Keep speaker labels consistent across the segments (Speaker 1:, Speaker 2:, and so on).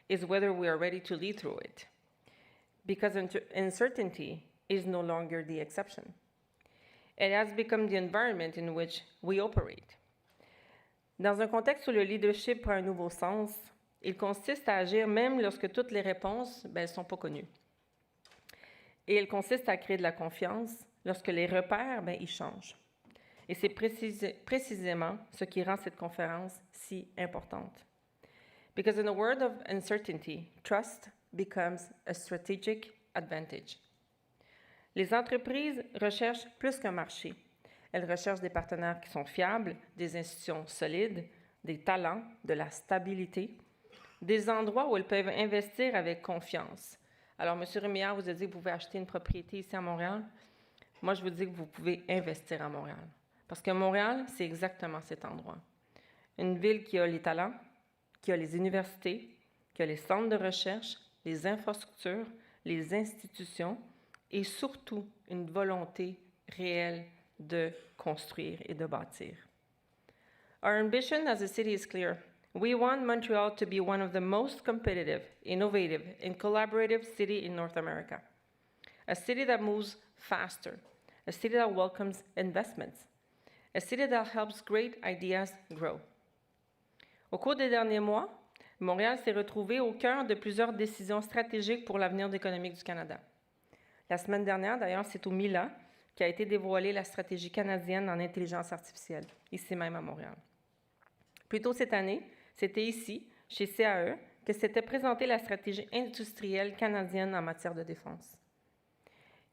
Speaker 1: is whether we are ready to lead through it. Because uncertainty is no longer the exception. It has become the environment in which we operate. Dans un contexte où le leadership prend un nouveau sens, il consiste à agir même lorsque toutes les réponses ne sont pas connues. Et il consiste à créer de la confiance lorsque les repères, ils changent. Et c'est précisément ce qui rend cette conférence si importante. Because in a world of uncertainty, trust becomes a strategic advantage. Les entreprises recherchent plus qu'un marché. Elles recherchent des partenaires qui sont fiables, des institutions solides, des talents, de la stabilité, des endroits où elles peuvent investir avec confiance. Alors, M. Rémillard vous a dit que vous pouvez acheter une propriété ici à Montréal. Moi, je vous dis que vous pouvez investir à Montréal. Parce que Montréal, c'est exactement cet endroit. Une ville qui a les talents, qui a les universités, qui a les centres de recherche, les infrastructures, les institutions et surtout une volonté réelle de construire et de bâtir. Our ambition as a city is clear. We want Montreal to be one of the most competitive, innovative, and collaborative cities in North America. A city that moves faster, a city that welcomes investments, a city that helps great ideas grow. Au cours des derniers mois, Montréal s'est retrouvé au cœur de plusieurs décisions stratégiques pour l'avenir économique du Canada. La semaine dernière, d'ailleurs, c'est au Mila qu'a été dévoilée la stratégie canadienne en intelligence artificielle, ici même à Montréal. Plus tôt cette année, c'était ici, chez CAE, que s'était présentée la stratégie industrielle canadienne en matière de défense.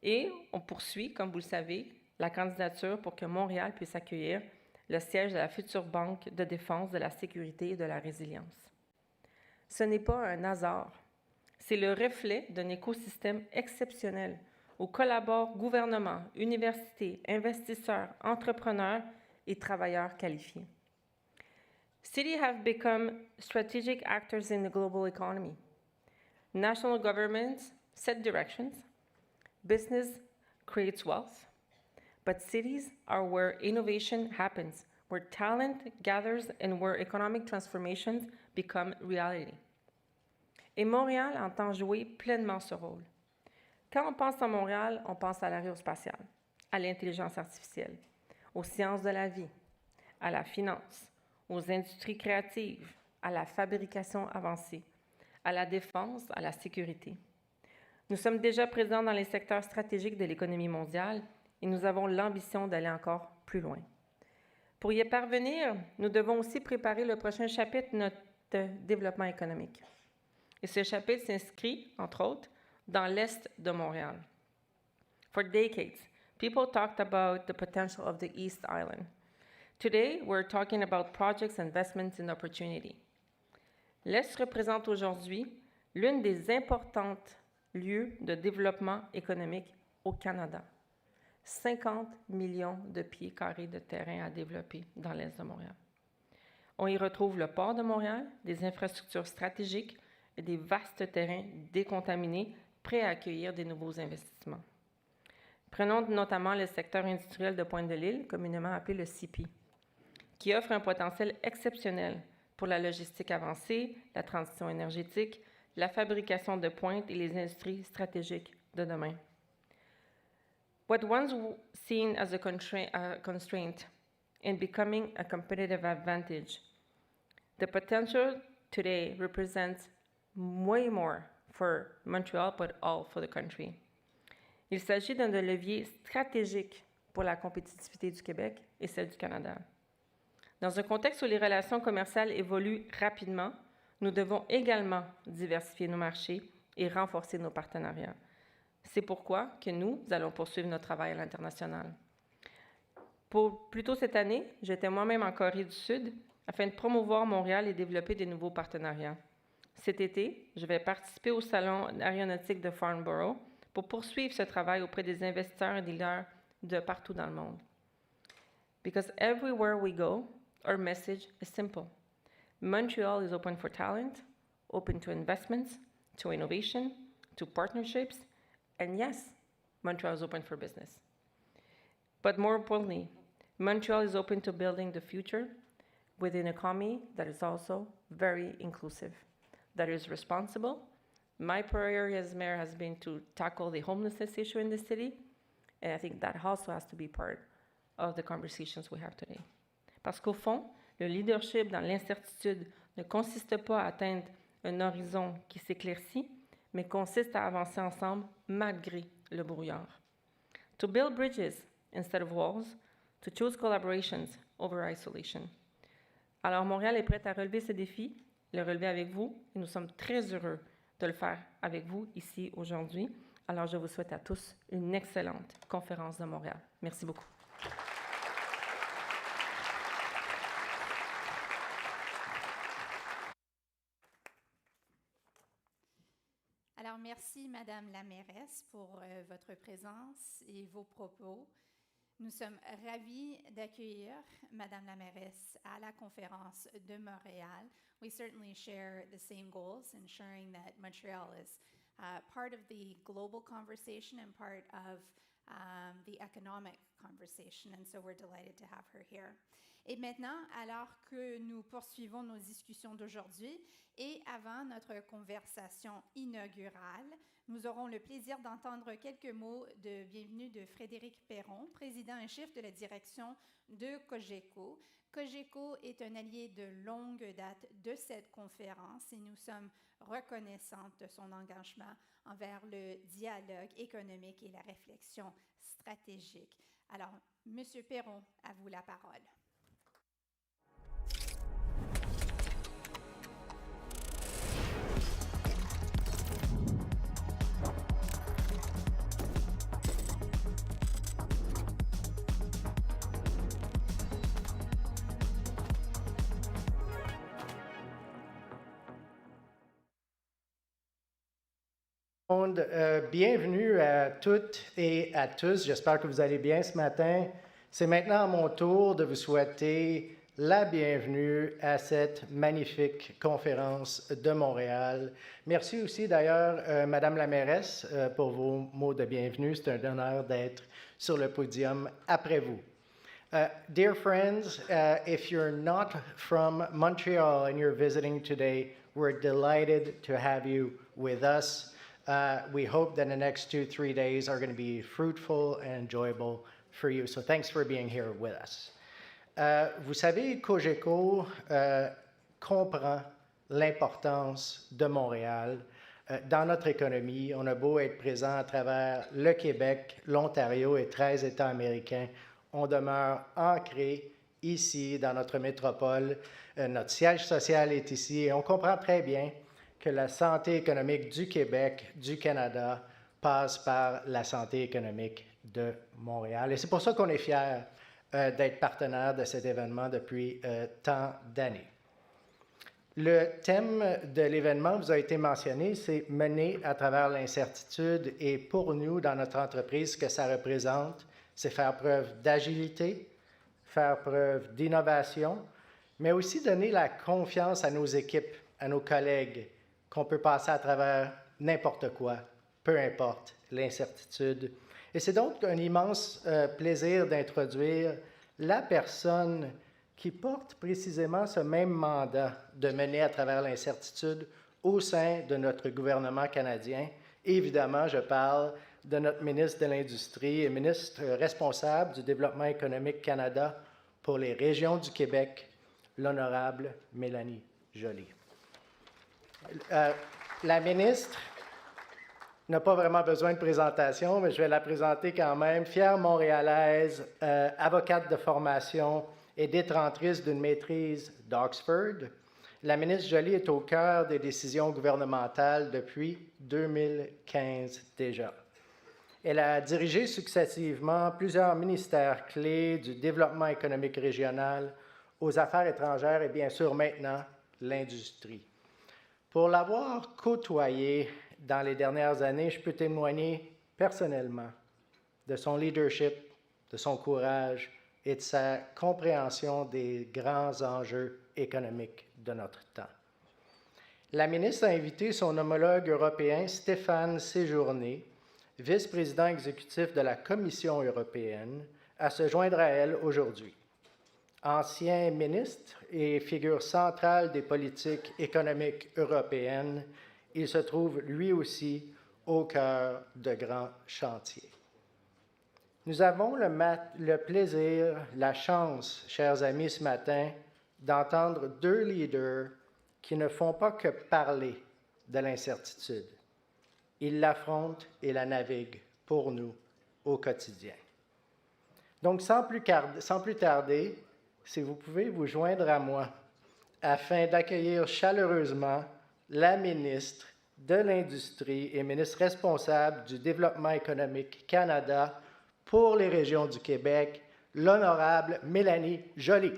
Speaker 1: Et on poursuit, comme vous le savez, la candidature pour que Montréal puisse accueillir le siège de la future Banque de défense, de la sécurité et de la résilience. Ce n'est pas un hasard. C'est le reflet d'un écosystème exceptionnel où collaborent gouvernements, universités, investisseurs, entrepreneurs et travailleurs qualifiés. Cities have become strategic actors in the global economy. National governments set directions. Business creates wealth. But cities are where innovation happens, where talent gathers and where economic transformations become reality. Et Montréal entend jouer pleinement ce rôle. Quand on pense à Montréal, on pense à l'aérospatiale, à l'intelligence artificielle, aux sciences de la vie, à la finance, aux industries créatives, à la fabrication avancée, à la défense, à la sécurité. Nous sommes déjà présents dans les secteurs stratégiques de l'économie mondiale et nous avons l'ambition d'aller encore plus loin. Pour y parvenir, nous devons aussi préparer le prochain chapitre de notre développement économique. Et ce chapitre s'inscrit, entre autres, dans l'Est de Montréal. For decades, people talked about the potential of the East Island. Today, we're talking about projects, investments, and opportunity. L'Est représente aujourd'hui l'une des importantes lieux de développement économique au Canada. 50 millions de pieds carrés de terrain à développer dans l'Est de Montréal. On y retrouve le port de Montréal, des infrastructures stratégiques et des vastes terrains décontaminés prêts à accueillir des nouveaux investissements. Prenons notamment le secteur industriel de Pointe-de-l'Île, communément appelé le CP, qui offre un potentiel exceptionnel pour la logistique avancée, la transition énergétique, la fabrication de pointe et les industries stratégiques de demain. What once seen as a constraint in becoming a competitive advantage, the potential today represents way more for Montreal, but all for the country. Il s'agit d'un levier stratégique pour la compétitivité du Québec et celle du Canada. Dans un contexte où les relations commerciales évoluent rapidement, nous devons également diversifier nos marchés et renforcer nos partenariats. C'est pourquoi que nous allons poursuivre notre travail à l'international. Plus tôt cette année, j'étais moi-même en Corée du Sud afin de promouvoir Montréal et développer de nouveaux partenariats. Cet été, je vais participer au salon aéronautique de Farnborough pour poursuivre ce travail auprès des investisseurs et des leaders de partout dans le monde. Because everywhere we go, our message is simple. Montreal is open for talent, open to investments, to innovation, to partnerships, and yes, Montreal is open for business. But more importantly, Montreal is open to building the future with an economy that is also very inclusive. that is responsible. My priority as mayor has been to tackle the homelessness issue in the city, and I think that also has to be part of the conversations we have today. Parce qu'au fond, le leadership dans l'incertitude ne consiste pas à atteindre un horizon qui s'éclaircit, mais consiste à avancer ensemble malgré le brouillard. To build bridges instead of walls, to choose collaborations over isolation. Alors, Montréal est prête à relever ce défi, le relever avec vous, et nous sommes très heureux de le faire avec vous ici aujourd'hui. Alors, je vous souhaite à tous une excellente conférence de Montréal. Merci beaucoup.
Speaker 2: Alors, merci, Madame la mairesse, pour votre présence et vos propos. Nous sommes ravis d'accueillir Madame la mairesse à la conférence de Montréal. We certainly share the same goals, ensuring that Montreal is part of the global conversation and part of the economic conversation, and so we're delighted to have her here. Et maintenant, alors que nous poursuivons nos discussions d'aujourd'hui et avant notre conversation inaugurale, nous aurons le plaisir d'entendre quelques mots de bienvenue de Frédéric Perron, président et chef de la direction de Cogeco. Cogeco est un allié de longue date de cette conférence et nous sommes reconnaissantes de son engagement envers le dialogue économique et la réflexion stratégique. Alors, Monsieur Perron, à vous la parole.
Speaker 3: Bienvenue à toutes et à tous. J'espère que vous allez bien ce matin. C'est maintenant à mon tour de vous souhaiter la bienvenue à cette magnifique conférence de Montréal. Merci aussi d'ailleurs, Madame la mairesse, pour vos mots de bienvenue. C'est un honneur d'être sur le podium après vous. Dear friends, if you're not from Montreal and you're visiting today, we're delighted to have you with us. We hope that the next 2-3 days are going to be fruitful and enjoyable for you. So thanks for being here with us. Vous savez, Cogeco comprend l'importance de Montréal dans notre économie. On a beau être présent à travers le Québec, l'Ontario et 13 États américains. On demeure ancré ici, dans notre métropole. Notre siège social est ici et on comprend très bien que la santé économique du Québec, du Canada, passe par la santé économique de Montréal. Et c'est pour ça qu'on est fiers d'être partenaire de cet événement depuis tant d'années. Le thème de l'événement vous a été mentionné, c'est « Mener à travers l'incertitude » et pour nous, dans notre entreprise, ce que ça représente, c'est faire preuve d'agilité, faire preuve d'innovation, mais aussi donner la confiance à nos équipes, à nos collègues, qu'on peut passer à travers n'importe quoi, peu importe l'incertitude. Et c'est donc un immense plaisir d'introduire la personne qui porte précisément ce même mandat de mener à travers l'incertitude au sein de notre gouvernement canadien. Évidemment, je parle de notre ministre de l'Industrie et ministre responsable du Développement économique Canada pour les régions du Québec, l'honorable Mélanie Joly. La ministre n'a pas vraiment besoin de présentation, mais je vais la présenter quand même. Fière montréalaise, avocate de formation et détentrice d'une maîtrise d'Oxford, la ministre Joly est au cœur des décisions gouvernementales depuis 2015 déjà. Elle a dirigé successivement plusieurs ministères clés du développement économique régional, aux affaires étrangères et bien sûr maintenant l'industrie. Pour l'avoir côtoyé dans les dernières années, je peux témoigner personnellement de son leadership, de son courage et de sa compréhension des grands enjeux économiques de notre temps. La ministre a invité son homologue européen Stéphane Séjourné, vice-président exécutif de la Commission européenne, à se joindre à elle aujourd'hui. Ancien ministre et figure centrale des politiques économiques européennes, il se trouve lui aussi au cœur de grands chantiers. Nous avons le plaisir, la chance, chers amis, ce matin, d'entendre deux leaders qui ne font pas que parler de l'incertitude. Ils l'affrontent et la naviguent pour nous au quotidien. Donc, sans plus tarder, si vous pouvez vous joindre à moi afin d'accueillir chaleureusement la ministre de l'Industrie et ministre responsable du Développement économique Canada pour les régions du Québec, l'honorable Mélanie Joly.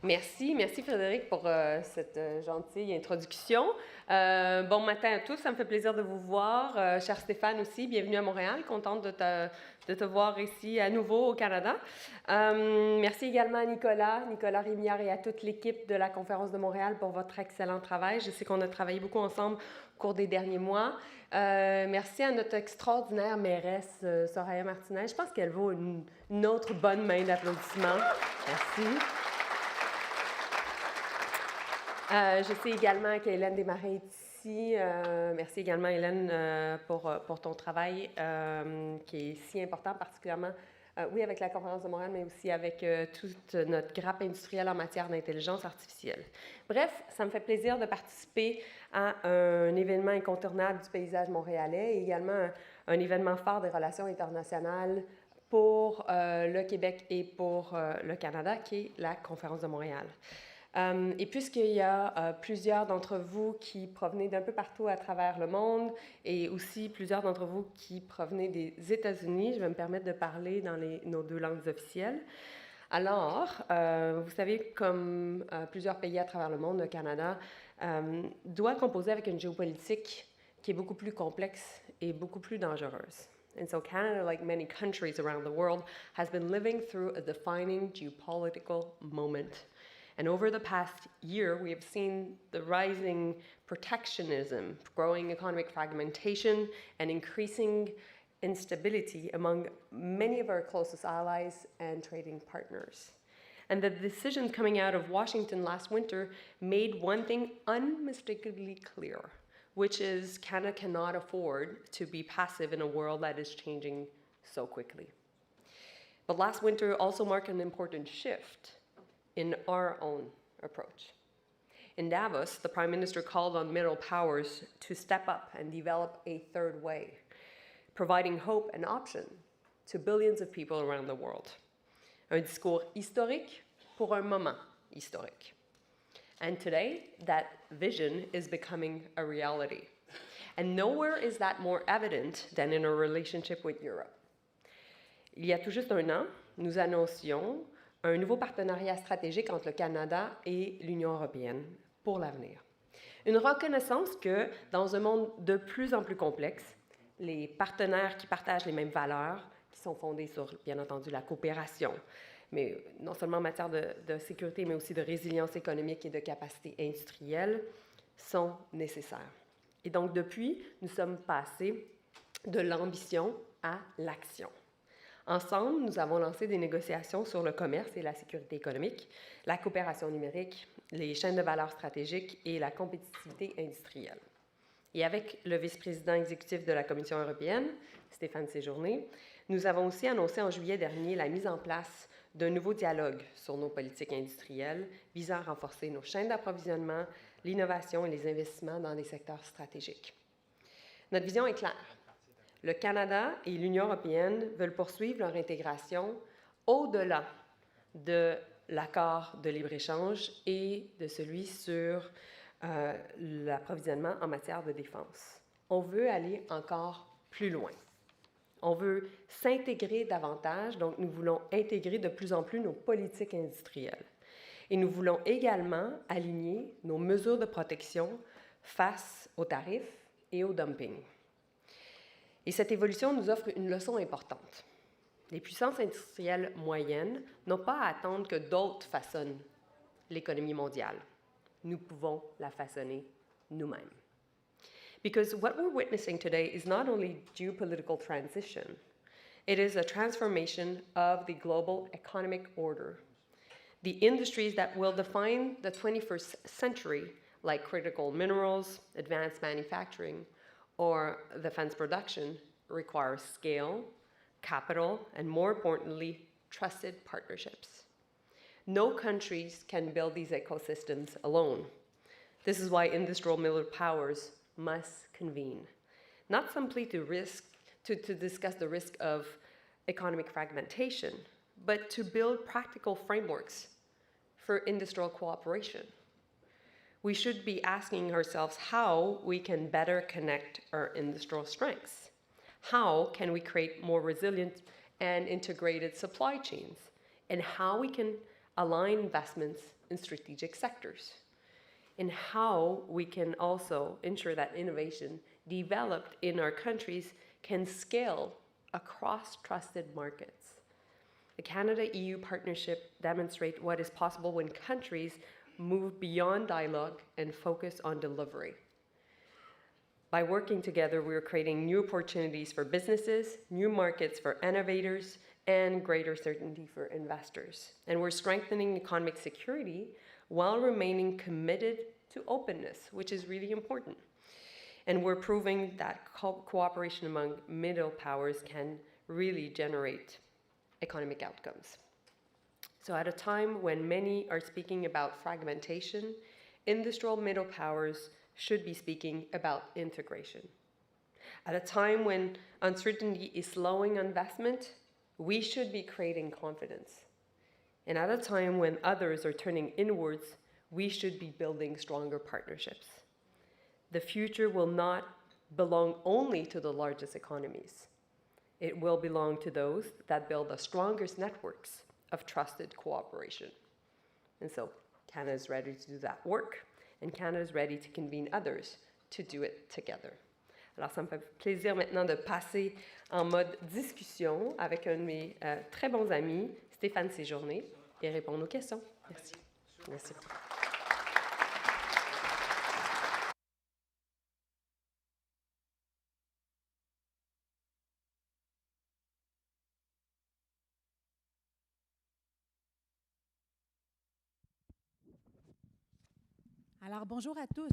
Speaker 4: Merci Frédéric pour cette gentille introduction. Bon matin à tous, ça me fait plaisir de vous voir. Cher Stéphane aussi, bienvenue à Montréal, contente de te voir ici à nouveau au Canada. Merci également à Nicolas Rémillard et à toute l'équipe de la Conférence de Montréal pour votre excellent travail. Je sais qu'on a travaillé beaucoup ensemble au cours des derniers mois. Merci à notre extraordinaire mairesse, Soraya Martinez. Je pense qu'elle vaut une autre bonne main d'applaudissement. Merci. Je sais également qu'Hélène Desmarais est ici. Merci également, Hélène, pour ton travail qui est si important, particulièrement, oui, avec la Conférence de Montréal, mais aussi avec toute notre grappe industrielle en matière d'intelligence artificielle. Bref, ça me fait plaisir de participer à un événement incontournable du paysage montréalais et également un événement phare des relations internationales pour le Québec et pour le Canada, qui est la Conférence de Montréal. Et puisqu'il y a plusieurs d'entre vous qui provenaient d'un peu partout à travers le monde et aussi plusieurs d'entre vous qui provenaient des États-Unis, je vais me permettre de parler dans nos deux langues officielles. Alors, vous savez, comme plusieurs pays à travers le monde, le Canada doit composer avec une géopolitique qui est beaucoup plus complexe et beaucoup plus dangereuse. And so Canada, like many countries around the world, has been living through a defining geopolitical moment. And over the past year, we have seen the rising protectionism, growing economic fragmentation, and increasing instability among many of our closest allies and trading partners. And the decisions coming out of Washington last winter made one thing unmistakably clear, which is Canada cannot afford to be passive in a world that is changing so quickly. But last winter also marked an important shift in our own approach. In Davos, the Prime Minister called on middle powers to step up and develop a third way, providing hope and option to billions of people around the world. Un discours historique pour un moment historique. And today, that vision is becoming a reality. And nowhere is that more evident than in our relationship with Europe. Il y a tout juste un an, nous annoncions un nouveau partenariat stratégique entre le Canada et l'Union européenne pour l'avenir. Une reconnaissance que, dans un monde de plus en plus complexe, les partenaires qui partagent les mêmes valeurs, qui sont fondées sur, bien entendu, la coopération, mais non seulement en matière de sécurité, mais aussi de résilience économique et de capacité industrielle, sont nécessaires. Et donc, depuis, nous sommes passés de l'ambition à l'action. Ensemble, nous avons lancé des négociations sur le commerce et la sécurité économique, la coopération numérique, les chaînes de valeur stratégiques et la compétitivité industrielle. Et avec le vice-président exécutif de la Commission européenne, Stéphane Séjourné, nous avons aussi annoncé en juillet dernier la mise en place d'un nouveau dialogue sur nos politiques industrielles visant à renforcer nos chaînes d'approvisionnement, l'innovation et les investissements dans des secteurs stratégiques. Notre vision est claire. Le Canada et l'Union européenne veulent poursuivre leur intégration au-delà de l'accord de libre-échange et de celui sur l'approvisionnement en matière de défense. On veut aller encore plus loin. On veut s'intégrer davantage, donc nous voulons intégrer de plus en plus nos politiques industrielles. Et nous voulons également aligner nos mesures de protection face aux tarifs et au dumping. Et cette évolution nous offre une leçon importante. Les puissances industrielles moyennes n'ont pas à attendre que d'autres façonnent l'économie mondiale. Nous pouvons la façonner nous-mêmes. Because what we're witnessing today is not only geopolitical transition, it is a transformation of the global economic order. The industries that will define the 21st century, like critical minerals, advanced manufacturing, or defense production, require scale, capital, and more importantly, trusted partnerships. No countries can build these ecosystems alone. This is why industrial middle powers must convene, not simply to discuss the risk of economic fragmentation, but to build practical frameworks for industrial cooperation. We should be asking ourselves how we can better connect our industrial strengths. How can we create more resilient and integrated supply chains? And how we can align investments in strategic sectors? And how we can also ensure that innovation developed in our countries can scale across trusted markets. The Canada-EU partnership demonstrates what is possible when countries move beyond dialogue and focus on delivery. By working together, we are creating new opportunities for businesses, new markets for innovators, and greater certainty for investors. And we're strengthening economic security while remaining committed to openness, which is really important. And we're proving that cooperation among middle powers can really generate economic outcomes. So at a time when many are speaking about fragmentation, industrial middle powers should be speaking about integration. At a time when uncertainty is slowing investment, we should be creating confidence. And at a time when others are turning inwards, we should be building stronger partnerships. The future will not belong only to the largest economies. It will belong to those that build the strongest networks of trusted cooperation. And so Canada is ready to do that work, and Canada is ready to convene others to do it together. Alors, ça me fait plaisir maintenant de passer en mode discussion avec un de mes très bons amis, Stéphane Séjourné, et répondre aux questions. Merci. Merci.
Speaker 5: Alors, bonjour à tous.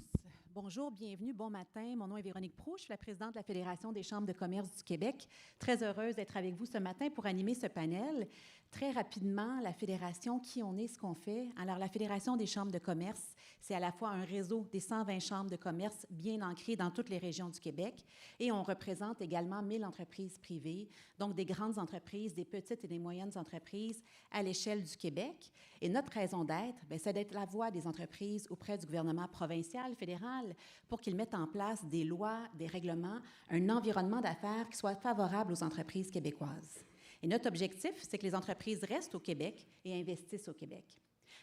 Speaker 5: Bonjour, bienvenue, bon matin. Mon nom est Véronique Proulx, je suis la présidente de la Fédération des chambres de commerce du Québec. Très heureuse d'être avec vous ce matin pour animer ce panel. Très rapidement, la Fédération, qui on est, ce qu'on fait. Alors, la Fédération des chambres de commerce, c'est à la fois un réseau des 120 chambres de commerce bien ancrées dans toutes les régions du Québec et on représente également 1000 entreprises privées, donc des grandes entreprises, des petites et des moyennes entreprises à l'échelle du Québec. Et notre raison d'être, c'est d'être la voix des entreprises auprès du gouvernement provincial, fédéral, pour qu'ils mettent en place des lois, des règlements, un environnement d'affaires qui soit favorable aux entreprises québécoises. Et notre objectif, c'est que les entreprises restent au Québec et investissent au Québec.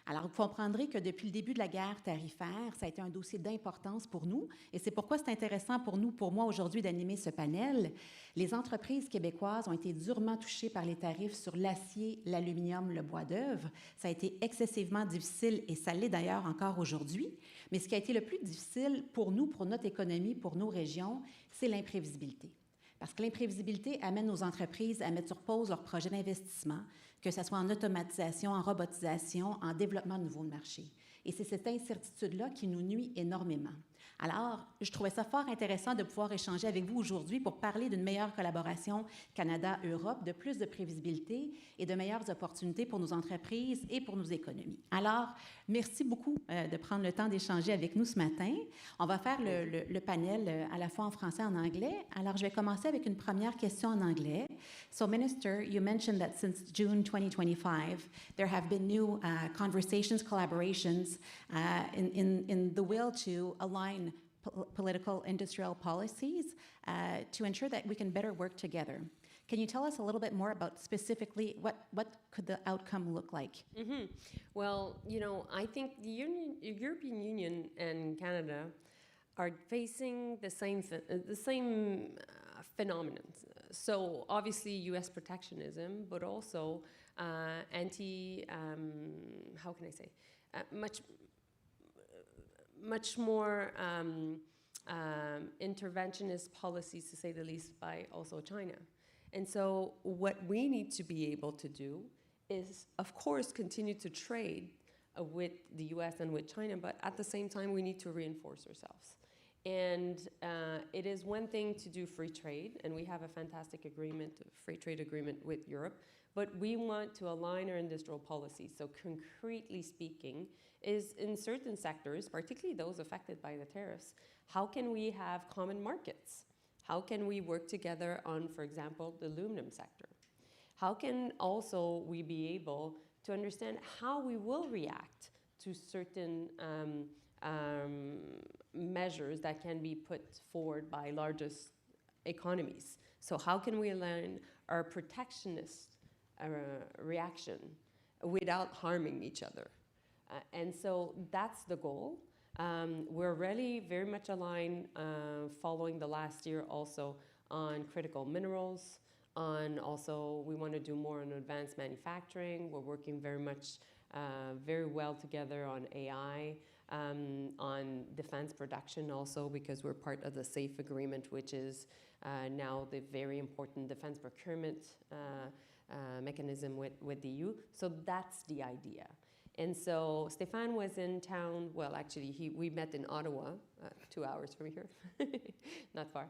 Speaker 5: Alors, vous comprendrez que depuis le début de la guerre tarifaire, ça a été un dossier d'importance pour nous et c'est pourquoi c'est intéressant pour moi aujourd'hui d'animer ce panel. Les entreprises québécoises ont été durement touchées par les tarifs sur l'acier, l'aluminium, le bois d'œuvre. Ça a été excessivement difficile et ça l'est d'ailleurs encore aujourd'hui. Mais ce qui a été le plus difficile pour nous, pour notre économie, pour nos régions, c'est l'imprévisibilité. Parce que l'imprévisibilité amène nos entreprises à mettre sur pause leurs projets d'investissement, que ce soit en automatisation, en robotisation, en développement de nouveaux marchés. Et c'est cette incertitude-là qui nous nuit énormément. Alors, je trouvais ça fort intéressant de pouvoir échanger avec vous aujourd'hui pour parler d'une meilleure collaboration Canada-Europe, de plus de prévisibilité et de meilleures opportunités pour nos entreprises et pour nos économies. Alors, merci beaucoup de prendre le temps d'échanger avec nous ce matin. On va faire le panel à la fois en français et en anglais. Alors, je vais commencer avec une première question en anglais. So, Minister, you mentioned that since June 2025, there have been new conversations, collaborations in the will to align political industrial policies to ensure that we can better work together. Can you tell us a little bit more about specifically what could the outcome look like?
Speaker 4: Mm-hmm. Well, you know, I think the European Union and Canada are facing the same phenomenon. So obviously U.S. protectionism, but also how can I say, much more interventionist policies, to say the least, by also China. And so what we need to be able to do is, of course, continue to trade with the US and with China, but at the same time, we need to reinforce ourselves. And it is one thing to do free trade, and we have a fantastic agreement, free trade agreement with Europe, but we want to align our industrial policies. So concretely speaking, is in certain sectors, particularly those affected by the tariffs, how can we have common markets? How can we work together on, for example, the aluminum sector? How can also we be able to understand how we will react to certain measures that can be put forward by largest economies? So how can we align our protectionist reaction without harming each other? And so that's the goal. We're really very much aligned following the last year also on critical minerals, on also we want to do more on advanced manufacturing. We're working very much, very well together on AI, on defense production also, because we're part of the SAFE agreement, which is now the very important defense procurement mechanism with the EU. So that's the idea. And so Stéphane was in town, well, actually, we met in Ottawa, 2 hours from here, not far,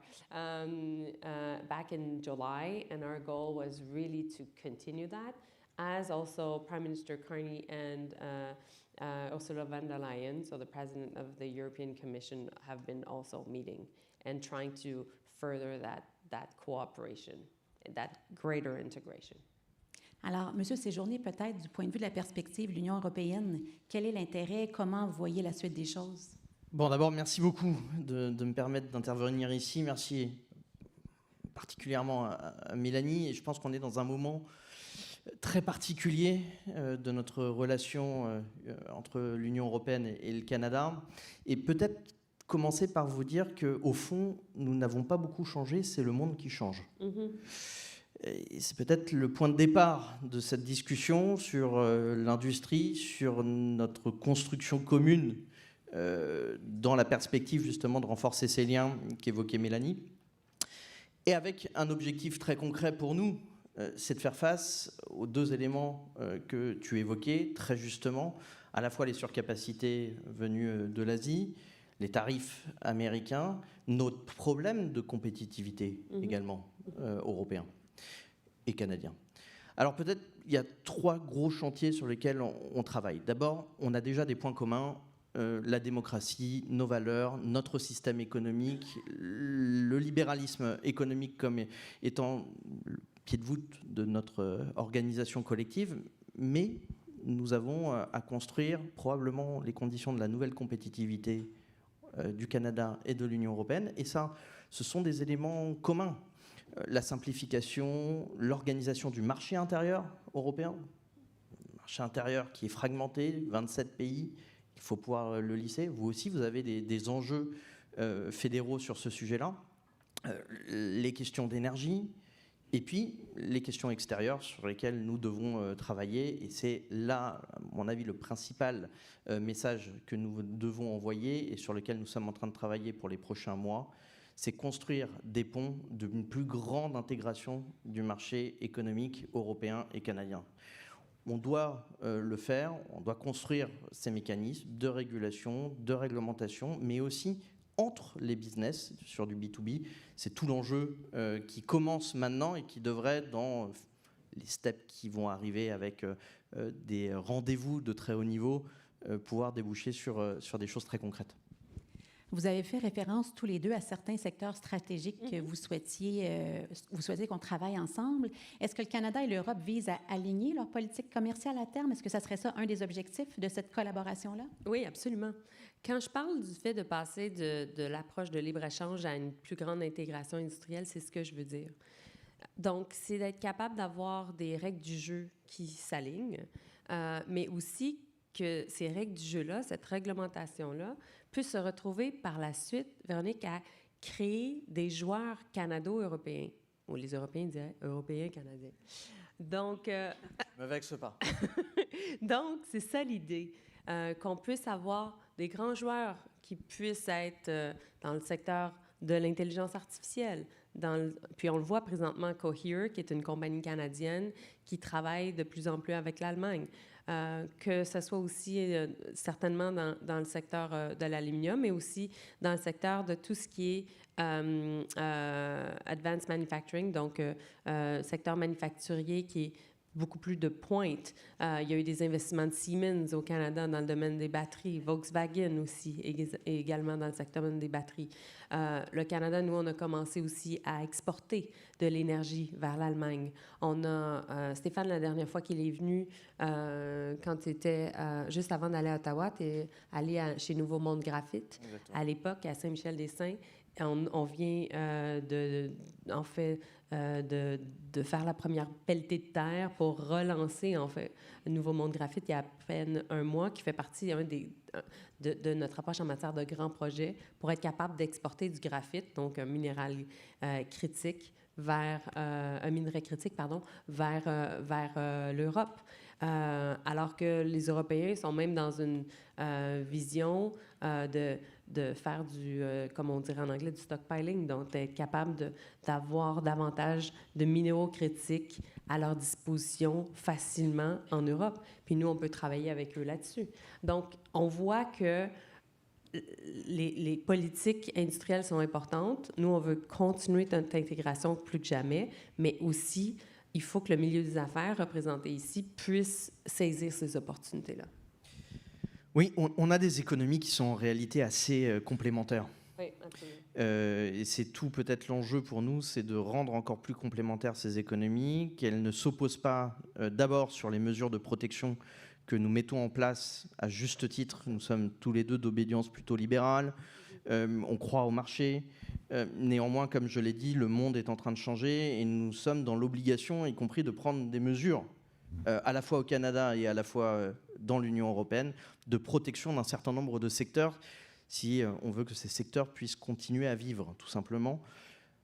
Speaker 4: back in July, and our goal was really to continue that, as also Prime Minister Carney and Ursula von der Leyen, so the President of the European Commission, have been also meeting and trying to further that cooperation, that greater integration.
Speaker 5: Alors, M. Séjourné, peut-être du point de vue de la perspective de l'Union européenne, quel est l'intérêt, comment vous voyez la suite des choses?
Speaker 6: Bon, d'abord, merci beaucoup de me permettre d'intervenir ici. Merci particulièrement à Mélanie. Et je pense qu'on est dans un moment très particulier de notre relation entre l'Union européenne et le Canada. Et peut-être commencer par vous dire qu'au fond, nous n'avons pas beaucoup changé, c'est le monde qui change. Mm-hmm. Et c'est peut-être le point de départ de cette discussion sur l'industrie, sur notre construction commune dans la perspective justement de renforcer ces liens qu'évoquait Mélanie. Et avec un objectif très concret pour nous, c'est de faire face aux deux éléments que tu évoquais très justement, à la fois les surcapacités venues de l'Asie, les tarifs américains, notre problème de compétitivité également européen et canadien. Alors peut-être il y a 3 gros chantiers sur lesquels on travaille. D'abord, on a déjà des points communs, la démocratie, nos valeurs, notre système économique, le libéralisme économique comme étant le pied de voûte de notre organisation collective, mais nous avons à construire probablement les conditions de la nouvelle compétitivité du Canada et de l'Union européenne, et ça, ce sont des éléments communs. La simplification, l'organisation du marché intérieur européen, marché intérieur qui est fragmenté, 27 pays, il faut pouvoir le lisser. Vous aussi, vous avez des enjeux fédéraux sur ce sujet-là. Les questions d'énergie, et puis les questions extérieures sur lesquelles nous devons travailler. Et c'est là, à mon avis, le principal message que nous devons envoyer et sur lequel nous sommes en train de travailler pour les prochains mois, c'est construire des ponts d'une plus grande intégration du marché économique européen et canadien. On doit le faire, on doit construire ces mécanismes de régulation, de réglementation, mais aussi entre les business sur du B2B. C'est tout l'enjeu qui commence maintenant et qui devrait, dans les steps qui vont arriver avec des rendez-vous de très haut niveau, pouvoir déboucher sur des choses très concrètes.
Speaker 5: Vous avez fait référence tous les deux à certains secteurs stratégiques que vous souhaitiez qu'on travaille ensemble. Est-ce que le Canada et l'Europe visent à aligner leur politique commerciale à terme? Est-ce que ça serait ça un des objectifs de cette collaboration-là?
Speaker 4: Oui, absolument. Quand je parle du fait de passer de l'approche de libre-échange à une plus grande intégration industrielle, c'est ce que je veux dire. Donc, c'est d'être capable d'avoir des règles du jeu qui s'alignent, mais aussi que ces règles du jeu-là, cette réglementation-là, puisse se retrouver par la suite, Véronique, à créer des joueurs canado-européens. Ou les Européens diraient européens-canadiens. Donc...
Speaker 6: Ne me vexe pas.
Speaker 4: Donc, c'est ça l'idée, qu'on puisse avoir des grands joueurs qui puissent être dans le secteur de l'intelligence artificielle. Puis on le voit présentement, Cohere, qui est une compagnie canadienne qui travaille de plus en plus avec l'Allemagne. Que ce soit aussi certainement dans le secteur de l'aluminium, mais aussi dans le secteur de tout ce qui est advanced manufacturing, donc secteur manufacturier qui est beaucoup plus de pointe. Il y a eu des investissements de Siemens au Canada dans le domaine des batteries, Volkswagen aussi, également dans le secteur des batteries. Le Canada, nous, on a commencé aussi à exporter de l'énergie vers l'Allemagne. On a, Stéphane, la dernière fois qu'il est venu, quand tu étais, juste avant d'aller à Ottawa, tu es allé chez Nouveau Monde Graphite, à l'époque, à Saint-Michel-des-Saints. On vient de faire la première pelletée de terre pour relancer, en fait, Nouveau Monde Graphite il y a à peine un mois, qui fait partie de notre approche en matière de grands projets pour être capable d'exporter du graphite, donc un minéral critique, un minerai critique, pardon, vers l'Europe. Alors que les Européens sont même dans une vision de faire comme on dirait en anglais, du stockpiling, donc d'être capable d'avoir davantage de minéraux critiques à leur disposition facilement en Europe. Puis nous, on peut travailler avec eux là-dessus. Donc, on voit que les politiques industrielles sont importantes. Nous, on veut continuer notre intégration plus que jamais, mais aussi, il faut que le milieu des affaires représenté ici puisse saisir ces opportunités-là.
Speaker 6: Oui, on a des économies qui sont en réalité assez complémentaires.
Speaker 4: Oui, absolument.
Speaker 6: Et c'est tout peut-être l'enjeu pour nous, c'est de rendre encore plus complémentaires ces économies, qu'elles ne s'opposent pas d'abord sur les mesures de protection que nous mettons en place à juste titre. Nous sommes tous les deux d'obédience plutôt libérale, on croit au marché. Néanmoins, comme je l'ai dit, le monde est en train de changer et nous sommes dans l'obligation, y compris de prendre des mesures, à la fois au Canada et à la fois dans l'Union européenne, de protection d'un certain nombre de secteurs, si on veut que ces secteurs puissent continuer à vivre, tout simplement,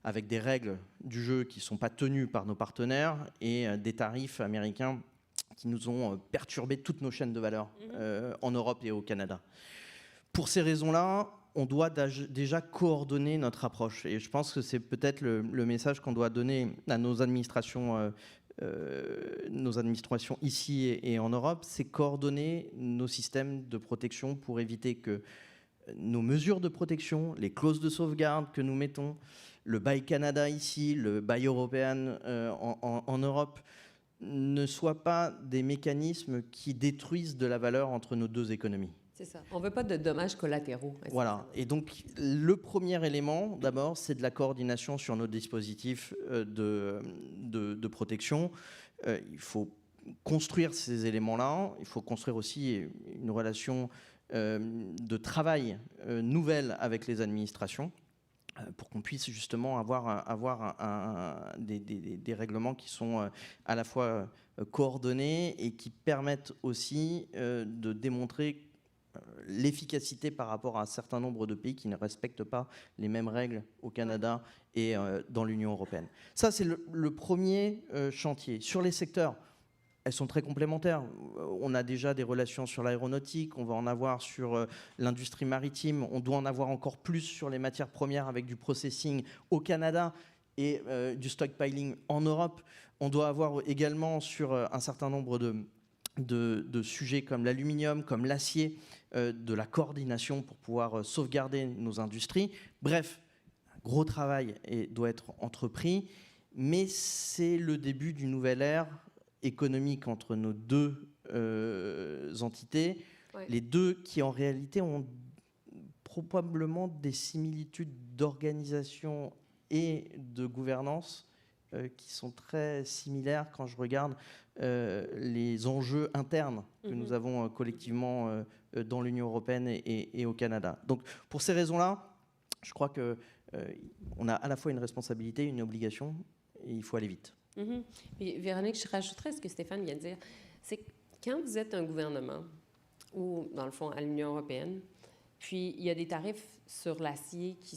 Speaker 6: avec des règles du jeu qui ne sont pas tenues par nos partenaires et des tarifs américains qui nous ont perturbé toutes nos chaînes de valeur en Europe et au Canada. Pour ces raisons-là, on doit déjà coordonner notre approche. Et je pense que c'est peut-être le message qu'on doit donner à nos administrations ici et en Europe, c'est coordonner nos systèmes de protection pour éviter que nos mesures de protection, les clauses de sauvegarde que nous mettons, le Buy Canada ici, le Buy European en Europe, ne soient pas des mécanismes qui détruisent de la valeur entre nos deux économies.
Speaker 4: C'est ça. On ne veut pas de dommages collatéraux.
Speaker 6: Voilà. Et donc, le premier élément, d'abord, c'est de la coordination sur nos dispositifs de protection. Il faut construire ces éléments-là. Il faut construire aussi une relation de travail nouvelle avec les administrations pour qu'on puisse justement avoir des règlements qui sont à la fois coordonnés et qui permettent aussi de démontrer l'efficacité par rapport à un certain nombre de pays qui ne respectent pas les mêmes règles au Canada et dans l'Union européenne. Ça, c'est le premier chantier. Sur les secteurs, elles sont très complémentaires. On a déjà des relations sur l'aéronautique, on va en avoir sur l'industrie maritime, on doit en avoir encore plus sur les matières premières avec du processing au Canada et du stockpiling en Europe. On doit avoir également sur un certain nombre de sujets comme l'aluminium, comme l'acier, de la coordination pour pouvoir sauvegarder nos industries. Bref, un gros travail doit être entrepris, mais c'est le début d'une nouvelle ère économique entre nos deux entités, les deux qui en réalité ont probablement des similitudes d'organisation et de gouvernance qui sont très similaires quand je regarde les enjeux internes que nous avons collectivement dans l'Union européenne et au Canada. Donc pour ces raisons-là, je crois qu'on a à la fois une responsabilité, une obligation, et il faut aller vite.
Speaker 4: Puis, Véronique, je rajouterais ce que Stéphane vient de dire, c'est que quand vous êtes un gouvernement, ou dans le fond à l'Union européenne, puis il y a des tarifs sur l'acier qui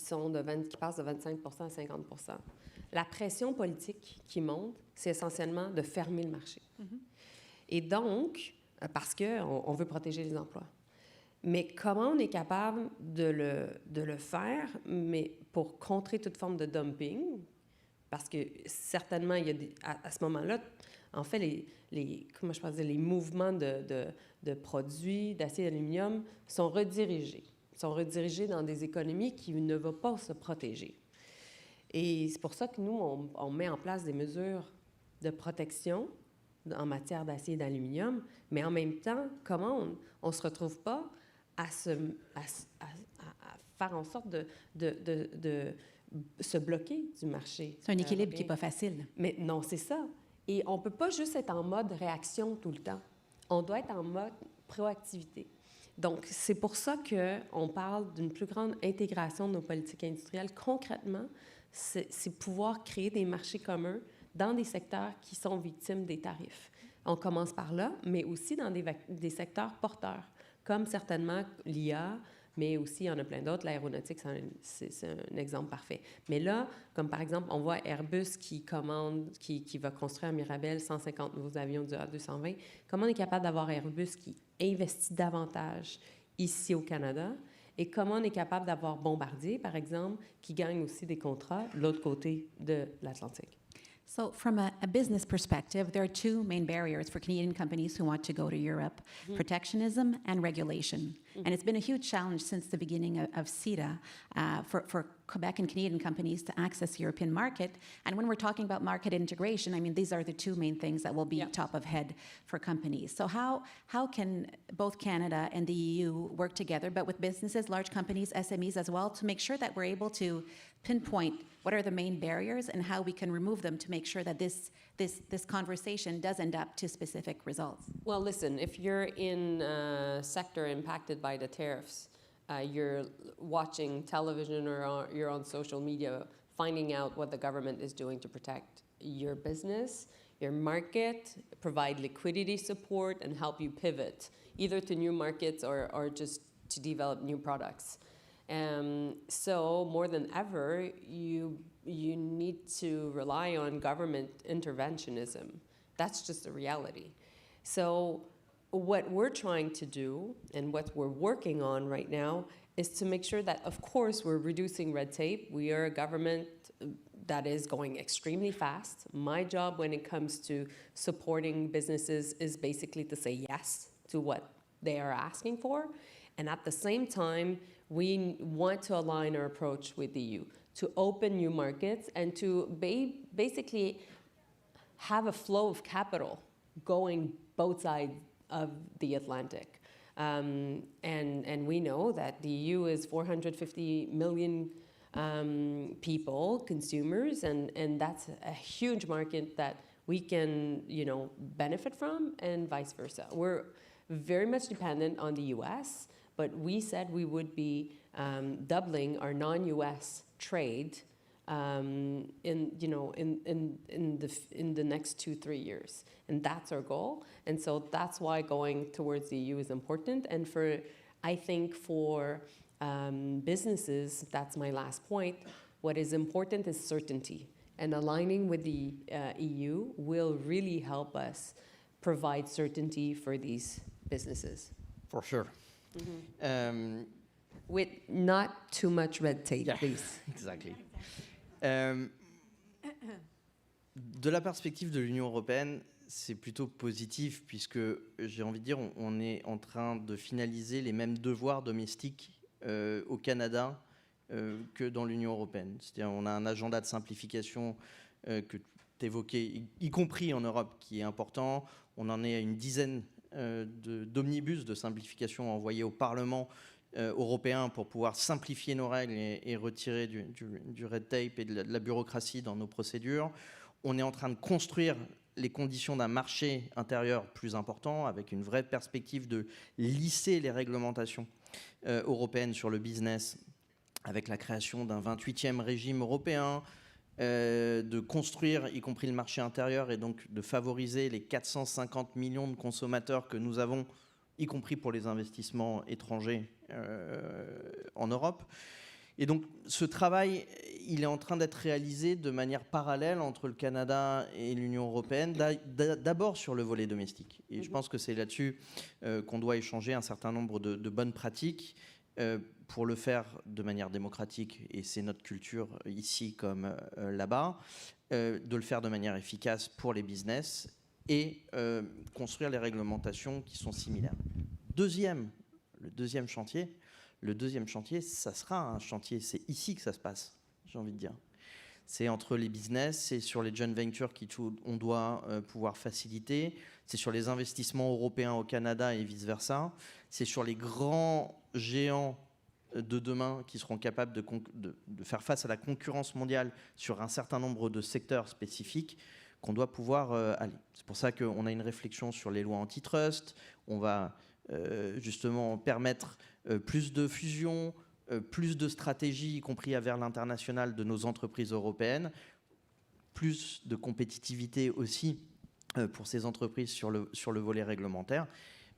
Speaker 4: passent de 25 à 50 %. La pression politique qui monte, c'est essentiellement de fermer le marché. Et donc, parce qu'on veut protéger les emplois. Mais comment on est capable de le faire, mais pour contrer toute forme de dumping? Parce que certainement, il y a à ce moment-là, en fait, comment je peux dire, les mouvements de produits d'acier et d'aluminium sont redirigés dans des économies qui ne vont pas se protéger. Et c'est pour ça que nous, on met en place des mesures de protection en matière d'acier et d'aluminium, mais en même temps, comment on ne se retrouve pas à faire en sorte de se bloquer du marché.
Speaker 5: C'est un équilibre qui n'est pas facile.
Speaker 4: Mais non, c'est ça. Et on ne peut pas juste être en mode réaction tout le temps. On doit être en mode proactivité. Donc, c'est pour ça qu'on parle d'une plus grande intégration de nos politiques industrielles. Concrètement, c'est pouvoir créer des marchés communs dans des secteurs qui sont victimes des tarifs. On commence par là, mais aussi dans des secteurs porteurs, comme certainement l'IA, mais aussi il y en a plein d'autres. L'aéronautique, c'est un exemple parfait. Mais là, comme par exemple, on voit Airbus qui va construire à Mirabel 150 nouveaux avions du A220. Comment on est capable d'avoir Airbus qui investit davantage ici au Canada? Et comment on est capable d'avoir Bombardier, par exemple, qui gagne aussi des contrats de l'autre côté de l'Atlantique?
Speaker 5: So from a business perspective, there are two main barriers for Canadian companies who want to go to Europe, protectionism and regulation. And it's been a huge challenge since the beginning of CETA for Quebec and Canadian companies to access the European market. And when we're talking about market integration, I mean, these are the two main things that will be top of head for companies. So how can both Canada and the EU work together, but with businesses, large companies, SMEs as well, to make sure that we're able to pinpoint what are the main barriers and how we can remove them to make sure that this conversation does end up to specific results?
Speaker 4: Well, listen, if you're in a sector impacted by the tariffs, you're watching television or you're on social media, finding out what the government is doing to protect your business, your market, provide liquidity support, and help you pivot, either to new markets or just to develop new products. So more than ever, you need to rely on government interventionism. That's just the reality. So what we're trying to do and what we're working on right now is to make sure that, of course, we're reducing red tape. We are a government that is going extremely fast. My job when it comes to supporting businesses is basically to say yes to what they are asking for. And at the same time, we want to align our approach with the EU, to open new markets and to basically have a flow of capital going both sides of the Atlantic. And we know that the EU is 450 million people, consumers, and that's a huge market that we can, benefit from, and vice versa. We're very much dependent on the U.S., but we said we would be doubling our non-U.S. trade in the next 2-3 years, and that's our goal. And so that's why going towards the EU is important. And I think for businesses, that's my last point. What is important is certainty, and aligning with the EU will really help us provide certainty for these businesses.
Speaker 6: For sure.
Speaker 4: With not too much red tape, please.
Speaker 6: Exactly. De la perspective de l'Union européenne, c'est plutôt positif puisque, j'ai envie de dire, on est en train de finaliser les mêmes devoirs domestiques au Canada que dans l'Union européenne. C'est-à-dire on a un agenda de simplification que tu évoquais, y compris en Europe, qui est important. On en est à une dizaine d'omnibus de simplification envoyés au Parlement européen pour pouvoir simplifier nos règles et retirer du red tape et de la bureaucratie dans nos procédures. On est en train de construire les conditions d'un marché intérieur plus important, avec une vraie perspective de lisser les réglementations européennes sur le business, avec la création d'un 28e régime européen, de construire, y compris le marché intérieur, et donc de favoriser les 450 millions de consommateurs que nous avons, y compris pour les investissements étrangers en Europe. Et donc, ce travail, il est en train d'être réalisé de manière parallèle entre le Canada et l'Union européenne, d'abord sur le volet domestique. Et je pense que c'est là-dessus qu'on doit échanger un certain nombre de bonnes pratiques pour le faire de manière démocratique, et c'est notre culture ici comme là-bas, de le faire de manière efficace pour les business et construire les réglementations qui sont similaires. Le deuxième chantier, ça sera un chantier, c'est ici que ça se passe, j'ai envie de dire. C'est entre les business, c'est sur les joint ventures qu'on doit pouvoir faciliter, c'est sur les investissements européens au Canada et vice-versa, c'est sur les grands géants de demain qui seront capables de faire face à la concurrence mondiale sur un certain nombre de secteurs spécifiques qu'on doit pouvoir aller. C'est pour ça qu'on a une réflexion sur les lois antitrust, on va justement permettre plus de fusion, plus de stratégie, y compris vers l'international de nos entreprises européennes, plus de compétitivité aussi pour ces entreprises sur le volet réglementaire.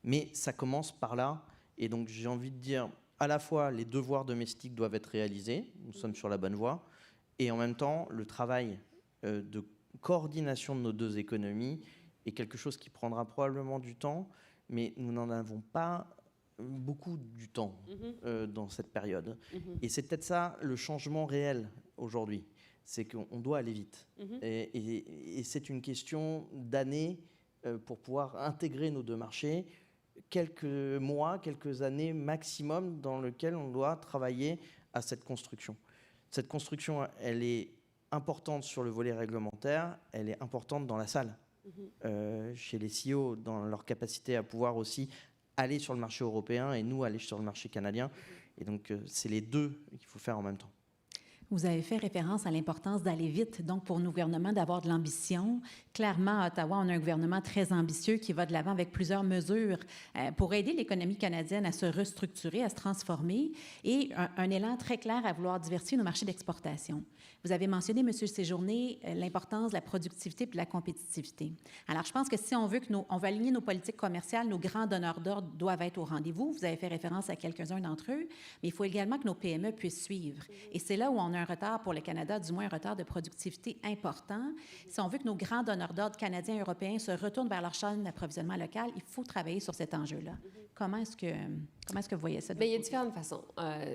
Speaker 6: Mais ça commence par là, et donc j'ai envie de dire, à la fois les devoirs domestiques doivent être réalisés, nous sommes sur la bonne voie, et en même temps le travail de coordination de nos deux économies est quelque chose qui prendra probablement du temps, mais nous n'en avons pas beaucoup du temps dans cette période. Et c'est peut-être ça le changement réel aujourd'hui, c'est qu'on doit aller vite. Et c'est une question d'années pour pouvoir intégrer nos deux marchés, quelques mois, quelques années maximum dans lesquelles on doit travailler à cette construction. Cette construction, elle est importante sur le volet réglementaire, elle est importante dans la salle, chez les CEO, dans leur capacité à pouvoir aussi aller sur le marché européen et nous aller sur le marché canadien. Et donc, c'est les deux qu'il faut faire en même temps.
Speaker 5: Vous avez fait référence à l'importance d'aller vite, donc pour nos gouvernements d'avoir de l'ambition. Clairement, à Ottawa, on a un gouvernement très ambitieux qui va de l'avant avec plusieurs mesures pour aider l'économie canadienne à se restructurer, à se transformer, et un élan très clair à vouloir diversifier nos marchés d'exportation. Vous avez mentionné, M. Séjourné, l'importance de la productivité et de la compétitivité. Alors, je pense que si on veut on veut aligner nos politiques commerciales, nos grands donneurs d'ordre doivent être au rendez-vous. Vous avez fait référence à quelques-uns d'entre eux, mais il faut également que nos PME puissent suivre. Et c'est là où on a un retard pour le Canada, du moins un retard de productivité important. Si on veut que nos grands donneurs d'ordre canadiens et européens se retournent vers leur chaîne d'approvisionnement locale, il faut travailler sur cet enjeu-là. Comment est-ce que vous voyez ça?
Speaker 4: Bien, il y a différentes façons.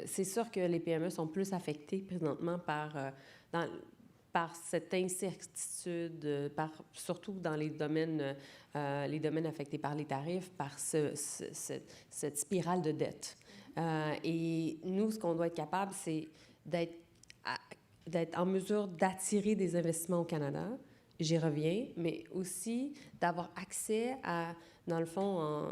Speaker 4: C'est sûr que les PME sont plus affectées présentement par cette incertitude, surtout dans les domaines affectés par les tarifs, par cette spirale de dette. Et nous, ce qu'on doit être capable, c'est d'être en mesure d'attirer des investissements au Canada, j'y reviens, mais aussi d'avoir accès à, dans le fond,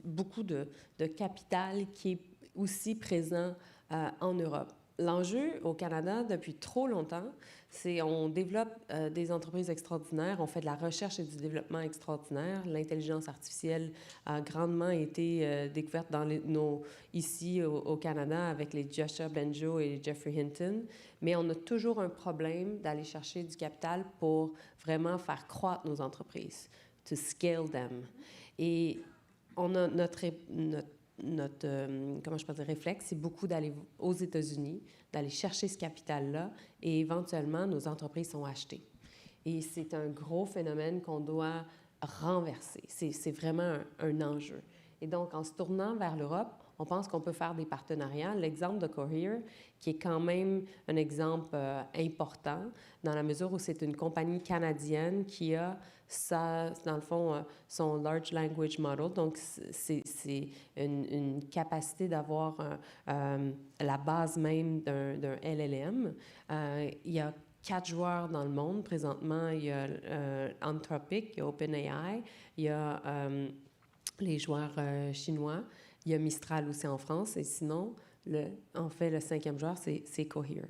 Speaker 4: beaucoup de capital qui est aussi présent en Europe. L'enjeu au Canada, depuis trop longtemps, c'est on développe des entreprises extraordinaires, on fait de la recherche et du développement extraordinaire. L'intelligence artificielle a grandement été découverte ici au Canada avec les Joshua Benjo et Jeffrey Hinton, mais on a toujours un problème d'aller chercher du capital pour vraiment faire croître nos entreprises, to scale them. Et on a notre comment je peux dire, réflexe, c'est beaucoup d'aller aux États-Unis, d'aller chercher ce capital-là, et éventuellement, nos entreprises sont achetées. Et c'est un gros phénomène qu'on doit renverser. C'est vraiment un enjeu. Et donc, en se tournant vers l'Europe, on pense qu'on peut faire des partenariats. L'exemple de Cohere, qui est quand même un exemple important, dans la mesure où c'est une compagnie canadienne qui a dans le fond, son Large Language Model. Donc, c'est une capacité d'avoir la base même d'un LLM. Il y a 4 joueurs dans le monde présentement. Il y a Anthropic, il y a OpenAI, il y a les joueurs chinois, il y a Mistral aussi en France, et sinon, le 5e joueur, c'est Cohere.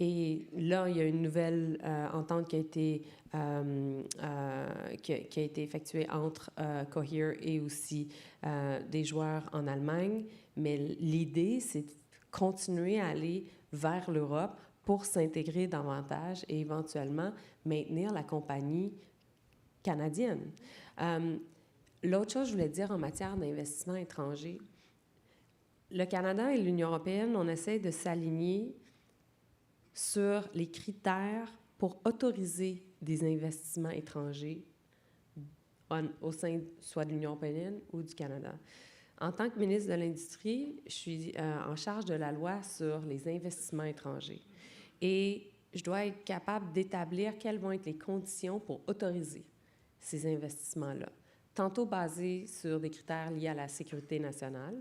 Speaker 4: Et là, il y a une nouvelle entente qui a été effectuée entre Cohere et aussi des joueurs en Allemagne. Mais l'idée, c'est de continuer à aller vers l'Europe pour s'intégrer davantage et éventuellement maintenir la compagnie canadienne. L'autre chose que je voulais dire en matière d'investissement étranger, le Canada et l'Union européenne, on essaie de s'aligner sur les critères pour autoriser des investissements étrangers au sein soit de l'Union européenne ou du Canada. En tant que ministre de l'Industrie, je suis en charge de la loi sur les investissements étrangers. Et je dois être capable d'établir quelles vont être les conditions pour autoriser ces investissements-là. Tantôt basés sur des critères liés à la sécurité nationale,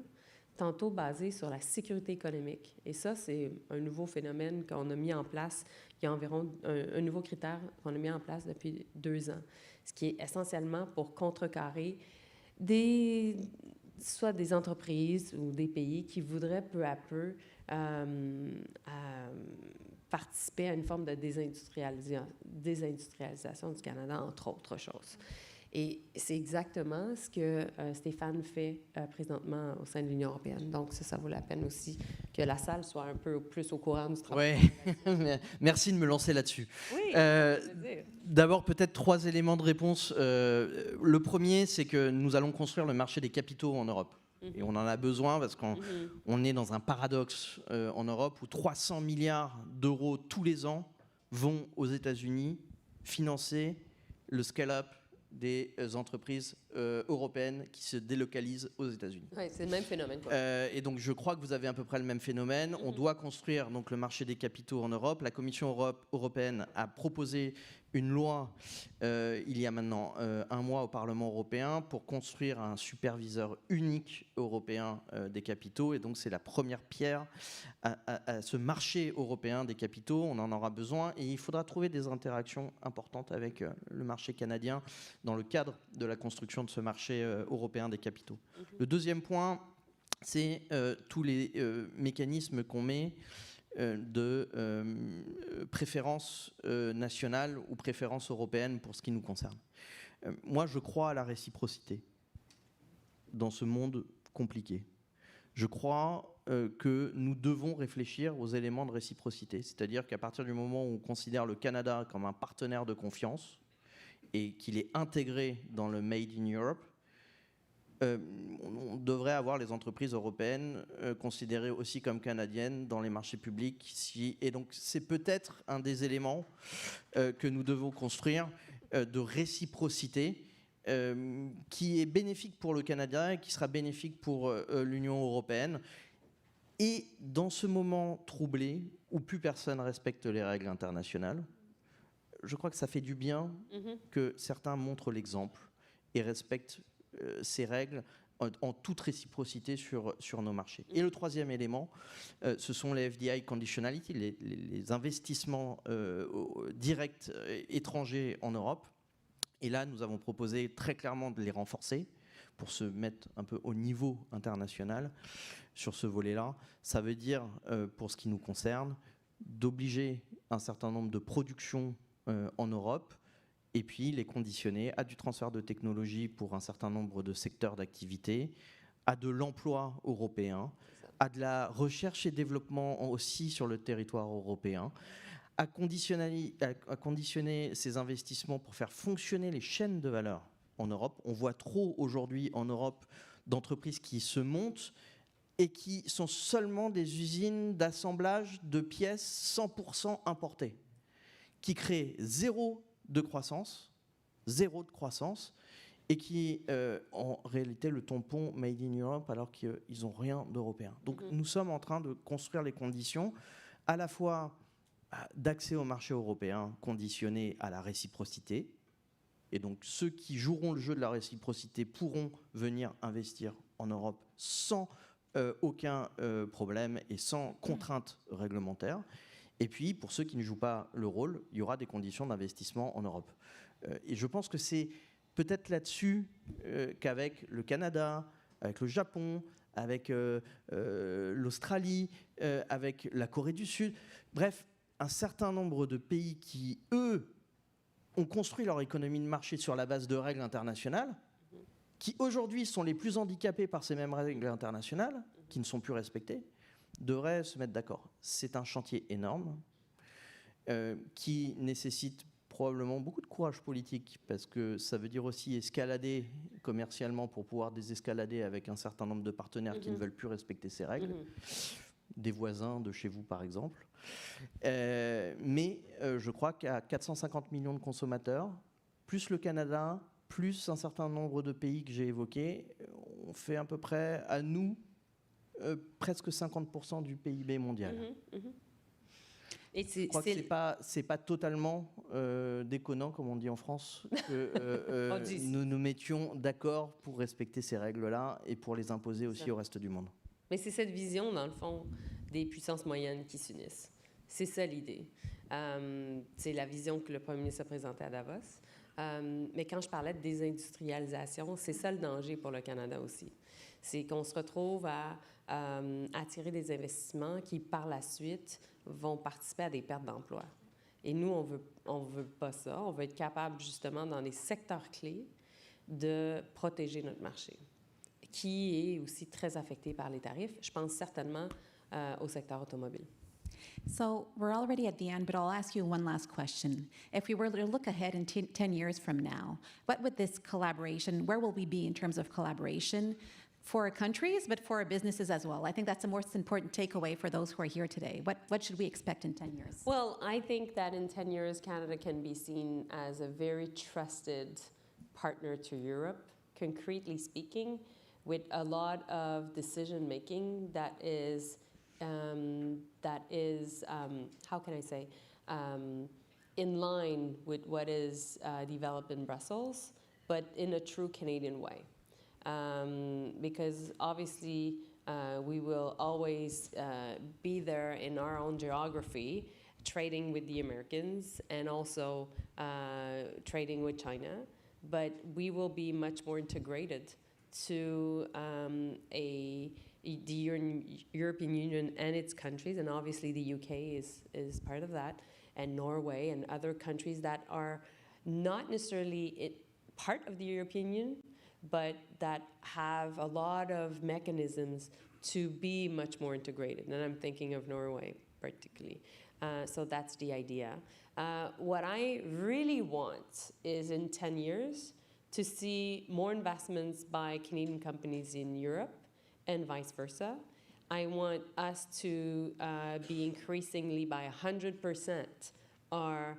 Speaker 4: tantôt basés sur la sécurité économique. Et ça, c'est un nouveau phénomène qu'on a mis en place. Il y a environ un nouveau critère qu'on a mis en place depuis 2 ans, ce qui est essentiellement pour contrecarrer soit des entreprises ou des pays qui voudraient peu à peu participer à une forme de désindustrialisation du Canada, entre autres choses. Et c'est exactement ce que Stéphane fait présentement au sein de l'Union européenne. Donc, ça vaut la peine aussi que la salle soit un peu plus au courant du travail.
Speaker 6: Oui, merci de me lancer là-dessus.
Speaker 4: Oui,
Speaker 6: d'abord, peut-être 3 éléments de réponse. Le premier, c'est que nous allons construire le marché des capitaux en Europe. Et on en a besoin parce qu'on est dans un paradoxe en Europe où 300 milliards d'euros tous les ans vont aux États-Unis financer le scale-up des entreprises européennes qui se délocalisent aux États-Unis.
Speaker 4: Oui, c'est le même phénomène.
Speaker 6: Et donc, je crois que vous avez à peu près le même phénomène. On doit construire donc, le marché des capitaux en Europe. La Commission européenne a proposé une loi il y a maintenant 1 mois au Parlement européen pour construire un superviseur unique européen des capitaux. Et donc, c'est la première pierre à ce marché européen des capitaux. On en aura besoin et il faudra trouver des interactions importantes avec le marché canadien dans le cadre de la construction de ce marché européen des capitaux. Le deuxième point, c'est tous les mécanismes qu'on met de préférence nationale ou préférence européenne pour ce qui nous concerne. Moi, je crois à la réciprocité dans ce monde compliqué. Je crois que nous devons réfléchir aux éléments de réciprocité, c'est-à-dire qu'à partir du moment où on considère le Canada comme un partenaire de confiance et qu'il est intégré dans le Made in Europe, on devrait avoir les entreprises européennes considérées aussi comme canadiennes dans les marchés publics. Et donc, c'est peut-être un des éléments que nous devons construire de réciprocité qui est bénéfique pour le Canada et qui sera bénéfique pour l'Union européenne. Et dans ce moment troublé où plus personne respecte les règles internationales, je crois que ça fait du bien que certains montrent l'exemple et respectent ces règles en toute réciprocité sur nos marchés. Et le troisième élément, ce sont les FDI conditionality, les investissements directs étrangers en Europe. Et là, nous avons proposé très clairement de les renforcer pour se mettre un peu au niveau international sur ce volet-là. Ça veut dire, pour ce qui nous concerne, d'obliger un certain nombre de productions en Europe et puis les conditionner à du transfert de technologie pour un certain nombre de secteurs d'activité, à de l'emploi européen, à de la recherche et développement aussi sur le territoire européen, à conditionner ces investissements pour faire fonctionner les chaînes de valeur en Europe. On voit trop aujourd'hui en Europe d'entreprises qui se montent et qui sont seulement des usines d'assemblage de pièces 100% importées, qui créent zéro de croissance, et qui en réalité le tampon Made in Europe alors qu'ils n'ont rien d'européen. Donc nous sommes en train de construire les conditions à la fois d'accès au marché européen conditionné à la réciprocité, et donc ceux qui joueront le jeu de la réciprocité pourront venir investir en Europe sans aucun problème et sans contrainte réglementaire. Et puis, pour ceux qui ne jouent pas le rôle, il y aura des conditions d'investissement en Europe. Et je pense que c'est peut-être là-dessus qu'avec le Canada, avec le Japon, avec l'Australie, avec la Corée du Sud, bref, un certain nombre de pays qui, eux, ont construit leur économie de marché sur la base de règles internationales, qui aujourd'hui sont les plus handicapés par ces mêmes règles internationales, qui ne sont plus respectées, devraient se mettre d'accord. C'est un chantier énorme qui nécessite probablement beaucoup de courage politique, parce que ça veut dire aussi escalader commercialement pour pouvoir désescalader avec un certain nombre de partenaires qui ne veulent plus respecter ces règles, des voisins de chez vous par exemple. Mais je crois qu'à 450 millions de consommateurs, plus le Canada, plus un certain nombre de pays que j'ai évoqués, on fait à peu près, à nous, presque 50% du PIB mondial.
Speaker 4: Et
Speaker 6: Je crois que c'est pas totalement déconnant, comme on dit en France, que nous nous mettions d'accord pour respecter ces règles-là et pour les imposer aussi au reste du monde.
Speaker 4: Mais c'est cette vision, dans le fond, des puissances moyennes qui s'unissent. C'est ça l'idée. C'est la vision que le premier ministre a présentée à Davos. Mais quand je parlais de désindustrialisation, c'est ça le danger pour le Canada aussi. C'est qu'on se retrouve à attirer des investissements qui, par la suite, vont participer à des pertes d'emplois. Et nous, on veut pas ça. On veut être capable, justement, dans les secteurs clés, de protéger notre marché, qui est aussi très affecté par les tarifs. Je pense certainement au secteur automobile.
Speaker 5: So we're already at the end, but I'll ask you one last question. If we were to look ahead in 10 years from now, what would this collaboration, where will we be in terms of collaboration for our countries, but for our businesses as well? I think that's the most important takeaway for those who are here today. What should we expect in 10 years?
Speaker 4: Well, I think that in 10 years, Canada can be seen as a very trusted partner to Europe, concretely speaking, with a lot of decision-making that is how can I say, in line with what is developed in Brussels, but in a true Canadian way. Because obviously we will always be there in our own geography, trading with the Americans and also trading with China, but we will be much more integrated to the European Union and its countries, and obviously the UK is part of that, and Norway and other countries that are not necessarily part of the European Union, but that have a lot of mechanisms to be much more integrated. And I'm thinking of Norway particularly. So that's the idea. What I really want is in 10 years to see more investments by Canadian companies in Europe and vice versa. I want us to be increasingly by 100% our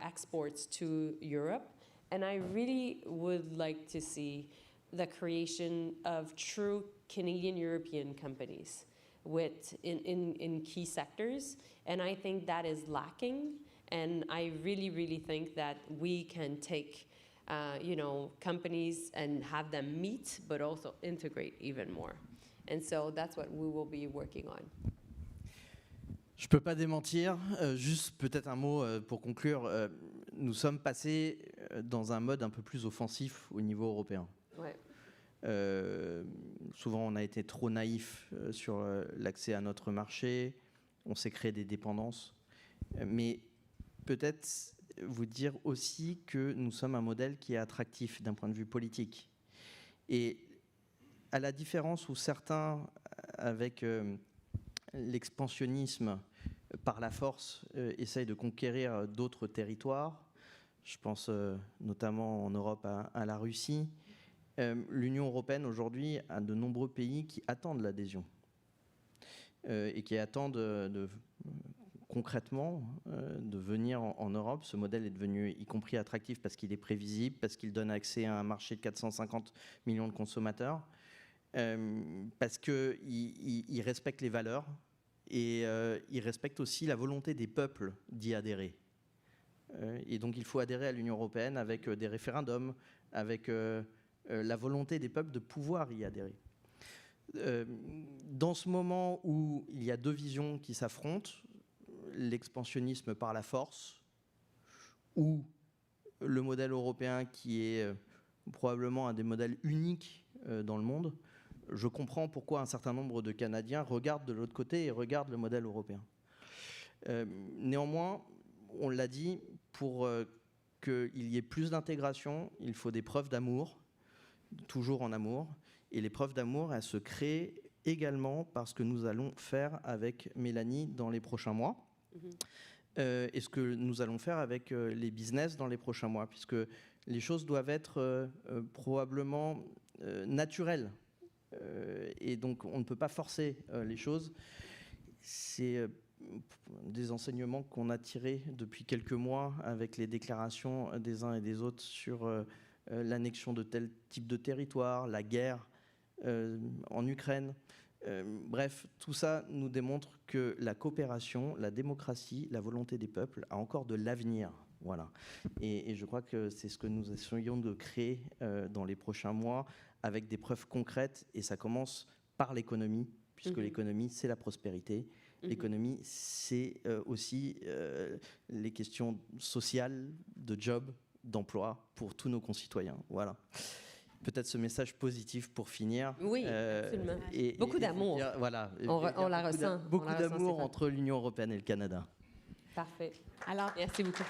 Speaker 4: exports to Europe. And I really would like to see the creation of true Canadian-European companies in key sectors. And I think that is lacking. And I really, really think that we can take companies and have them meet, but also integrate even more. And so that's what we will be working on.
Speaker 6: Je ne peux pas démentir, juste peut-être un mot pour conclure. Nous sommes passés dans un mode un peu plus offensif au niveau européen.
Speaker 4: Ouais.
Speaker 6: Souvent, on a été trop naïf sur l'accès à notre marché, on s'est créé des dépendances. Mais peut-être vous dire aussi que nous sommes un modèle qui est attractif d'un point de vue politique. Et à la différence où certains, avec l'expansionnisme par la force, essayent de conquérir d'autres territoires, je pense notamment en Europe à la Russie, l'Union européenne aujourd'hui a de nombreux pays qui attendent l'adhésion et qui attendent concrètement de venir en Europe. Ce modèle est devenu y compris attractif parce qu'il est prévisible, parce qu'il donne accès à un marché de 450 millions de consommateurs, parce qu'il respecte les valeurs et il respecte aussi la volonté des peuples d'y adhérer. Et donc il faut adhérer à l'Union européenne avec des référendums, avec la volonté des peuples de pouvoir y adhérer. Dans ce moment où il y a deux visions qui s'affrontent, l'expansionnisme par la force ou le modèle européen qui est probablement un des modèles uniques dans le monde, je comprends pourquoi un certain nombre de Canadiens regardent de l'autre côté et regardent le modèle européen. Néanmoins, on l'a dit, pour qu'il y ait plus d'intégration, il faut des preuves d'amour, toujours en amour, et les preuves d'amour, elles se créent également par ce que nous allons faire avec Mélanie dans les prochains mois. et ce que nous allons faire avec les business dans les prochains mois, puisque les choses doivent être probablement naturelles. Et donc, on ne peut pas forcer les choses. C'est des enseignements qu'on a tirés depuis quelques mois avec les déclarations des uns et des autres sur l'annexion de tel type de territoire, la guerre en Ukraine. Bref, tout ça nous démontre que la coopération, la démocratie, la volonté des peuples a encore de l'avenir. Voilà. Et je crois que c'est ce que nous essayons de créer dans les prochains mois avec des preuves concrètes. Et ça commence par l'économie, puisque l'économie, c'est la prospérité. L'économie, c'est aussi les questions sociales, de job, d'emploi pour tous nos concitoyens. Voilà. Peut-être ce message positif pour finir.
Speaker 4: Oui, absolument.
Speaker 6: Et
Speaker 4: beaucoup d'amour.
Speaker 6: Voilà.
Speaker 4: On la ressent.
Speaker 6: Beaucoup d'amour entre l'Union européenne et le Canada.
Speaker 4: Parfait.
Speaker 5: Alors,
Speaker 4: Merci beaucoup.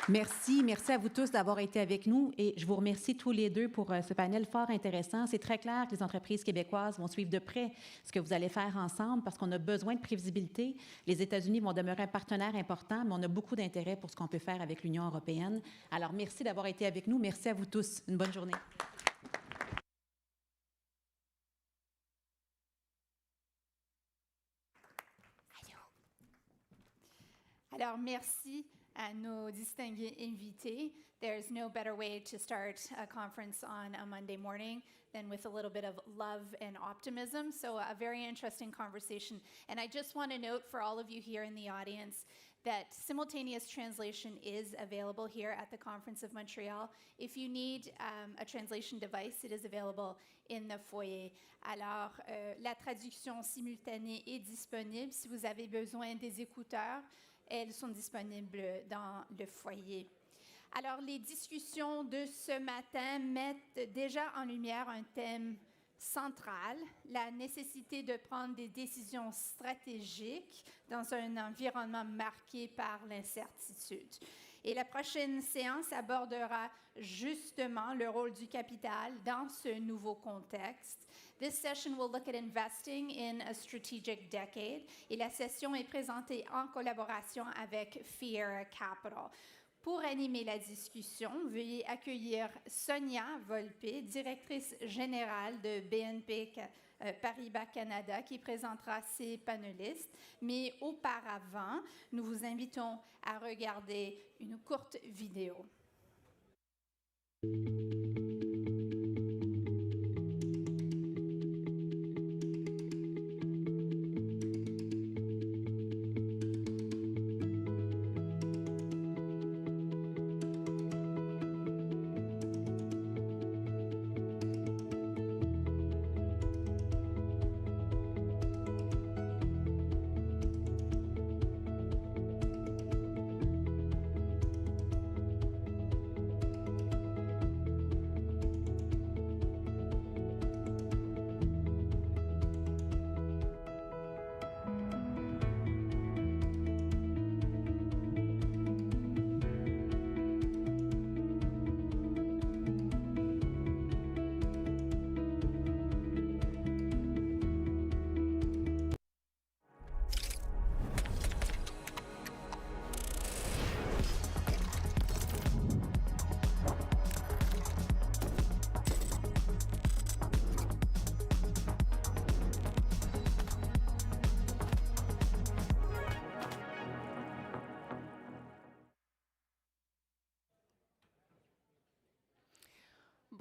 Speaker 5: merci à vous tous d'avoir été avec nous et je vous remercie tous les deux pour ce panel fort intéressant. C'est très clair que les entreprises québécoises vont suivre de près ce que vous allez faire ensemble parce qu'on a besoin de prévisibilité. Les États-Unis vont demeurer un partenaire important, mais on a beaucoup d'intérêt pour ce qu'on peut faire avec l'Union européenne. Alors, merci d'avoir été avec nous. Merci à vous tous. Une bonne journée.
Speaker 2: Alors, merci à nos distingués invités. There's no better way to start a conference on a Monday morning than with a little bit of love and optimism. So a very interesting conversation. And I just want to note for all of you here in the audience that simultaneous translation is available here at the Conference of Montreal. If you need a translation device, it is available in the foyer. Alors, la traduction simultanée est disponible. Si vous avez besoin des écouteurs, elles sont disponibles dans le foyer. Alors, les discussions de ce matin mettent déjà en lumière un thème central, la nécessité de prendre des décisions stratégiques dans un environnement marqué par l'incertitude. Et la prochaine séance abordera justement le rôle du capital dans ce nouveau contexte. This session will look at investing in a strategic decade. Et la session est présentée en collaboration avec Fiera Capital. Pour animer la discussion, veuillez accueillir Sonia Volpe, directrice générale de BNP Paribas Canada, qui présentera ses panélistes. Mais auparavant, nous vous invitons à regarder une courte vidéo.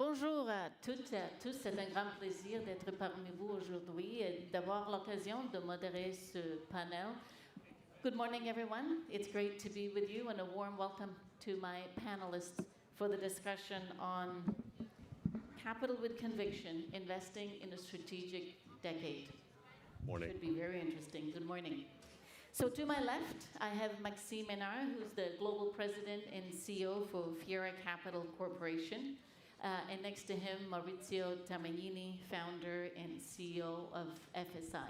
Speaker 7: Bonjour à toutes et à tous. C'est un grand plaisir d'être parmi vous aujourd'hui et d'avoir l'occasion de modérer ce panel. Good morning, everyone. It's great to be with you and a warm welcome to my panelists for the discussion on capital with conviction, investing in a strategic decade.
Speaker 8: Morning.
Speaker 7: Should be very interesting. Good morning. So to my left, I have Maxime Ménard, who's the Global President and CEO for Fiera Capital Corporation. And next to him, Maurizio Tamagnini, founder and CEO of FSI.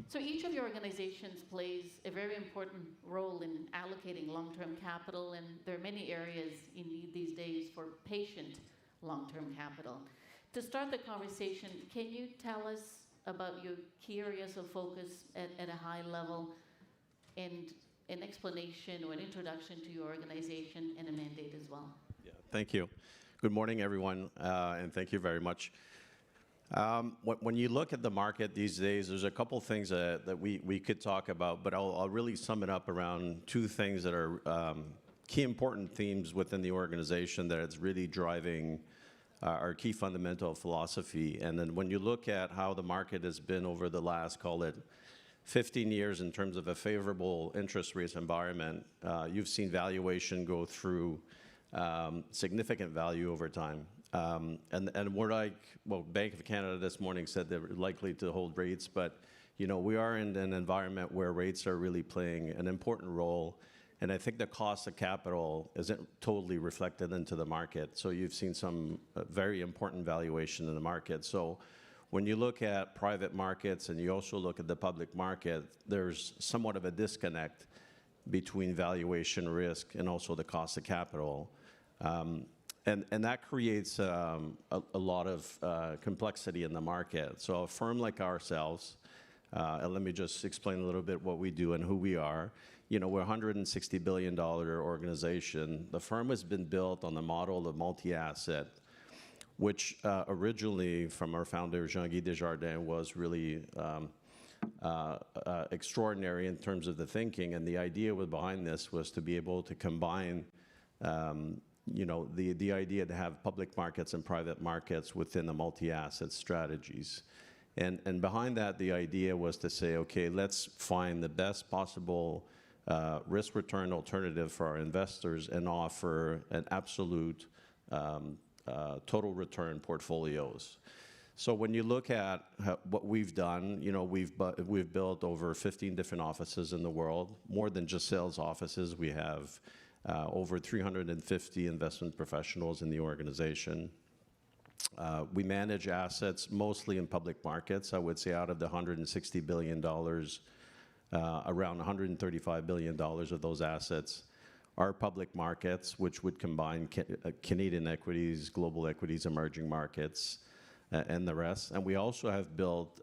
Speaker 7: So each of your organizations plays a very important role in allocating long-term capital, and there are many areas in need these days for patient long-term capital. To start the conversation, can you tell us about your key areas of focus at a high level and an explanation or an introduction to your organization and a mandate as well.
Speaker 8: Yeah, thank you. Good morning, everyone, and thank you very much. When you look at the market these days, there's a couple things that we could talk about, but I'll really sum it up around two things that are key important themes within the organization that it's really driving our key fundamental philosophy. And then when you look at how the market has been over the last, call it, 15 years in terms of a favorable interest rates environment, you've seen valuation go through significant value over time. And we're like, well, Bank of Canada this morning said they're likely to hold rates, but you know, we are in an environment where rates are really playing an important role. And I think the cost of capital isn't totally reflected into the market. So you've seen some very important valuation in the market. So when you look at private markets and you also look at the public market, there's somewhat of a disconnect between valuation risk and also the cost of capital. And that creates a lot of complexity in the market. So a firm like ourselves, and let me just explain a little bit what we do and who we are. You know, we're a $160 billion organization. The firm has been built on the model of multi-asset, which originally from our founder, Jean-Guy Desjardins, was really extraordinary in terms of the thinking. And the idea behind this was to be able to combine you know, the idea to have public markets and private markets within the multi-asset strategies. And behind that, the idea was to say, okay, let's find the best possible risk-return alternative for our investors and offer an absolute total return portfolios. So when you look at what we've done, you know, we've built over 15 different offices in the world, more than just sales offices. We have over 350 investment professionals in the organization. We manage assets mostly in public markets. I would say out of the $160 billion, around $135 billion of those assets are public markets, which would combine Canadian equities, global equities, emerging markets, and the rest. And we also have built,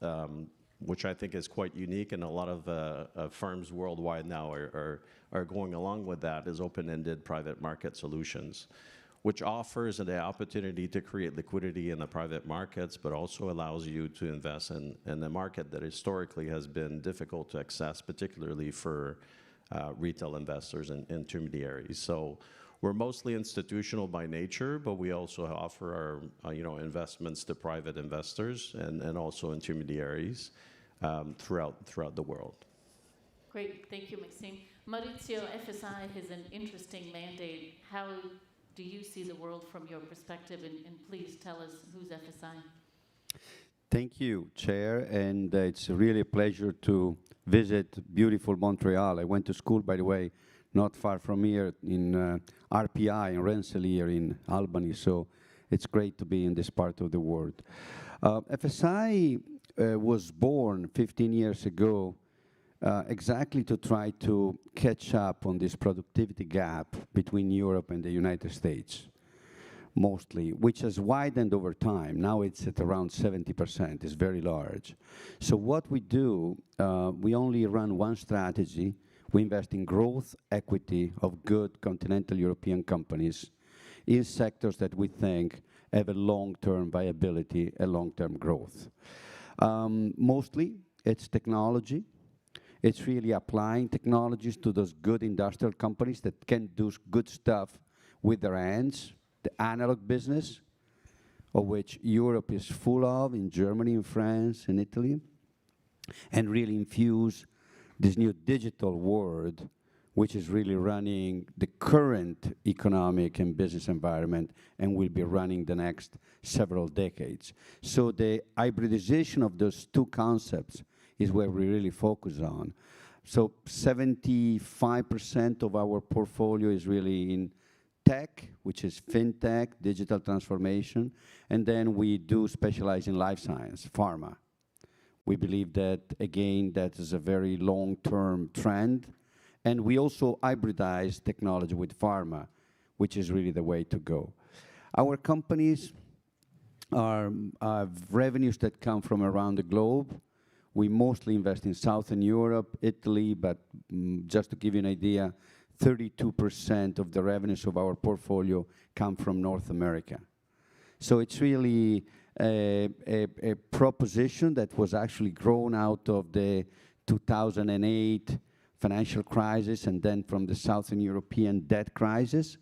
Speaker 8: which I think is quite unique, and a lot of firms worldwide now are going along with that, is open-ended private market solutions, which offers the opportunity to create liquidity in the private markets, but also allows you to invest in a market that historically has been difficult to access, particularly for retail investors and intermediaries. So we're mostly institutional by nature, but we also offer our investments to private investors and also intermediaries throughout the world.
Speaker 7: Great, thank you, Maxime. Maurizio, FSI has an interesting mandate. How do you see the world from your perspective? And please tell us who's FSI.
Speaker 9: Thank you, Chair, and it's really a pleasure to visit beautiful Montreal. I went to school, by the way, not far from here in RPI in Rensselaer in Albany, so it's great to be in this part of the world. FSI was born 15 years ago exactly to try to catch up on this productivity gap between Europe and the United States, mostly, which has widened over time. Now it's at around 70%. It's very large. So what we do, we only run one strategy. We invest in growth equity of good continental European companies in sectors that we think have a long-term viability and long-term growth. Mostly, it's technology. It's really applying technologies to those good industrial companies that can do good stuff with their hands, the analog business, of which Europe is full of, in Germany, in France, in Italy, and really infuse this new digital world, which is really running the current economic and business environment and will be running the next several decades. So the hybridization of those two concepts is where we really focus on. So 75% of our portfolio is really in tech, which is fintech, digital transformation, and then we do specialize in life science, pharma. We believe that, again, that is a very long-term trend, and we also hybridize technology with pharma, which is really the way to go. Our companies are revenues that come from around the globe. We mostly invest in Southern Europe, Italy, but just to give you an idea, 32% of the revenues of our portfolio come from North America. So it's really a proposition that was actually grown out of the 2008 financial crisis and then from the Southern European debt crisis.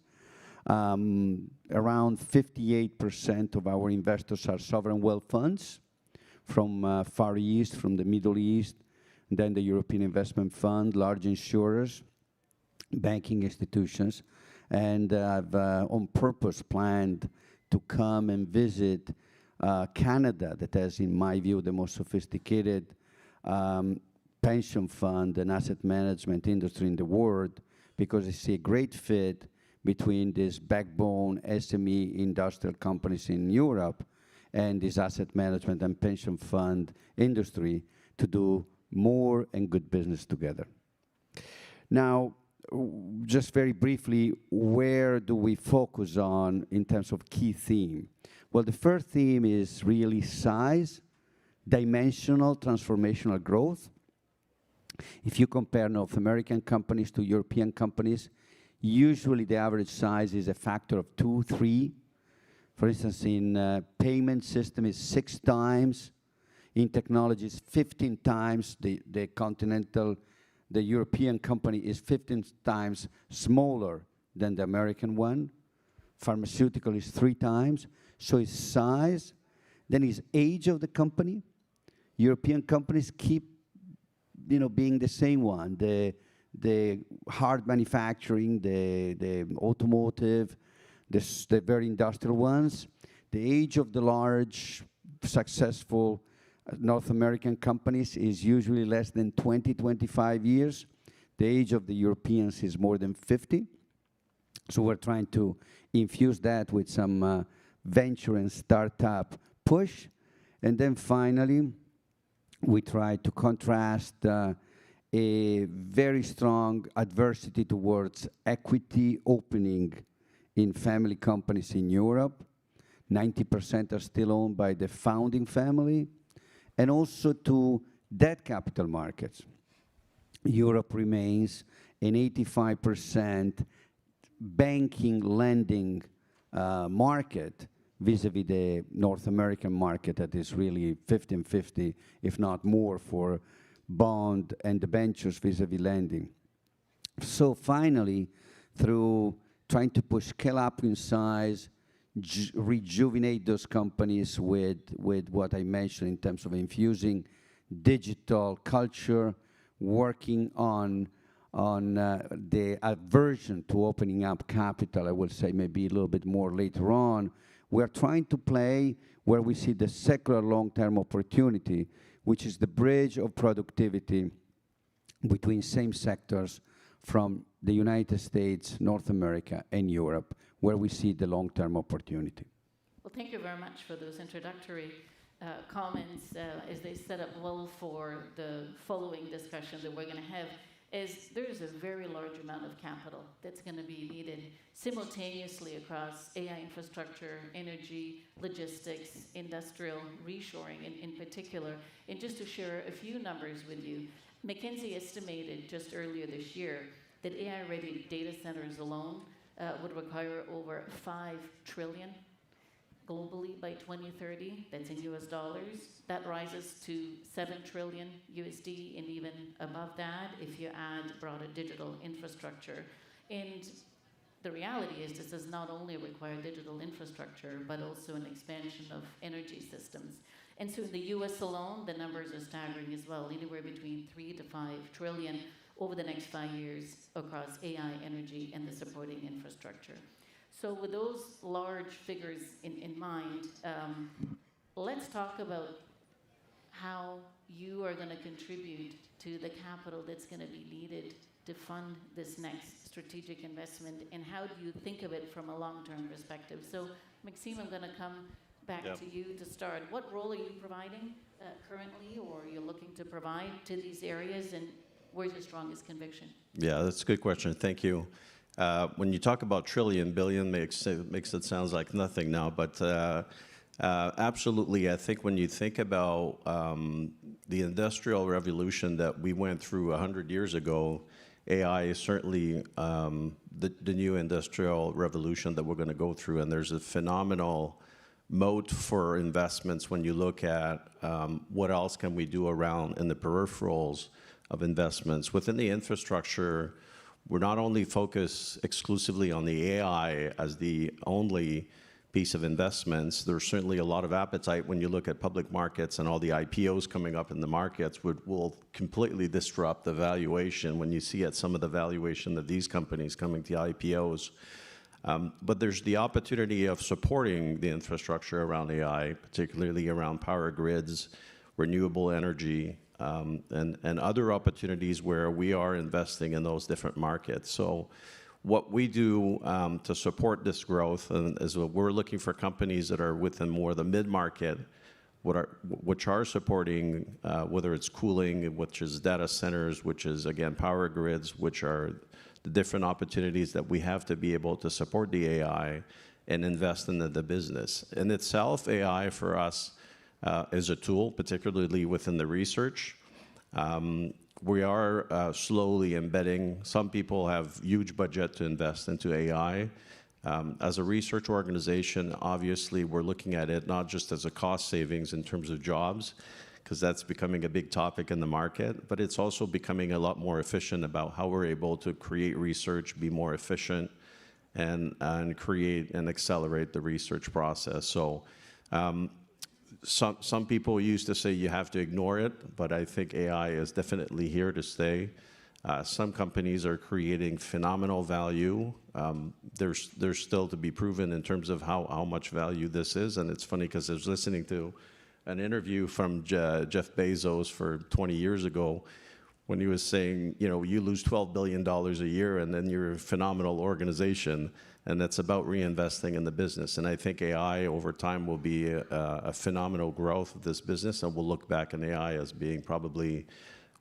Speaker 9: Around 58% of our investors are sovereign wealth funds from Far East, from the Middle East, and then the European Investment Fund, large insurers, banking institutions, and I've on purpose planned to come and visit Canada, that has, in my view, the most sophisticated pension fund and asset management industry in the world, because I see a great fit between this backbone SME industrial companies in Europe and this asset management and pension fund industry to do more and good business together. Now, just very briefly, where do we focus on in terms of key theme? Well, the first theme is really size, dimensional, transformational growth. If you compare North American companies to European companies, usually the average size is a factor of 2, 3. For instance, in payment system is 6 times. In technology is 15 times. The European company is 15 times smaller than the American one. Pharmaceutical is 3 times. So it's size. Then it's age of the company. European companies keep, being the same one. The hard manufacturing, the automotive, the very industrial ones. The age of the large, successful North American companies is usually less than 20, 25 years. The age of the Europeans is more than 50. So we're trying to infuse that with some venture and startup push. And then finally, we try to contrast a very strong adversity towards equity opening in family companies in Europe. 90% are still owned by the founding family. And also to debt capital markets. Europe remains an 85% banking lending market vis-a-vis the North American market that is really 50-50, if not more, for bond and debentures vis-a-vis lending. So finally, through trying to push scale up in size, rejuvenate those companies with what I mentioned in terms of infusing digital culture, working on the aversion to opening up capital, I will say maybe a little bit more later on. We're trying to play where we see the secular long-term opportunity, which is the bridge of productivity between same sectors from the United States, North America, and Europe, where we see the long-term opportunity.
Speaker 7: Well, thank you very much for those introductory comments as they set up well for the following discussion that we're going to have. Is there's a very large amount of capital that's going to be needed simultaneously across AI infrastructure, energy, logistics, industrial reshoring in particular. And just to share a few numbers with you, McKinsey estimated just earlier this year that AI-ready data centers alone would require over $5 trillion globally by 2030. That's in US dollars. That rises to $7 trillion USD and even above that if you add broader digital infrastructure. And the reality is this does not only require digital infrastructure, but also an expansion of energy systems. And so in the US alone, the numbers are staggering as well, anywhere between 3 to 5 trillion over the next 5 years across AI, energy, and the supporting infrastructure. So with those large figures in mind, let's talk about how you are going to contribute to the capital that's going to be needed to fund this next strategic investment, and how do you think of it from a long-term perspective? So, Maxime, I'm going to come back to you to start. What role are you providing currently, or you're looking to provide to these areas, and where's your strongest conviction?
Speaker 8: Yeah, that's a good question. Thank you. When you talk about trillion, billion makes it sounds like nothing now, but Absolutely. I think when you think about the industrial revolution that we went through 100 years ago, AI is certainly the new industrial revolution that we're going to go through. And there's a phenomenal moat for investments when you look at what else can we do around in the peripherals of investments. Within the infrastructure, we're not only focused exclusively on the AI as the only piece of investments. There's certainly a lot of appetite when you look at public markets and all the IPOs coming up in the markets will completely disrupt the valuation when you see at some of the valuation of these companies coming to IPOs. But there's the opportunity of supporting the infrastructure around AI, particularly around power grids, renewable energy, and other opportunities where we are investing in those different markets. So what we do to support this growth is we're looking for companies that are within more the mid-market, which are supporting, whether it's cooling, which is data centers, which is, again, power grids, which are the different opportunities that we have to be able to support the AI and invest in the business. In itself, AI for us is a tool, particularly within the research. We are slowly embedding. Some people have huge budget to invest into AI. As a research organization, obviously, we're looking at it not just as a cost savings in terms of jobs, because that's becoming a big topic in the market, but it's also becoming a lot more efficient about how we're able to create research, be more efficient, and create and accelerate the research process. So some people used to say you have to ignore it, but I think AI is definitely here to stay. Some companies are creating phenomenal value. There's still to be proven in terms of how much value this is. And it's funny because I was listening to an interview from Jeff Bezos for 20 years ago when he was saying, you know, you lose $12 billion a year and then you're a phenomenal organization. And that's about reinvesting in the business. And I think AI over time will be a phenomenal growth of this business. And we'll look back on AI as being probably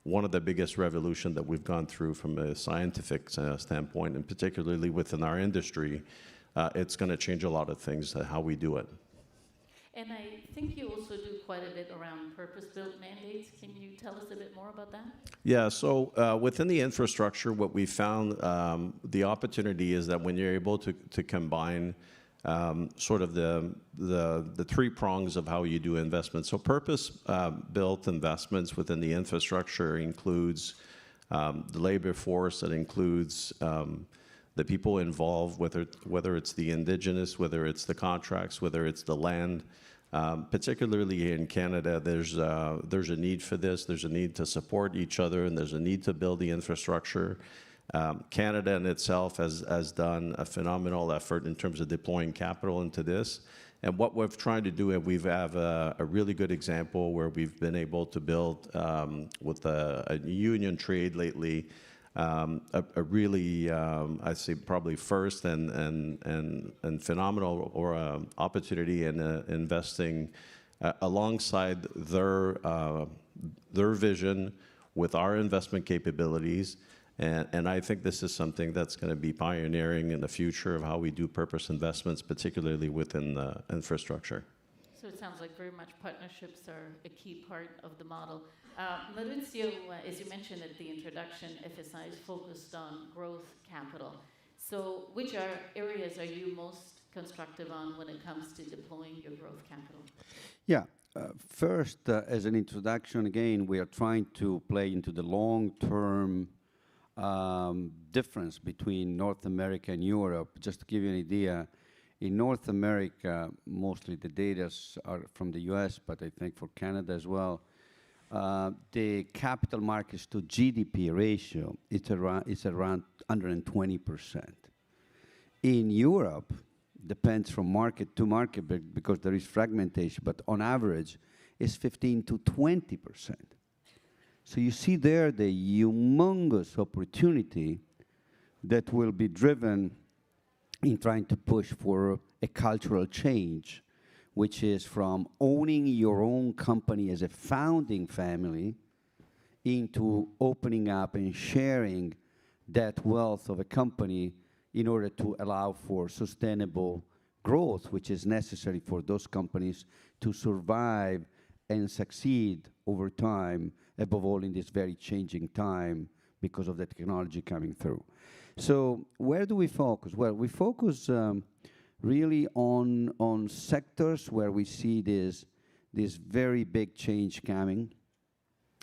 Speaker 8: one of the biggest revolutions that we've gone through from a scientific standpoint, and particularly within our industry. It's going to change a lot of things, how we do it.
Speaker 7: And I think you also do quite a bit around purpose-built mandates. Can you tell us a bit more about that?
Speaker 8: Yeah, so within the infrastructure, what we found, the opportunity is that when you're able to combine sort of the three prongs of how you do investments. So purpose-built investments within the infrastructure includes the labor force, that includes the people involved, whether it's the indigenous, whether it's the contracts, whether it's the land. Particularly in Canada, there's a need for this. There's a need to support each other, and there's a need to build the infrastructure. Canada in itself has done a phenomenal effort in terms of deploying capital into this. And what we've tried to do, and we have a really good example where we've been able to build with a union trade lately, a really, I'd say probably first and phenomenal or opportunity in investing alongside their vision with our investment capabilities. And I think this is something that's going to be pioneering in the future of how we do purpose investments, particularly within the infrastructure.
Speaker 7: So it sounds like very much partnerships are a key part of the model. Maurizio, as you mentioned at the introduction, FSI is focused on growth capital. So which areas are you most constructive on when it comes to deploying your growth capital?
Speaker 9: Yeah. First, as an introduction, again, we are trying to play into the long-term difference between North America and Europe. Just to give you an idea, in North America, mostly the data are from the US, but I think for Canada as well, the capital markets to GDP ratio is around 120%. In Europe, depends from market to market because there is fragmentation, but on average, it's 15 to 20%. So you see there the humongous opportunity that will be driven in trying to push for a cultural change, which is from owning your own company as a founding family into opening up and sharing that wealth of a company in order to allow for sustainable growth which is necessary for those companies to survive and succeed over time, above all in this very changing time because of the technology coming through. So where do we focus? Well, we focus really on sectors where we see this very big change coming.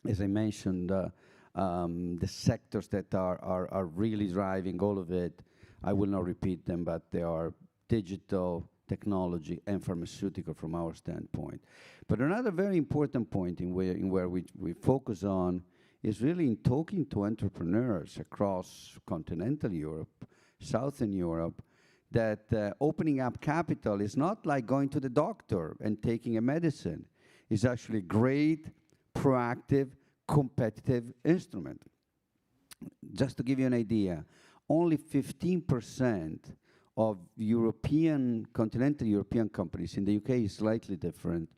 Speaker 9: As I mentioned, the sectors that are really driving all of it, I will not repeat them, but they are digital, technology, and pharmaceutical from our standpoint. But another very important point in where we focus on is really in talking to entrepreneurs across continental Europe, Southern Europe, that opening up capital is not like going to the doctor and taking a medicine. It's actually a great, proactive, competitive instrument. Just to give you an idea, only 15% of continental European companies, in the UK is slightly different,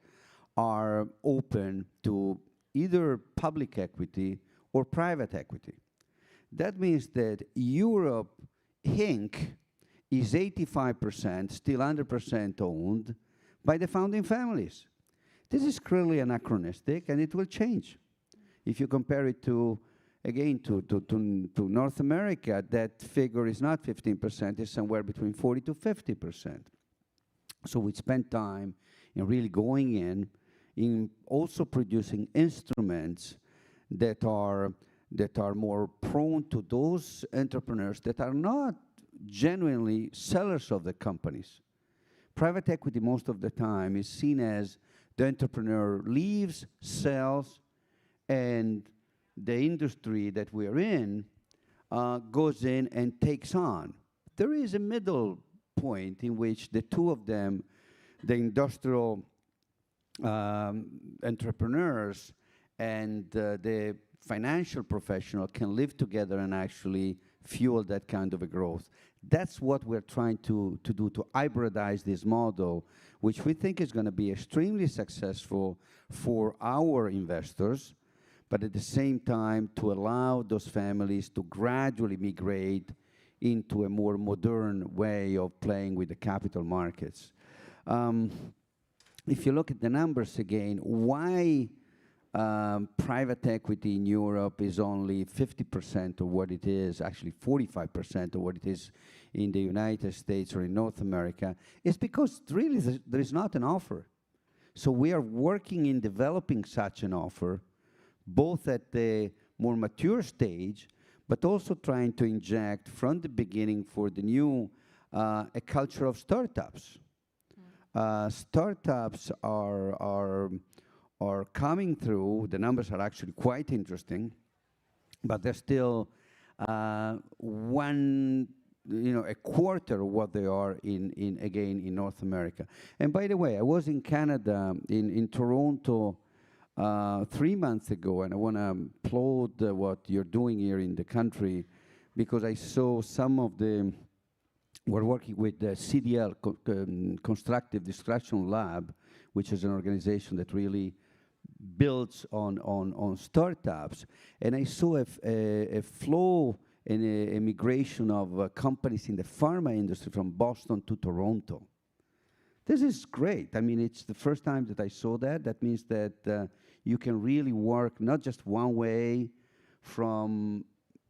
Speaker 9: are open to either public equity or private equity. That means that Europe, Inc., is 85%, still 100% owned by the founding families. This is clearly anachronistic, and it will change. If you compare it to, again, to North America, that figure is not 15%, it's somewhere between 40 to 50%. So we spend time in really going in also producing instruments that are more prone to those entrepreneurs that are not genuinely sellers of the companies. Private equity most of the time is seen as the entrepreneur leaves, sells, and the industry that we are in goes in and takes on. There is a middle point in which the two of them, the industrial entrepreneurs and the financial professional, can live together and actually fuel that kind of a growth. That's what we're trying to do, to hybridize this model, which we think is going to be extremely successful for our investors, but at the same time to allow those families to gradually migrate into a more modern way of playing with the capital markets. If you look at the numbers again, why private equity in Europe is only 50% of what it is, actually 45% of what it is in the United States or in North America, is because really there is not an offer. So we are working in developing such an offer, both at the more mature stage, but also trying to inject from the beginning for the new a culture of startups. Startups are coming through. The numbers are actually quite interesting, but they're still a quarter of what they are in North America. And by the way, I was in Canada, in Toronto, 3 months ago, and I want to applaud what you're doing here in the country, because I saw some of we're working with the CDL, Constructive Discussion Lab, which is an organization that really builds on startups. And I saw a flow and a migration of companies in the pharma industry from Boston to Toronto. This is great. I mean, it's the first time that I saw that. That means that you can really work not just one way from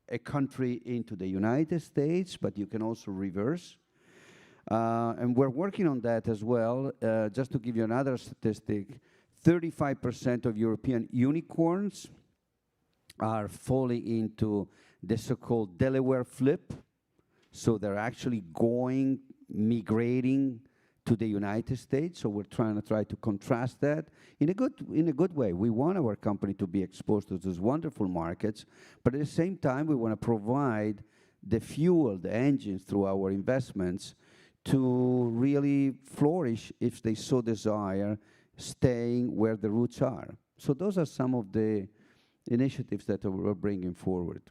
Speaker 9: a country into the United States, but you can also reverse. And we're working on that as well. Just to give you another statistic, 35% of European unicorns are falling into the so-called Delaware flip. So they're actually migrating to the United States. So we're trying to contrast that in a good way. We want our company to be exposed to those wonderful markets, but at the same time, we want to provide the fuel, the engines through our investments to really flourish if they so desire, staying where the roots are. So those are some of the initiatives that we're bringing forward.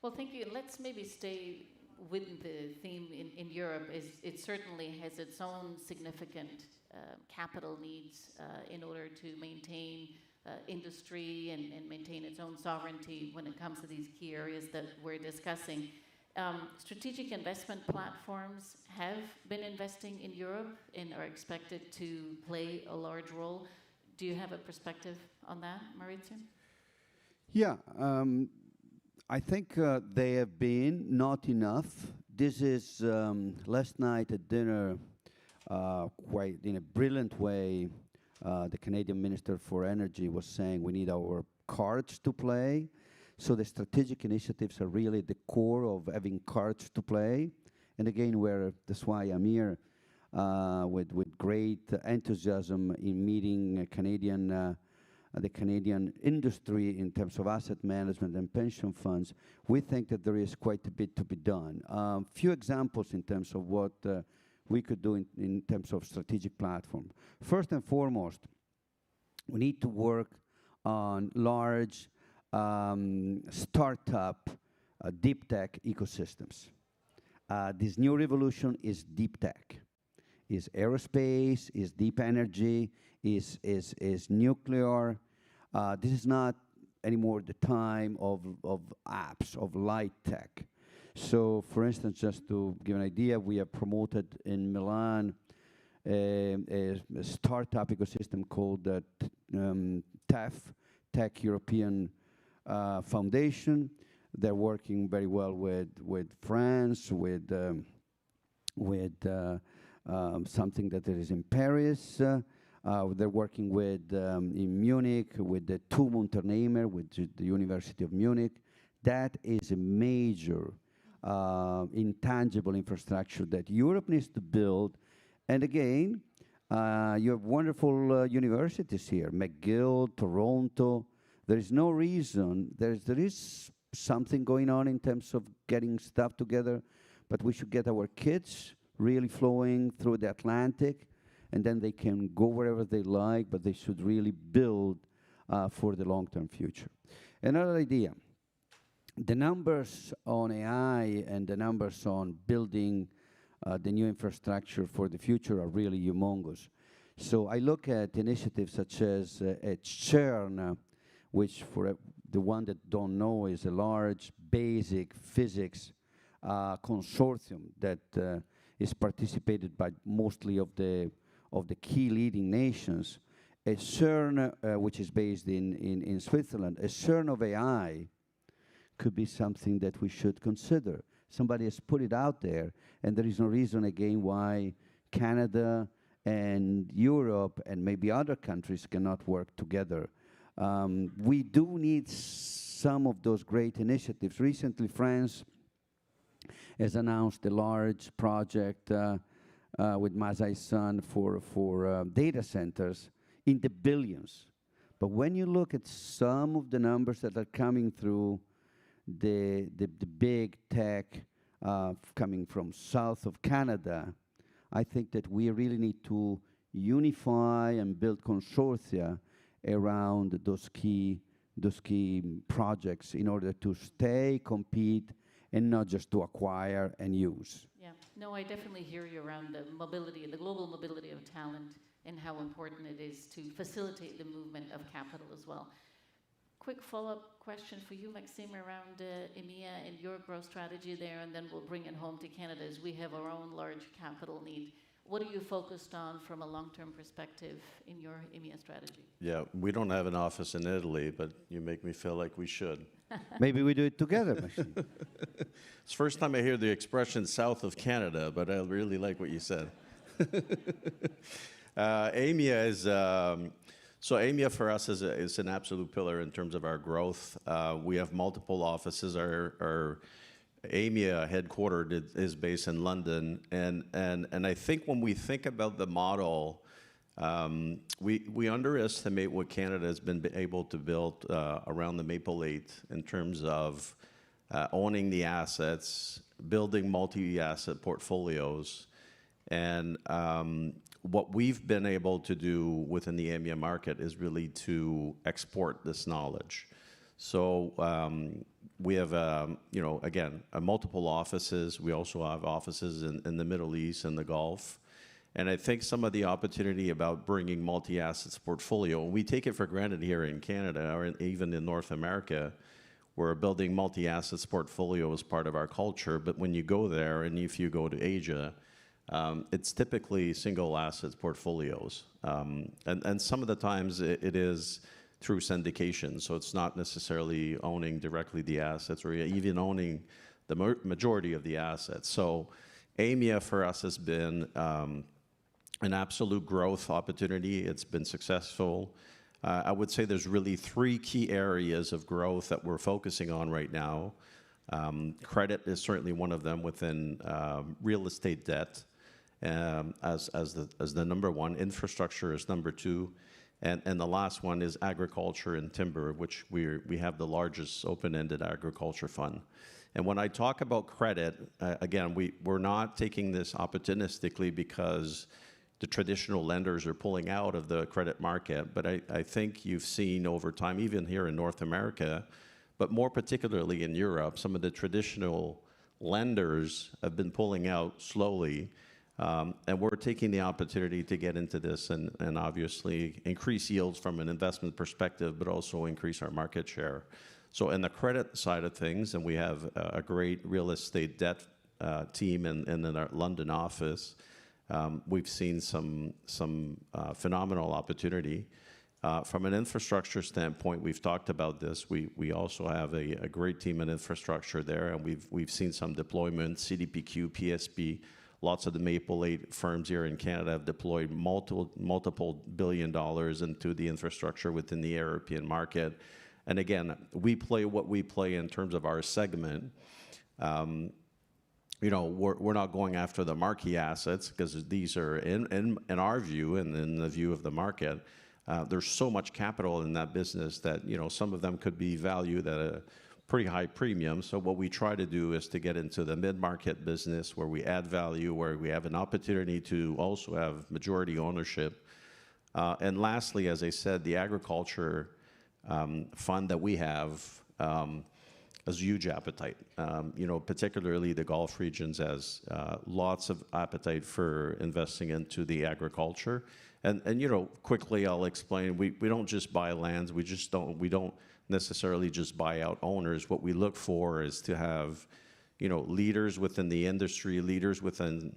Speaker 7: Well, thank you. Let's maybe stay with the theme in Europe. It certainly has its own significant capital needs in order to maintain industry and maintain its own sovereignty when it comes to these key areas that we're discussing. Strategic investment platforms have been investing in Europe and are expected to play a large role. Do you have a perspective on that, Maurizio?
Speaker 9: Yeah, I think they have been not enough. This is last night at dinner, quite in a brilliant way. The Canadian Minister for Energy was saying we need our cards to play. So the strategic initiatives are really the core of having cards to play. And again, that's why I'm here with great enthusiasm in meeting the Canadian industry in terms of asset management and pension funds. We think that there is quite a bit to be done. Few examples in terms of what we could do in terms of strategic platform. First and foremost, we need to work on large startup deep tech ecosystems. This new revolution is deep tech, is aerospace, is deep energy, is nuclear. This is not anymore the time of apps, of light tech. So, for instance, just to give an idea, we have promoted in Milan a startup ecosystem called TEF, Tech European Foundation. They're working very well with France, with something that is in Paris. They're working with in Munich with the TUM Unternehmer, with the University of Munich. That is a major intangible infrastructure that Europe needs to build. And again, you have wonderful universities here, McGill, Toronto. There is no reason, there is something going on in terms of getting stuff together, but we should get our kids really flowing through the Atlantic, and then they can go wherever they like, but they should really build for the long-term future. Another idea, the numbers on AI and the numbers on building the new infrastructure for the future are really humongous. So I look at initiatives such as at CERN, which for the one that don't know is a large basic physics consortium that is participated by mostly of the key leading nations. A CERN, which is based in Switzerland, a CERN of AI could be something that we should consider. Somebody has put it out there, and there is no reason again why Canada and Europe and maybe other countries cannot work together. We do need some of those great initiatives. Recently, France has announced a large project with Masai Sun for data centers in the billions. But when you look at some of the numbers that are coming through the big tech coming from south of Canada, I think that we really need to unify and build consortia around those key projects in order to stay, compete, and not just to acquire and use.
Speaker 7: Yeah, no, I definitely hear you around the mobility, the global mobility of talent, and how important it is to facilitate the movement of capital as well. Quick follow-up question for you, Maxime, around EMEA and your growth strategy there, and then we'll bring it home to Canada as we have our own large capital need. What are you focused on from a long-term perspective in your EMEA strategy?
Speaker 8: Yeah, we don't have an office in Italy, but you make me feel like we should.
Speaker 9: Maybe we do it together.
Speaker 8: It's the first time I hear the expression south of Canada, but I really like what you said. EMEA is, so EMEA for us is an absolute pillar in terms of our growth. We have multiple offices. Our EMEA headquartered is based in London, and I think when we think about the model, we underestimate what Canada has been able to build around the Maple 8 in terms of owning the assets, building multi-asset portfolios, and what we've been able to do within the EMEA market is really to export this knowledge. So we have, again, multiple offices. We also have offices in the Middle East and the Gulf. And I think some of the opportunity about bringing multi-assets portfolio, we take it for granted here in Canada or even in North America. we're building multi-assets portfolio as part of our culture. But when you go there, and if you go to Asia, it's typically single assets portfolios. And some of the times it is through syndication. So it's not necessarily owning directly the assets or even owning the majority of the assets. So EMEA for us has been an absolute growth opportunity. It's been successful. I would say there's really three key areas of growth that we're focusing on right now. Credit is certainly one of them within real estate debt as the number one. Infrastructure is number two. And the last one is agriculture and timber, which we have the largest open-ended agriculture fund. And when I talk about credit, again, we're not taking this opportunistically because the traditional lenders are pulling out of the credit market. But I think you've seen over time, even here in North America, but more particularly in Europe, some of the traditional lenders have been pulling out slowly. And we're taking the opportunity to get into this and obviously increase yields from an investment perspective, but also increase our market share. So in the credit side of things, and we have a great real estate debt team in our London office, we've seen some phenomenal opportunity. From an infrastructure standpoint, we've talked about this. We also have a great team in infrastructure there, and we've seen some deployment, CDPQ, PSP. Lots of the Maple 8 firms here in Canada have deployed multiple billion dollars into the infrastructure within the European market. And again, we play what we play in terms of our segment. We're not going after the marquee assets because these are, in our view and in the view of the market, there's so much capital in that business that some of them could be valued at a pretty high premium. So what we try to do is to get into the mid-market business where we add value, where we have an opportunity to also have majority ownership. And lastly, as I said, the agriculture fund that we have has huge appetite. Particularly the Gulf regions has lots of appetite for investing into the agriculture. And quickly I'll explain. We don't just buy lands. We don't necessarily just buy out owners. What we look for is to have leaders within the industry, leaders within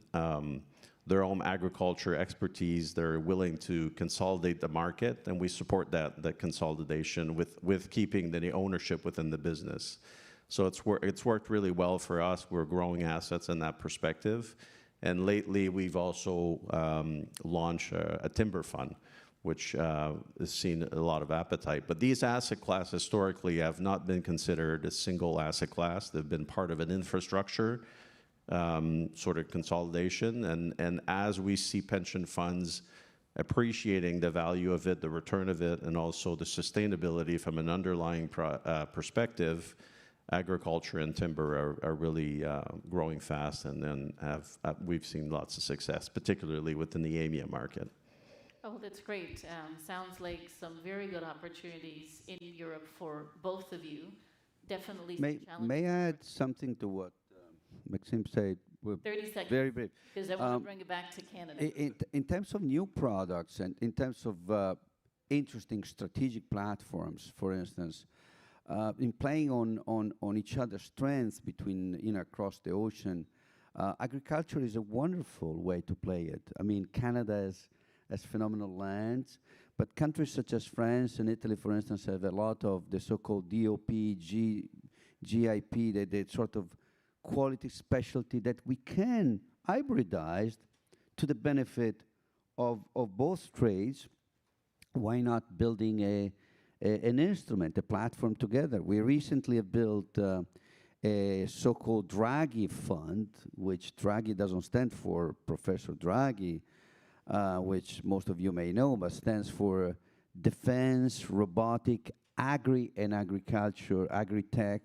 Speaker 8: their own agriculture expertise. They're willing to consolidate the market, and we support that consolidation with keeping the ownership within the business. So it's worked really well for us. We're growing assets in that perspective. And lately, we've also launched a timber fund, which has seen a lot of appetite. But these asset classes historically have not been considered a single asset class. They've been part of an infrastructure sort of consolidation. And as we see pension funds appreciating the value of it, the return of it, and also the sustainability from an underlying perspective, agriculture and timber are really growing fast, and then we've seen lots of success, particularly within the EMEA market.
Speaker 7: Oh, that's great. Sounds like some very good opportunities in Europe for both of you. Definitely some challenges.
Speaker 9: May I add something to what Maxime said?
Speaker 7: 30 seconds.
Speaker 9: Very brief.
Speaker 7: Because I want to bring it back to Canada.
Speaker 9: In terms of new products and in terms of interesting strategic platforms, for instance, in playing on each other's strengths between, across the ocean, agriculture is a wonderful way to play it. I mean, Canada has phenomenal lands, but countries such as France and Italy, for instance, have a lot of the so-called DOP, GIP, the sort of quality specialty that we can hybridize to the benefit of both trades. Why not building an instrument, a platform together? We recently have built a so-called Draghi fund, which Draghi doesn't stand for Professor Draghi, which most of you may know, but stands for Defense, Robotic, Agri and Agriculture, Agri-Tech,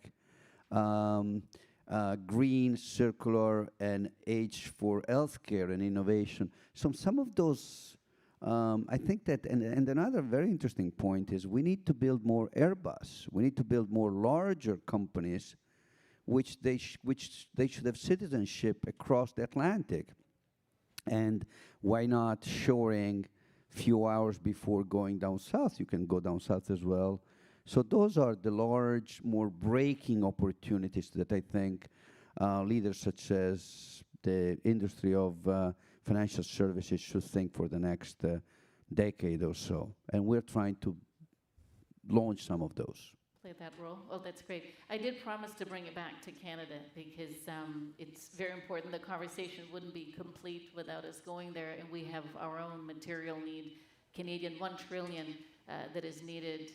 Speaker 9: Green, Circular, and H for Healthcare and Innovation. So some of those, I think that, and another very interesting point is we need to build more Airbus. We need to build more larger companies, which they should have citizenship across the Atlantic. And why not shoring few hours before going down south? You can go down south as well. So those are the large, more breaking opportunities that I think leaders such as the industry of financial services should think for the next decade or so. And we're trying to launch some of those.
Speaker 7: Play that role. Oh, that's great. I did promise to bring it back to Canada because it's very important. The conversation wouldn't be complete without us going there, and we have our own material need. Canadian 1 trillion that is needed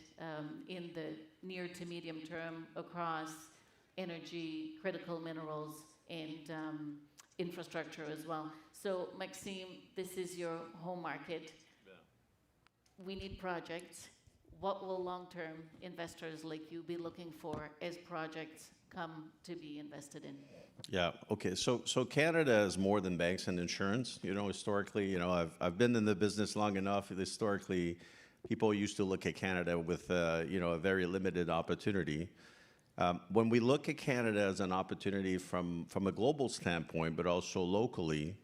Speaker 7: in the near to medium term across energy, critical minerals, and infrastructure as well. So, Maxime, this is your home market. Yeah. We need projects. What will long-term investors like you be looking for as projects come to be invested in?
Speaker 8: Yeah. Okay. So Canada is more than banks and insurance. You know, historically, you know, I've been in the business long enough. Historically, people used to look at Canada with you know, a very limited opportunity. When we look at Canada as an opportunity from a global standpoint, but also locally,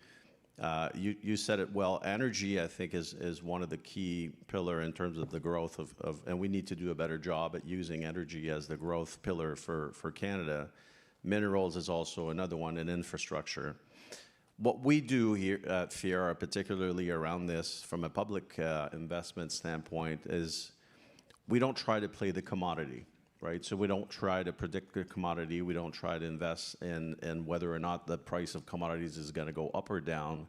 Speaker 8: you said it well. Energy, I think, is one of the key pillar in terms of the growth of, and we need to do a better job at using energy as the growth pillar for Canada. Minerals is also another one, and infrastructure. What we do here at Fiera, particularly around this from a public investment standpoint, is we don't try to play the commodity, right? So we don't try to predict the commodity. We don't try to invest in whether or not the price of commodities is going to go up or down.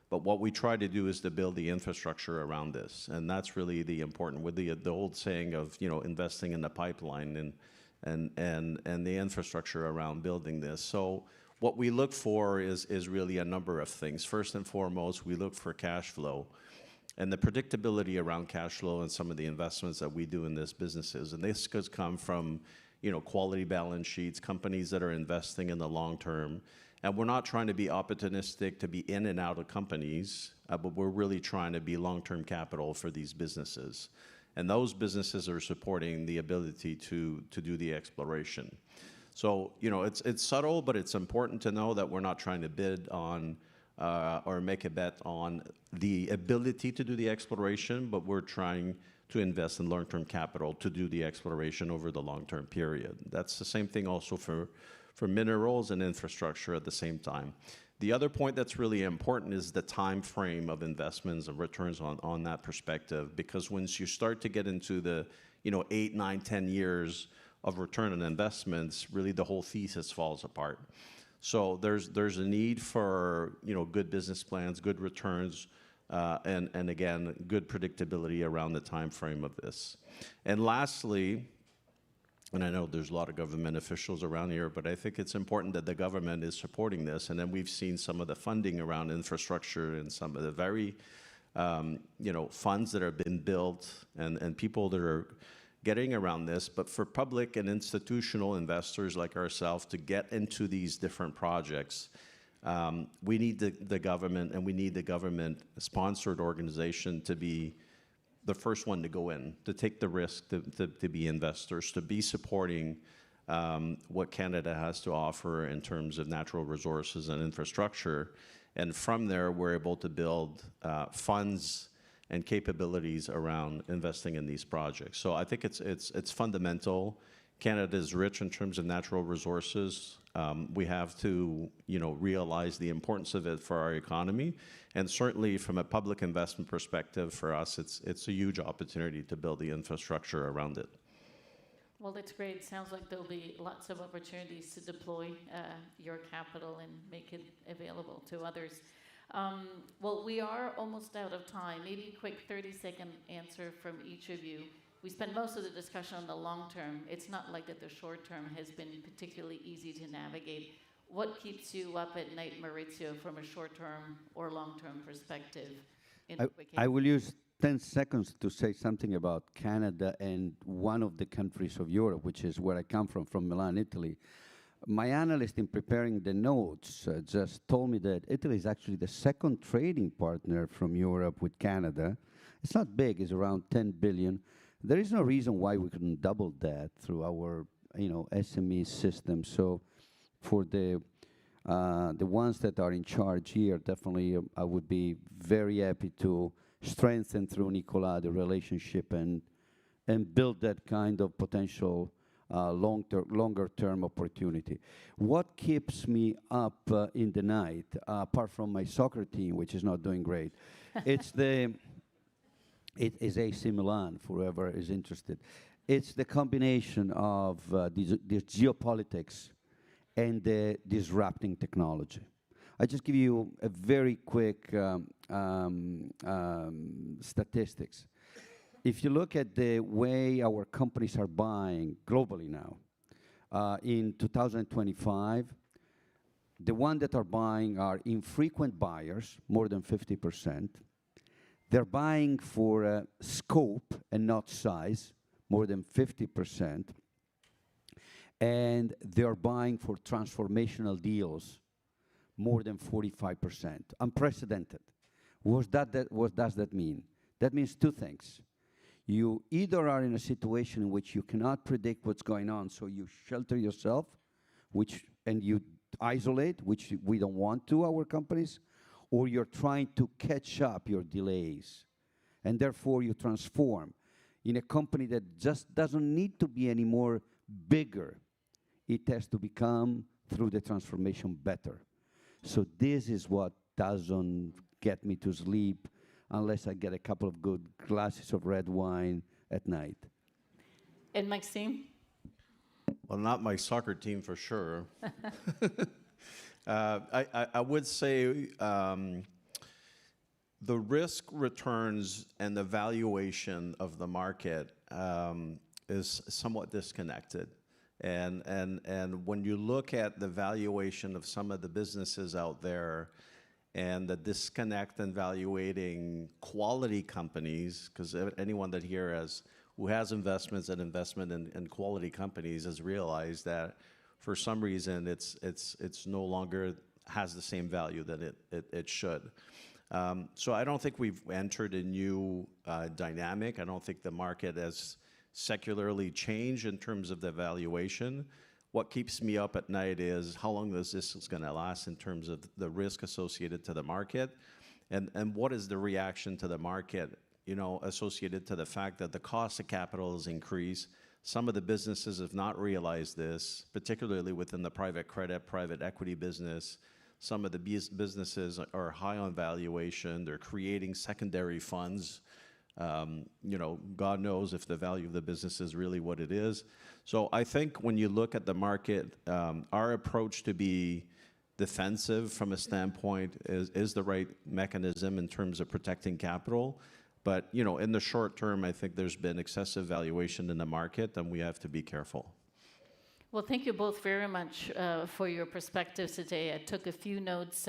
Speaker 8: But what we try to do is to build the infrastructure around this, and that's really the important. With the old saying of, you know, investing in the pipeline and the infrastructure around building this. So what we look for is really a number of things. First and foremost, we look for cash flow and the predictability around cash flow and some of the investments that we do in these businesses. And this could come from, you know, quality balance sheets, companies that are investing in the long term. And we're not trying to be opportunistic to be in and out of companies, but we're really trying to be long-term capital for these businesses. And those businesses are supporting the ability to do the exploration. So, you know, it's subtle, but it's important to know that we're not trying to bid on or make a bet on the ability to do the exploration, but we're trying to invest in long-term capital to do the exploration over the long-term period. That's the same thing also for minerals and infrastructure at the same time. The other point that's really important is the time frame of investments and returns on that perspective, because once you start to get into the, you know, 8, 9, 10 years of return on investments, really the whole thesis falls apart. So there's a need for, you know, good business plans, good returns, and again, good predictability around the time frame of this. And lastly, and I know there's a lot of government officials around here, but I think it's important that the government is supporting this. And then we've seen some of the funding around infrastructure and some of the very, you know, funds that have been built and people that are getting around this. But for public and institutional investors like ourselves to get into these different projects, we need the government, and we need the government-sponsored organization to be the first one to go in, to take the risk, to be investors, to be supporting what Canada has to offer in terms of natural resources and infrastructure. And from there, we're able to build funds and capabilities around investing in these projects. So I think it's fundamental. Canada is rich in terms of natural resources. We have to, you know, realize the importance of it for our economy. And certainly from a public investment perspective, for us, it's a huge opportunity to build the infrastructure around it.
Speaker 7: Well, that's great. Sounds like there'll be lots of opportunities to deploy your capital and make it available to others. Well, we are almost out of time. Maybe a quick 30-second answer from each of you. We spend most of the discussion on the long term. It's not like that the short term has been particularly easy to navigate. What keeps you up at night, Maurizio, from a short-term or long-term perspective?
Speaker 9: I will use 10 seconds to say something about Canada and one of the countries of Europe, which is where I come from Milan, Italy. My analyst in preparing the notes just told me that Italy is actually the second trading partner from Europe with Canada. It's not big, it's around 10 billion. There is no reason why we couldn't double that through our, you know, SME system. So for the ones that are in charge here, definitely I would be very happy to strengthen through Nicolas the relationship and and build that kind of potential longer-term opportunity. What keeps me up in the night, apart from my soccer team, which is not doing great, it is AC Milan, for whoever is interested. It's the combination of this geopolitics and the disrupting technology. I just give you a very quick statistics. If you look at the way our companies are buying globally now, in 2025, the ones that are buying are infrequent buyers, more than 50%. They're buying for scope and not size, more than 50%. And they're buying for transformational deals, more than 45%. Unprecedented. What does that mean? That means two things. You either are in a situation in which you cannot predict what's going on, so you shelter yourself, and you isolate, which we don't want to, our companies, or you're trying to catch up your delays. And therefore, you transform in a company that just doesn't need to be any more bigger. It has to become, through the transformation, better. So this is what doesn't get me to sleep unless I get a couple of good glasses of red wine at night.
Speaker 7: And Maxime?
Speaker 8: Well, not my soccer team for sure. I would say the risk returns and the valuation of the market is somewhat disconnected. And when you look at the valuation of some of the businesses out there and the disconnect in valuating quality companies, because anyone that here who has investments and investment in quality companies has realized that for some reason it's no longer has the same value that it should. So I don't think we've entered a new dynamic. I don't think the market has secularly changed in terms of the valuation. What keeps me up at night is how long this is going to last in terms of the risk associated to the market, and what is the reaction to the market, associated to the fact that the cost of capital has increased. Some of the businesses have not realized this, particularly within the private credit, private equity business. Some of the businesses are high on valuation. They're creating secondary funds. God knows if the value of the business is really what it is. So I think when you look at the market, our approach to be defensive from a standpoint is the right mechanism in terms of protecting capital. But, in the short term, I think there's been excessive valuation in the market, and we have to be careful.
Speaker 7: Well, thank you both very much for your perspectives today. I took a few notes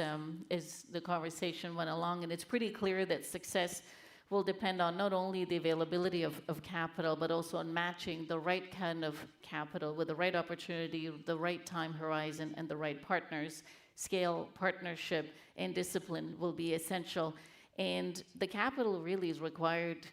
Speaker 7: as the conversation went along, and it's pretty clear that success will depend on not only the availability of capital, but also on matching the right kind of capital with the right opportunity, the right time horizon, and the right partners. Scale, partnership, and discipline will be essential. And the capital really is required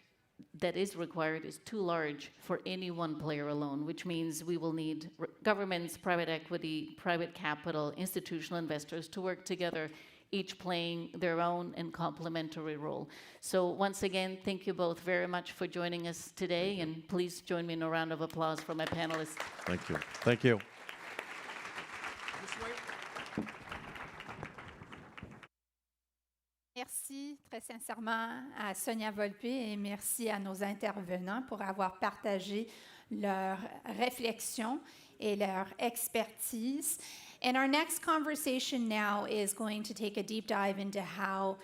Speaker 7: is too large for any one player alone, which means we will need governments, private equity, private capital, institutional investors to work together, each playing their own and complementary role. So once again, thank you both very much for joining us today, and please join me in a round of applause for my panelists.
Speaker 8: Thank you. Thank you.
Speaker 2: Merci très sincèrement à Sonia Volpe et merci à nos intervenants pour avoir partagé leurs réflexions et leur expertise. And our next conversation now is going to take a deep dive into how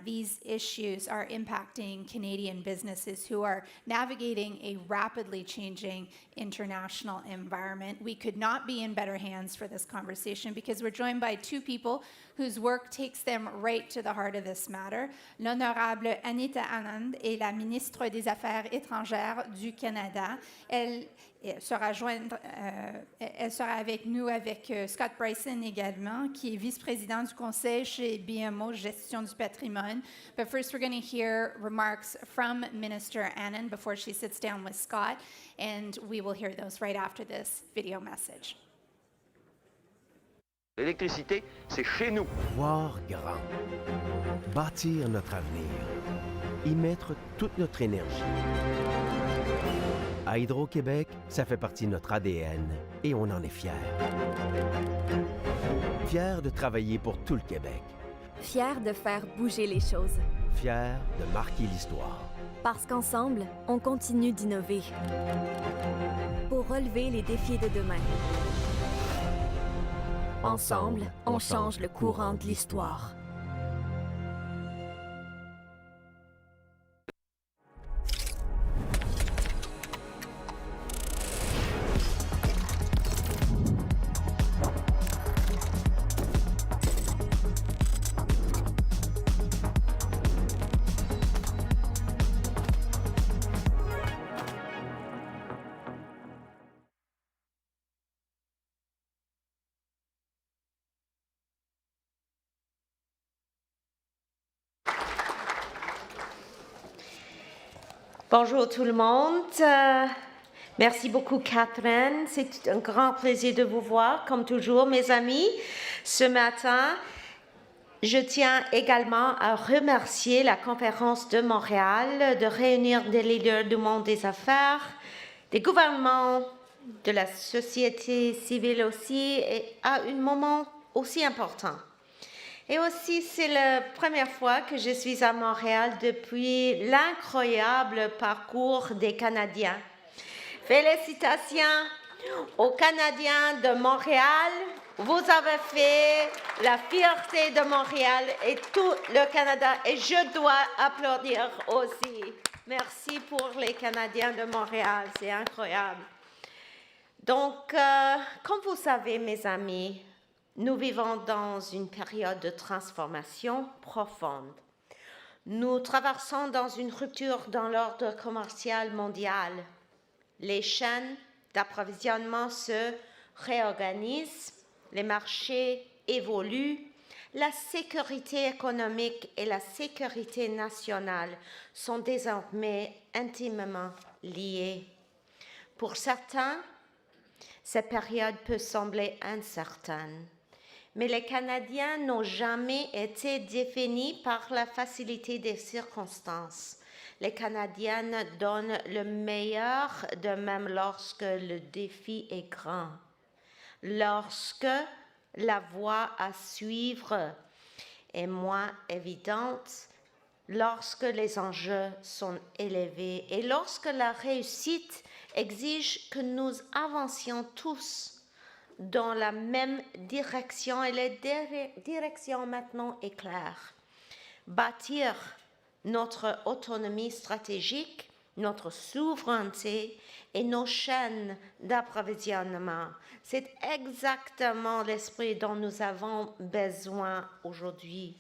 Speaker 2: these issues are impacting Canadian businesses who are navigating a rapidly changing international environment. We could not be in better hands for this conversation because we're joined by two people whose work takes them right to the heart of this matter. L'honorable Anita Anand est la ministre des Affaires étrangères du Canada. Elle sera avec nous avec Scott Bryson également, qui est vice-président du conseil chez BMO Gestion du patrimoine. But first, we're going to hear remarks from Minister Anand before she sits down with Scott, and we will hear those right after this video message.
Speaker 10: L'électricité, c'est chez nous.
Speaker 11: Voir grand, bâtir notre avenir, y mettre toute notre énergie. À Hydro-Québec, ça fait partie de notre ADN et on en est fiers. Fiers de travailler pour tout le Québec.
Speaker 12: Fiers de faire bouger les choses.
Speaker 11: Fiers de marquer l'histoire.
Speaker 12: Parce qu'ensemble, on continue d'innover. Pour relever les défis de demain. Ensemble, on change le courant de l'histoire.
Speaker 13: Bonjour tout le monde. Merci beaucoup Catherine. C'est un grand plaisir de vous voir, comme toujours mes amis. Ce matin, je tiens également à remercier la Conférence de Montréal de réunir des leaders du monde des affaires, des gouvernements, de la société civile aussi, et à un moment aussi important. Et aussi, c'est la première fois que je suis à Montréal depuis l'incroyable parcours des Canadiens. Félicitations aux Canadiens de Montréal. Vous avez fait la fierté de Montréal et tout le Canada. Et je dois applaudir aussi. Merci pour les Canadiens de Montréal. C'est incroyable. Donc, comme vous savez, mes amis, nous vivons dans une période de transformation profonde. Nous traversons dans une rupture dans l'ordre commercial mondial. Les chaînes d'approvisionnement se réorganisent, les marchés évoluent, la sécurité économique et la sécurité nationale sont désormais intimement liées. Pour certains, cette période peut sembler incertaine. Mais les Canadiens n'ont jamais été définis par la facilité des circonstances. Les Canadiens donnent le meilleur de même lorsque le défi est grand, lorsque la voie à suivre est moins évidente, lorsque les enjeux sont élevés et lorsque la réussite exige que nous avancions tous dans la même direction et la direction maintenant est claire. Bâtir notre autonomie stratégique, notre souveraineté et nos chaînes d'approvisionnement. C'est exactement l'esprit dont nous avons besoin aujourd'hui.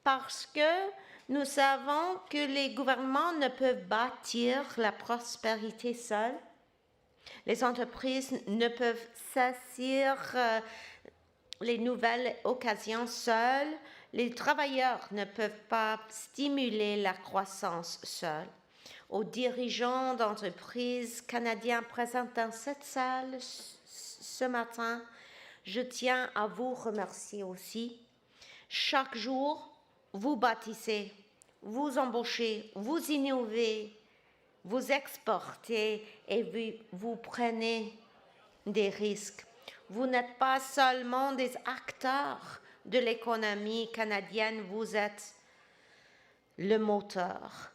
Speaker 13: Parce que nous savons que les gouvernements ne peuvent bâtir la prospérité seuls. Les entreprises ne peuvent saisir les nouvelles occasions seules. Les travailleurs ne peuvent pas stimuler la croissance seuls. Aux dirigeants d'entreprises canadiens présents dans cette salle ce matin, je tiens à vous remercier aussi. Chaque jour, vous bâtissez, vous embauchez, vous innovez, vous exportez et vous prenez des risques. Vous n'êtes pas seulement des acteurs de l'économie canadienne, vous êtes le moteur.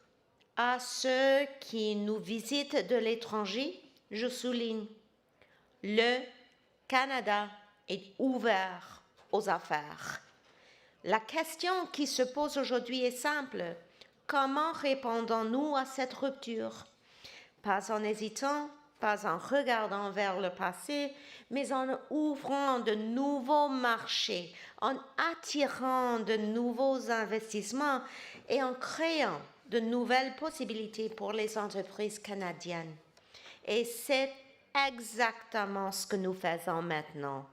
Speaker 13: À ceux qui nous visitent de l'étranger, je souligne, le Canada est ouvert aux affaires. La question qui se pose aujourd'hui est simple. Comment répondons-nous à cette rupture? Pas en hésitant, pas en regardant vers le passé, mais en ouvrant de nouveaux marchés, en attirant de nouveaux investissements et en créant de nouvelles possibilités pour les entreprises canadiennes. Et c'est exactement ce que nous faisons maintenant.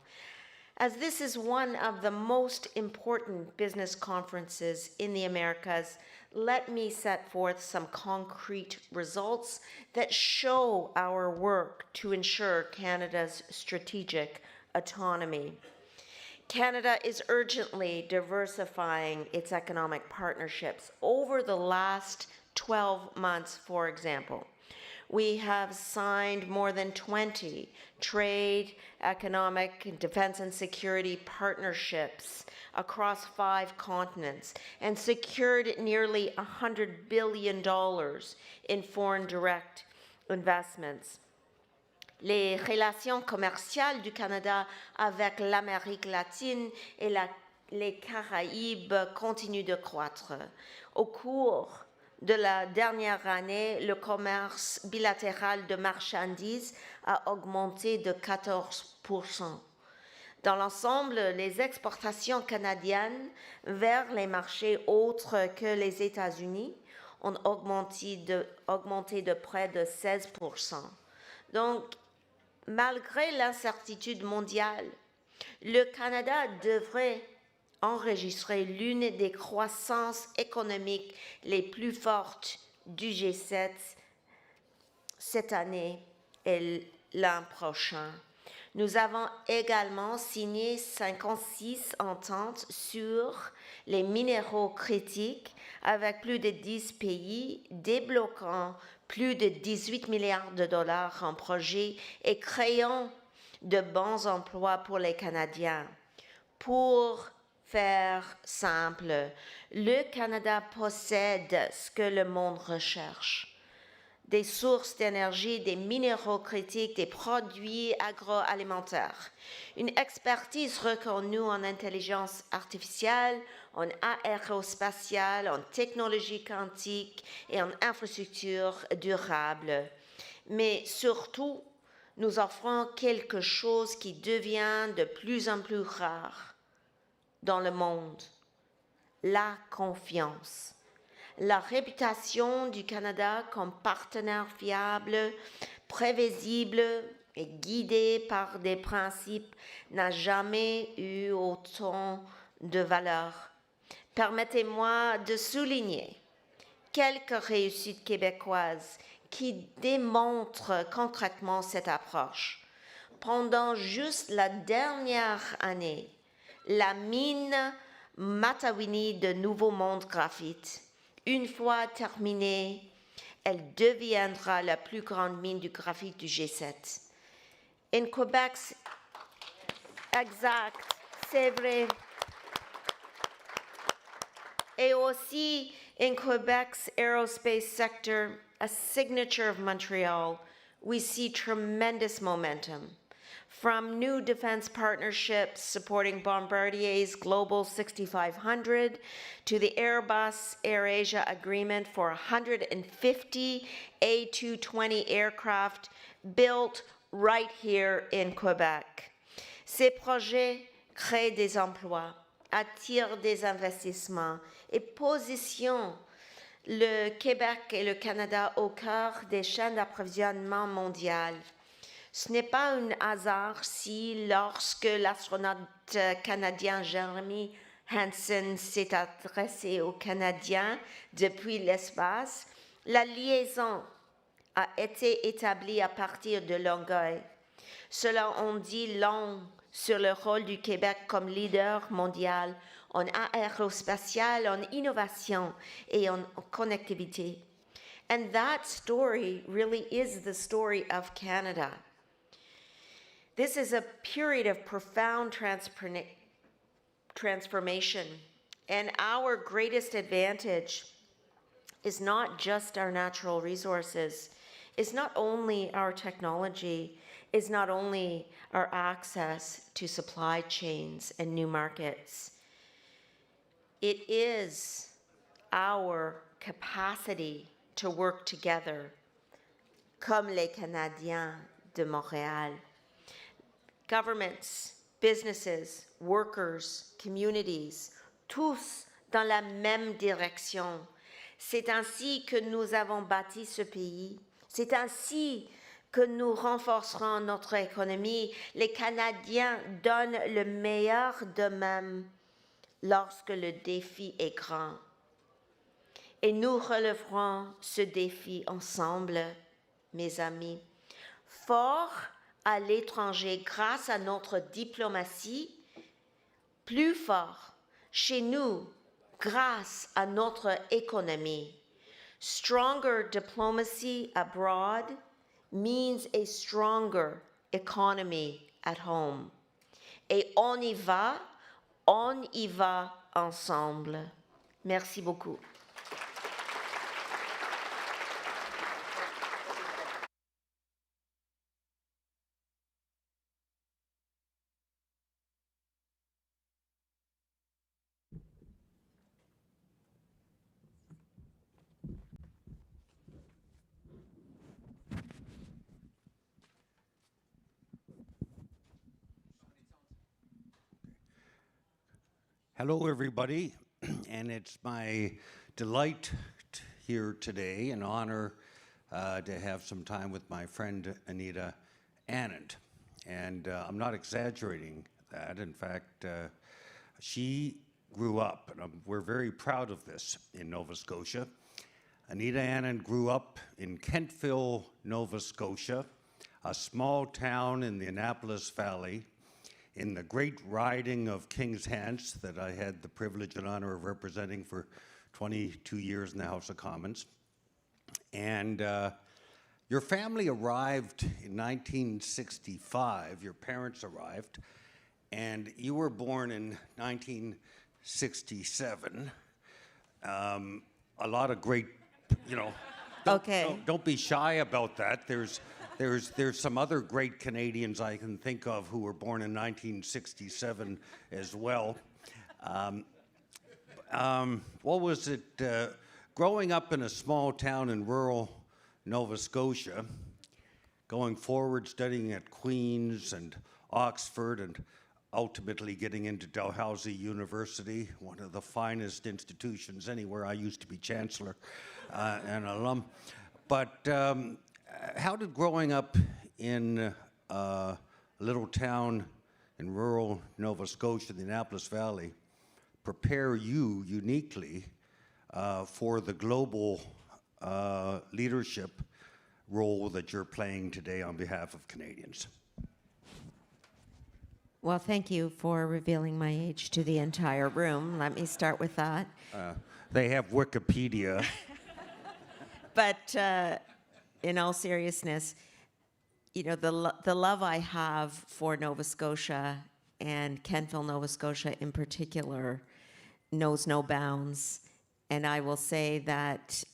Speaker 13: As this is one of the most important business conferences in the Americas, let me set forth some concrete results that show our work to ensure Canada's strategic autonomy. Canada is urgently diversifying its economic partnerships. Over the last 12 months, for example, we have signed more than 20 trade, economic, defense, and security partnerships across 5 continents and secured nearly $100 billion in foreign direct investments. Les relations commerciales du Canada avec l'Amérique latine et les Caraïbes continuent de croître. Au cours de la dernière année, le commerce bilatéral de marchandises a augmenté de 14%. Dans l'ensemble, les exportations canadiennes vers les marchés autres que les États-Unis ont augmenté de près de 16%. Donc, malgré l'incertitude mondiale, le Canada devrait enregistrer l'une des croissances économiques les plus fortes du G7 cette année et l'an prochain. Nous avons également signé 56 ententes sur les minéraux critiques avec plus de 10 pays, débloquant plus de 18 milliards de dollars en projets et créant de bons emplois pour les Canadiens. Pour faire simple, le Canada possède ce que le monde recherche. Des sources d'énergie, des minéraux critiques, des produits agroalimentaires, une expertise reconnue en intelligence artificielle, en aérospatiale, en technologie quantique et en infrastructure durable. Mais surtout, nous offrons quelque chose qui devient de plus en plus rare dans le monde, la confiance. La réputation du Canada comme partenaire fiable, prévisible et guidé par des principes n'a jamais eu autant de valeur. Permettez-moi de souligner quelques réussites québécoises qui démontrent concrètement cette approche. Pendant juste la dernière année, la mine Matawini de Nouveau Monde Graphite, une fois terminée, elle deviendra la plus grande mine du graphite du G7. In Québec, exact, c'est vrai. Et aussi, in Quebec's aerospace sector, a signature of Montreal, we see tremendous momentum. From new defense partnerships supporting Bombardier's Global 6500 to the Airbus AirAsia agreement for 150 A220 aircraft built right here in Quebec. Ces projets créent des emplois, attirent des investissements et positionnent le Québec et le Canada au cœur des chaînes d'approvisionnement mondiales. Ce n'est pas un hasard si, lorsque l'astronaute canadien Jeremy Hansen s'est adressé aux Canadiens depuis l'espace, la liaison a été établie à partir de Longueuil. Cela en dit long sur le rôle du Québec comme leader mondial en aérospatial, en innovation et en connectivité. And that story really is the story of Canada. This is a period of profound transformation, and our greatest advantage is not just our natural resources, it's not only our technology, it's not only our access to supply chains and new markets. It is our capacity to work together, comme les Canadiens de Montréal. Governments, businesses, workers, communities, tous dans la même direction. C'est ainsi que nous avons bâti ce pays. C'est ainsi que nous renforcerons notre économie. Les Canadiens donnent le meilleur d'eux-mêmes lorsque le défi est grand. Et nous relèverons ce défi ensemble, mes amis. Forts à l'étranger grâce à notre diplomatie, plus fort chez nous grâce à notre économie. Stronger diplomacy abroad means a stronger economy at home. Et on y va ensemble. Merci beaucoup.
Speaker 14: Hello, everybody, and it's my delight here today, an honor to have some time with my friend Anita Anand. And I'm not exaggerating that. In fact, she grew up, and we're very proud of this, in Nova Scotia. Anita Anand grew up in Kentville, Nova Scotia, a small town in the Annapolis Valley, in the great riding of King's Hants that I had the privilege and honor of representing for 22 years in the House of Commons. And your family arrived in 1965, your parents arrived, and you were born in 1967. A lot of great, don't be shy about that. There's some other great Canadians I can think of who were born in 1967 as well. What was it? Growing up in a small town in rural Nova Scotia, going forward, studying at Queen's and Oxford, and ultimately getting into Dalhousie University, one of the finest institutions anywhere. I used to be chancellor and alum. But how did growing up in a little town in rural Nova Scotia, the Annapolis Valley, prepare you uniquely for the global leadership role that you're playing today on behalf of Canadians?
Speaker 13: Well, thank you for revealing my age to the entire room. Let me start with that.
Speaker 14: They have Wikipedia.
Speaker 13: But in all seriousness, the love I have for Nova Scotia and Kentville, Nova Scotia in particular, knows no bounds. And I will say that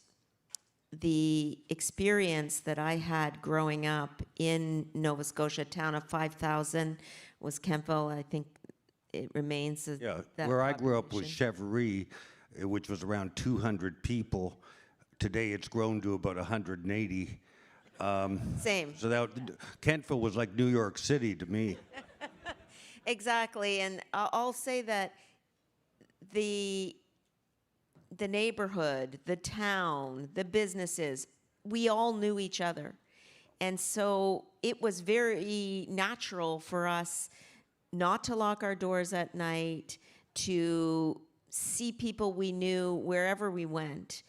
Speaker 13: the experience that I had growing up in Nova Scotia, a town of 5,000, was Kentville. I think it remains that
Speaker 14: where I grew up was Cheverie, which was around 200 people. Today it's grown to about 180.
Speaker 13: Same.
Speaker 14: So Kentville was like New York City to me.
Speaker 13: Exactly, and I'll say that the neighborhood, the town, the businesses, we all knew each other. And so it was very natural for us not to lock our doors at night, to see people we knew wherever we went.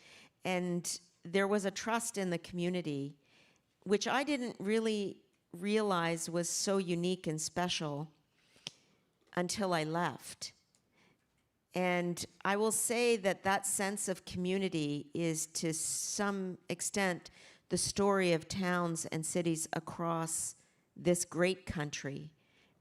Speaker 13: And there was a trust in the community, which I didn't really realize was so unique and special until I left. And I will say that that sense of community is to some extent the story of towns and cities across this great country.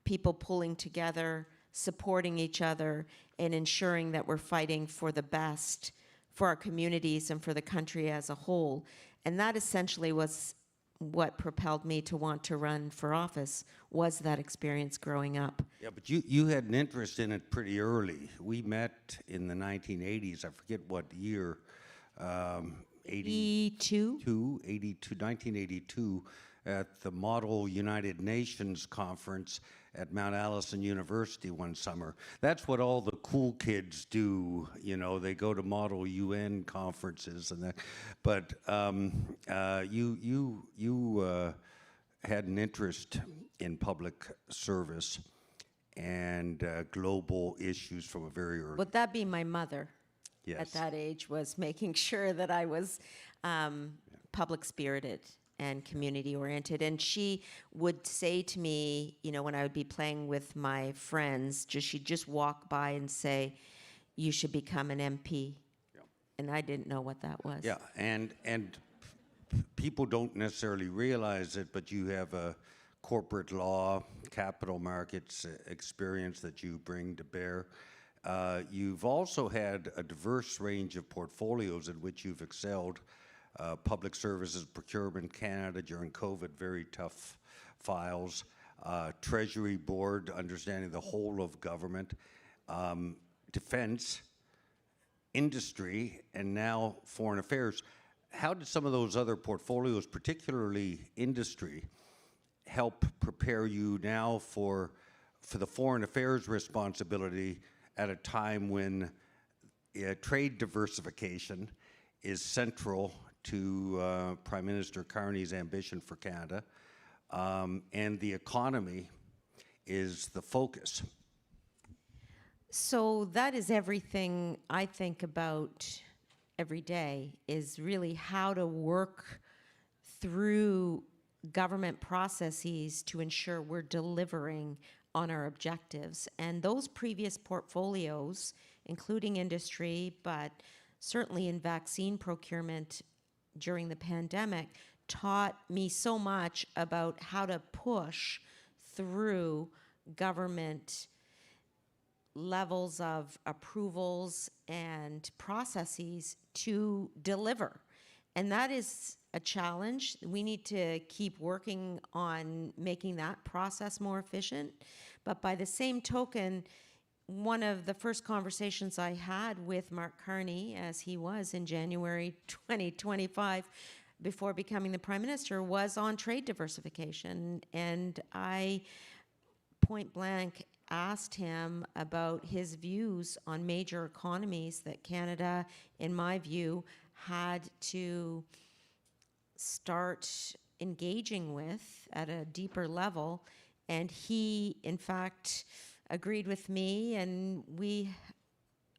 Speaker 13: People pulling together, supporting each other, and ensuring that we're fighting for the best for our communities and for the country as a whole. And that essentially was what propelled me to want to run for office, was that experience growing up.
Speaker 14: Yeah, but you had an interest in it pretty early. We met in the 1980s, I forget what year, 1982, at the Model United Nations Conference at Mount Allison University one summer. That's what all the cool kids do, they go to Model UN conferences and that. But you had an interest in public service and global issues from a very early.
Speaker 13: Would that be my mother?
Speaker 14: Yes.
Speaker 13: At that age, was making sure that I was public spirited and community oriented. And she would say to me, when I would be playing with my friends, she'd just walk by and say, "You should become an MP." Yeah. and I didn't know what that was.
Speaker 14: Yeah, and people don't necessarily realize it, but you have a corporate law, capital markets experience that you bring to bear. You've also had a diverse range of portfolios in which you've excelled. Public Services, Procurement Canada during COVID, very tough files. Treasury Board, understanding the whole of government. Defense, industry, and now foreign affairs. How did some of those other portfolios, particularly industry, help prepare you now for the foreign affairs responsibility at a time when trade diversification is central to Prime Minister Carney's ambition for Canada, and the economy is the focus?
Speaker 13: So that is everything I think about every day, is really how to work through government processes to ensure we're delivering on our objectives. And those previous portfolios, including industry, but certainly in vaccine procurement during the pandemic, taught me so much about how to push through government levels of approvals and processes to deliver. And that is a challenge. We need to keep working on making that process more efficient. But by the same token, one of the first conversations I had with Mark Carney, as he was in January 2025, before becoming the Prime Minister, was on trade diversification. And I point blank asked him about his views on major economies that Canada, in my view, had to start engaging with at a deeper level. And he, in fact, agreed with me, and we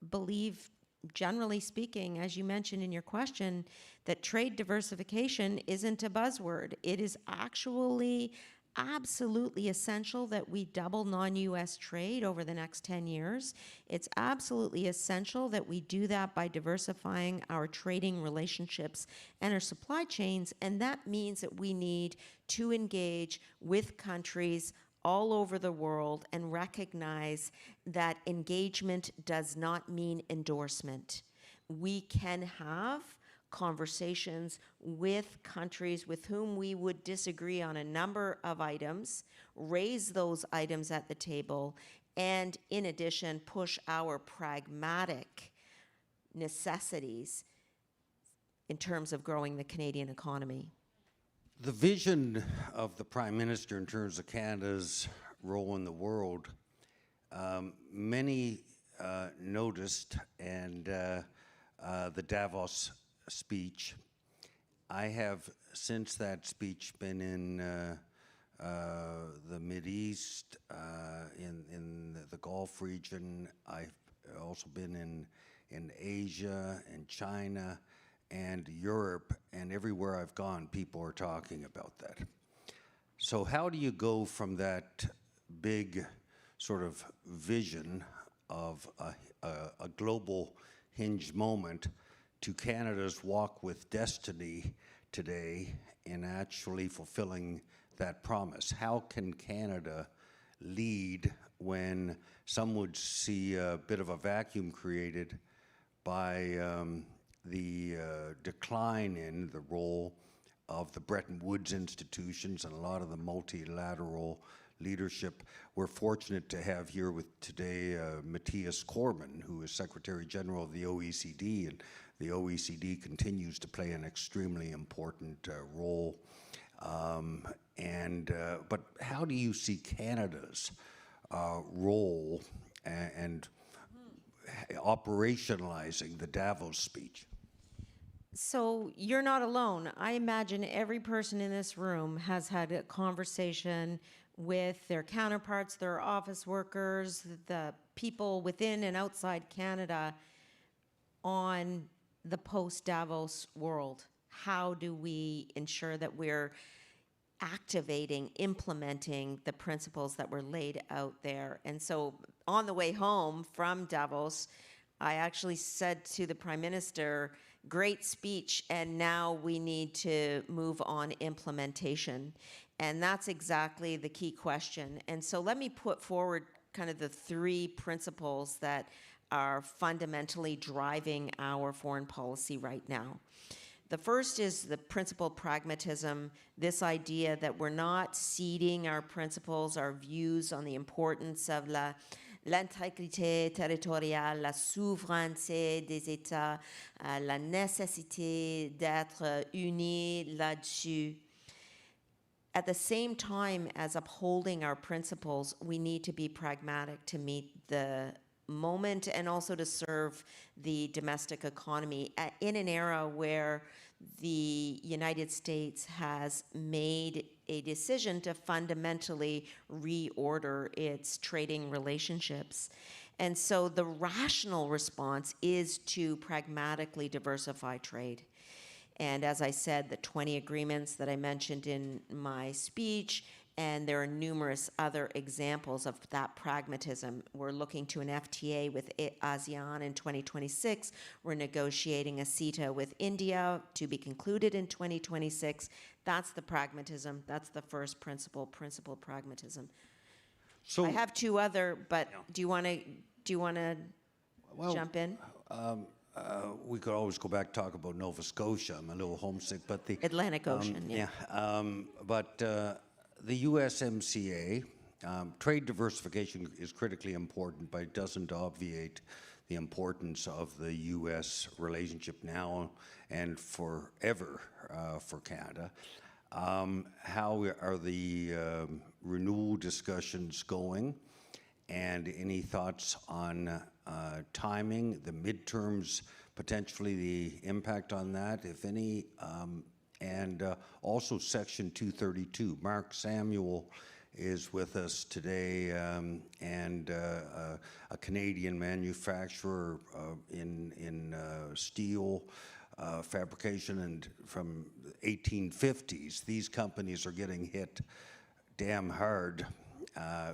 Speaker 13: believe, generally speaking, as you mentioned in your question, that trade diversification isn't a buzzword. It is actually absolutely essential that we double non-US trade over the next 10 years. It's absolutely essential that we do that by diversifying our trading relationships and our supply chains, and that means that we need to engage with countries all over the world and recognize that engagement does not mean endorsement. We can have conversations with countries with whom we would disagree on a number of items, raise those items at the table, and in addition, push our pragmatic necessities in terms of growing the Canadian economy.
Speaker 14: The vision of the Prime Minister in terms of Canada's role in the world, many noticed, and the Davos speech. I have, since that speech, been in the Mideast, in the Gulf region. I've also been in Asia and China and Europe, and everywhere I've gone, people are talking about that. So how do you go from that big sort of vision of a global hinge moment to Canada's walk with destiny today in actually fulfilling that promise? How can Canada lead when some would see a bit of a vacuum created by the decline in the role of the Bretton Woods institutions and a lot of the multilateral leadership? We're fortunate to have here with today Matthias Cormann, who is Secretary General of the OECD, and the OECD continues to play an extremely important role. But how do you see Canada's role and operationalizing the Davos speech?
Speaker 13: So you're not alone. I imagine every person in this room has had a conversation with their counterparts, their office workers, the people within and outside Canada on the post-Davos world. How do we ensure that we're activating, implementing the principles that were laid out there? And so on the way home from Davos, I actually said to the Prime Minister, great speech, and now we need to move on implementation. And that's exactly the key question. And so let me put forward kind of the three principles that are fundamentally driving our foreign policy right now. The first is the principle pragmatism, this idea that we're not ceding our principles, our views on the importance of l'intégrité territoriale, la souveraineté des États, la nécessité d'être unis là-dessus. At the same time as upholding our principles, we need to be pragmatic to meet the moment and also to serve the domestic economy in an era where the United States has made a decision to fundamentally reorder its trading relationships. And so the rational response is to pragmatically diversify trade. And as I said, the 20 agreements that I mentioned in my speech, and there are numerous other examples of that pragmatism. We're looking to an FTA with ASEAN in 2026. We're negotiating a CETA with India to be concluded in 2026. That's the pragmatism. That's the first principle pragmatism. So I have two other, but do you want to jump in?
Speaker 14: We could always go back and talk about Nova Scotia. I'm a little homesick, but the
Speaker 13: Atlantic Ocean,
Speaker 14: the USMCA, trade diversification is critically important, but it doesn't obviate the importance of the U.S. relationship now and forever for Canada. How are the renewal discussions going? And any thoughts on timing, the midterms, potentially the impact on that, if any, and also Section 232. Mark Samuel is with us today, and a Canadian manufacturer in steel fabrication, and from the 1850s. These companies are getting hit damn hard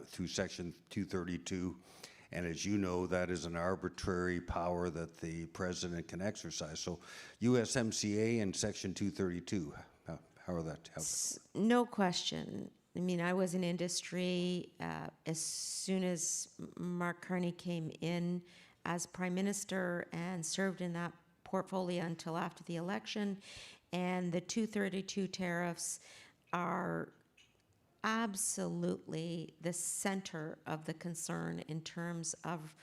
Speaker 14: through Section 232. And as you know, that is an arbitrary power that the president can exercise. So USMCA and Section 232, how are that?
Speaker 13: No question. I mean, I was in industry as soon as Mark Carney came in as Prime Minister and served in that portfolio until after the election. And the 232 tariffs are absolutely the center of the concern in terms of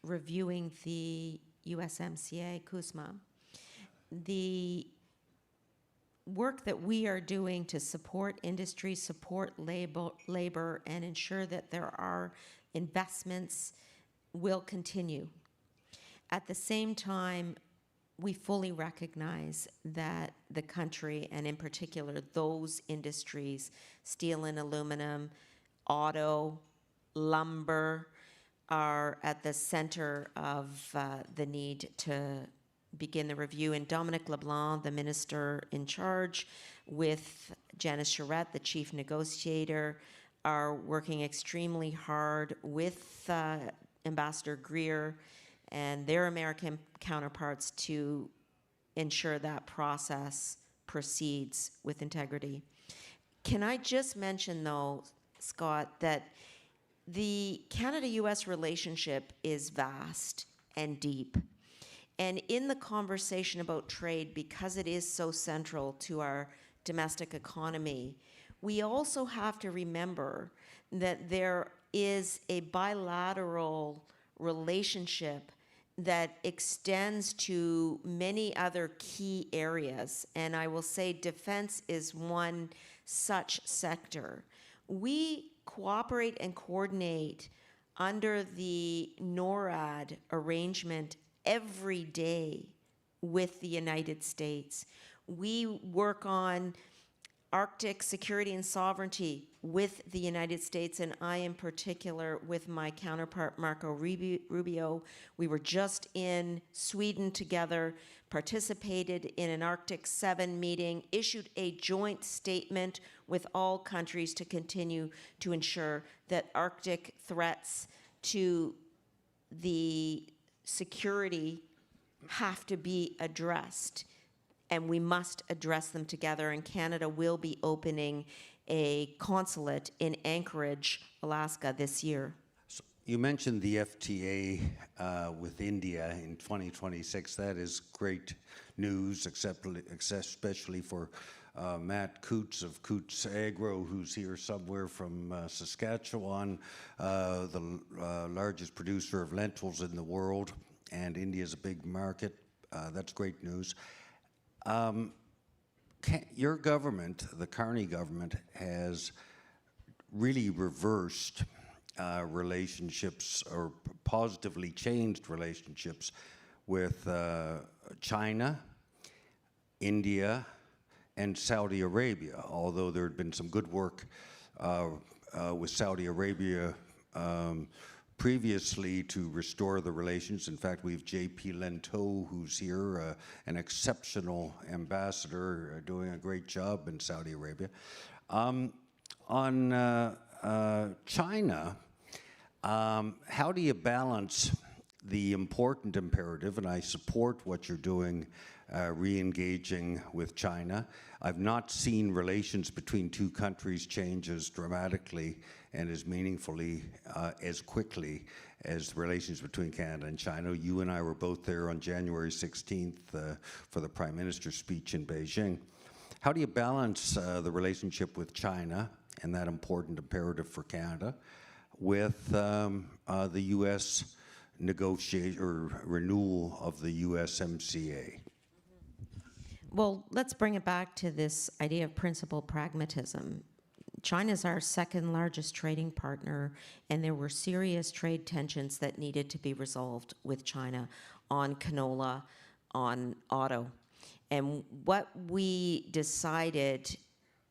Speaker 13: reviewing the USMCA, CUSMA. The work that we are doing to support industry, support labor, and ensure that there are investments will continue. At the same time, we fully recognize that the country, and in particular those industries, steel and aluminum, auto, lumber, are at the center of the need to begin the review. And Dominic LeBlanc, the minister in charge, with Janice Charette, the chief negotiator, are working extremely hard with Ambassador Greer and their American counterparts to ensure that process proceeds with integrity. Can I just mention, though, Scott, that the Canada-US relationship is vast and deep. And in the conversation about trade, because it is so central to our domestic economy, we also have to remember that there is a bilateral relationship that extends to many other key areas. And I will say defense is one such sector. We cooperate and coordinate under the NORAD arrangement every day with the United States. We work on Arctic security and sovereignty with the United States, and I in particular with my counterpart Marco Rubio. We were just in Sweden together, participated in an Arctic 7 meeting, issued a joint statement with all countries to continue to ensure that Arctic threats to the security have to be addressed, and we must address them together. And Canada will be opening a consulate in Anchorage, Alaska this year.
Speaker 14: So you mentioned the FTA with India in 2026. That is great news, especially for Matt Coots of Coots Agro, who's here somewhere from Saskatchewan, the largest producer of lentils in the world, and India is a big market. That's great news. Your government, the Carney government, has really reversed relationships, or positively changed relationships with China, India, and Saudi Arabia, although there had been some good work with Saudi Arabia previously to restore the relations. In fact, we have J.P. Lento, who's here, an exceptional ambassador, doing a great job in Saudi Arabia. On China, how do you balance the important imperative, and I support what you're doing, re-engaging with China. I've not seen relations between two countries change as dramatically and as meaningfully, as quickly as relations between Canada and China. You and I were both there on January 16th for the Prime Minister's speech in Beijing. How do you balance the relationship with China and that important imperative for Canada with the U.S. negotiation or renewal of the USMCA?
Speaker 13: Well, let's bring it back to this idea of principled pragmatism. China's our second largest trading partner, and there were serious trade tensions that needed to be resolved with China on canola, on auto. And what we decided,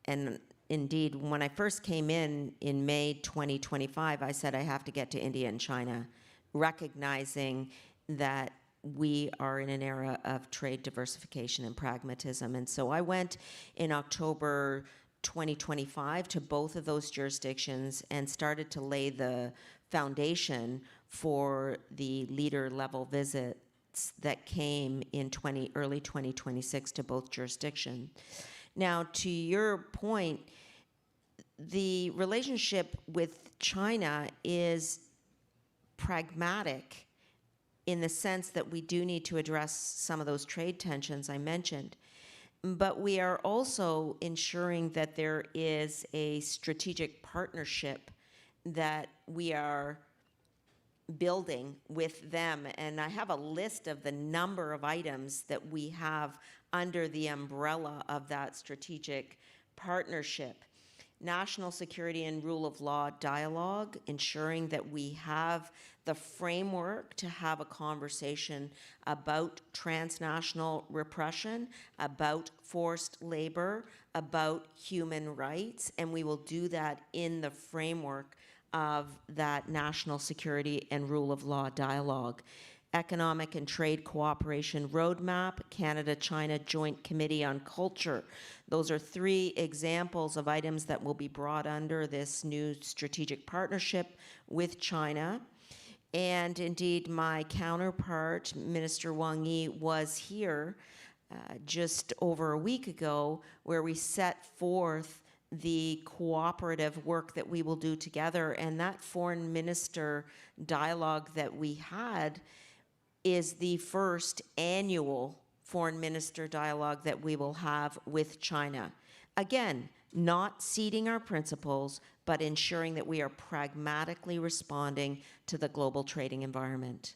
Speaker 13: and indeed, when I first came in May 2025, I said I have to get to India and China, recognizing that we are in an era of trade diversification and pragmatism. And so I went in October 2025 to both of those jurisdictions and started to lay the foundation for the leader-level visits that came in early 2026 to both jurisdictions. Now, to your point, the relationship with China is pragmatic in the sense that we do need to address some of those trade tensions I mentioned. But we are also ensuring that there is a strategic partnership that we are building with them. And I have a list of the number of items that we have under the umbrella of that strategic partnership. National security and rule of law dialogue, ensuring that we have the framework to have a conversation about transnational repression, about forced labor, about human rights, and we will do that in the framework of that national security and rule of law dialogue. Economic and Trade Cooperation Roadmap, Canada-China Joint Committee on Culture. Those are three examples of items that will be brought under this new strategic partnership with China. And indeed, my counterpart, Minister Wang Yi, was here just over a week ago, where we set forth the cooperative work that we will do together. And that foreign minister dialogue that we had is the first annual foreign minister dialogue that we will have with China. Again, not ceding our principles, but ensuring that we are pragmatically responding to the global trading environment.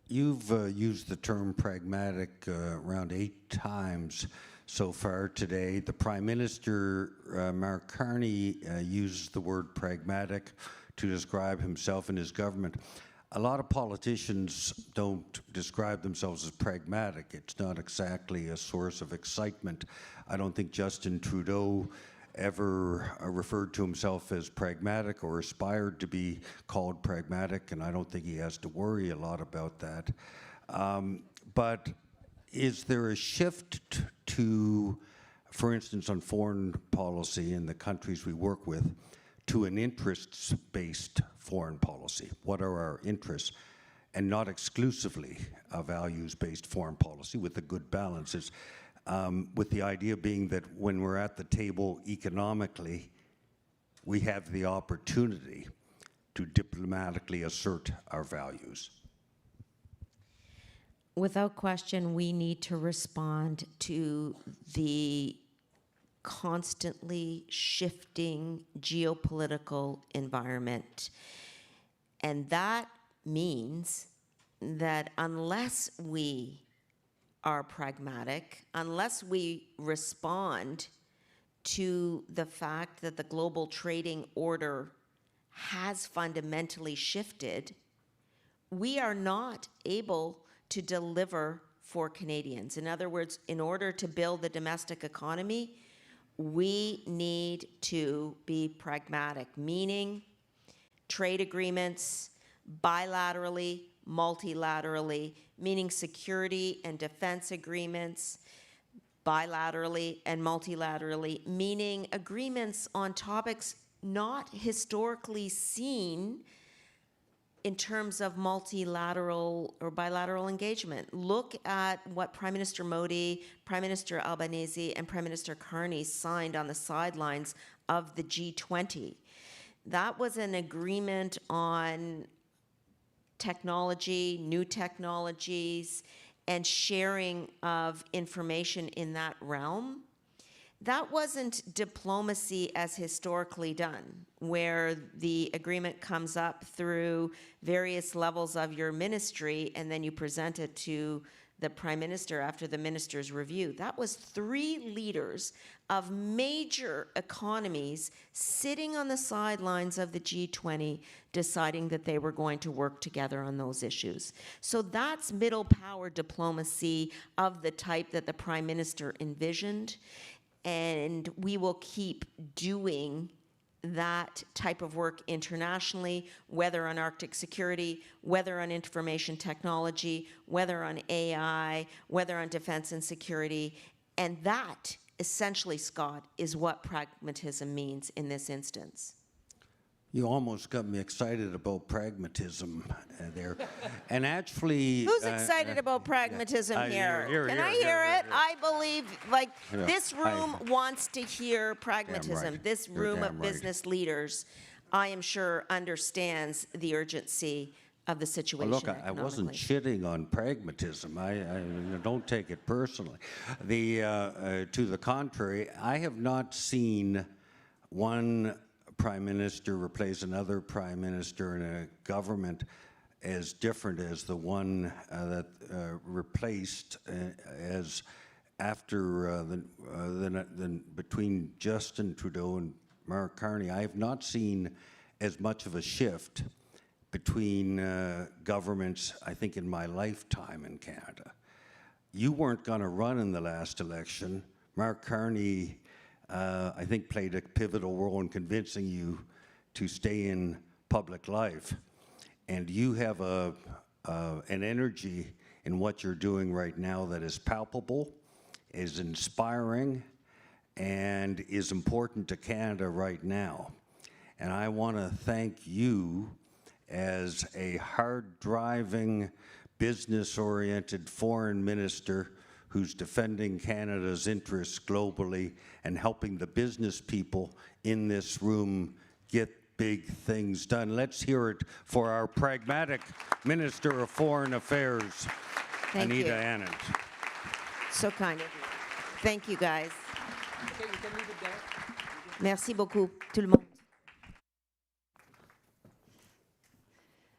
Speaker 14: You've used the term pragmatic around 8 times so far today. The Prime Minister, Mark Carney, used the word pragmatic to describe himself and his government. A lot of politicians don't describe themselves as pragmatic. It's not exactly a source of excitement. I don't think Justin Trudeau ever referred to himself as pragmatic or aspired to be called pragmatic, and I don't think he has to worry a lot about that. But is there a shift to, for instance, on foreign policy in the countries we work with, to an interests-based foreign policy? What are our interests? and not exclusively a values-based foreign policy with a good balance. It's, with the idea being that when we're at the table economically, we have the opportunity to diplomatically assert our values.
Speaker 15: Without question, we need to respond to the constantly shifting geopolitical environment. And that means that unless we are pragmatic, unless we respond to the fact that the global trading order has fundamentally shifted, we are not able to deliver for Canadians. In other words, in order to build the domestic economy, we need to be pragmatic, meaning trade agreements bilaterally, multilaterally, meaning security and defense agreements bilaterally and multilaterally, meaning agreements on topics not historically seen in terms of multilateral or bilateral engagement. Look at what Prime Minister Modi, Prime Minister Albanese, and Prime Minister Carney signed on the sidelines of the G20. That was an agreement on technology, new technologies, and sharing of information in that realm. That wasn't diplomacy as historically done, where the agreement comes up through various levels of your ministry and then you present it to the Prime Minister after the minister's review. That was 3 leaders of major economies sitting on the sidelines of the G20 deciding that they were going to work together on those issues. So that's middle power diplomacy of the type that the Prime Minister envisioned. And we will keep doing that type of work internationally, whether on Arctic security, whether on information technology, whether on AI, whether on defense and security. And that, essentially, Scott, is what pragmatism means in this instance.
Speaker 14: You almost got me excited about pragmatism there. And actually...
Speaker 15: Who's excited about pragmatism here? Can I hear it? I believe, like, this room wants to hear pragmatism.
Speaker 14: Right.
Speaker 15: This room of business leaders, I am sure, understands the urgency of the situation.
Speaker 14: Well, look, I wasn't shitting on pragmatism. I don't take it personally. To the contrary, I have not seen one Prime Minister replace another Prime Minister in a government as different as the one that replaced as after between Justin Trudeau and Mark Carney. I have not seen as much of a shift between governments, I think, in my lifetime in Canada. You weren't going to run in the last election. Mark Carney, I think, played a pivotal role in convincing you to stay in public life. And you have an energy in what you're doing right now that is palpable, is inspiring, and is important to Canada right now. And I want to thank you as a hard-driving, business-oriented foreign minister who's defending Canada's interests globally and helping the business people in this room get big things done. Let's hear it for our pragmatic Minister of Foreign Affairs, Anita Anand.
Speaker 15: So kind of you. Thank you, guys. Merci beaucoup, tout le monde.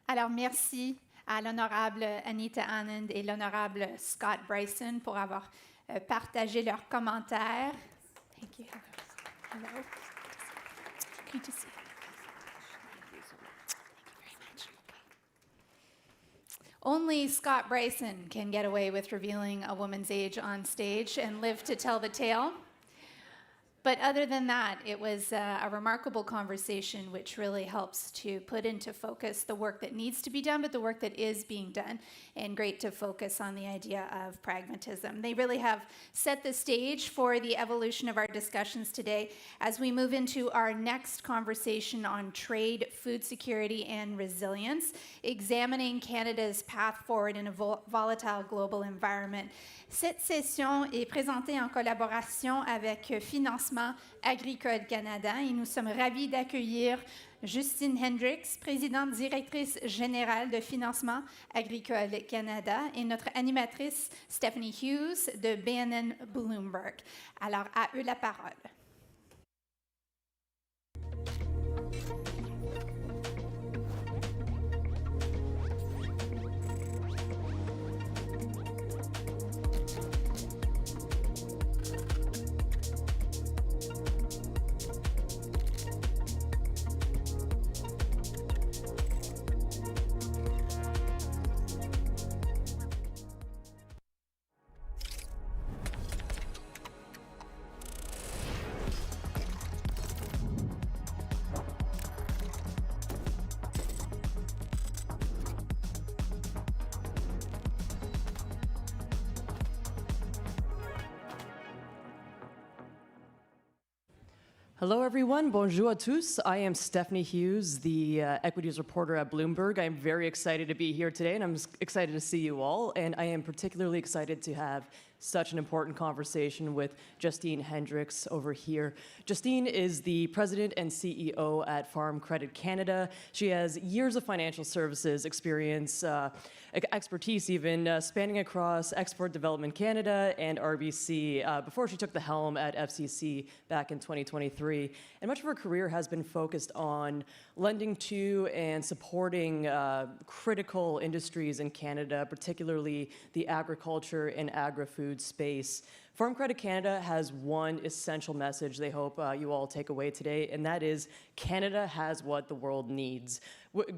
Speaker 2: Alors, merci à l'honorable Anita Anand et l'honorable Scott Bryson pour avoir partagé leurs commentaires. Thank you. Hello. Good to see you. Thank you very much. Only Scott Bryson can get away with revealing a woman's age on stage and live to tell the tale. But other than that, it was a remarkable conversation, which really helps to put into focus the work that needs to be done, but the work that is being done, and great to focus on the idea of pragmatism. They really have set the stage for the evolution of our discussions today as we move into our next conversation on trade, food security, and resilience, examining Canada's path forward in a volatile global environment. Cette session est présentée en collaboration avec Financement Agricole Canada et nous sommes ravis d'accueillir Justine Hendricks, présidente directrice générale de Financement Agricole Canada, et notre animatrice Stephanie Hughes de BNN Bloomberg. Alors, à eux la parole.
Speaker 16: Hello, everyone. Bonjour à tous. I am Stephanie Hughes, the equities reporter at Bloomberg. I'm very excited to be here today, and I'm excited to see you all. And I am particularly excited to have such an important conversation with Justine Hendricks over here. Justine is the president and CEO at Farm Credit Canada. She has years of financial services experience, expertise even, spanning across Export Development Canada and RBC before she took the helm at FCC back in 2023. And much of her career has been focused on lending to and supporting critical industries in Canada, particularly the agriculture and agri-food space. Farm Credit Canada has one essential message they hope you all take away today, and that is Canada has what the world needs.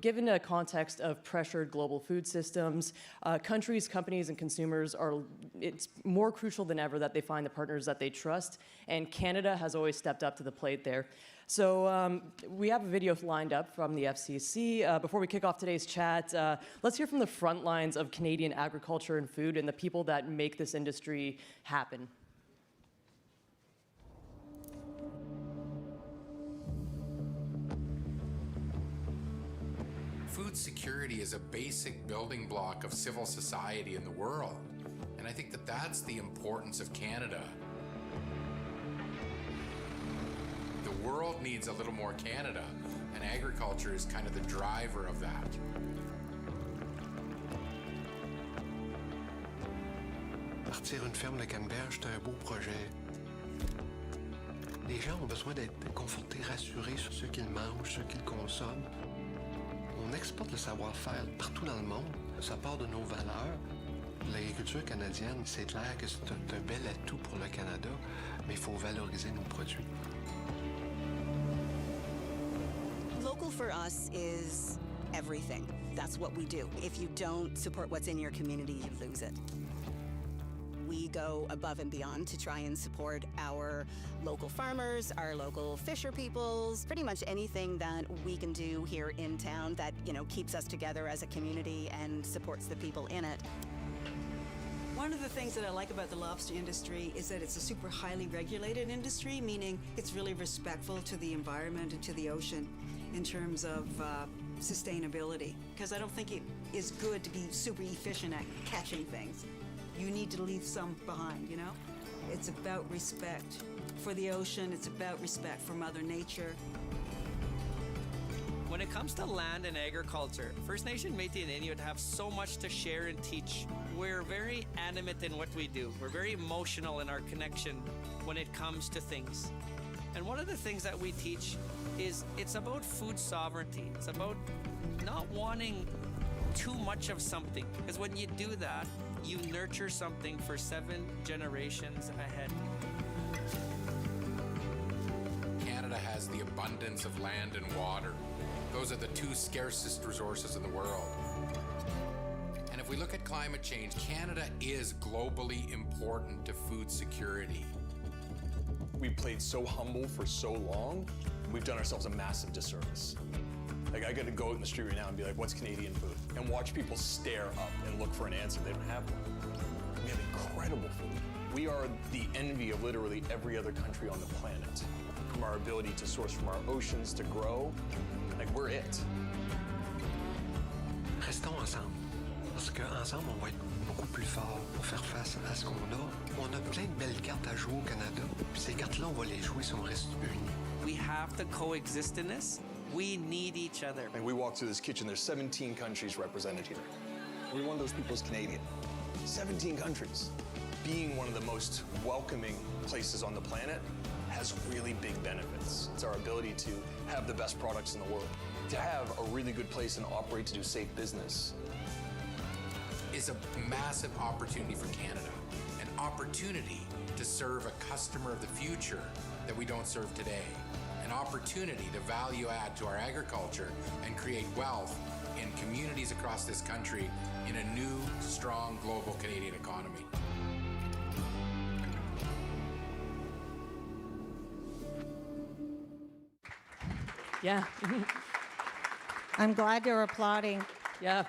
Speaker 16: Given a context of pressured global food systems, countries, companies, and consumers it's more crucial than ever that they find the partners that they trust, and Canada has always stepped up to the plate there. So we have a video lined up from the FCC. Before we kick off today's chat, let's hear from the front lines of Canadian agriculture and food and the people that make this industry happen.
Speaker 17: Food security is a basic building block of civil society in the world. And I think that that's the importance of Canada. The world needs a little more Canada, and agriculture is kind of the driver of that.
Speaker 18: Partir une ferme de canneberge, c'est un beau projet. Les gens ont besoin d'être confortés, rassurés sur ce qu'ils mangent, ce qu'ils consomment. On exporte le savoir-faire partout dans le monde. Ça part de nos valeurs. L'agriculture canadienne, c'est clair que c'est un bel atout pour le Canada, mais il faut valoriser nos produits.
Speaker 19: Local for us is everything. That's what we do. If you don't support what's in your community, you lose it. We go above and beyond to try and support our local farmers, our local fisher peoples, pretty much anything that we can do here in town that, keeps us together as a community and supports the people in it.
Speaker 20: One of the things that I like about the lobster industry is that it's a super highly regulated industry, meaning it's really respectful to the environment and to the ocean in terms of sustainability. Because I don't think it is good to be super efficient at catching things. You need to leave some behind, It's about respect for the ocean. It's about respect for Mother Nature.
Speaker 21: When it comes to land and agriculture, First Nation, Métis, and Inuit have so much to share and teach. We're very animate in what we do. We're very emotional in our connection when it comes to things. And one of the things that we teach is it's about food sovereignty. It's about not wanting too much of something. Because when you do that, you nurture something for 7 generations ahead.
Speaker 17: Canada has the abundance of land and water. Those are the 2 scarcest resources in the world. And if we look at climate change, Canada is globally important to food security.
Speaker 1: we've played so humble for so long, we've done ourselves a massive disservice. Like, I got to go out in the street right now and be like, what's Canadian food? And watch people stare up and look for an answer. They don't have one. We have incredible food. We are the envy of literally every other country on the planet. From our ability to source from our oceans, to grow, like, we're it.
Speaker 18: Restons ensemble, parce qu'ensemble, on va être beaucoup plus forts pour faire face à ce qu'on a. On a plein de belles cartes à jouer au Canada, puis ces cartes-là, on va les jouer si on reste unis.
Speaker 21: We have to coexist in this. We need each other.
Speaker 1: And we walk through this kitchen, there's 17 countries represented here. Every one of those people is Canadian. 17 countries. Being one of the most welcoming places on the planet has really big benefits. It's our ability to have the best products in the world, to have a really good place and operate to do safe business.
Speaker 17: Is a massive opportunity for Canada, an opportunity to serve a customer of the future that we don't serve today, an opportunity to value add to our agriculture and create wealth in communities across this country in a new, strong global Canadian economy.
Speaker 16: Yeah.
Speaker 22: I'm glad you're applauding.
Speaker 16: Yeah,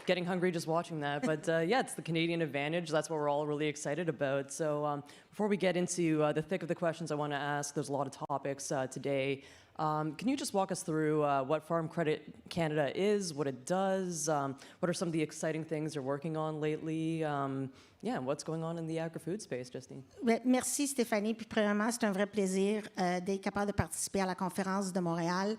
Speaker 16: getting hungry just watching that. But yeah, it's the Canadian advantage. That's what we're all really excited about. So before we get into the thick of the questions I want to ask, there's a lot of topics today. Can you just walk us through what Farm Credit Canada is, what it does, what are some of the exciting things you're working on lately? Yeah, what's going on in the agri-food space, Justine?
Speaker 22: Merci Stéphanie. Puis premièrement, c'est un vrai plaisir d'être capable de participer à la Conférence de Montréal.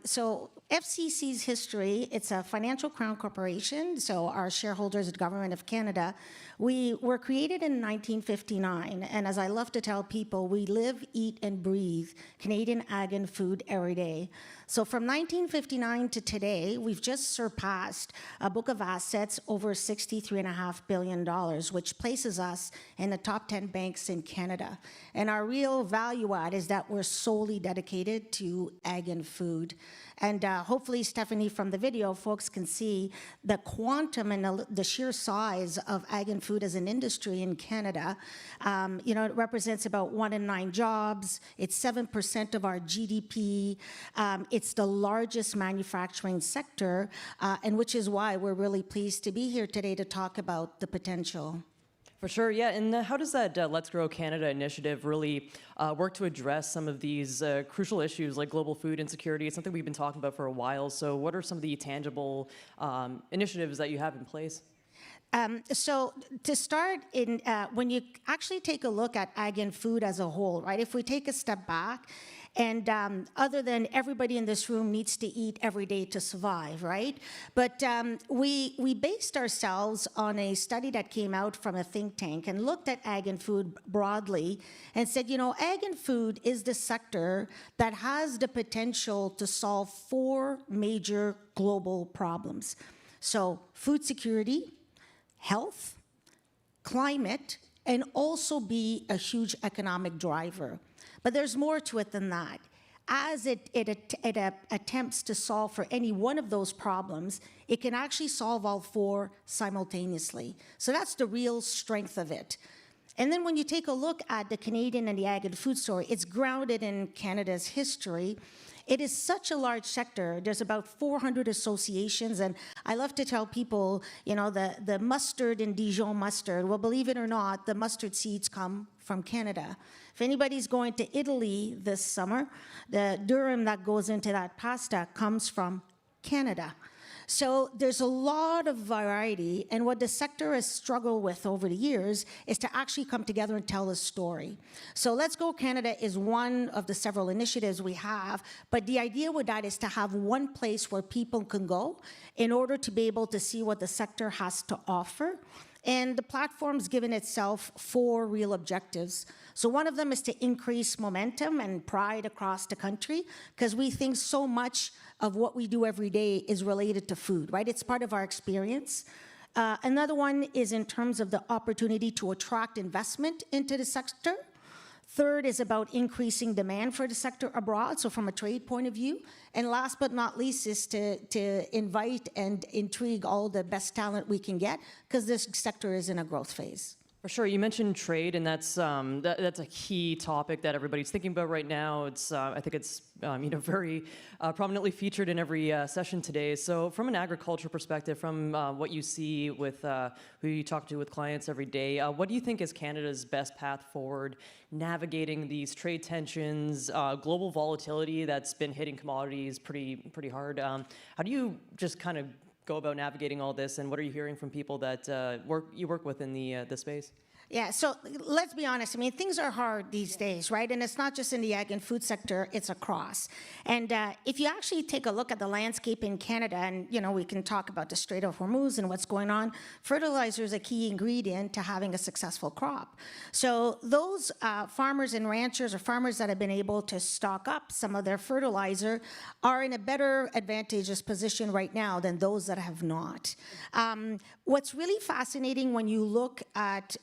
Speaker 22: So FCC's history, it's a financial crown corporation, so our shareholders, the Government of Canada. We were created in 1959, and as I love to tell people, we live, eat, and breathe Canadian ag and food every day. So from 1959 to today, we've just surpassed a book of assets over $63.5 billion, which places us in the top 10 banks in Canada. And our real value add is that we're solely dedicated to ag and food. And hopefully, Stephanie, from the video, folks can see the quantum and the sheer size of ag and food as an industry in Canada. You know, it represents about 1 in 9 jobs. It's 7% of our GDP. It's the largest manufacturing sector, and which is why we're really pleased to be here today to talk about the potential.
Speaker 16: For sure, yeah. And how does that Let's Grow Canada initiative really work to address some of these crucial issues like global food insecurity? It's something we've been talking about for a while. So what are some of the tangible initiatives that you have in place?
Speaker 22: So to start, when you actually take a look at ag and food as a whole, right? If we take a step back, and other than everybody in this room needs to eat every day to survive, right? But we based ourselves on a study that came out from a think tank and looked at ag and food broadly and said, you know, ag and food is the sector that has the potential to solve 4 major global problems. So food security, health, climate, and also be a huge economic driver. But there's more to it than that. As it attempts to solve for any one of those problems, it can actually solve all 4 simultaneously. So that's the real strength of it. And then when you take a look at the Canadian and the ag and food story, it's grounded in Canada's history. It is such a large sector. There's about 400 associations, and I love to tell people, you know, the mustard and Dijon mustard, well, believe it or not, the mustard seeds come from Canada. If anybody's going to Italy this summer, the durum that goes into that pasta comes from Canada. So there's a lot of variety, and what the sector has struggled with over the years is to actually come together and tell a story. So Let's Go Canada is one of the several initiatives we have, but the idea with that is to have one place where people can go in order to be able to see what the sector has to offer. And the platform's given itself 4 real objectives. So one of them is to increase momentum and pride across the country, because we think so much of what we do every day is related to food, right? It's part of our experience. Another one is in terms of the opportunity to attract investment into the sector. Third is about increasing demand for the sector abroad, so from a trade point of view. And last but not least is to invite and intrigue all the best talent we can get, because this sector is in a growth phase.
Speaker 16: For sure, you mentioned trade, and that's a key topic that everybody's thinking about right now. It's I think it's very prominently featured in every session today. So, from an agriculture perspective, from what you see with who you talk to with clients every day, what do you think is Canada's best path forward, navigating these trade tensions, global volatility that's been hitting commodities pretty hard? How do you just kind of go about navigating all this, and what are you hearing from people that you work with in the space?
Speaker 22: Yeah, so let's be honest. I mean, things are hard these days, right? And it's not just in the ag and food sector, it's across. And if you actually take a look at the landscape in Canada, and, we can talk about the Strait of Hormuz and what's going on, fertilizer is a key ingredient to having a successful crop. So those farmers and ranchers or farmers that have been able to stock up some of their fertilizer are in a better advantageous position right now than those that have not. What's really fascinating when you look at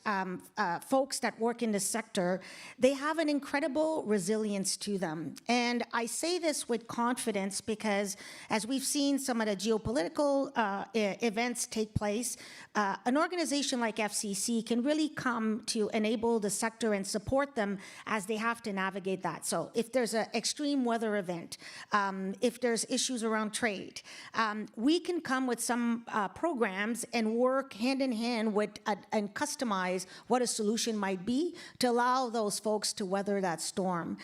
Speaker 22: folks that work in this sector, they have an incredible resilience to them. And I say this with confidence because as we've seen some of the geopolitical events take place, an organization like FCC can really come to enable the sector and support them as they have to navigate that. So if there's an extreme weather event, if there's issues around trade, we can come with some programs and work hand in hand with and customize what a solution might be to allow those folks to weather that storm.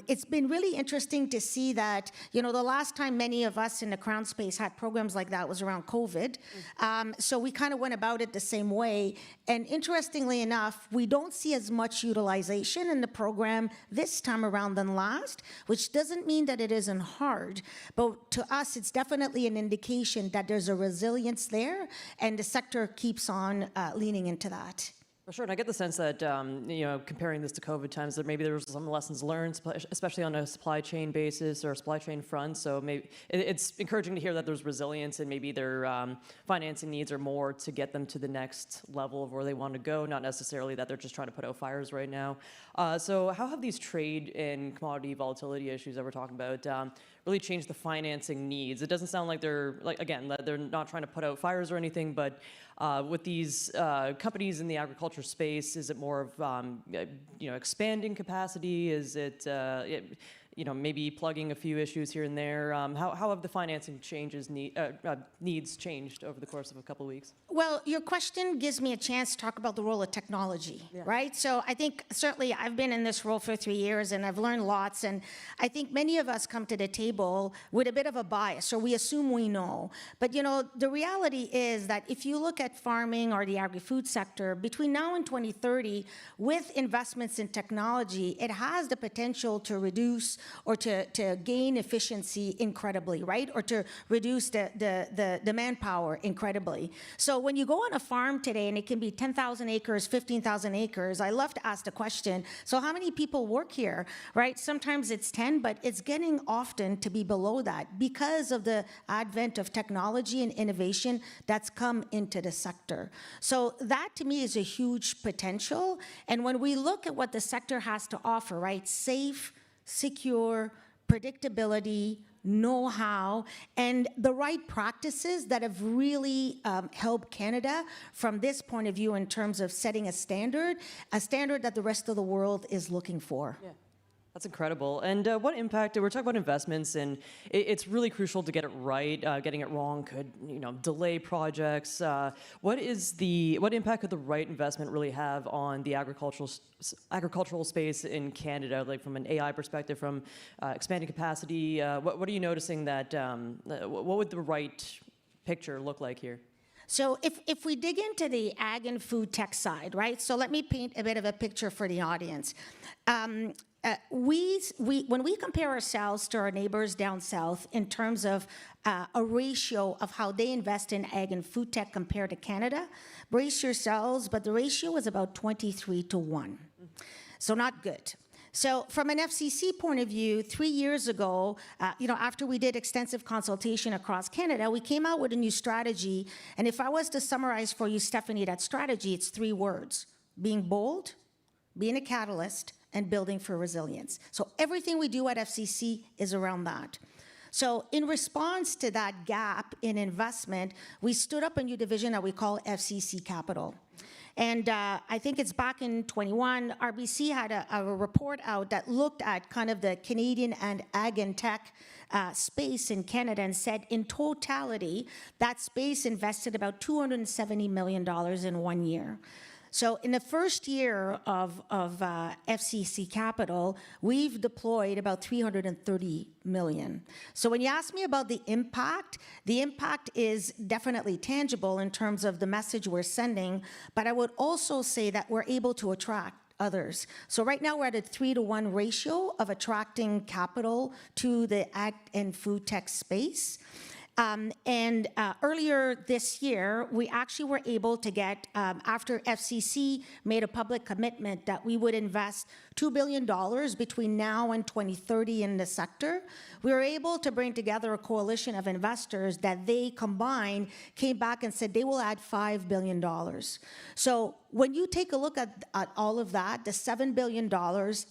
Speaker 22: It's been really interesting to see that, the last time many of us in the Crown space had programs like that was around COVID. So we kind of went about it the same way. And interestingly enough, we don't see as much utilization in the program this time around than last, which doesn't mean that it isn't hard. But to us, it's definitely an indication that there's a resilience there, and the sector keeps on leaning into that.
Speaker 16: For sure, and I get the sense that, comparing this to COVID times, that maybe there was some lessons learned, especially on a supply chain basis or a supply chain front. So maybe it's encouraging to hear that there's resilience and maybe their financing needs are more to get them to the next level of where they want to go, not necessarily that they're just trying to put out fires right now. So how have these trade and commodity volatility issues that we're talking about really changed the financing needs? It doesn't sound like they're not trying to put out fires or anything, but with these companies in the agriculture space, is it more of expanding capacity? Is it maybe plugging a few issues here and there? How have the financing needs changed over the course of a couple of weeks?
Speaker 22: Well, your question gives me a chance to talk about the role of technology, right? So I think certainly I've been in this role for 3 years and I've learned lots, and I think many of us come to the table with a bit of a bias, or we assume we know. But the reality is that if you look at farming or the agri-food sector, between now and 2030, with investments in technology, it has the potential to reduce or to gain efficiency incredibly, right? Or to reduce the manpower incredibly. So when you go on a farm today, and it can be 10,000 acres, 15,000 acres, I love to ask the question, so how many people work here, right? Sometimes it's 10, but it's getting often to be below that because of the advent of technology and innovation that's come into the sector. So that to me is a huge potential. And when we look at what the sector has to offer, right? Safe, secure, predictability, know-how, and the right practices that have really helped Canada from this point of view in terms of setting a standard that the rest of the world is looking for.
Speaker 16: Yeah. That's incredible. And what impact, we're talking about investments, and it's really crucial to get it right. Getting it wrong could, delay projects. What impact could the right investment really have on the agricultural space in Canada, like from an AI perspective, from expanding capacity? What are you noticing that, what would the right picture look like here?
Speaker 22: So if we dig into the ag and food tech side, right? So let me paint a bit of a picture for the audience. When we compare ourselves to our neighbors down south in terms of a ratio of how they invest in ag and food tech compared to Canada, brace yourselves, but the ratio is about 23-1. So not good. So from an FCC point of view, 3 years ago, after we did extensive consultation across Canada, we came out with a new strategy. And if I was to summarize for you, Stephanie, that strategy, it's 3 words: being bold, being a catalyst, and building for resilience. So everything we do at FCC is around that. So in response to that gap in investment, we stood up a new division that we call FCC Capital. And I think it's back in 21, RBC had a report out that looked at kind of the Canadian and ag and tech space in Canada and said in totality, that space invested about $270 million in 1 year. So in the first year of FCC Capital, we've deployed about $330 million. So when you ask me about the impact is definitely tangible in terms of the message we're sending, but I would also say that we're able to attract others. So right now we're at a 3-to-1 ratio of attracting capital to the ag and food tech space. Earlier this year, we actually were able to get, after FCC made a public commitment that we would invest $2 billion between now and 2030 in the sector, we were able to bring together a coalition of investors that they combined, came back and said they will add $5 billion. So when you take a look at all of that, the $7 billion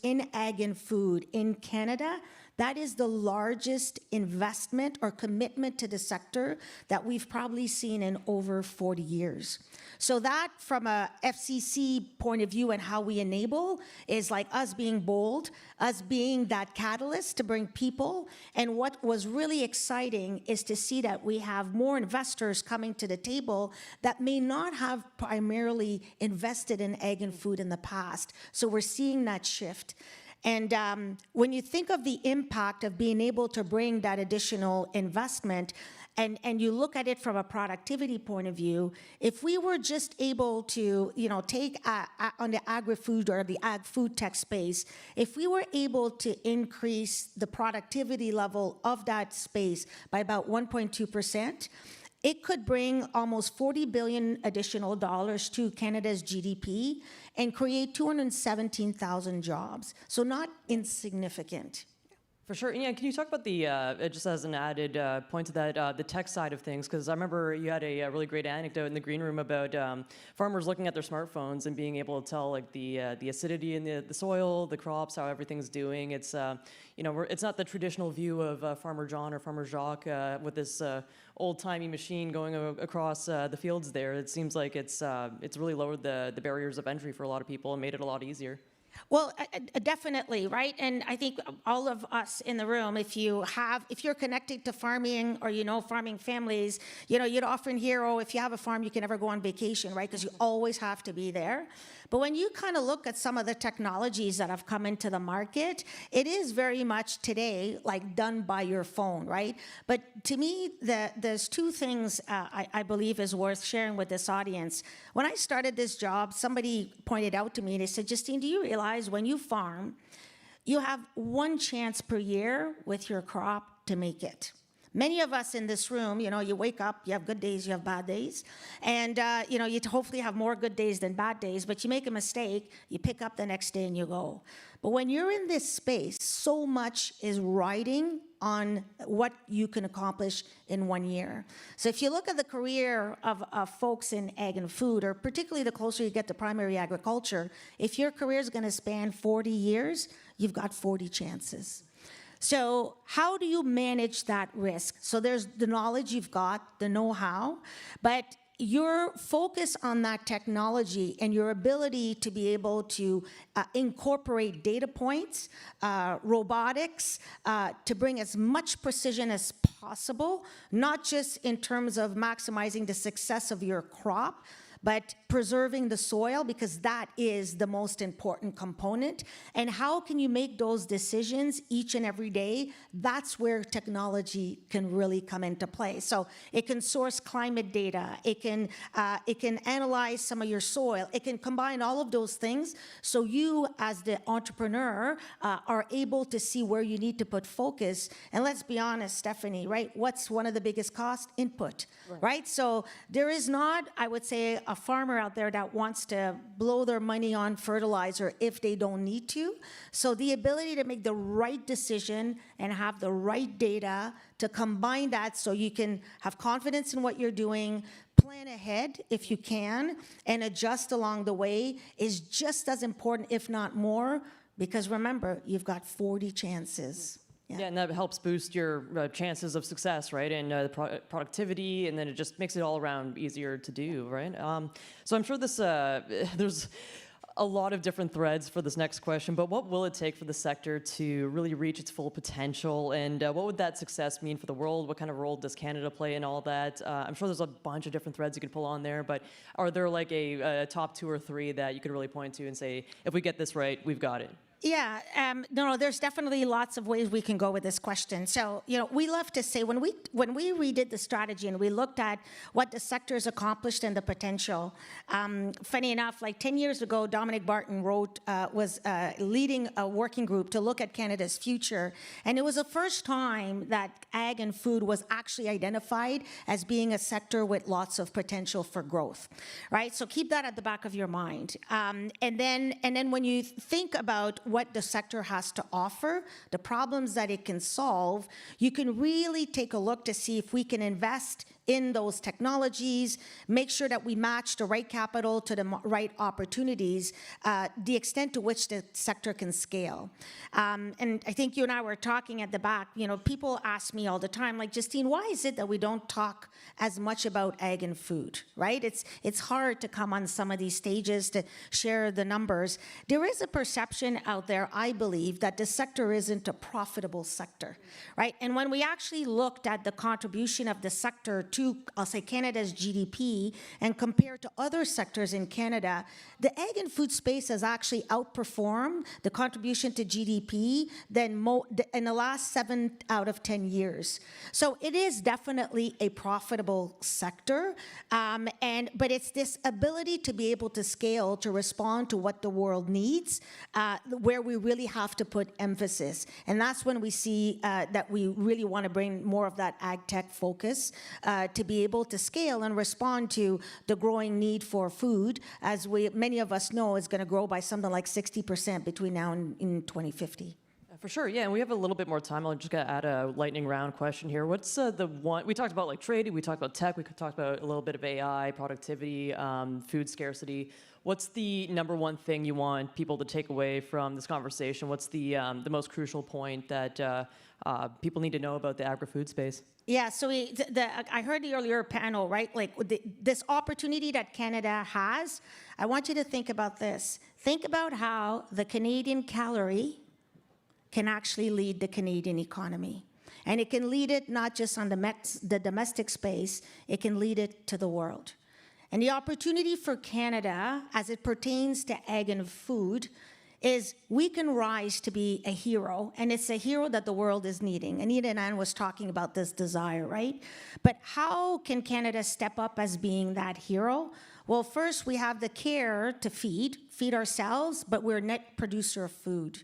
Speaker 22: in ag and food in Canada, that is the largest investment or commitment to the sector that we've probably seen in over 40 years. So that, from a FCC point of view and how we enable, is like us being bold, us being that catalyst to bring people. And what was really exciting is to see that we have more investors coming to the table that may not have primarily invested in ag and food in the past. So we're seeing that shift. And when you think of the impact of being able to bring that additional investment, and you look at it from a productivity point of view, if we were just able to, take on the agri-food or the ag food tech space, if we were able to increase the productivity level of that space by about 1.2%, it could bring almost $40 billion additional dollars to Canada's GDP and create 217,000 jobs. So not insignificant.
Speaker 16: For sure. Yeah, can you talk about the, just as an added point to that, the tech side of things? Because I remember you had a really great anecdote in the green room about farmers looking at their smartphones and being able to tell like the acidity in the soil, the crops, how everything's doing. It's, it's not the traditional view of Farmer John or Farmer Jacques with this old-timey machine going across the fields there. It seems like it's really lowered the barriers of entry for a lot of people and made it a lot easier.
Speaker 22: Well, definitely, right? And I think all of us in the room, if you're connected to farming or farming families, you'd often hear, oh, if you have a farm, you can never go on vacation, right? Because you always have to be there. But when you kind of look at some of the technologies that have come into the market, it is very much today like done by your phone, right? But to me, there's two things I believe is worth sharing with this audience. When I started this job, somebody pointed out to me, they said, Justine, do you realize when you farm, you have one chance per year with your crop to make it? Many of us in this room, you wake up, you have good days, you have bad days. And, you hopefully have more good days than bad days, but you make a mistake, you pick up the next day and you go. But when you're in this space, so much is riding on what you can accomplish in 1 year. So if you look at the career of folks in ag and food, or particularly the closer you get to primary agriculture, if your career is going to span 40 years, you've got 40 chances. So how do you manage that risk? So there's the knowledge you've got, the know-how, but your focus on that technology and your ability to be able to incorporate data points, robotics, to bring as much precision as possible, not just in terms of maximizing the success of your crop, but preserving the soil, because that is the most important component. And how can you make those decisions each and every day? That's where technology can really come into play. So it can source climate data. It can analyze some of your soil. It can combine all of those things. So you, as the entrepreneur, are able to see where you need to put focus. And let's be honest, Stephanie, right? What's one of the biggest costs? Input, right? So there is not, I would say, a farmer out there that wants to blow their money on fertilizer if they don't need to. So the ability to make the right decision and have the right data to combine that so you can have confidence in what you're doing, plan ahead if you can, and adjust along the way is just as important, if not more, because remember, you've got 40 chances.
Speaker 16: Yeah, and that helps boost your chances of success, right? And productivity, and then it just makes it all around easier to do, right? So I'm sure this there's a lot of different threads for this next question, but what will it take for the sector to really reach its full potential? And what would that success mean for the world? What kind of role does Canada play in all that? I'm sure there's a bunch of different threads you could pull on there, but are there like a top 2 or 3 that you could really point to and say, if we get this right, we've got it?
Speaker 22: Yeah, no, there's definitely lots of ways we can go with this question. So, we love to say when we redid the strategy and we looked at what the sector has accomplished and the potential, funny enough, like 10 years ago, Dominic Barton was leading a working group to look at Canada's future. And it was the first time that ag and food was actually identified as being a sector with lots of potential for growth, right? So keep that at the back of your mind. And then when you think about what the sector has to offer, the problems that it can solve, you can really take a look to see if we can invest in those technologies, make sure that we match the right capital to the right opportunities, the extent to which the sector can scale. And I think you and I were talking at the back, people ask me all the time, like, Justine, why is it that we don't talk as much about ag and food, right? It's hard to come on some of these stages to share the numbers. There is a perception out there, I believe, that the sector isn't a profitable sector, right? And when we actually looked at the contribution of the sector to, I'll say, Canada's GDP and compared to other sectors in Canada, the ag and food space has actually outperformed the contribution to GDP in the last 7 out of 10 years. So it is definitely a profitable sector, but it's this ability to be able to scale, to respond to what the world needs, where we really have to put emphasis. And that's when we see that we really want to bring more of that ag tech focus to be able to scale and respond to the growing need for food, as many of us know is going to grow by something like 60% between now and in 2050.
Speaker 16: For sure, yeah, and we have a little bit more time. I'll just add a lightning round question here. What's the one, we talked about like trading, we talked about tech, we could talk about a little bit of AI, productivity, food scarcity. What's the number one thing you want people to take away from this conversation? What's the most crucial point that people need to know about the agri-food space?
Speaker 22: Yeah, so I heard the earlier panel, right? Like this opportunity that Canada has, I want you to think about this. Think about how the Canadian calorie can actually lead the Canadian economy. And it can lead it not just on the domestic space, it can lead it to the world. And the opportunity for Canada, as it pertains to ag and food, is we can rise to be a hero, and it's a hero that the world is needing. Anita and Anne was talking about this desire, right? But how can Canada step up as being that hero? Well, first we have the care to feed ourselves, but we're a net producer of food.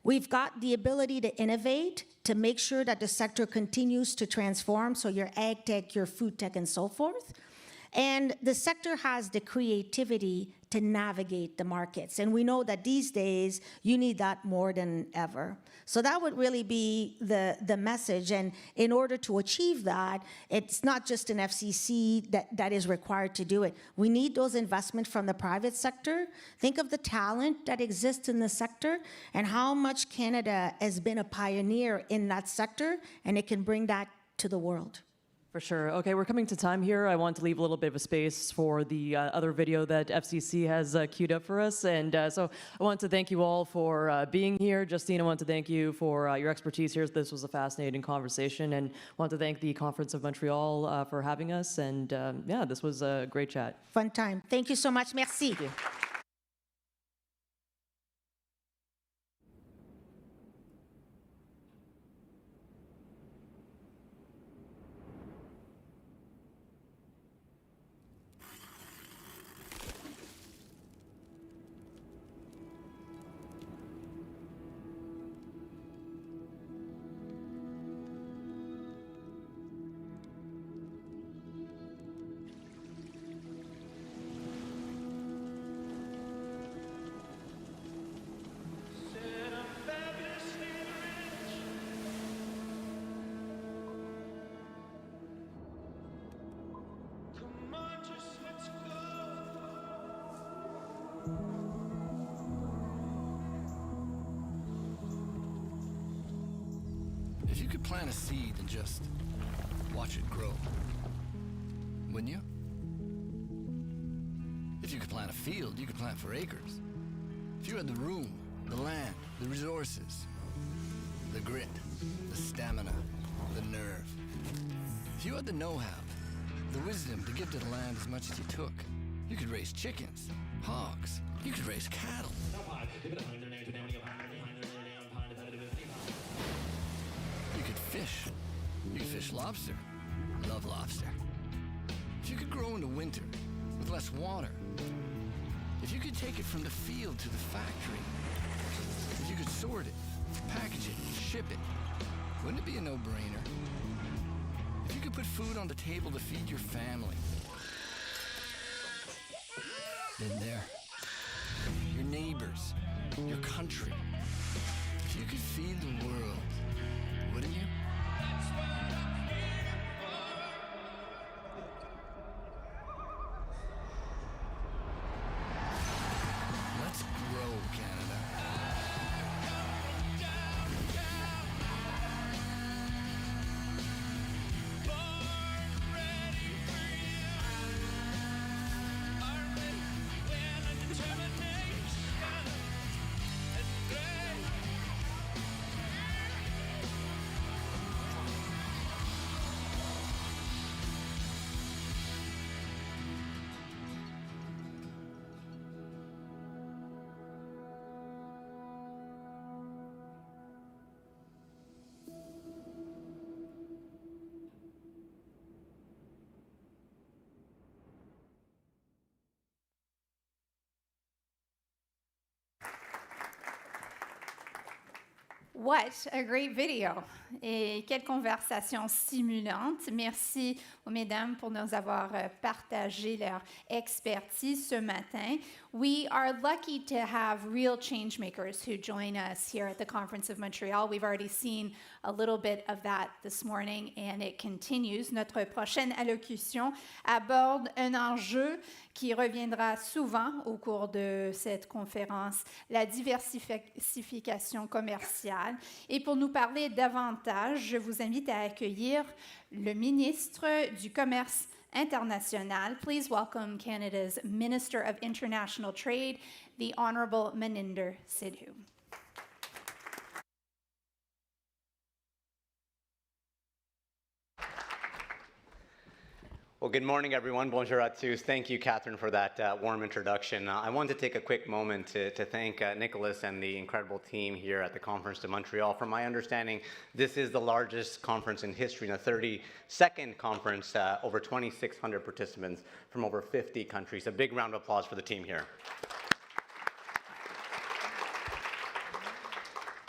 Speaker 22: We've got the ability to innovate, to make sure that the sector continues to transform, so your ag tech, your food tech, and so forth. And the sector has the creativity to navigate the markets. And we know that these days, you need that more than ever. So that would really be the message. And in order to achieve that, it's not just an FCC that is required to do it. We need those investments from the private sector. Think of the talent that exists in the sector and how much Canada has been a pioneer in that sector, and it can bring that to the world.
Speaker 16: For sure. Okay, we're coming to time here. I want to leave a little bit of a space for the other video that FCC has queued up for us. And so I want to thank you all for being here. Justine, I want to thank you for your expertise here. This was a fascinating conversation. And I want to thank the Conference of Montreal for having us. And yeah, this was a great chat.
Speaker 22: Fun time. Thank you so much. Merci.
Speaker 16: Thank you.
Speaker 3: If you could plant a seed and just watch it grow, wouldn't you? If you could plant a field, you could plant for acres. If you had the room, the land, the resources, the grit, the stamina, the nerve. If you had the know-how, the wisdom to give to the land as much as you took, you could raise chickens, hogs, you could raise cattle. You could fish. You could fish lobster. Love lobster. If you could grow in the winter with less water, if you could take it from the field to the factory, if you could sort it, package it, ship it, wouldn't it be a no-brainer? If you could put food on the table to feed your family, then there, your neighbors, your country, if you could feed the world, wouldn't you? Let's grow, Canada.
Speaker 2: What a great video! Et quelle conversation stimulante. Merci aux mesdames pour nous avoir partagé leur expertise ce matin. We are lucky to have real change makers who join us here at the Conference of Montreal. We've already seen a little bit of that this morning, and it continues. Notre prochaine allocution aborde un enjeu qui reviendra souvent au cours de cette conférence, la diversification commerciale. Et pour nous parler davantage, je vous invite à accueillir le ministre du Commerce international. Please welcome Canada's Minister of International Trade, the Honourable Maninder Sidhu.
Speaker 6: Well, good morning, everyone. Bonjour à tous. Thank you, Catherine, for that warm introduction. I want to take a quick moment to thank Nicholas and the incredible team here at the Conference de Montreal. From my understanding, this is the largest conference in history, and the 32nd conference, over 2,600 participants from over 50 countries. A big round of applause for the team here.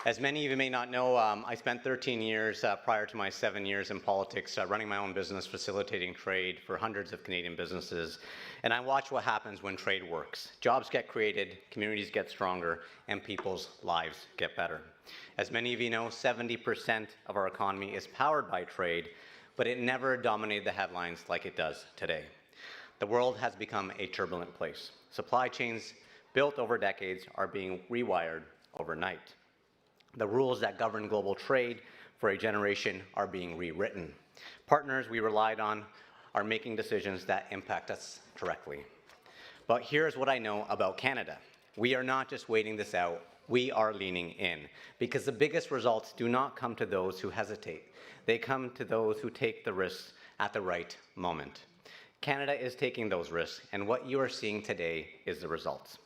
Speaker 6: As many of you may not know, I spent 13 years prior to my 7 years in politics running my own business, facilitating trade for hundreds of Canadian businesses. And I watch what happens when trade works. Jobs get created, communities get stronger, and people's lives get better. As many of you know, 70% of our economy is powered by trade, but it never dominated the headlines like it does today. The world has become a turbulent place. Supply chains built over decades are being rewired overnight. The rules that govern global trade for a generation are being rewritten. Partners we relied on are making decisions that impact us directly. But here's what I know about Canada. We are not just waiting this out, we are leaning in. Because the biggest results do not come to those who hesitate. They come to those who take the risks at the right moment. Canada is taking those risks, and what you are seeing today is the results.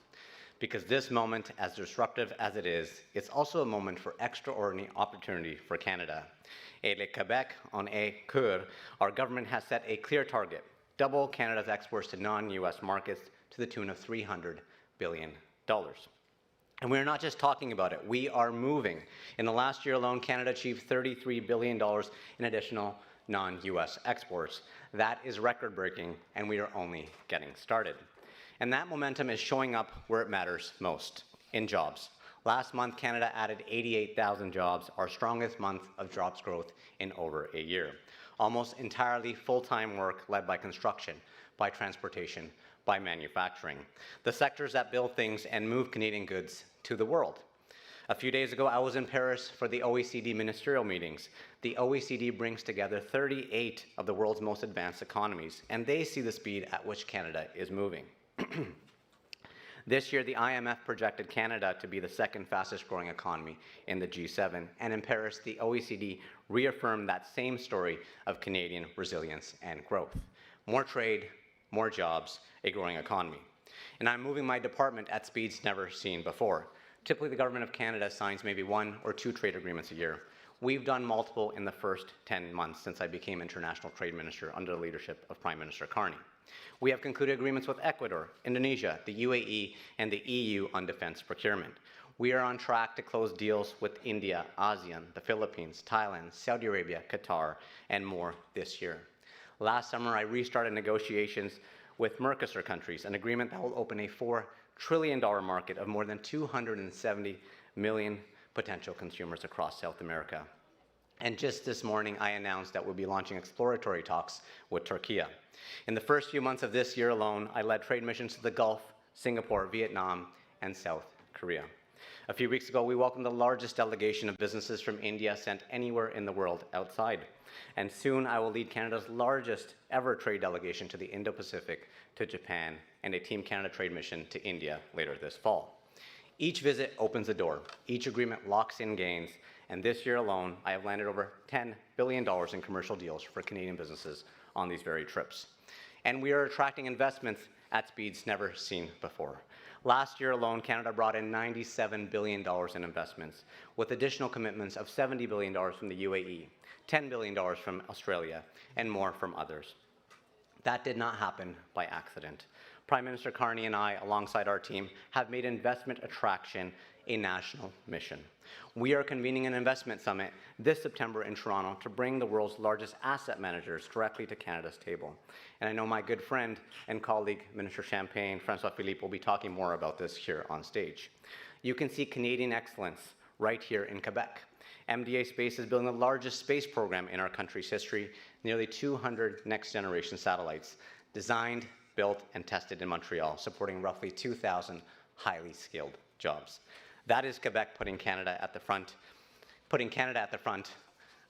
Speaker 6: Because this moment, as disruptive as it is, it's also a moment for extraordinary opportunity for Canada. Et le Québec en est cœur, our government has set a clear target, double Canada's exports to non-US markets to the tune of $300 billion. And we're not just talking about it, we are moving. In the last year alone, Canada achieved $33 billion in additional non-US exports. That is record-breaking, and we are only getting started. And that momentum is showing up where it matters most, in jobs. Last month, Canada added 88,000 jobs, our strongest month of jobs growth in over a year. Almost entirely full-time work led by construction, by transportation, by manufacturing. The sectors that build things and move Canadian goods to the world. A few days ago, I was in Paris for the OECD ministerial meetings. The OECD brings together 38 of the world's most advanced economies, and they see the speed at which Canada is moving. This year, the IMF projected Canada to be the second fastest growing economy in the G7, and in Paris, the OECD reaffirmed that same story of Canadian resilience and growth. More trade, more jobs, a growing economy. And I'm moving my department at speeds never seen before. Typically, the Government of Canada signs maybe 1 or 2 trade agreements a year. We've done multiple in the first 10 months since I became International Trade Minister under the leadership of Prime Minister Carney. We have concluded agreements with Ecuador, Indonesia, the UAE, and the EU on defense procurement. We are on track to close deals with India, ASEAN, the Philippines, Thailand, Saudi Arabia, Qatar, and more this year. Last summer, I restarted negotiations with Mercosur countries, an agreement that will open a $4 trillion market of more than 270 million potential consumers across South America. And just this morning, I announced that we'll be launching exploratory talks with Turkey. In the first few months of this year alone, I led trade missions to the Gulf, Singapore, Vietnam, and South Korea. A few weeks ago, we welcomed the largest delegation of businesses from India sent anywhere in the world outside. And soon, I will lead Canada's largest ever trade delegation to the Indo-Pacific, to Japan, and a Team Canada trade mission to India later this fall. Each visit opens a door. Each agreement locks in gains. And this year alone, I have landed over $10 billion in commercial deals for Canadian businesses on these very trips. And we are attracting investments at speeds never seen before. Last year alone, Canada brought in $97 billion in investments, with additional commitments of $70 billion from the UAE, $10 billion from Australia, and more from others. That did not happen by accident. Prime Minister Carney and I, alongside our team, have made investment attraction a national mission. We are convening an investment summit this September in Toronto to bring the world's largest asset managers directly to Canada's table. And I know my good friend and colleague, Minister Champagne, Francois Philippe, will be talking more about this here on stage. You can see Canadian excellence right here in Quebec. MDA Space is building the largest space program in our country's history, nearly 200 next-generation satellites, designed, built, and tested in Montreal, supporting roughly 2,000 highly skilled jobs. That is Quebec putting Canada at the front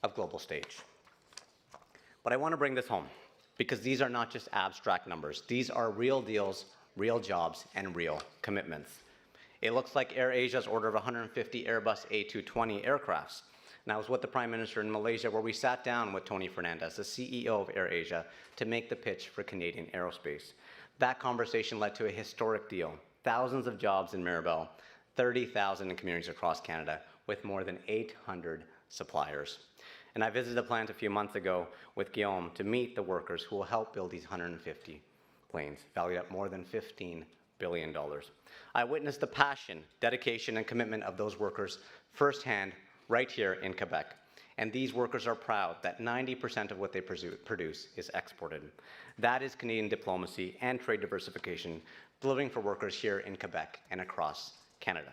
Speaker 6: of global stage. But I want to bring this home, because these are not just abstract numbers. These are real deals, real jobs, and real commitments. It looks like AirAsia's order of 150 Airbus A220 aircrafts. And I was with the Prime Minister in Malaysia, where we sat down with Tony Fernandez, the CEO of AirAsia, to make the pitch for Canadian aerospace. That conversation led to a historic deal. Thousands of jobs in Mirabel, 30,000 in communities across Canada, with more than 800 suppliers. And I visited the plant a few months ago with Guillaume to meet the workers who will help build these 150 planes, valued at more than $15 billion. I witnessed the passion, dedication, and commitment of those workers firsthand right here in Quebec. And these workers are proud that 90% of what they produce is exported. That is Canadian diplomacy and trade diversification, delivering for workers here in Quebec and across Canada.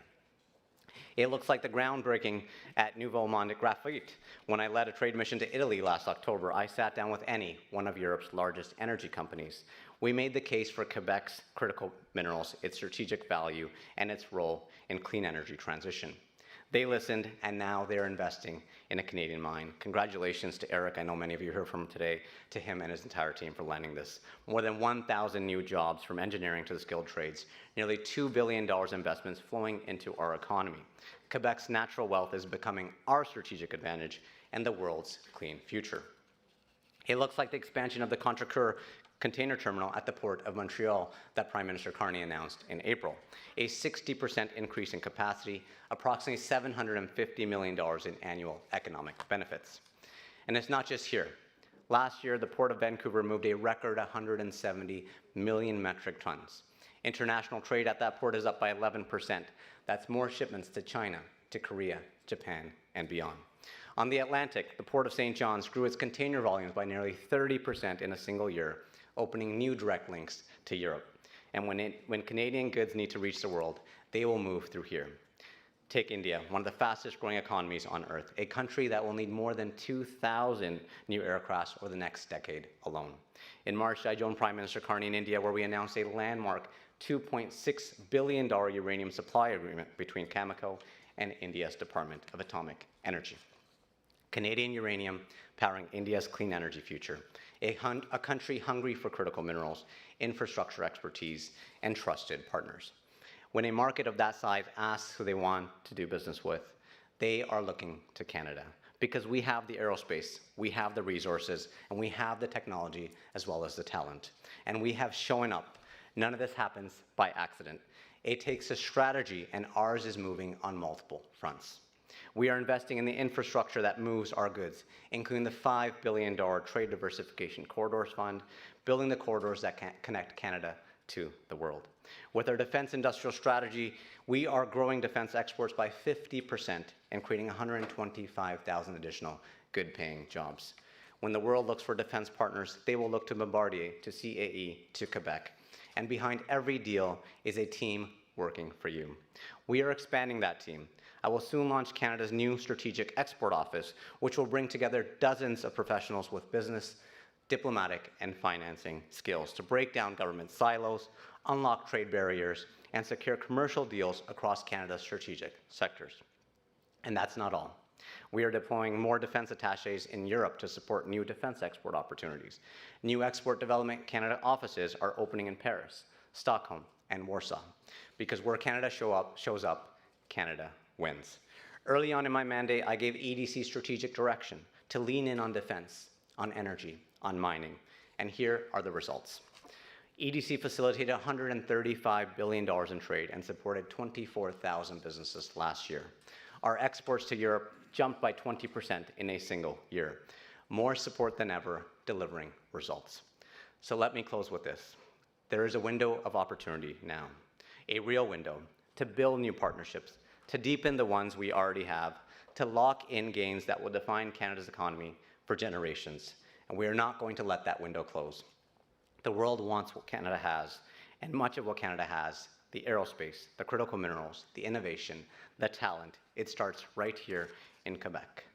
Speaker 6: It looks like the groundbreaking at Nouveau Monde Graphite. When I led a trade mission to Italy last October, I sat down with Eni, one of Europe's largest energy companies. We made the case for Quebec's critical minerals, its strategic value, and its role in clean energy transition. They listened, and now they're investing in a Canadian mine. Congratulations to Eric, I know many of you heard from him today, to him and his entire team for landing this. More than 1,000 new jobs from engineering to the skilled trades, nearly $2 billion investments flowing into our economy. Quebec's natural wealth is becoming our strategic advantage and the world's clean future. It looks like the expansion of the Contrecoeur container terminal at the Port of Montreal that Prime Minister Carney announced in April. A 60% increase in capacity, approximately $750 million in annual economic benefits. And it's not just here. Last year, the Port of Vancouver moved a record 170 million metric tons. International trade at that port is up by 11%. That's more shipments to China, to Korea, Japan, and beyond. On the Atlantic, the Port of St. John's grew its container volumes by nearly 30% in a single year, opening new direct links to Europe. And when Canadian goods need to reach the world, they will move through here. Take India, one of the fastest growing economies on earth, a country that will need more than 2,000 new aircrafts over the next decade alone. In March, I joined Prime Minister Carney in India, where we announced a landmark $2.6 billion uranium supply agreement between Cameco and India's Department of Atomic Energy. Canadian uranium powering India's clean energy future, a country hungry for critical minerals, infrastructure expertise, and trusted partners. When a market of that size asks who they want to do business with, they are looking to Canada because we have the aerospace, we have the resources, and we have the technology as well as the talent. And we have shown up. None of this happens by accident. It takes a strategy, and ours is moving on multiple fronts. We are investing in the infrastructure that moves our goods, including the $5 billion Trade Diversification Corridors Fund, building the corridors that connect Canada to the world. With our defense industrial strategy, we are growing defense exports by 50% and creating 125,000 additional good-paying jobs. When the world looks for defense partners, they will look to Bombardier, to CAE, to Quebec. And behind every deal is a team working for you. We are expanding that team. I will soon launch Canada's new strategic export office, which will bring together dozens of professionals with business, diplomatic, and financing skills to break down government silos, unlock trade barriers, and secure commercial deals across Canada's strategic sectors. And that's not all. We are deploying more defense attachés in Europe to support new defense export opportunities. New Export Development Canada offices are opening in Paris, Stockholm, and Warsaw, because where Canada shows up, Canada wins. Early on in my mandate, I gave EDC strategic direction to lean in on defense, on energy, on mining, and here are the results. EDC facilitated $135 billion in trade and supported 24,000 businesses last year. Our exports to Europe jumped by 20% in a single year. More support than ever, delivering results. So let me close with this. There is a window of opportunity now, a real window to build new partnerships, to deepen the ones we already have, to lock in gains that will define Canada's economy for generations. And we are not going to let that window close. The world wants what Canada has, and much of what Canada has, the aerospace, the critical minerals, the innovation, the talent, it starts right here in Quebec.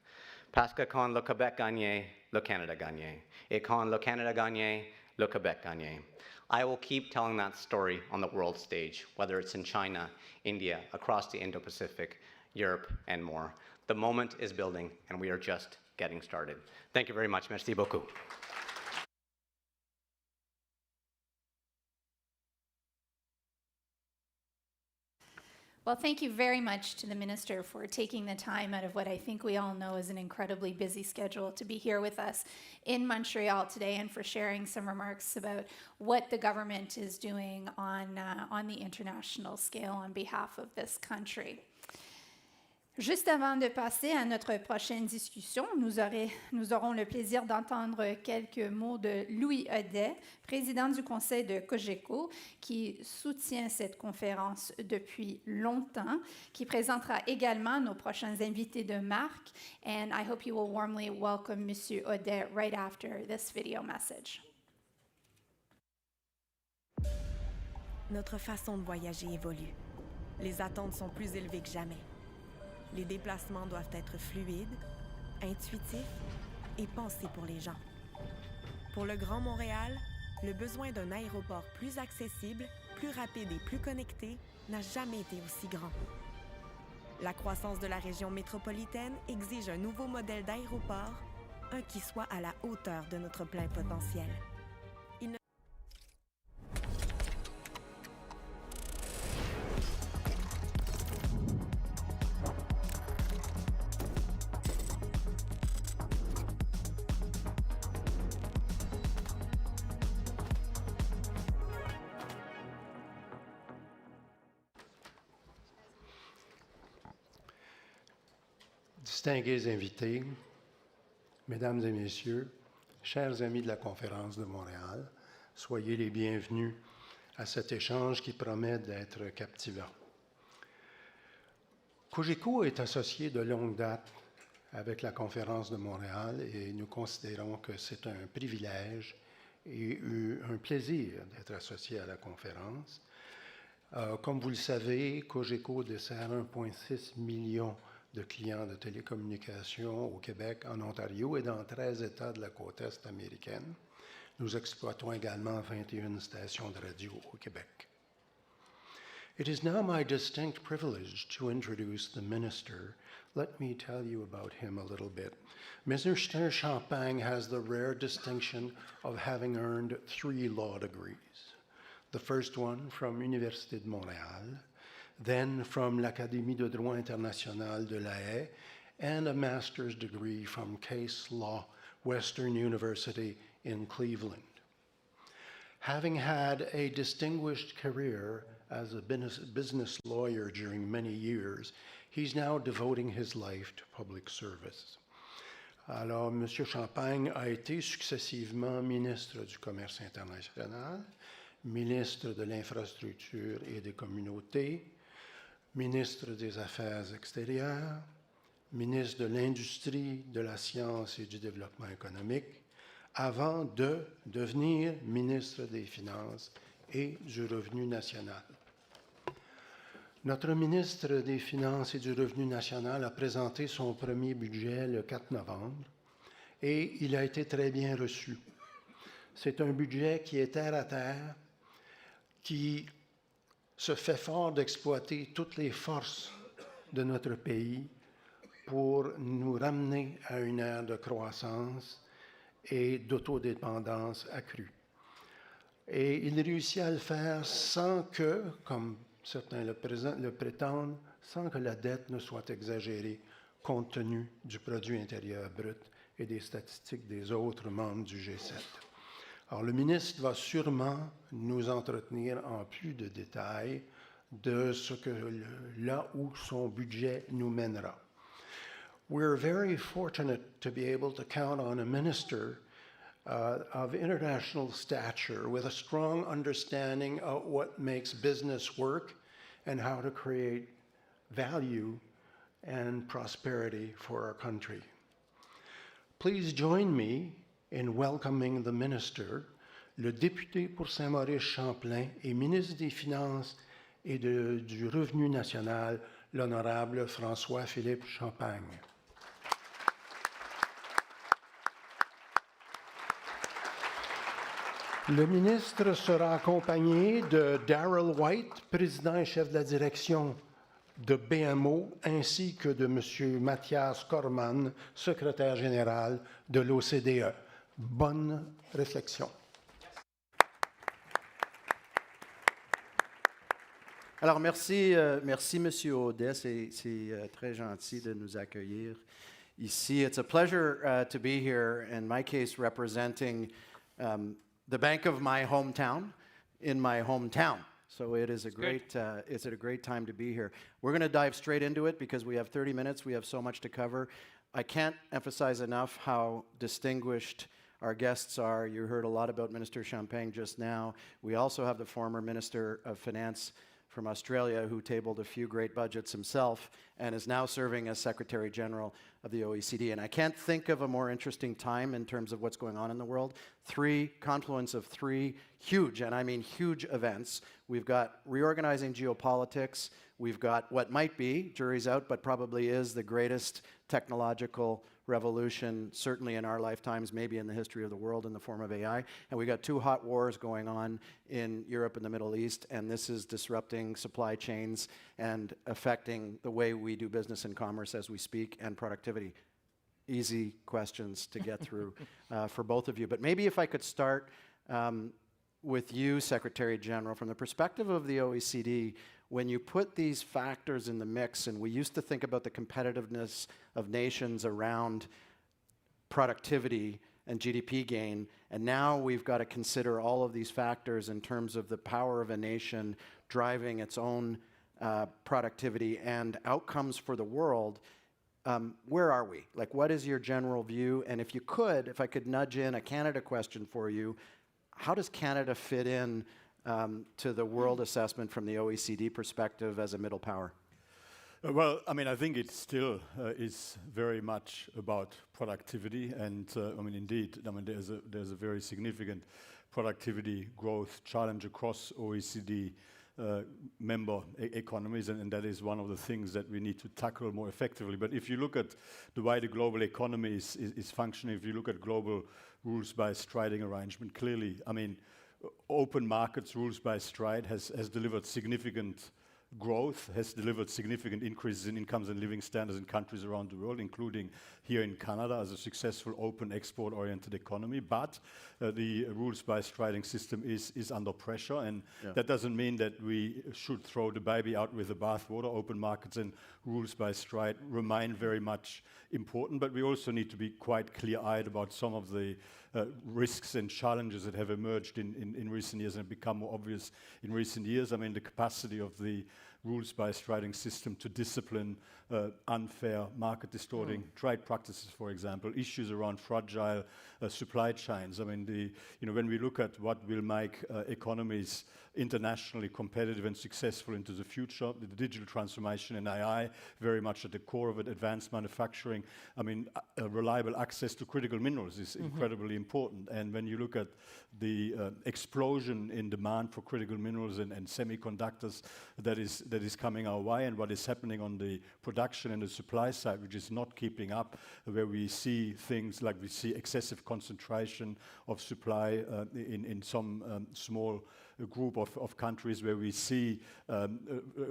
Speaker 6: Parce que quand le Québec gagne, le Canada gagne. Et quand le Canada gagne, le Québec gagne. I will keep telling that story on the world stage, whether it's in China, India, across the Indo-Pacific, Europe, and more. The moment is building, and we are just getting started. Thank you very much. Merci beaucoup.
Speaker 2: Well, thank you very much to the Minister for taking the time out of what I think we all know is an incredibly busy schedule to be here with us in Montreal today and for sharing some remarks about what the government is doing on the international scale on behalf of this country. Juste avant de passer à notre prochaine discussion, nous aurons le plaisir d'entendre quelques mots de Louis Audet, président du conseil de Cogeco, qui soutient cette conférence depuis longtemps, qui présentera également nos prochains invités de marque. And I hope you will warmly welcome Monsieur Audet right after this video message.
Speaker 4: Notre façon de voyager évolue. Les attentes sont plus élevées que jamais. Les déplacements doivent être fluides, intuitifs et pensés pour les gens. Pour le Grand Montréal, le besoin d'un aéroport plus accessible, plus rapide et plus connecté n'a jamais été aussi grand. La croissance de la région métropolitaine exige un nouveau modèle d'aéroport, un qui soit à la hauteur de notre plein potentiel.
Speaker 5: Distingués invités, Mesdames et Messieurs, chers amis de la Conférence de Montréal, soyez les bienvenus à cet échange qui promet d'être captivant. Cogeco est associé de longue date avec la Conférence de Montréal et nous considérons que c'est un privilège et un plaisir d'être associé à la conférence. Comme vous le savez, Cogeco dessert 1,6 million de clients de télécommunications au Québec, en Ontario et dans 13 États de la côte est américaine. Nous exploitons également 21 stations de radio au Québec. It is now my distinct privilege to introduce the minister. Let me tell you about him a little bit. Mr. Champagne has the rare distinction of having earned 3 law degrees. The first one from Université de Montréal, then from l'Académie de droit international de La Haye, and a master's degree from Case Law, Western University in Cleveland. Having had a distinguished career as a business lawyer during many years, he's now devoting his life to public service. Alors, M. Champagne a été successivement ministre du Commerce international, ministre de l'Infrastructure et des Communautés, ministre des Affaires extérieures, ministre de l'Industrie, de la Science et du Développement économique, avant de devenir ministre des Finances et du Revenu national. Notre ministre des Finances et du Revenu national a présenté son premier budget le 4 novembre et il a été très bien reçu. C'est un budget qui est terre à terre, qui se fait fort d'exploiter toutes les forces de notre pays pour nous ramener à une ère de croissance et d'autodépendance accrue. Et il réussit à le faire sans que, comme certains le prétendent, sans que la dette ne soit exagérée compte tenu du produit intérieur brut et des statistiques des autres membres du G7. Alors, le ministre va sûrement nous entretenir en plus de détails de ce que là où son budget nous mènera. We're very fortunate to be able to count on a minister of international stature with a strong understanding of what makes business work and how to create value and prosperity for our country. Please join me in welcoming the minister, le député pour Saint-Maurice-Champlain et ministre des Finances et du Revenu national, l'honorable François-Philippe Champagne. Le ministre sera accompagné de Darrell White, président et chef de la direction de BMO, ainsi que de M. Mathias Cormann, secrétaire général de l'OCDE. Bonne réflexion.
Speaker 7: Alors, merci, M. Audet. C'est très gentil de nous accueillir ici. It's a pleasure to be here, in my case, representing the bank of my hometown in my hometown. So it is a great time to be here. We're going to dive straight into it because we have 30 minutes. We have so much to cover. I can't emphasize enough how distinguished our guests are. You heard a lot about Minister Champagne just now. We also have the former Minister of Finance from Australia who tabled a few great budgets himself and is now serving as Secretary General of the OECD. And I can't think of a more interesting time in terms of what's going on in the world. Confluence of 3 huge, and I mean huge events. We've got reorganizing geopolitics. We've got what might be, jury's out, but probably is the greatest technological revolution, certainly in our lifetimes, maybe in the history of the world, in the form of AI. And we got 2 hot wars going on in Europe and the Middle East, and this is disrupting supply chains and affecting the way we do business and commerce as we speak, and productivity. Easy questions to get through for both of you. But maybe if I could start with you, Secretary General, from the perspective of the OECD, when you put these factors in the mix, and we used to think about the competitiveness of nations around productivity and GDP gain, and now we've got to consider all of these factors in terms of the power of a nation driving its own productivity and outcomes for the world. Where are we? Like, what is your general view? And if I could nudge in a Canada question for you, how does Canada fit in to the world assessment from the OECD perspective as a middle power?
Speaker 9: Well, I mean, I think it still is very much about productivity, and I mean, indeed, I mean, there's a very significant productivity growth challenge across OECD member economies, and that is one of the things that we need to tackle more effectively. But if you look at the way the global economy is functioning, if you look at global rules-based trading arrangement, clearly, I mean, open markets rules-based trade has delivered significant growth has delivered significant increases in incomes and living standards in countries around the world, including here in Canada as a successful, open, export-oriented economy. But the rules-based trading system is under pressure, and that doesn't mean that we should throw the baby out with the bathwater. Open markets and rules-based trade remain very much important, but we also need to be quite clear-eyed about some of the risks and challenges that have emerged in recent years and have become more obvious in recent years. I mean, the capacity of the rules-based trading system to discipline unfair, market-distorting trade practices, for example, issues around fragile supply chains. I mean, when we look at what will make economies internationally competitive and successful into the future, the digital transformation and AI very much at the core of it, advanced manufacturing. I mean, reliable access to critical minerals is incredibly important. And when you look at the explosion in demand for critical minerals and semiconductors that is coming our way, and what is happening on the production and the supply side, which is not keeping up, where we see things like we see excessive concentration of supply in some small group of countries, where we see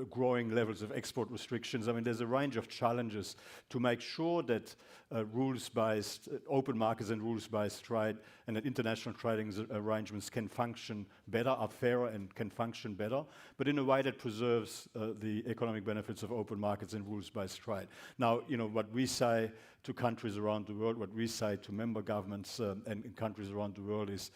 Speaker 9: growing levels of export restrictions. I mean, there's a range of challenges to make sure that rules-based open markets and rules-based trade and that international trading arrangements can function better, are fairer and can function better, but in a way that preserves the economic benefits of open markets and rules-based trade. Now, what we say to countries around the world, what we say to member governments and countries around the world is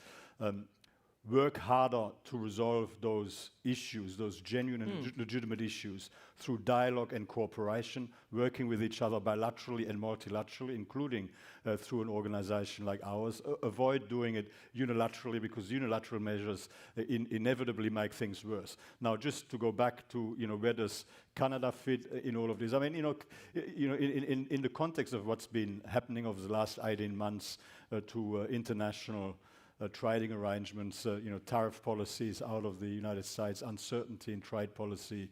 Speaker 9: work harder to resolve those issues, those genuine and legitimate issues, through dialogue and cooperation, working with each other bilaterally and multilaterally, including through an organization like ours. Avoid doing it unilaterally, because unilateral measures inevitably make things worse. Now, just to go back to where does Canada fit in all of this? I mean, in the context of what's been happening over the last 18 months to international trading arrangements, tariff policies out of the United States, uncertainty in trade policy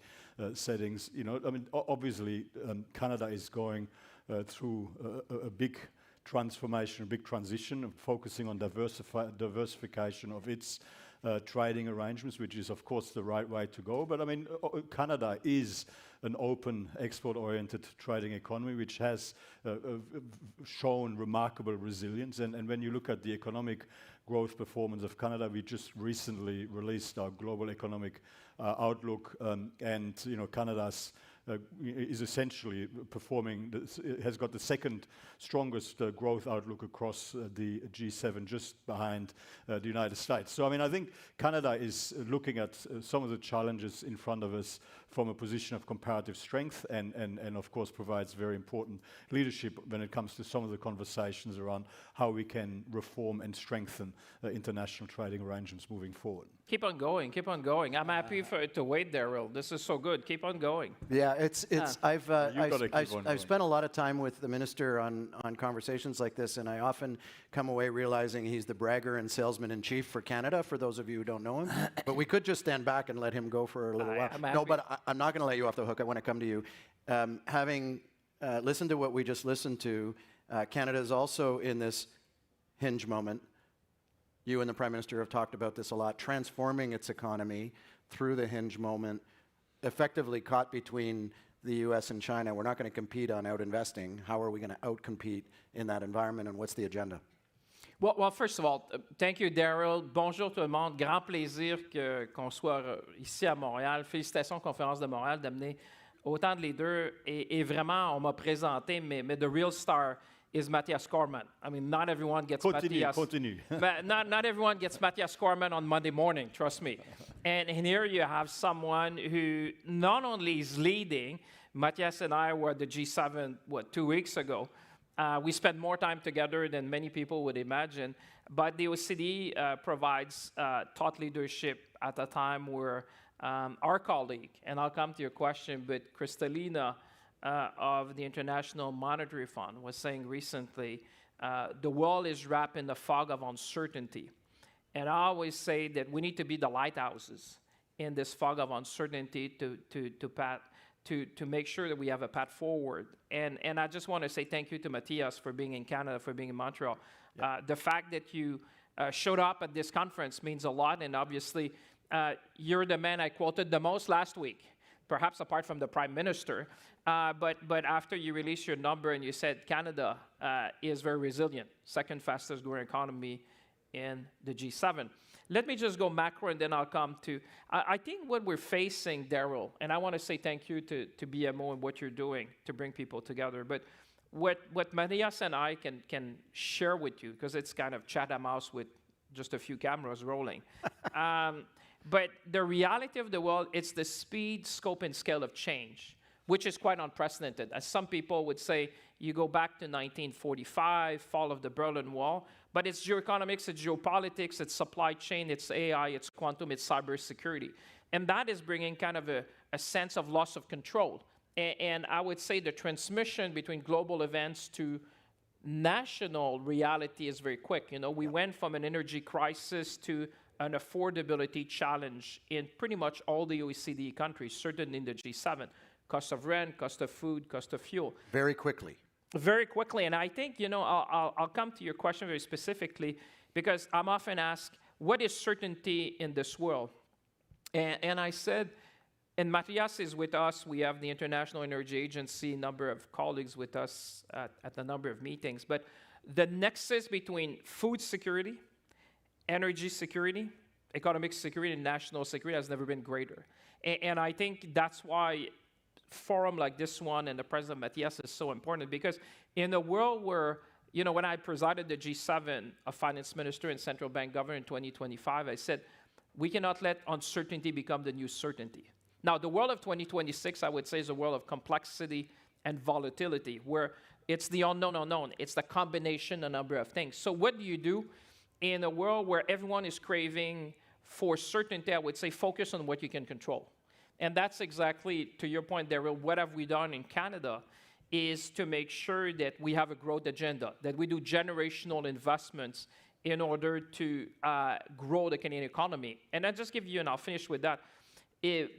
Speaker 9: settings. I mean, obviously, Canada is going through a big transformation, a big transition, focusing on diversification of its trading arrangements, which is, of course, the right way to go. But I mean, Canada is an open, export-oriented trading economy, which has shown remarkable resilience. And when you look at the economic growth performance of Canada, we just recently released our global economic outlook, and Canada's is essentially performing, has got the second strongest growth outlook across the G7, just behind the United States. So I mean, I think Canada is looking at some of the challenges in front of us from a position of comparative strength, and of course provides very important leadership when it comes to some of the conversations around how we can reform and strengthen international trading arrangements moving forward.
Speaker 8: Keep on going, keep on going. I'm happy to wait, Daryl. This is so good. Keep on going.
Speaker 7: Yeah, I've spent a lot of time with the minister on conversations like this, and I often come away realizing he's the bragger and salesman-in-chief for Canada, for those of you who don't know him. But we could just stand back and let him go for a little while. No, but I'm not going to let you off the hook. I want to come to you. Having listened to what we just listened to, Canada is also in this hinge moment. You and the Prime Minister have talked about this a lot, transforming its economy through the hinge moment, effectively caught between the US and China. We're not going to compete on out-investing. How are we going to out-compete in that environment, and what's the agenda?
Speaker 8: Well, first of all, thank you, Daryl. Bonjour tout le monde. Grand plaisir qu'on soit ici à Montréal. Félicitations, Conférence de Montréal, d'amener autant de leaders. Et vraiment, on m'a présenté, mais the real star is Matthias Cormann. I mean, not everyone gets
Speaker 9: Continue.
Speaker 8: not everyone gets Matthias Cormann on Monday morning, trust me. And here you have someone who not only is leading, Matthias and I were at the G7, 2 weeks ago. We spent more time together than many people would imagine, but the OECD provides thought leadership at a time where our colleague, and I'll come to your question, but Kristalina of the International Monetary Fund was saying recently, the world is wrapped in the fog of uncertainty. And I always say that we need to be the lighthouses in this fog of uncertainty to make sure that we have a path forward. And I just want to say thank you to Matthias for being in Canada, for being in Montreal. The fact that you showed up at this conference means a lot, and obviously you're the man I quoted the most last week, perhaps apart from the Prime Minister. But after you released your number and you said Canada is very resilient, second fastest growing economy in the G7. Let me just go macro and then I'll come to, I think what we're facing, Daryl, and I want to say thank you to BMO and what you're doing to bring people together, but what Matthias and I can share with you, because it's kind of Chatham House with just a few cameras rolling. But the reality of the world, it's the speed, scope, and scale of change, which is quite unprecedented. As some people would say, you go back to 1945, fall of the Berlin Wall, but it's geoeconomics, it's geopolitics, it's supply chain, it's AI, it's quantum, it's cybersecurity. And that is bringing kind of a sense of loss of control. And I would say the transmission between global events to national reality is very quick. You know, we went from an energy crisis to an affordability challenge in pretty much all the OECD countries, certainly in the G7. Cost of rent, cost of food, cost of fuel.
Speaker 7: Very quickly.
Speaker 8: Very quickly. And I think, you know, I'll come to your question very specifically because I'm often asked, what is certainty in this world? And I said, and Matthias is with us. We have the International Energy Agency, a number of colleagues with us at a number of meetings. But the nexus between food security, energy security, economic security, and national security has never been greater. And I think that's why forum like this one and the President Matthias is so important, because in a world where, you know, when I presided the G7, a finance minister and central bank governor in 2025, I said, we cannot let uncertainty become the new certainty. Now, the world of 2026, I would say, is a world of complexity and volatility, where it's the unknown. It's the combination, a number of things. So what do you do in a world where everyone is craving for certainty? I would say focus on what you can control. And that's exactly, to your point, Daryl, what have we done in Canada is to make sure that we have a growth agenda, that we do generational investments in order to grow the Canadian economy. And I'll just give you, and I'll finish with that.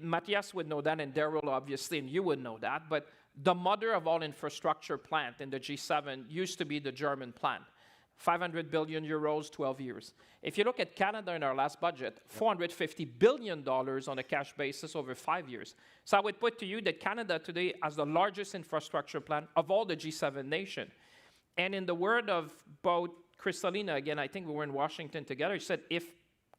Speaker 8: Matthias would know that, and Daryl, obviously, and you would know that, but the mother of all infrastructure plan in the G7 used to be the German plan. 500 billion euros, 12 years. If you look at Canada in our last budget, $450 billion on a cash basis over 5 years. So I would put to you that Canada today has the largest infrastructure plan of all the G7 nations. And in the word of both Kristalina, again, I think we were in Washington together, she said, if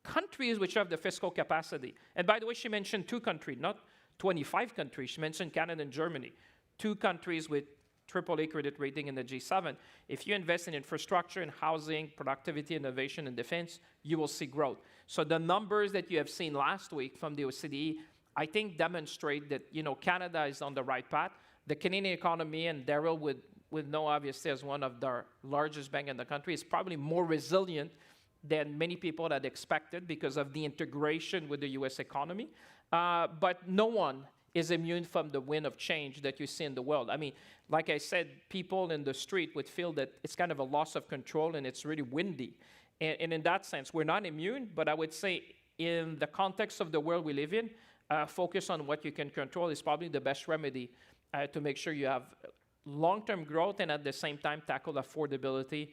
Speaker 8: countries which have the fiscal capacity, and by the way, she mentioned 2 countries, not 25 countries, she mentioned Canada and Germany, 2 countries with AAA credit rating in the G7. If you invest in infrastructure and housing, productivity, innovation, and defense, you will see growth. So the numbers that you have seen last week from the OECD, I think demonstrate that, you know, Canada is on the right path. The Canadian economy, and Daryl would know obviously as one of the largest banks in the country, is probably more resilient than many people had expected because of the integration with the US economy. But no one is immune from the wind of change that you see in the world. I mean, like I said, people in the street would feel that it's kind of a loss of control and it's really windy. And in that sense, we're not immune, but I would say in the context of the world we live in, focus on what you can control is probably the best remedy to make sure you have long-term growth and at the same time tackle affordability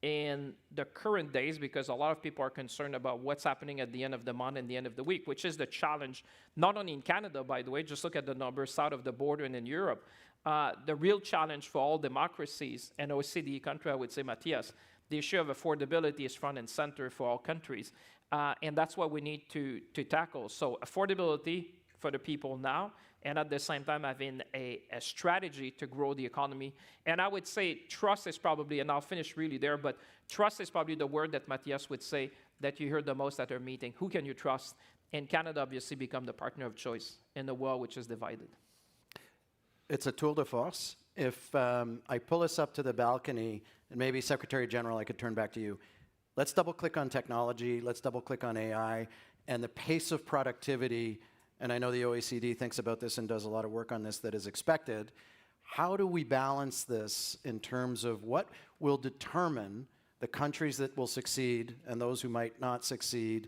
Speaker 8: in the current days, because a lot of people are concerned about what's happening at the end of the month and the end of the week, which is the challenge, not only in Canada, by the way, just look at the numbers south of the border and in Europe. The real challenge for all democracies and OECD country, I would say, Matthias, the issue of affordability is front and center for all countries. And that's what we need to tackle. So affordability for the people now, and at the same time having a strategy to grow the economy. And I would say trust is probably, and I'll finish really there, but trust is probably the word that Matthias would say that you heard the most at our meeting. Who can you trust? And Canada obviously become the partner of choice in a world which is divided.
Speaker 7: It's a tour de force. If I pull us up to the balcony, and maybe Secretary General, I could turn back to you. Let's double click on technology. Let's double click on AI and the pace of productivity. And I know the OECD thinks about this and does a lot of work on this that is expected. How do we balance this in terms of what will determine the countries that will succeed and those who might not succeed,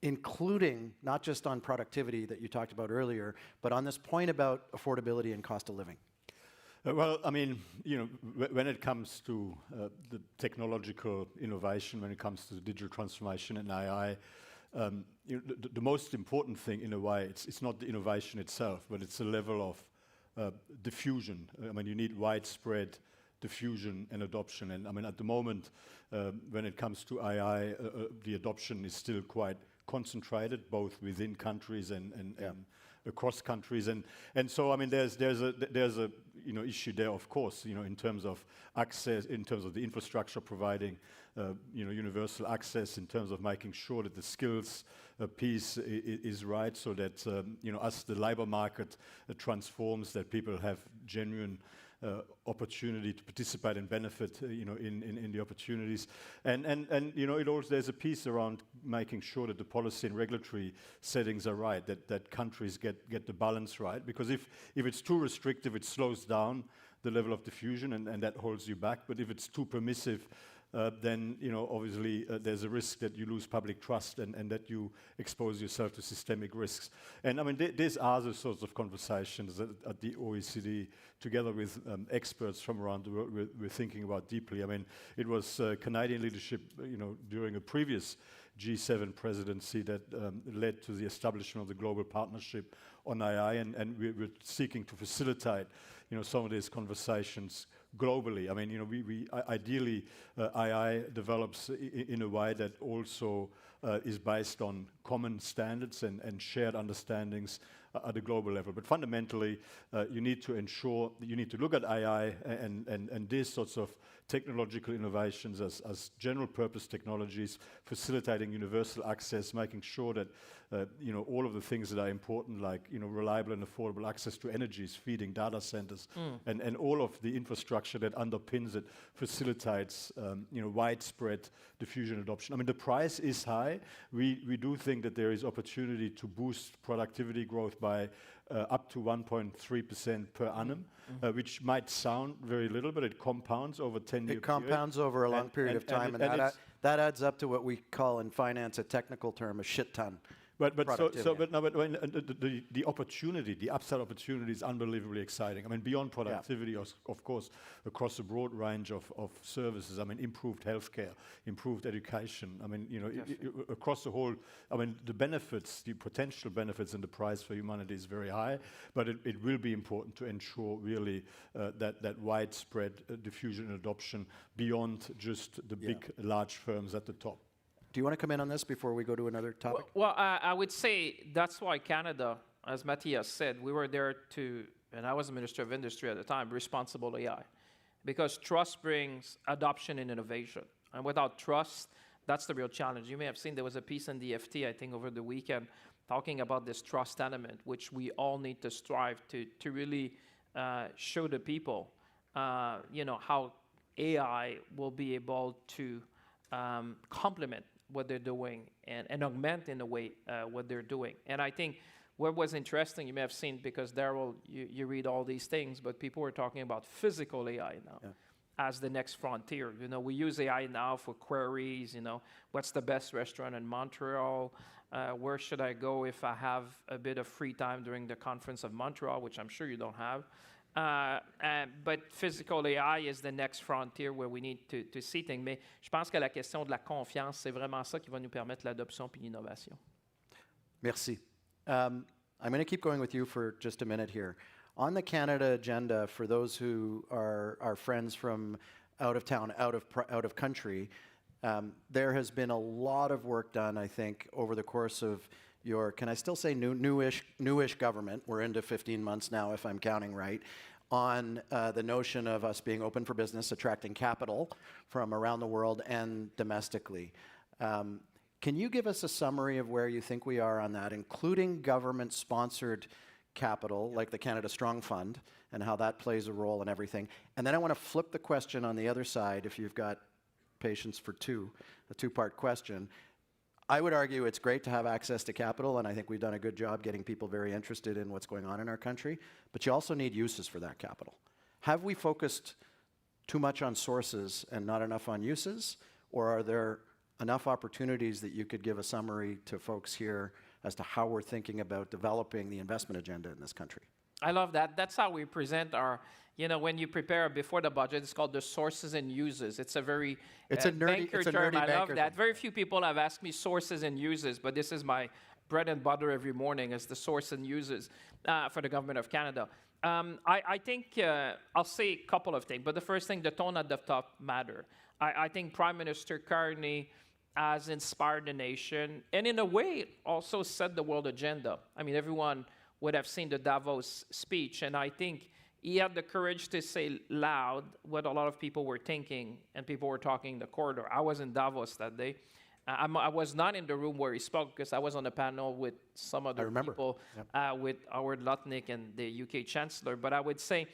Speaker 7: including not just on productivity that you talked about earlier, but on this point about affordability and cost of living?
Speaker 9: Well, I mean, you know, when it comes to the technological innovation, when it comes to digital transformation and AI, the most important thing in a way, it's not the innovation itself, but it's the level of diffusion. I mean, you need widespread diffusion and adoption. And I mean, at the moment, when it comes to AI, the adoption is still quite concentrated, both within countries and across countries. And so, I mean, there's a issue there, of course, in terms of access, in terms of the infrastructure providing, universal access, in terms of making sure that the skills piece is right, so that, as the labor market transforms, that people have genuine opportunity to participate and benefit, in the opportunities, and it also, there's a piece around making sure that the policy and regulatory settings are right, that countries get the balance right, because if it's too restrictive, it slows down the level of diffusion, and that holds you back. But if it's too permissive, then obviously there's a risk that you lose public trust and that you expose yourself to systemic risks. And I mean, these are the sorts of conversations that at the OECD, together with experts from around the world, we're thinking about deeply. I mean, it was Canadian leadership, during a previous G7 presidency that led to the establishment of the Global Partnership on AI, and we're seeking to facilitate, some of these conversations globally. I mean, we ideally AI develops in a way that also is based on common standards and shared understandings at a global level. But fundamentally, you need to ensure that you need to look at AI and these sorts of technological innovations as general purpose technologies, facilitating universal access, making sure that all of the things that are important, like reliable and affordable access to energy, is feeding data centers, and all of the infrastructure that underpins it facilitates widespread diffusion adoption. I mean, the price is high. We do think that there is opportunity to boost productivity growth by up to 1.3% per annum, which might sound very little, but it compounds over 10 years.
Speaker 7: It compounds over a long period of time, and that adds up to what we call in finance a technical term, a shit ton.
Speaker 9: But when the opportunity, the upside opportunity is unbelievably exciting. I mean, beyond productivity, of course, across a broad range of services. I mean, improved healthcare, improved education. I mean, across the whole. I mean, the benefits, the potential benefits, and the price for humanity is very high. But it will be important to ensure really that widespread diffusion and adoption beyond just the big, large firms at the top.
Speaker 7: Do you want to come in on this before we go to another topic?
Speaker 8: Well, I would say that's why Canada, as Matthias said, we were there and I was the Minister of Industry at the time, responsible AI. Because trust brings adoption and innovation. And without trust, that's the real challenge. You may have seen there was a piece in the FT, I think, over the weekend, talking about this trust element, which we all need to strive to really show the people, how AI will be able to complement what they're doing and augment in a way what they're doing. And I think what was interesting, you may have seen, because Daryl, you read all these things, but people were talking about physical AI now as the next frontier. We use AI now for queries, what's the best restaurant in Montreal? Where should I go if I have a bit of free time during the Conference of Montreal, which I'm sure you don't have. But physical AI is the next frontier where we need to see things. Mais je pense que la question de la confiance, c'est vraiment ça qui va nous permettre l'adoption puis l'innovation.
Speaker 7: Merci. I'm going to keep going with you for just a minute here. On the Canada agenda, for those who are our friends from out of town, out of country, there has been a lot of work done, I think, over the course of your, can I still say newish government? We're into 15 months now, if I'm counting right, on the notion of us being open for business, attracting capital from around the world and domestically. Can you give us a summary of where you think we are on that, including government-sponsored capital, like the Canada Strong Fund, and how that plays a role in everything? And then I want to flip the question on the other side, if you've got patience for a two-part question. I would argue it's great to have access to capital, and I think we've done a good job getting people very interested in what's going on in our country, but you also need uses for that capital. Have we focused too much on sources and not enough on uses, or are there enough opportunities that you could give a summary to folks here as to how we're thinking about developing the investment agenda in this country?
Speaker 8: I love that. That's how we present our, when you prepare before the budget, it's called the sources and uses. It's a very banker term. I love that. Very few people have asked me sources and uses, but this is my bread and butter every morning is the source and uses for the Government of Canada. I think I'll say a couple of things, but the first thing, the tone at the top matter. I think Prime Minister Carney has inspired the nation and in a way also set the world agenda. I mean, everyone would have seen the Davos speech, and I think he had the courage to say loud what a lot of people were thinking, and people were talking in the corridor. I was in Davos that day. I was not in the room where he spoke because I was on a panel with some other people, with Howard Lutnick and the UK Chancellor. But I would say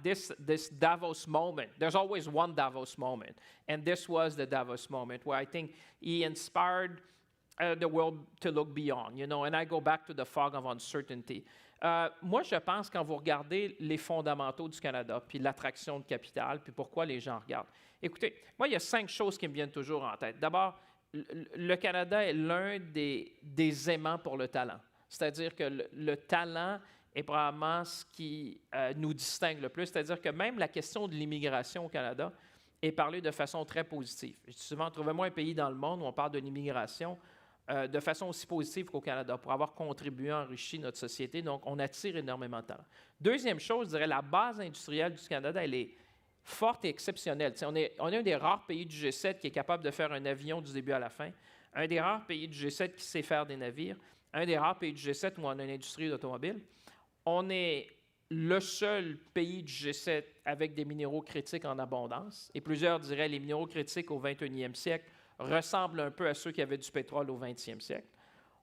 Speaker 8: this Davos moment, there's always one Davos moment, and this was the Davos moment where I think he inspired the world to look beyond, and I go back to the fog of uncertainty. Moi, je pense, quand vous regardez les fondamentaux du Canada, puis l'attraction de capital, puis pourquoi les gens regardent. Écoutez, moi, il y a 5 choses qui me viennent toujours en tête. D'abord, le Canada est l'un des aimants pour le talent. C'est-à-dire que le talent est probablement ce qui nous distingue le plus. C'est-à-dire que même la question de l'immigration au Canada est parlée de façon très positive. Je dis souvent, trouvez-moi un pays dans le monde où on parle de l'immigration de façon aussi positive qu'au Canada, pour avoir contribué, enrichi notre société. Donc, on attire énormément de talent. Deuxième chose, je dirais, la base industrielle du Canada, elle est forte et exceptionnelle. On est un des rares pays du G7 qui est capable de faire un avion du début à la fin, un des rares pays du G7 qui sait faire des navires, un des rares pays du G7 où on a une industrie d'automobile. On est le seul pays du G7 avec des minéraux critiques en abondance, et plusieurs diraient les minéraux critiques au 21e siècle ressemblent un peu à ceux qui avaient du pétrole au 20e siècle.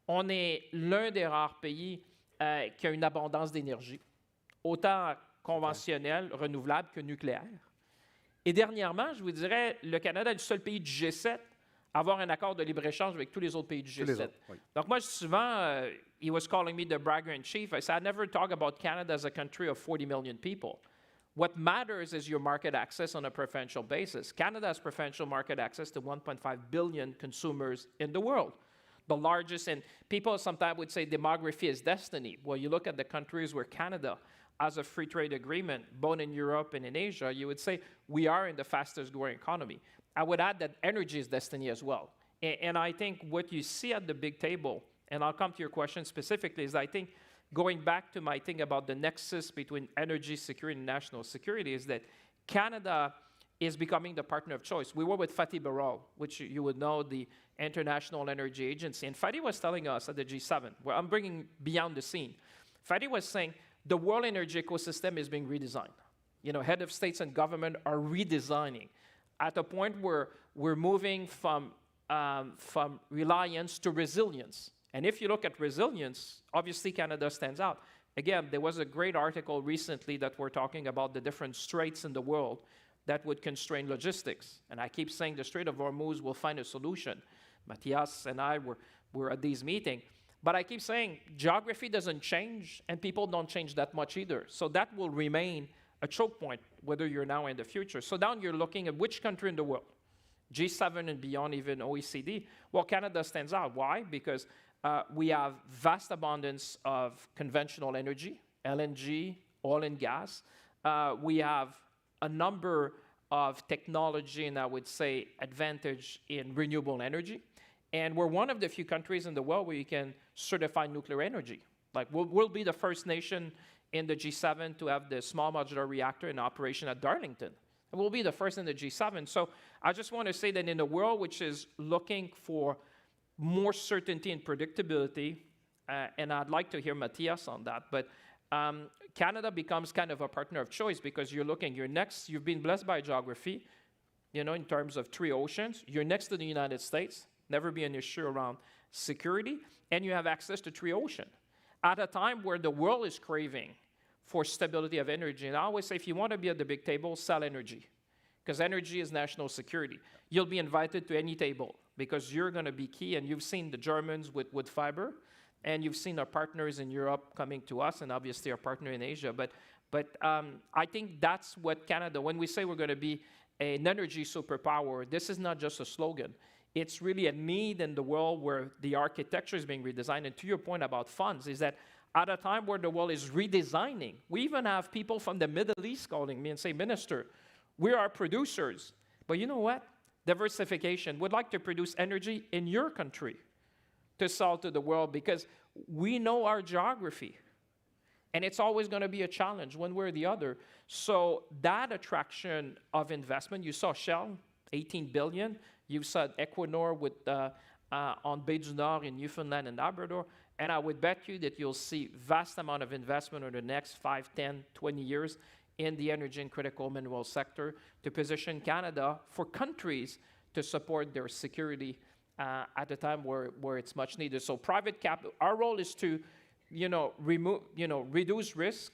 Speaker 8: On est l'un des rares pays qui a une abondance d'énergie, autant conventionnelle, renouvelable que nucléaire. Et dernièrement, je vous dirais, le Canada est le seul pays du G7 à avoir un accord de libre-échange avec tous les autres pays du G7. Donc moi, je dis souvent, he was calling me the bragger in chief. I said, I never talk about Canada as a country of 40 million people. What matters is your market access on a preferential basis. Canada has preferential market access to 1.5 billion consumers in the world. The largest, and people sometimes would say demography is destiny. Well, you look at the countries where Canada has a free trade agreement, both in Europe and in Asia, you would say we are in the fastest growing economy. I would add that energy is destiny as well. And I think what you see at the big table, and I'll come to your question specifically, is I think going back to my thing about the nexus between energy security and national security is that Canada is becoming the partner of choice. We were with Fatih Birol, which you would know, the International Energy Agency. And Fatih was telling us at the G7, where I'm bringing beyond the scene, Fatih was saying the world energy ecosystem is being redesigned. Head of states and government are redesigning at a point where we're moving from reliance to resilience. And if you look at resilience, obviously Canada stands out. Again, there was a great article recently that we're talking about the different straits in the world that would constrain logistics. And I keep saying the Strait of Hormuz will find a solution. Matthias and I were at these meetings. But I keep saying geography doesn't change, and people don't change that much either. So that will remain a choke point, whether you're now or in the future. So now you're looking at which country in the world, G7 and beyond, even OECD. Well, Canada stands out. Why? Because we have vast abundance of conventional energy, LNG, oil and gas. We have a number of technology and I would say advantage in renewable energy. And we're one of the few countries in the world where you can certify nuclear energy. Like we'll be the first nation in the G7 to have the small modular reactor in operation at Darlington. And we'll be the first in the G7. So I just want to say that in a world which is looking for more certainty and predictability, and I'd like to hear Matthias on that, but Canada becomes kind of a partner of choice because you've been blessed by geography, in terms of 3 oceans. You're next to the United States, never be an issue around security, and you have access to 3 oceans. At a time where the world is craving for stability of energy, and I always say if you want to be at the big table, sell energy, because energy is national security. You'll be invited to any table because you're going to be key, and you've seen the Germans with wood fiber, and you've seen our partners in Europe coming to us, and obviously our partner in Asia. But I think that's what Canada, when we say we're going to be an energy superpower, this is not just a slogan. It's really a need in the world where the architecture is being redesigned. And to your point about funds, is that at a time where the world is redesigning. We even have people from the Middle East calling me and say, Minister, we are producers, but you know what? Diversification. We'd like to produce energy in your country to sell to the world because we know our geography. And it's always going to be a challenge one way or the other. So that attraction of investment, you saw Shell, 18 billion. You saw Equinor with, on Baie du Nord in Newfoundland and Labrador. And I would bet you that you'll see vast amount of investment over the next 5, 10, 20 years in the energy and critical mineral sector to position Canada for countries to support their security at a time where it's much needed. So private capital, our role is to reduce risk,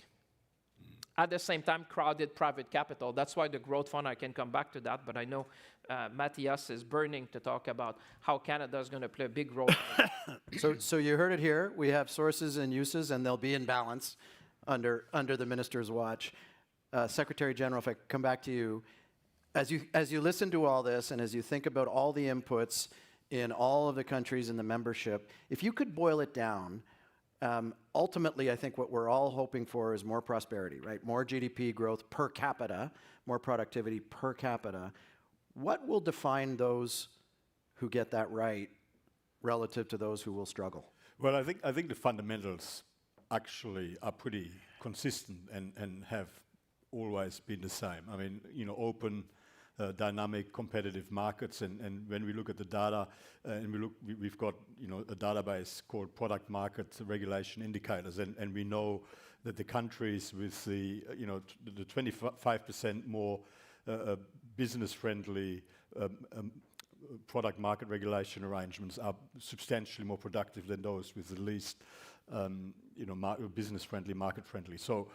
Speaker 8: at the same time, crowded private capital. That's why the growth fund, I can come back to that, but I know Matthias is burning to talk about how Canada is going to play a big role.
Speaker 7: So you heard it here. We have sources and uses, and they'll be in balance under the minister's watch. Secretary General, if I come back to you, as you listen to all this and as you think about all the inputs in all of the countries in the membership, if you could boil it down, ultimately, I think what we're all hoping for is more prosperity, right? More GDP growth per capita, more productivity per capita. What will define those who get that right relative to those who will struggle?
Speaker 9: Well, I think the fundamentals actually are pretty consistent and have always been the same. I mean, open, dynamic, competitive markets, and when we look at the data, and we've got a database called Product Market Regulation Indicators, and we know that the countries with the 25% more business-friendly product market regulation arrangements are substantially more productive than those with the least business-friendly, market-friendly. So.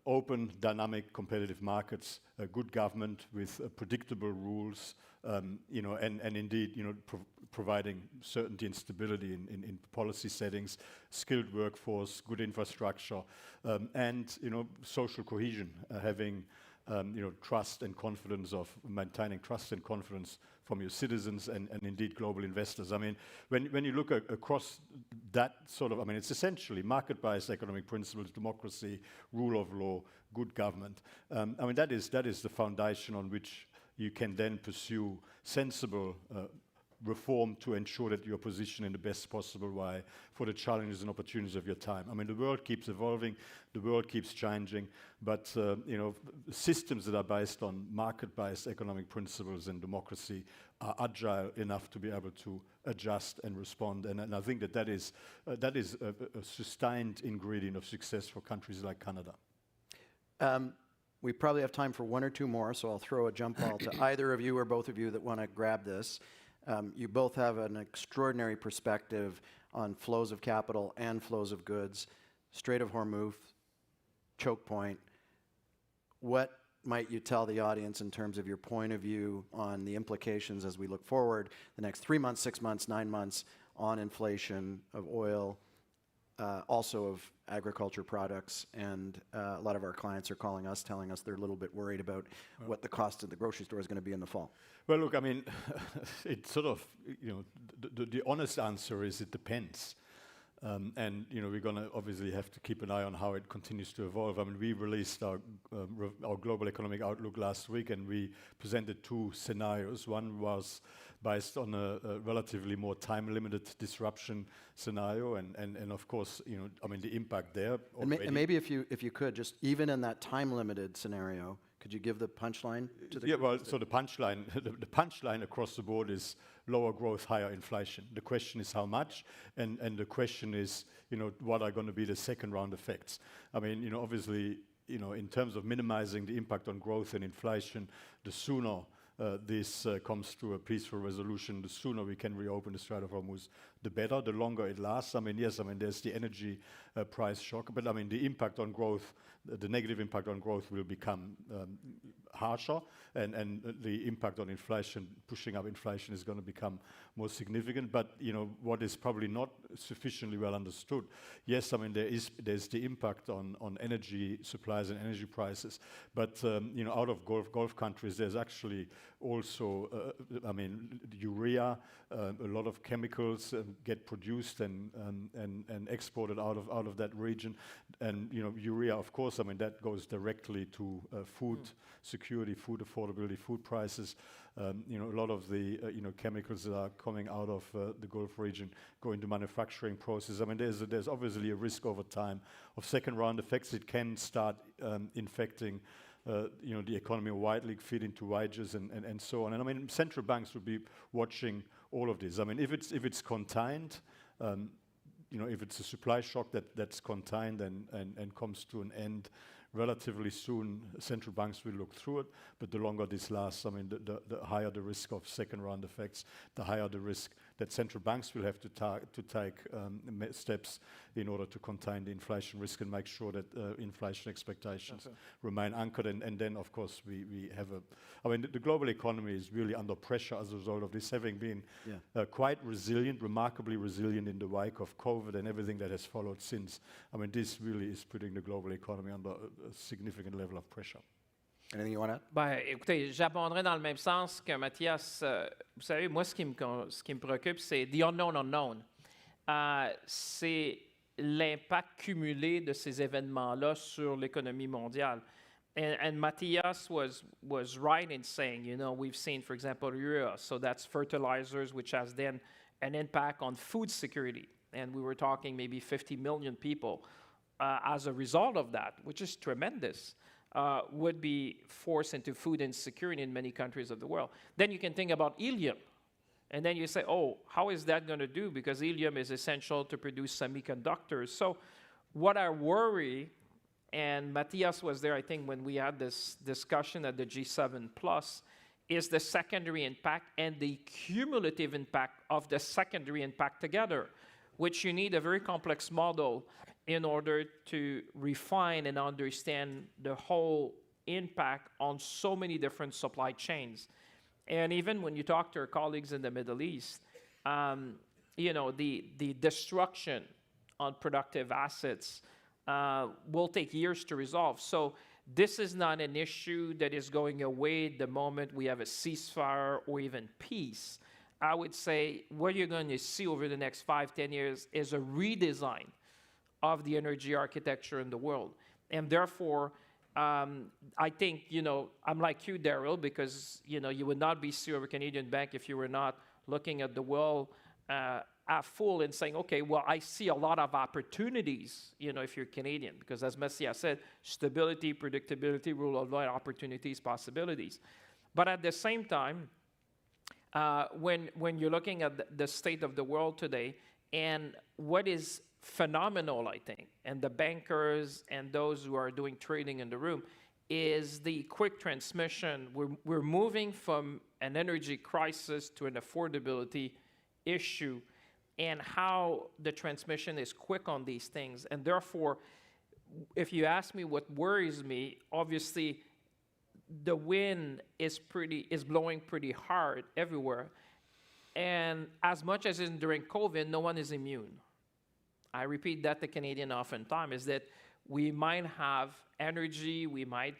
Speaker 9: Open, dynamic, competitive markets, good government with predictable rules, and indeed, providing certainty and stability in policy settings, skilled workforce, good infrastructure, and social cohesion, having trust and confidence maintaining trust and confidence from your citizens and indeed global investors. I mean, when you look across that sort of, it's essentially market-based economic principles, democracy, rule of law, good government. That is the foundation on which you can then pursue sensible reform to ensure that you're positioned in the best possible way for the challenges and opportunities of your time. The world keeps evolving, the world keeps changing, but systems that are based on market-based economic principles and democracy are agile enough to be able to adjust and respond. And I think that is a sustained ingredient of success for countries like Canada.
Speaker 7: We probably have time for one or two more, so I'll throw a jump ball to either of you or both of you that want to grab this. You both have an extraordinary perspective on flows of capital and flows of goods, Strait of Hormuz, choke point. What might you tell the audience in terms of your point of view on the implications as we look forward the next 3 months, 6 months, 9 months on inflation of oil, also of agriculture products, and a lot of our clients are calling us, telling us they're a little bit worried about what the cost of the grocery store is going to be in the fall.
Speaker 9: Well, look, it's sort of, the honest answer is it depends. And we're going to obviously have to keep an eye on how it continues to evolve. We released our global economic outlook last week, and we presented two scenarios. One was based on a relatively more time-limited disruption scenario, and of course, the impact there.
Speaker 7: And maybe if you could, just even in that time-limited scenario, could you give the punchline to the?
Speaker 9: Yeah, well, so the punchline across the board is lower growth, higher inflation. The question is how much, and the question is, what are going to be the second round effects? Obviously, in terms of minimizing the impact on growth and inflation, the sooner this comes to a peaceful resolution, the sooner we can reopen the Strait of Hormuz, the better, the longer it lasts. Yes, there's the energy price shock, but the impact on growth, the negative impact on growth will become harsher, and the impact on inflation, pushing up inflation, is going to become more significant. But what is probably not sufficiently well understood, yes, there's the impact on energy supplies and energy prices, but out of Gulf countries, there's actually also urea, a lot of chemicals, get produced and exported out of that region. And urea, of course, I mean that goes directly to food security, food affordability, food prices. A lot of the chemicals that are coming out of the Gulf region go into manufacturing process. I mean, there's obviously a risk over time of second-round effects. It can start infecting the economy widely, feed into wages and so on. And I mean, central banks will be watching all of this. I mean, if it's contained, if it's a supply shock that's contained and comes to an end relatively soon, central banks will look through it. But the longer this lasts, I mean, the higher the risk of second-round effects, the higher the risk that central banks will have to take steps in order to contain the inflation risk and make sure that inflation expectations remain anchored. And then, of course, we have the global economy is really under pressure as a result of this, having been quite resilient, remarkably resilient in the wake of COVID and everything that has followed since. I mean, this really is putting the global economy under a significant level of pressure.
Speaker 7: Anything you want to add?
Speaker 8: Ben, écoutez, j'abonderai dans le même sens que Mathias. Vous savez, moi, ce qui me préoccupe, c'est the unknown unknown. C'est l'impact cumulé de ces événements-là sur l'économie mondiale. And Matthias was right in saying, we've seen, for example, urea, so that's fertilizers, which has then an impact on food security. And we were talking maybe 50 million people as a result of that, which is tremendous. Would be forced into food insecurity in many countries of the world. Then you can think about helium. And then you say, how is that going to do? Because helium is essential to produce semiconductors. So what I worry, and Matthias was there, I think, when we had this discussion at the G7+, is the secondary impact and the cumulative impact of the secondary impact together, which you need a very complex model in order to refine and understand the whole impact on so many different supply chains. And even when you talk to our colleagues in the Middle East, the destruction on productive assets will take years to resolve. So this is not an issue that is going away the moment we have a ceasefire or even peace. I would say what you're going to see over the next 5-10 years is a redesign of the energy architecture in the world. And therefore, I think, I'm like you, Daryl, because, you would not be CEO of a Canadian bank if you were not looking at the world at full and saying, okay, well, I see a lot of opportunities, if you're Canadian, because as Messia said, stability, predictability, rule of law, opportunities, possibilities. But at the same time, when you're looking at the state of the world today, and what is phenomenal, I think, and the bankers and those who are doing trading in the room, is the quick transmission. We're moving from an energy crisis to an affordability issue, and how the transmission is quick on these things. And therefore, if you ask me what worries me, obviously the wind is blowing pretty hard everywhere. And as much as in during COVID, no one is immune. I repeat that to Canadians oftentimes, is that we might have energy, we might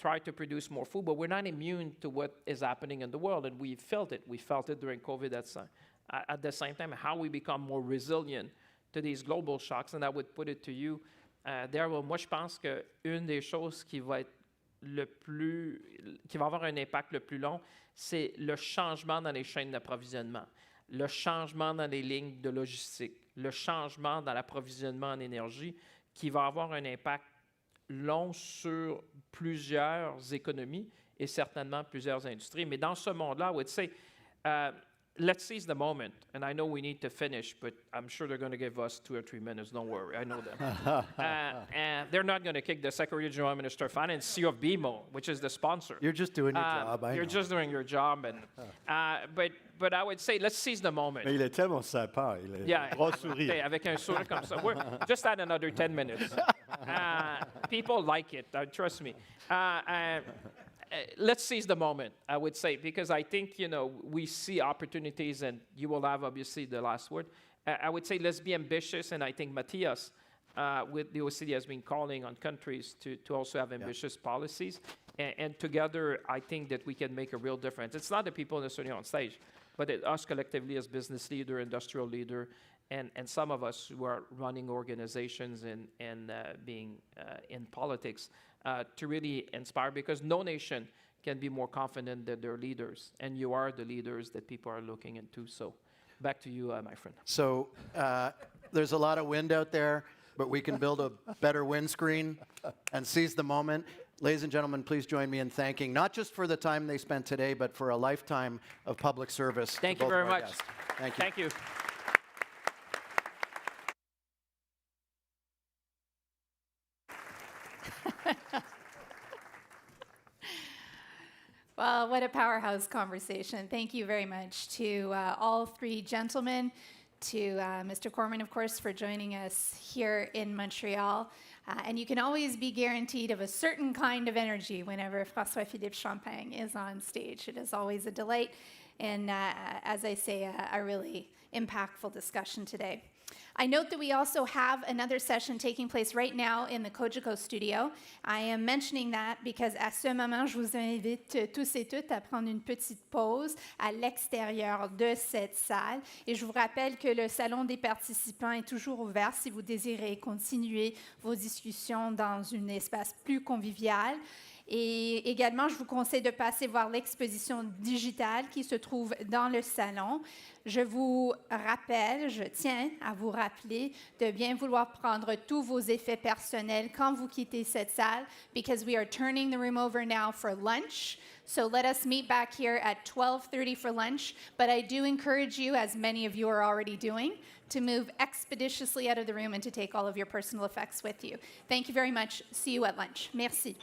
Speaker 8: try to produce more food, but we're not immune to what is happening in the world, and we felt it. We felt it during COVID at the same time, how we become more resilient to these global shocks. And I would put it to you, Daryl, moi je pense qu'une des choses qui va avoir un impact le plus long, c'est le changement dans les chaînes d'approvisionnement, le changement dans les lignes de logistique, le changement dans l'approvisionnement en énergie qui va avoir un impact long sur plusieurs économies et certainement plusieurs industries. Mais dans ce monde-là, I would say, let's seize the moment. And I know we need to finish, but I'm sure they're going to give us 2 or 3 minutes. Don't worry, I know them. And they're not going to kick the Secretary General, Minister of Finance, CEO of BMO, which is the sponsor.
Speaker 7: You're just doing your job, I know.
Speaker 8: You're just doing your job. And, but I would say, let's seize the moment.
Speaker 9: Mais il est tellement sympa, il est gros sourire.
Speaker 8: Avec un sourire comme ça. Just add another 10 minutes. People like it, trust me. Let's seize the moment, I would say, because I think, we see opportunities, and you will have, obviously, the last word. I would say let's be ambitious, and I think Matthias, with the OECD, has been calling on countries to also have ambitious policies. And together, I think that we can make a real difference. It's not the people necessarily on stage. but us collectively as business leader, industrial leader, and some of us who are running organizations and being in politics to really inspire, because no nation can be more confident that they're leaders, and you are the leaders that people are looking into. So back to you, my friend.
Speaker 7: So there's a lot of wind out there, but we can build a better windscreen and seize the moment. Ladies and gentlemen, please join me in thanking, not just for the time they spent today, but for a lifetime of public service.
Speaker 8: Thank you very much.
Speaker 7: Thank you.
Speaker 8: Thank you.
Speaker 2: Well, what a powerhouse conversation. Thank you very much to all three gentlemen, to Mr. Corman, of course, for joining us here in Montreal. And you can always be guaranteed of a certain kind of energy whenever François-Philippe Champagne is on stage. It is always a delight, and as I say, a really impactful discussion today. I note that we also have another session taking place right now in the Cogeco studio. I am mentioning that because à ce moment, je vous invite tous et toutes à prendre une petite pause à l'extérieur de cette salle. Et je vous rappelle que le salon des participants est toujours ouvert si vous désirez continuer vos discussions dans un espace plus convivial. Et également, je vous conseille de passer voir l'exposition digitale qui se trouve dans le salon. Je vous rappelle, je tiens à vous rappeler de bien vouloir prendre tous vos effets personnels quand vous quittez cette salle, because we are turning the room over now for lunch. So let us meet back here at 12:30 for lunch. But I do encourage you, as many of you are already doing, to move expeditiously out of the room and to take all of your personal effects with you. Thank you very much. See you at lunch. Merci.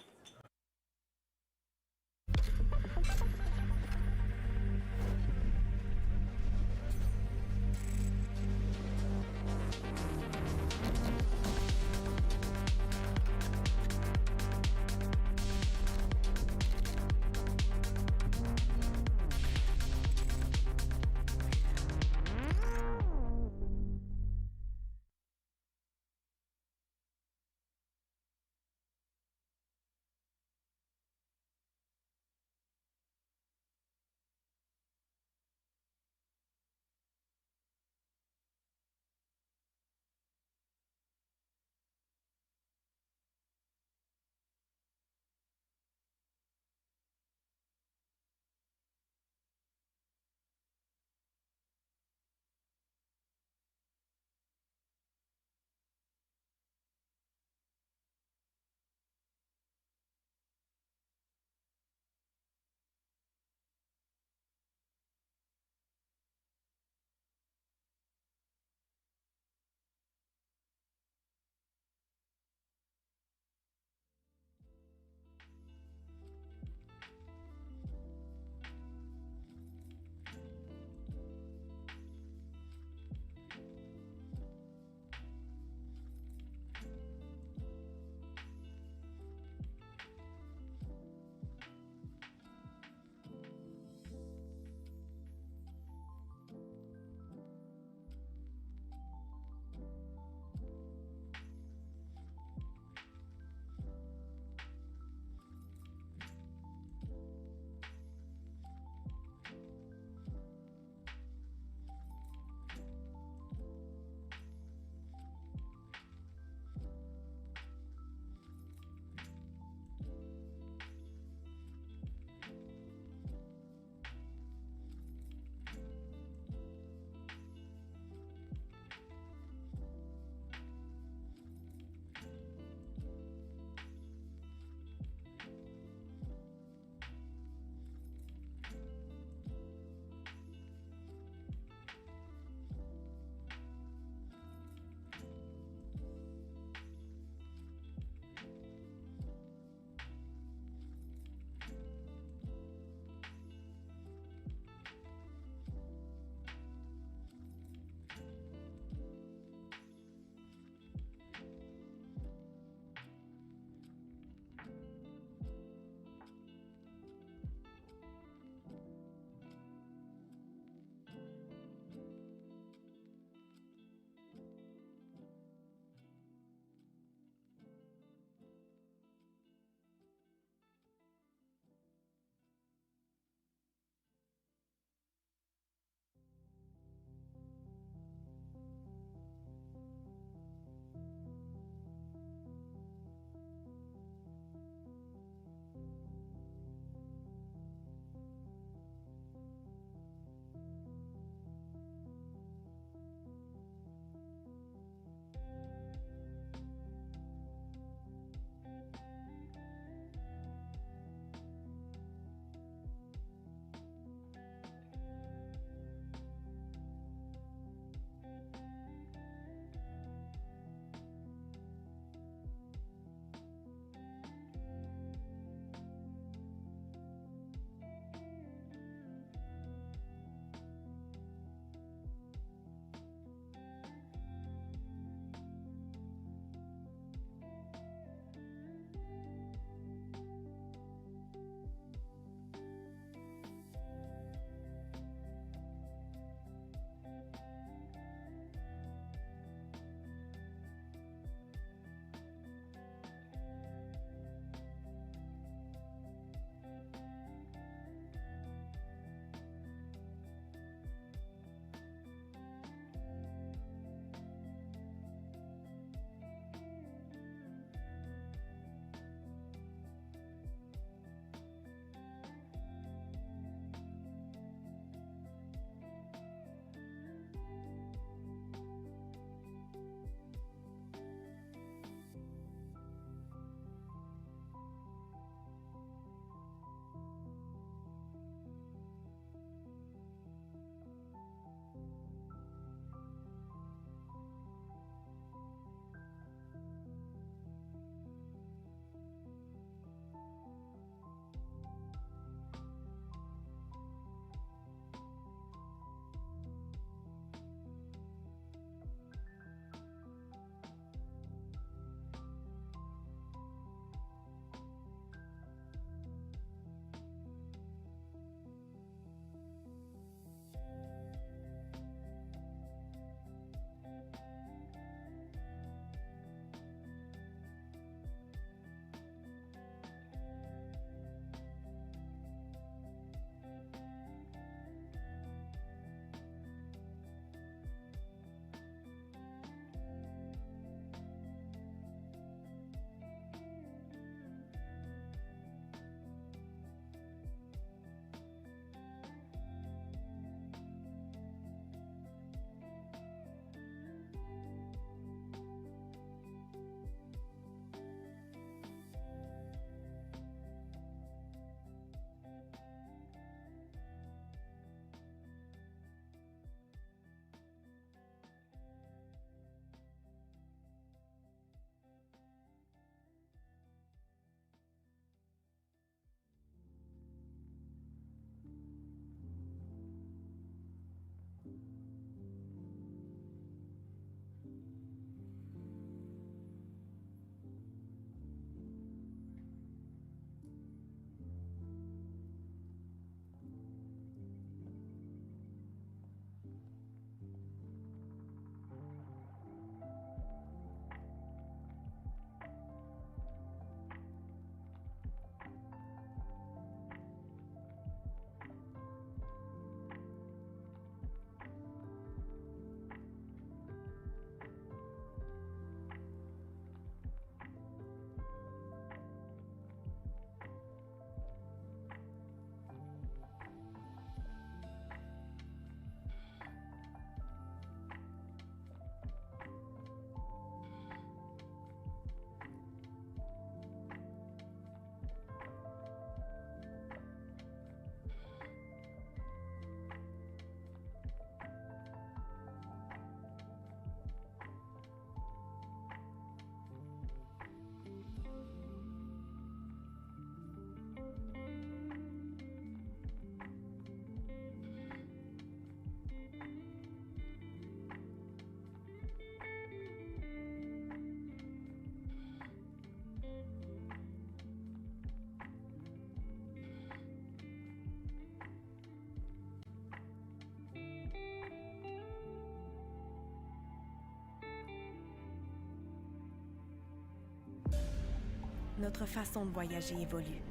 Speaker 4: notre façon de voyager évolue.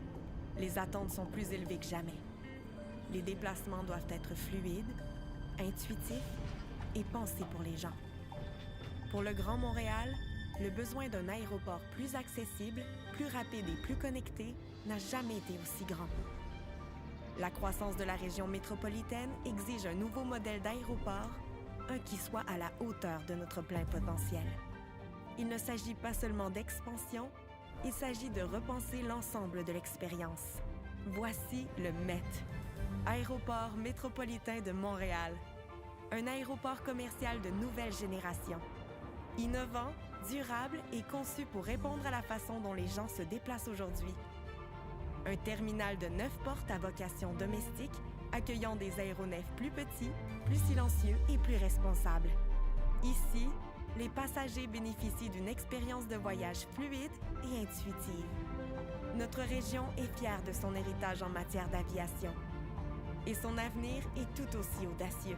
Speaker 4: Les attentes sont plus élevées que jamais. Les déplacements doivent être fluides, intuitifs et pensés pour les gens. Pour le Grand Montréal, le besoin d'un aéroport plus accessible, plus rapide et plus connecté n'a jamais été aussi grand. La croissance de la région métropolitaine exige un nouveau modèle d'aéroport, un qui soit à la hauteur de notre plein potentiel. Il ne s'agit pas seulement d'expansion, il s'agit de repenser l'ensemble de l'expérience. Voici le MET, Aéroport métropolitain de Montréal, un aéroport commercial de nouvelle génération. Innovant, durable et conçu pour répondre à la façon dont les gens se déplacent aujourd'hui. Un terminal de 9 portes à vocation domestique, accueillant des aéronefs plus petits, plus silencieux et plus responsables. Ici, les passagers bénéficient d'une expérience de voyage fluide et intuitive. Notre région est fière de son héritage en matière d'aviation. Et son avenir est tout aussi audacieux.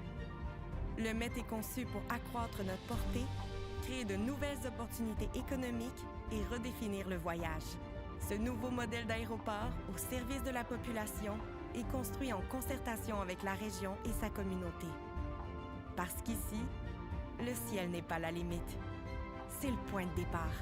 Speaker 4: Le MET est conçu pour accroître notre portée, créer de nouvelles opportunités économiques et redéfinir le voyage. Ce nouveau modèle d'aéroport au service de la population est construit en concertation avec la région et sa communauté. Parce qu'ici, le ciel n'est pas la limite, c'est le point de départ.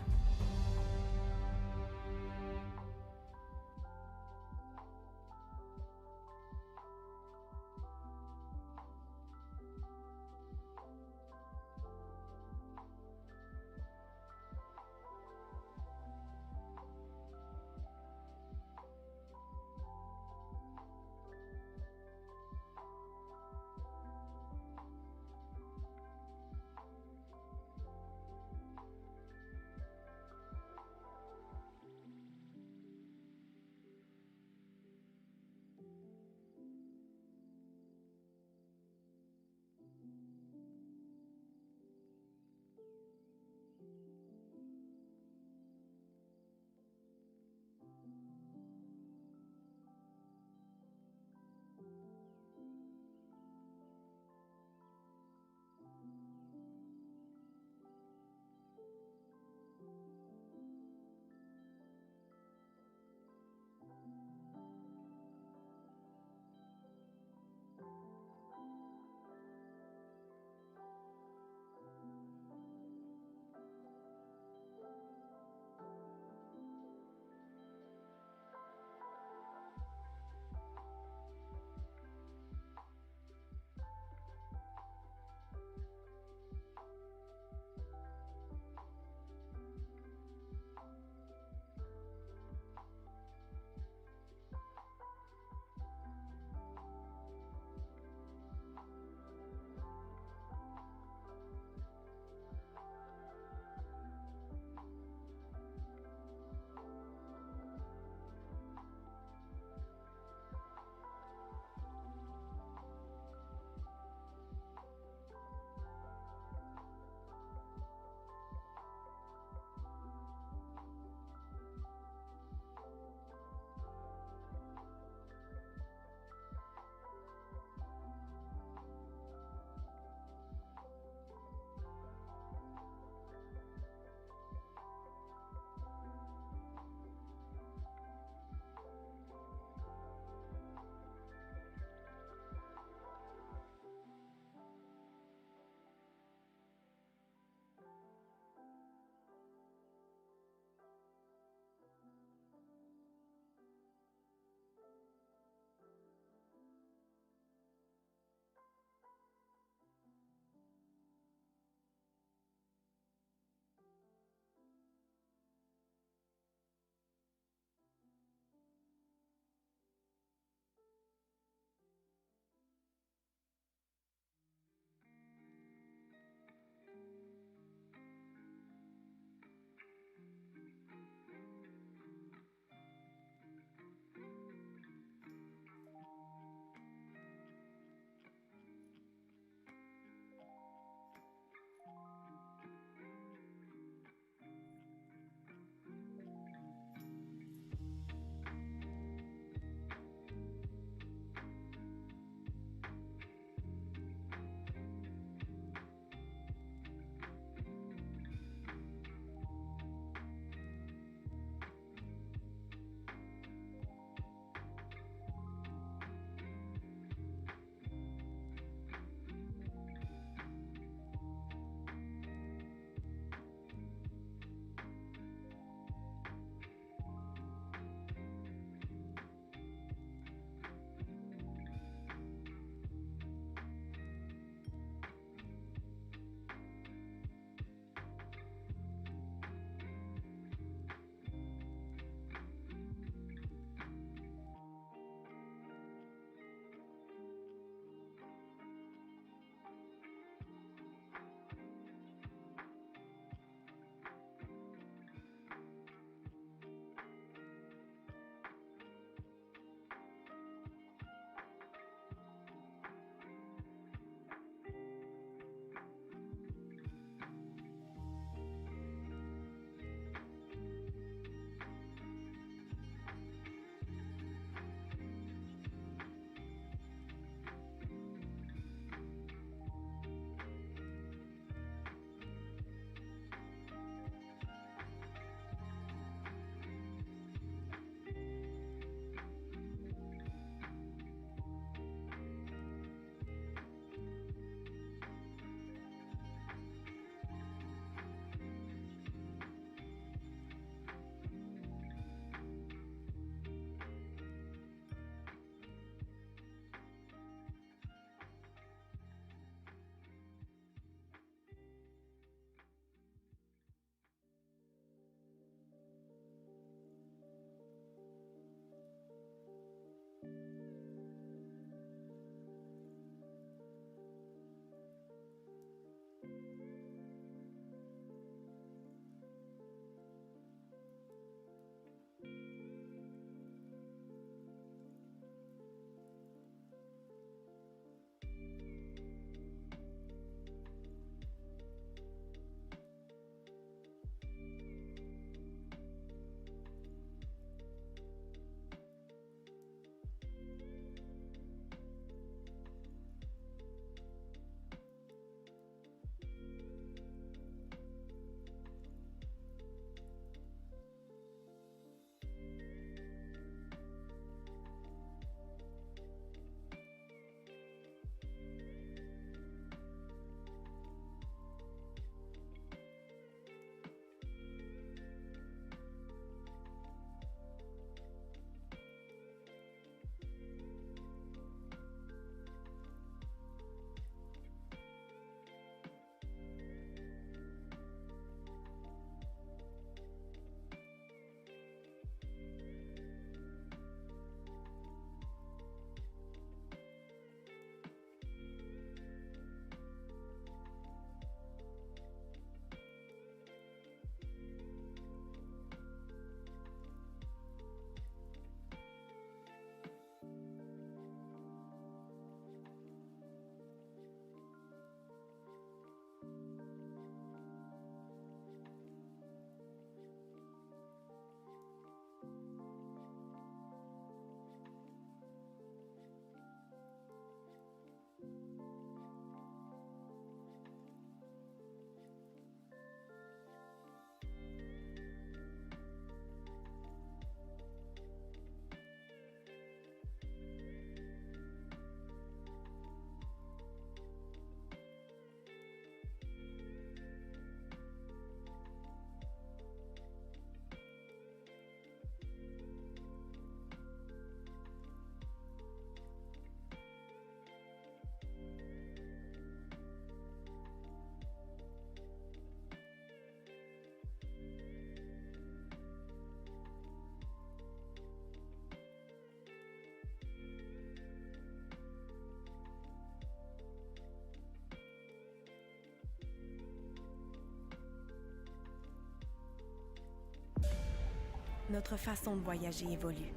Speaker 4: Notre façon de voyager évolue.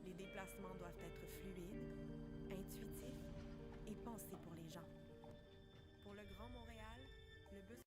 Speaker 4: Les déplacements doivent être fluides, intuitifs et pensés pour les gens. Pour le Grand Montréal, le bus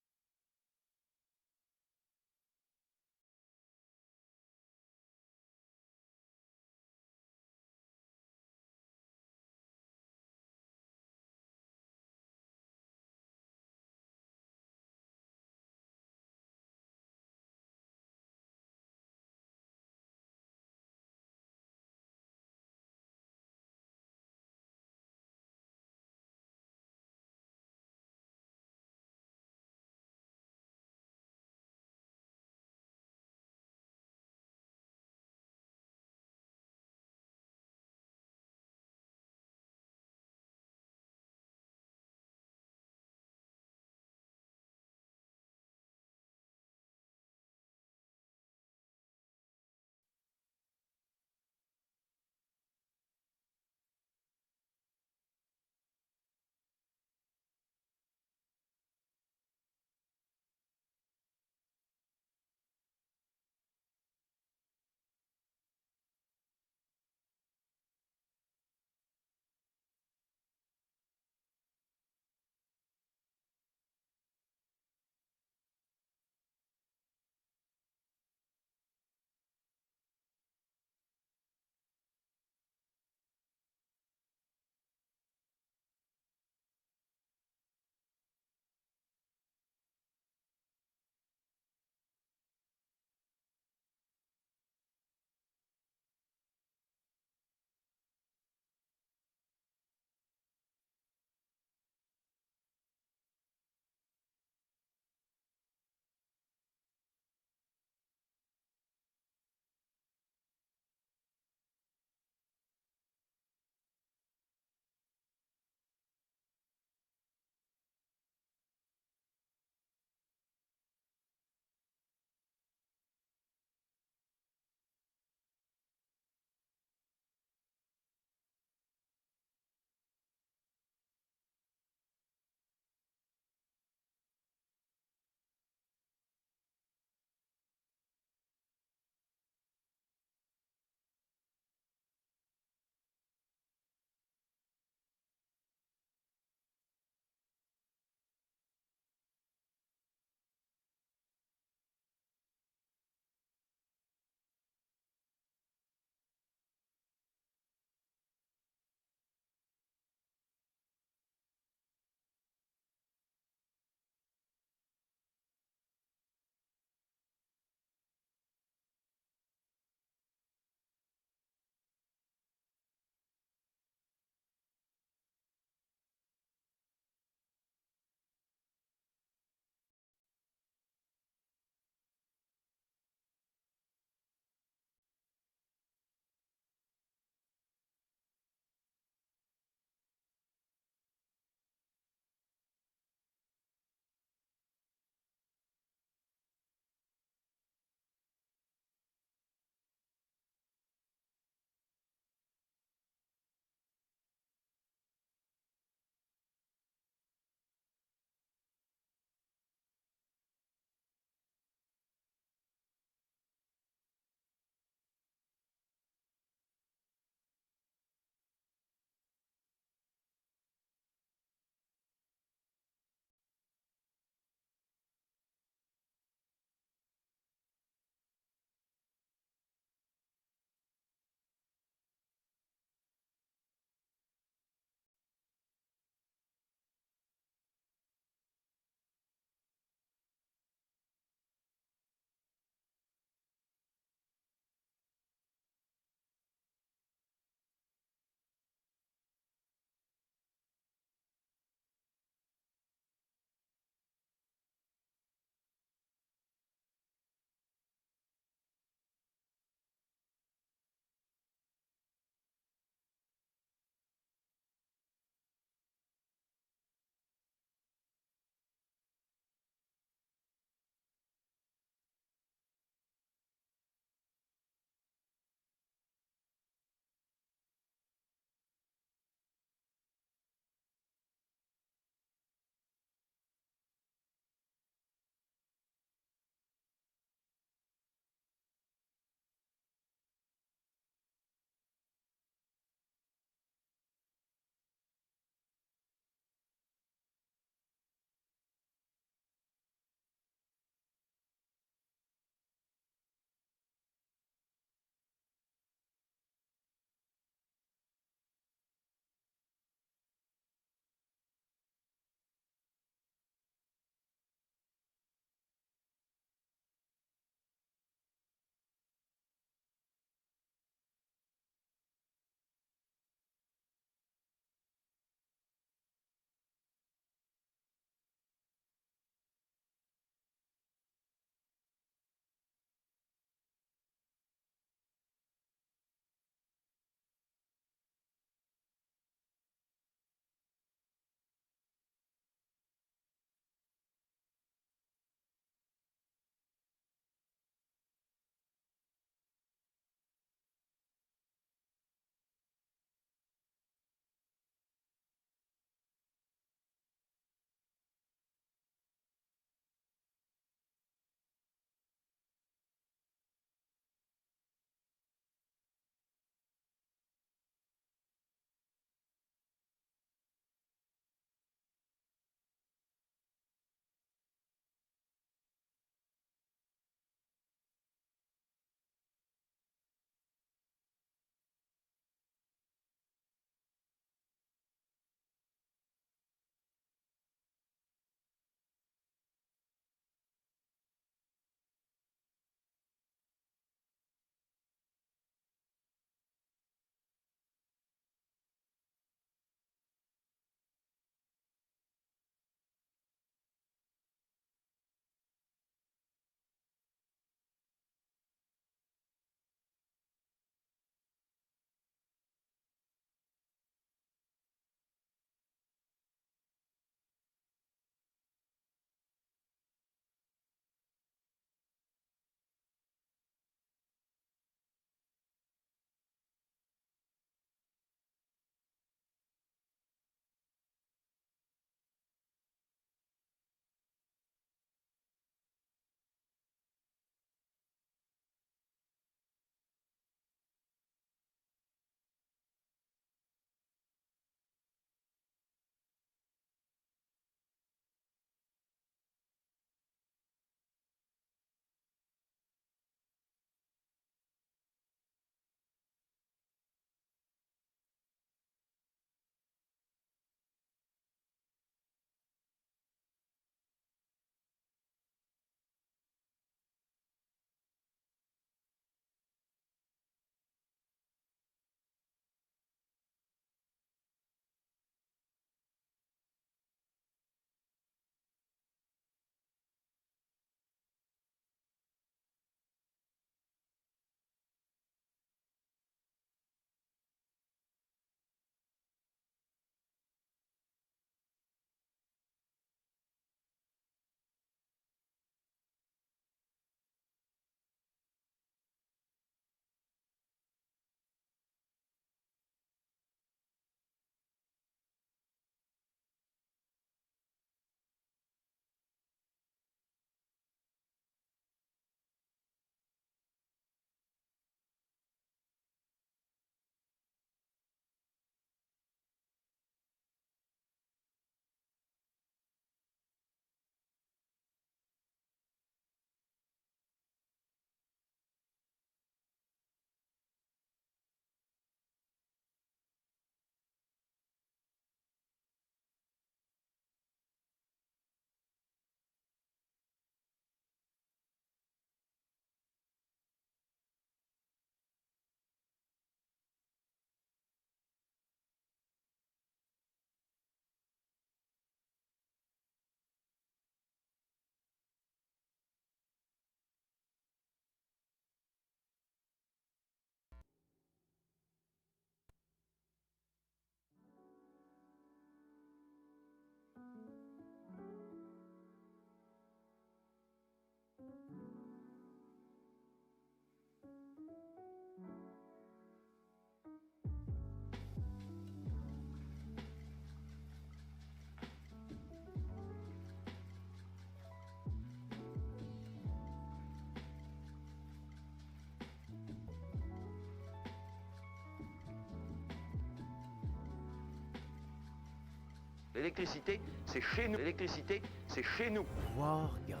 Speaker 10: L'électricité, c'est chez nous. L'électricité, c'est chez nous.
Speaker 11: Voir grand.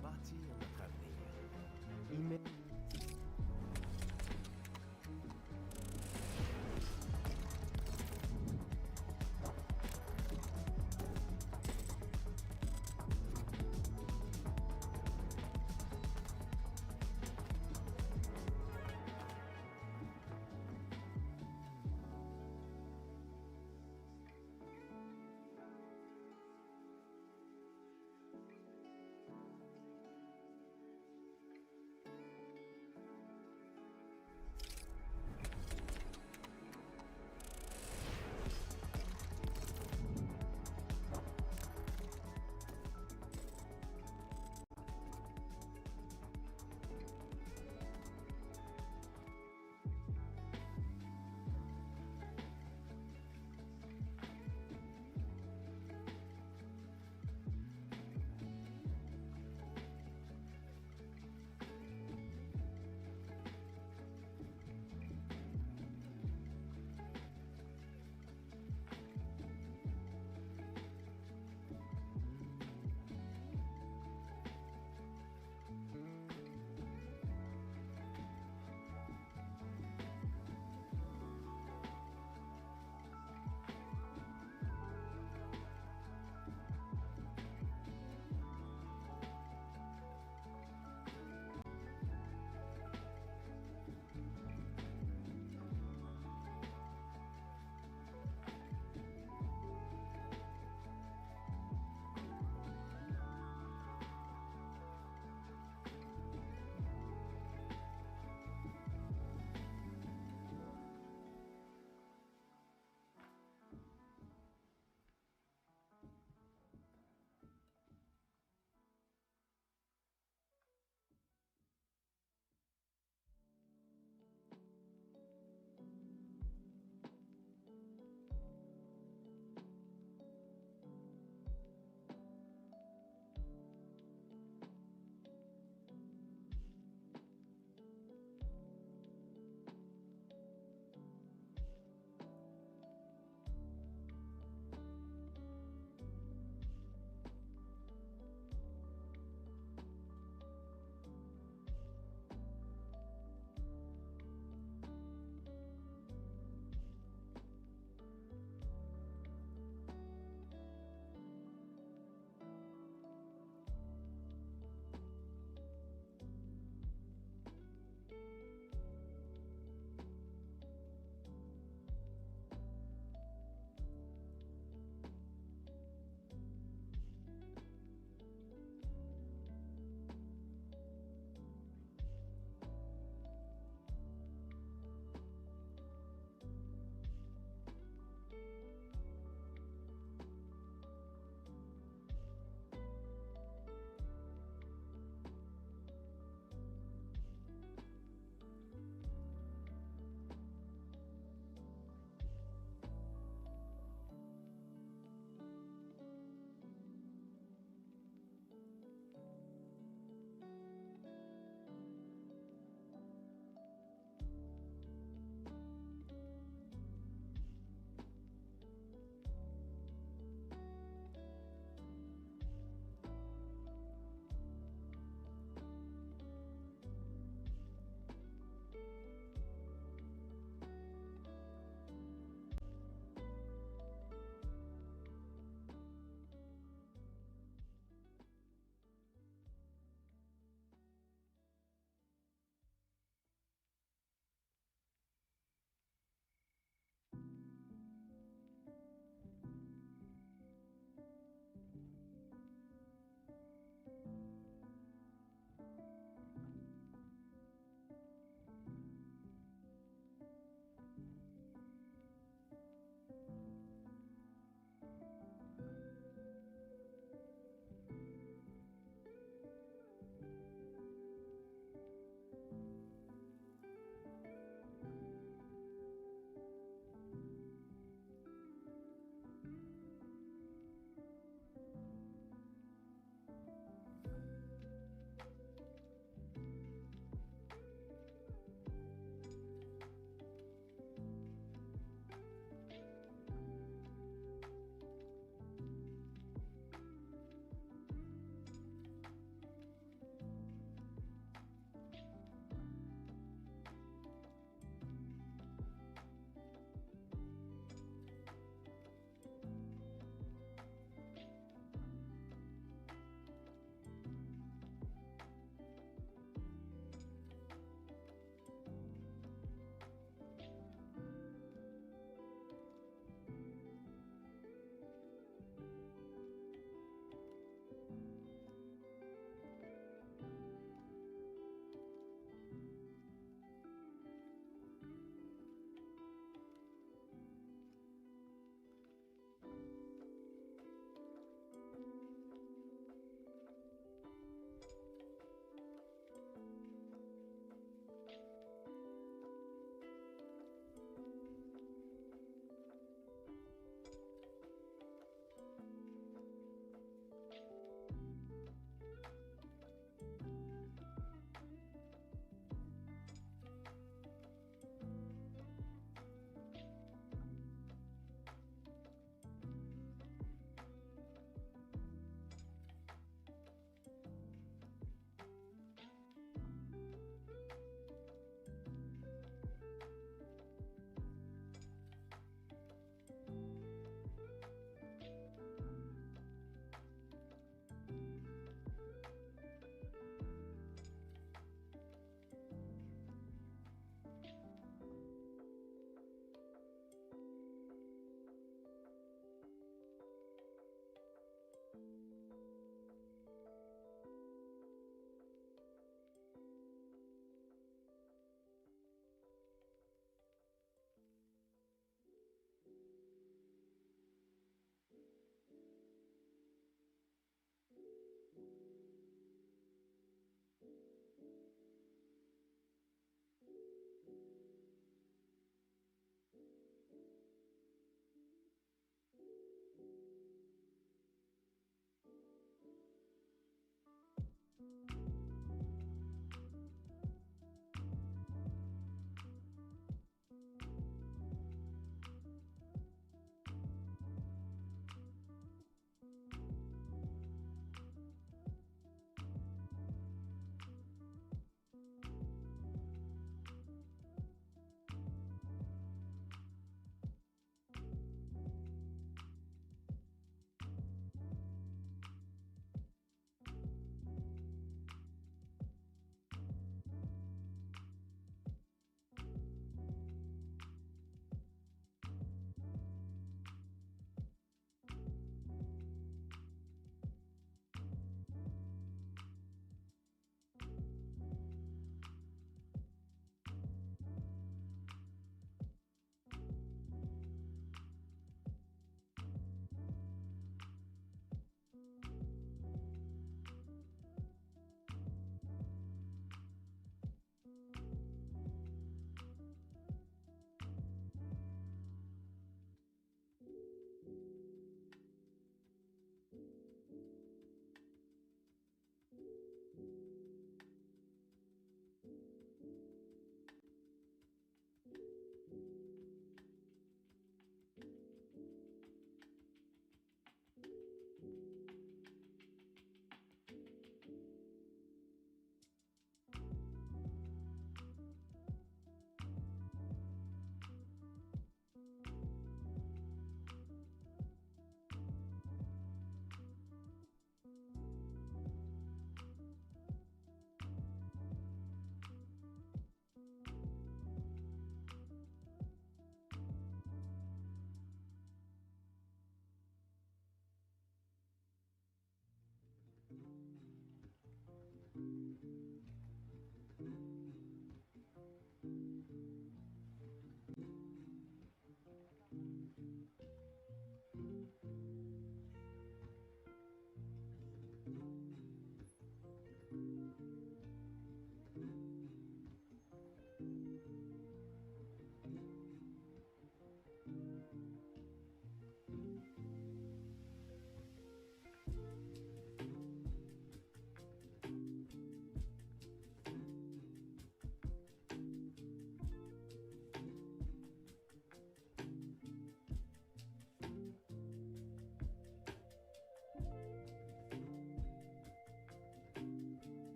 Speaker 11: Bâtir notre avenir.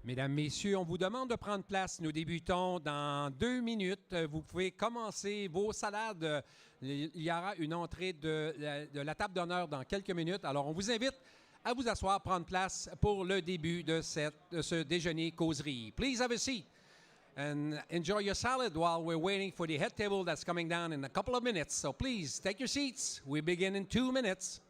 Speaker 12: Mesdames, Messieurs, on vous demande de prendre place. Nous débutons dans 2 minutes. Vous pouvez commencer vos salades. Il y aura une entrée de la table d'honneur dans quelques minutes. Alors, on vous invite à vous asseoir, prendre place pour le début de ce déjeuner causerie. Please have a seat and enjoy your salad while we're waiting for the head table that's coming down in a couple of minutes. So please, take your seats. We begin in 2 minutes.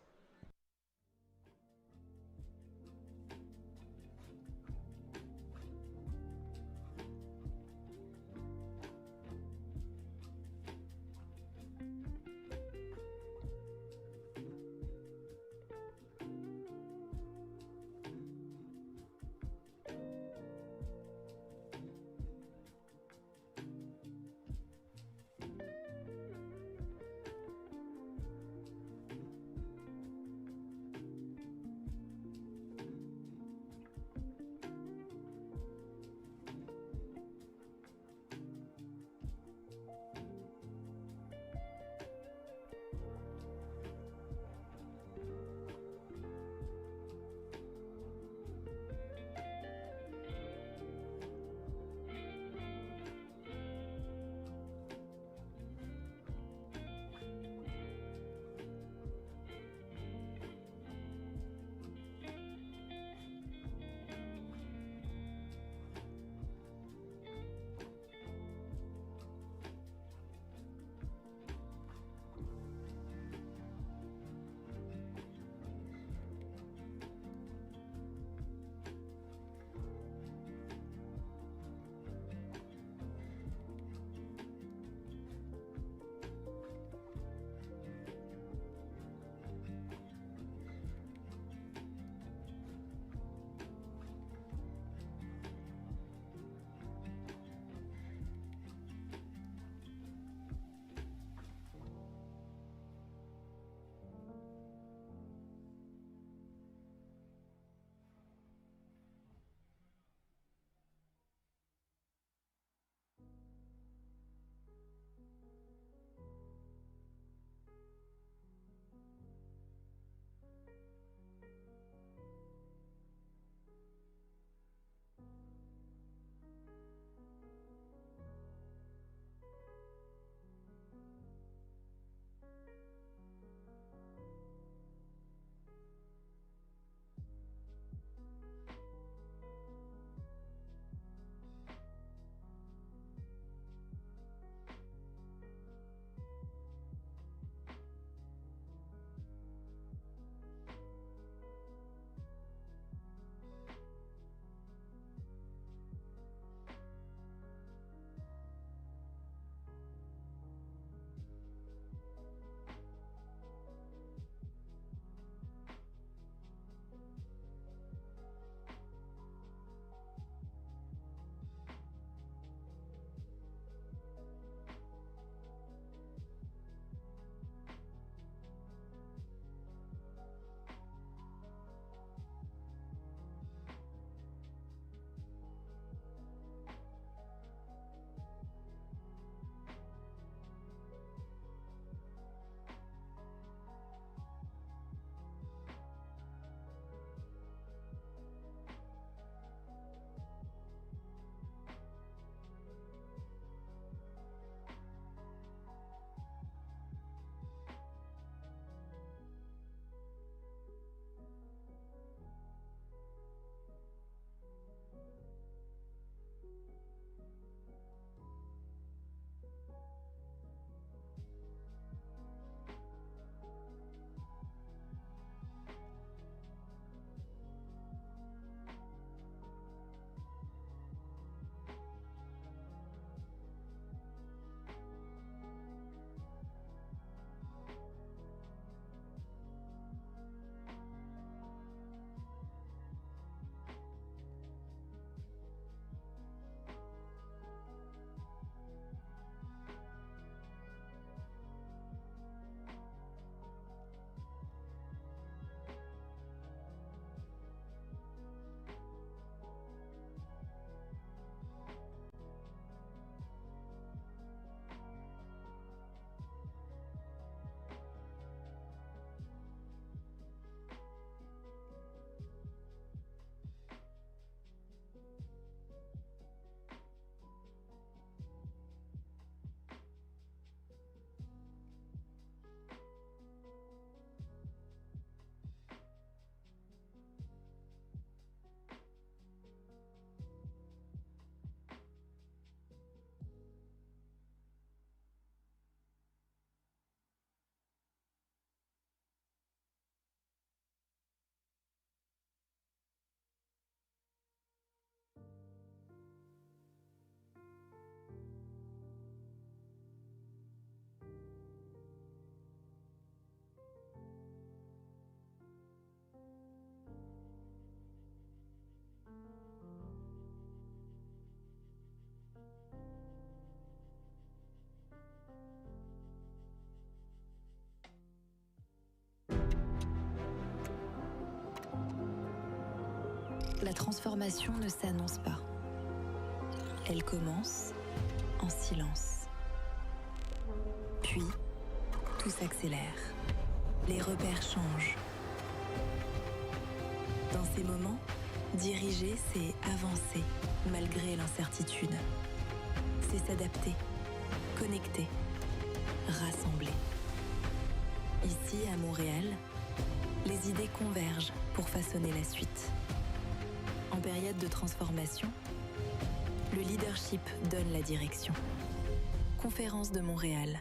Speaker 13: la transformation ne s'annonce pas. Elle commence en silence. Puis, tout s'accélère. Les repères changent. Dans ces moments, diriger, c'est avancer malgré l'incertitude. C'est s'adapter, connecter, rassembler. Ici, à Montréal, les idées convergent pour façonner la suite. En période de transformation, le leadership donne la direction. Conférence de Montréal.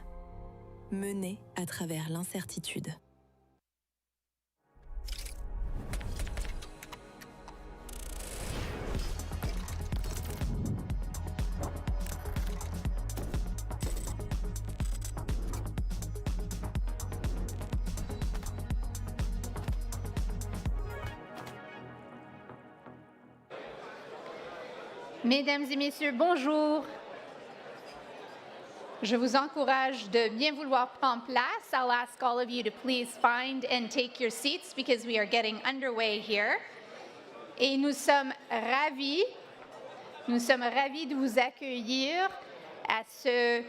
Speaker 13: Menée à travers l'incertitude.
Speaker 2: Mesdames et messieurs, bonjour. Je vous encourage de bien vouloir prendre place. I'll ask all of you to please find and take your seats because we are getting underway here. Et nous sommes ravis de vous accueillir à ce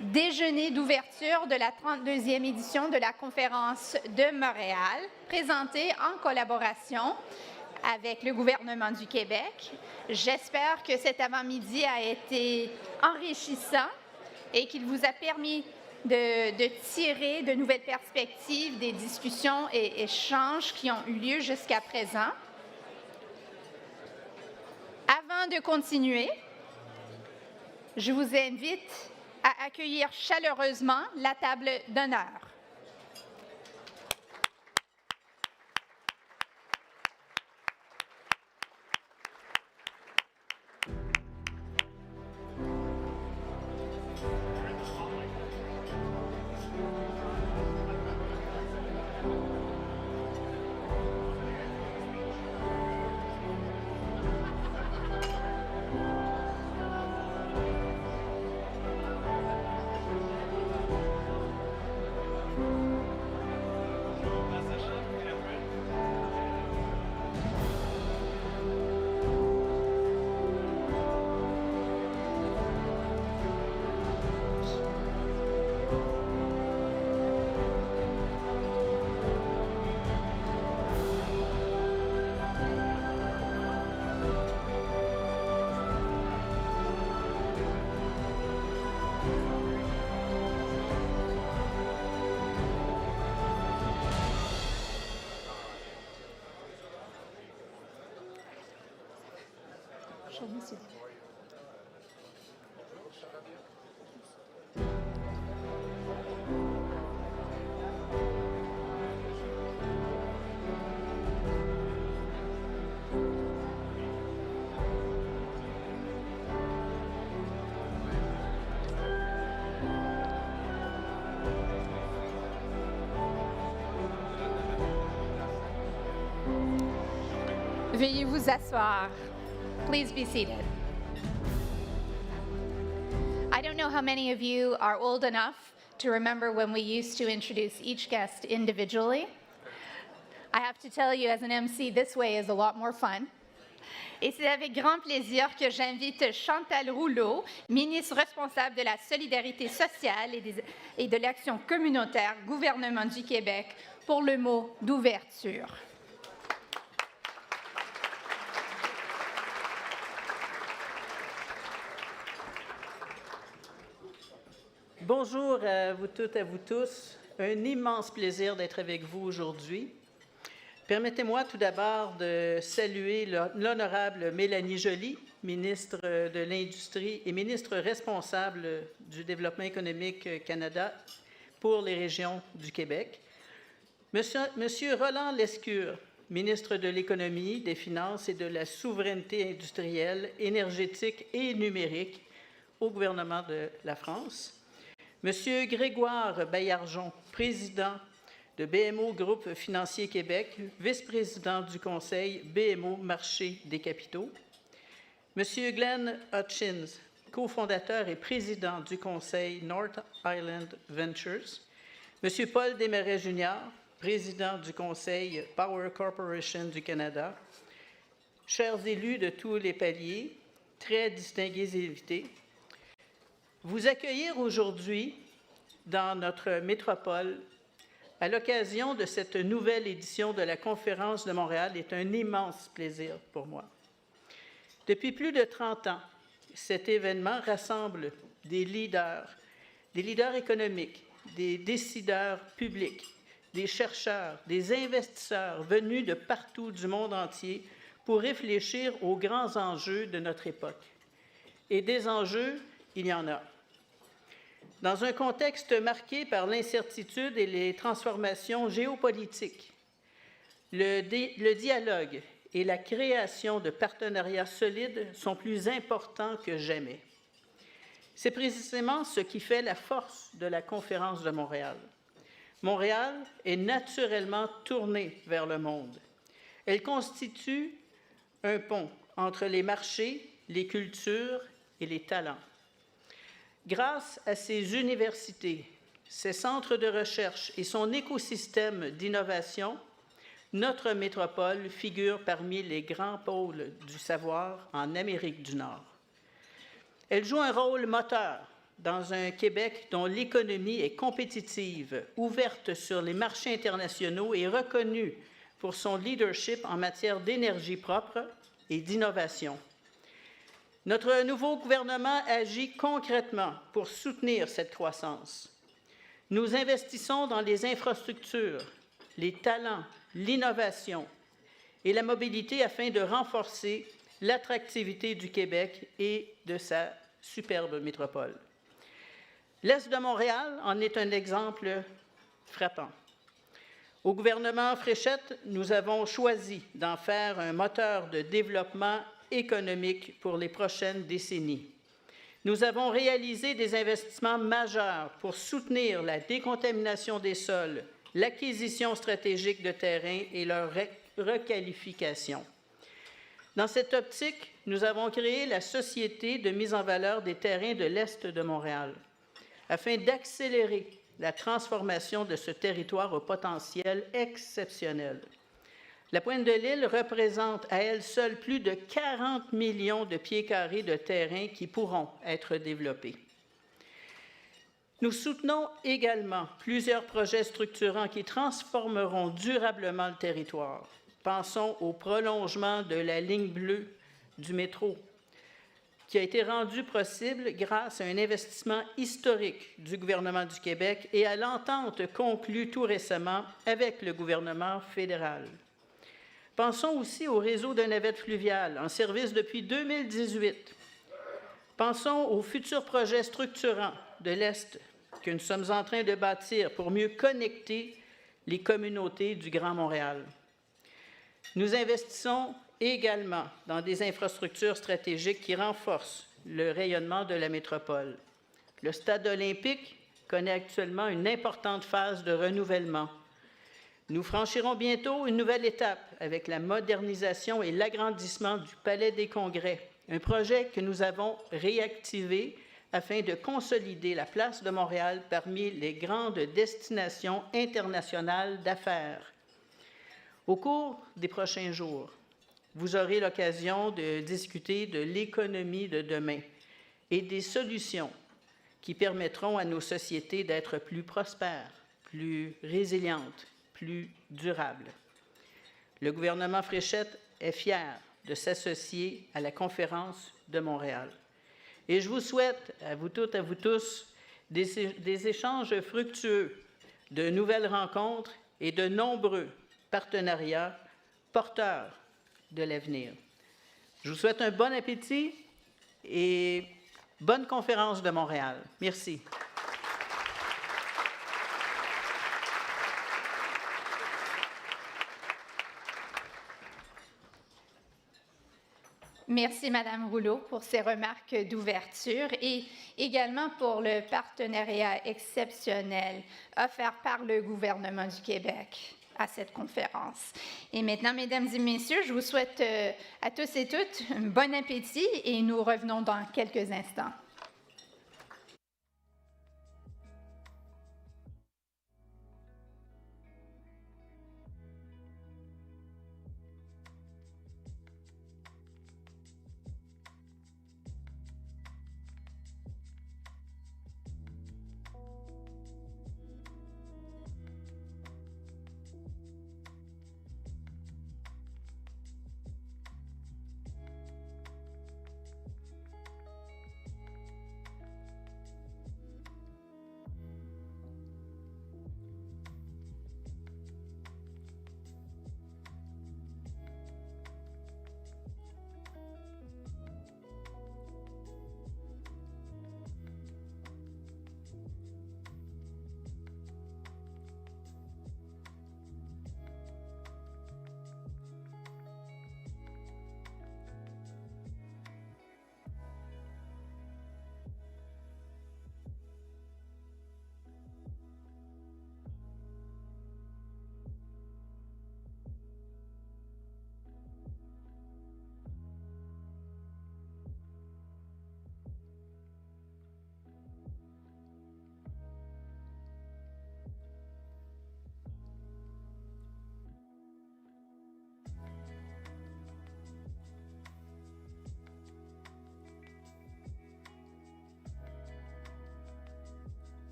Speaker 2: déjeuner d'ouverture de la 32e édition de la Conférence de Montréal, présentée en collaboration avec le gouvernement du Québec. J'espère que cet avant-midi a été enrichissant et qu'il vous a permis de tirer de nouvelles perspectives des discussions et échanges qui ont eu lieu jusqu'à présent. Avant de continuer, je vous invite à accueillir chaleureusement la table d'honneur. Veuillez vous asseoir. Please be seated. I don't know how many of you are old enough to remember when we used to introduce each guest individually. I have to tell you, as an MC, this way is a lot more fun. Et c'est avec grand plaisir que j'invite Chantal Rouleau, ministre responsable de la solidarité sociale et de l'action communautaire, gouvernement du Québec, pour le mot d'ouverture.
Speaker 14: Bonjour à vous toutes, à vous tous. Un immense plaisir d'être avec vous aujourd'hui. Permettez-moi tout d'abord de saluer l'honorable Mélanie Joly, ministre de l'Industrie et ministre responsable du Développement économique Canada pour les régions du Québec. Monsieur Roland Lescure, ministre de l'Économie, des Finances et de la Souveraineté industrielle, énergétique et numérique au gouvernement de la France. Monsieur Grégoire Baillargeon, président de BMO Groupe Financier Québec, vice-président du Conseil BMO Marché des capitaux. Monsieur Glenn Hutchins, cofondateur et président du Conseil North Island Ventures. Monsieur Paul Desmarais Jr., président du Conseil Power Corporation du Canada. chers élus de tous les paliers, très distingués invités, vous accueillir aujourd'hui dans notre métropole à l'occasion de cette nouvelle édition de la Conférence de Montréal est un immense plaisir pour moi. Depuis plus de 30 ans, cet événement rassemble des leaders économiques, des décideurs publics, des chercheurs, des investisseurs venus de partout du monde entier pour réfléchir aux grands enjeux de notre époque. Et des enjeux, il y en a. Dans un contexte marqué par l'incertitude et les transformations géopolitiques, le dialogue et la création de partenariats solides sont plus importants que jamais. C'est précisément ce qui fait la force de la Conférence de Montréal. Montréal est naturellement tournée vers le monde. Elle constitue un pont entre les marchés, les cultures et les talents. Grâce à ses universités, ses centres de recherche et son écosystème d'innovation, notre métropole figure parmi les grands pôles du savoir en Amérique du Nord. Elle joue un rôle moteur dans un Québec dont l'économie est compétitive, ouverte sur les marchés internationaux et reconnue pour son leadership en matière d'énergie propre et d'innovation. Notre nouveau gouvernement agit concrètement pour soutenir cette croissance. Nous investissons dans les infrastructures, les talents, l'innovation et la mobilité afin de renforcer l'attractivité du Québec et de sa superbe métropole. L'Est de Montréal en est un exemple frappant. Au gouvernement Fréchette, nous avons choisi d'en faire un moteur de développement économique pour les prochaines décennies. Nous avons réalisé des investissements majeurs pour soutenir la décontamination des sols, l'acquisition stratégique de terrains et leur requalification. Dans cette optique, nous avons créé la Société de mise en valeur des terrains de l'Est de Montréal, afin d'accélérer la transformation de ce territoire au potentiel exceptionnel. La pointe de l'île représente à elle seule plus de 40 millions de pieds carrés de terrain qui pourront être développés. Nous soutenons également plusieurs projets structurants qui transformeront durablement le territoire. Pensons au prolongement de la ligne bleue du métro, qui a été rendu possible grâce à un investissement historique du gouvernement du Québec et à l'entente conclue tout récemment avec le gouvernement fédéral. Pensons aussi au réseau de navettes fluviales en service depuis 2018. Pensons aux futurs projets structurants de l'Est que nous sommes en train de bâtir pour mieux connecter les communautés du Grand Montréal. Nous investissons également dans des infrastructures stratégiques qui renforcent le rayonnement de la métropole. Le stade olympique connaît actuellement une importante phase de renouvellement. Nous franchirons bientôt une nouvelle étape avec la modernisation et l'agrandissement du Palais des Congrès, un projet que nous avons réactivé afin de consolider la place de Montréal parmi les grandes destinations internationales d'affaires. Au cours des prochains jours, vous aurez l'occasion de discuter de l'économie de demain et des solutions qui permettront à nos sociétés d'être plus prospères, plus résilientes, plus durables. Le gouvernement Fréchette est fier de s'associer à la Conférence de Montréal. Et je vous souhaite, à vous toutes, à vous tous, des échanges fructueux, de nouvelles rencontres et de nombreux partenariats porteurs de l'avenir. Je vous souhaite un bon appétit et bonne conférence de Montréal. Merci.
Speaker 2: Merci, Madame Rouleau, pour ces remarques d'ouverture et également pour le partenariat exceptionnel offert par le gouvernement du Québec à cette conférence. Et maintenant, Mesdames et Messieurs, je vous souhaite à tous et toutes un bon appétit et nous revenons dans quelques instants.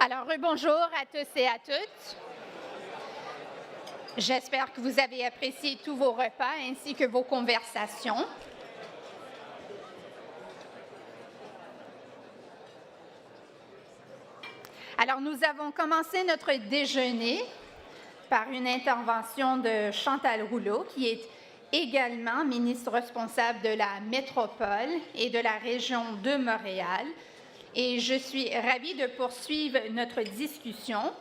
Speaker 2: Alors, bonjour à tous et à toutes. J'espère que vous avez apprécié tous vos repas ainsi que vos conversations. Alors, nous avons commencé notre déjeuner par une intervention de Chantal Rouleau, qui est également ministre responsable de la métropole et de la région de Montréal. Et je suis ravie de poursuivre notre discussion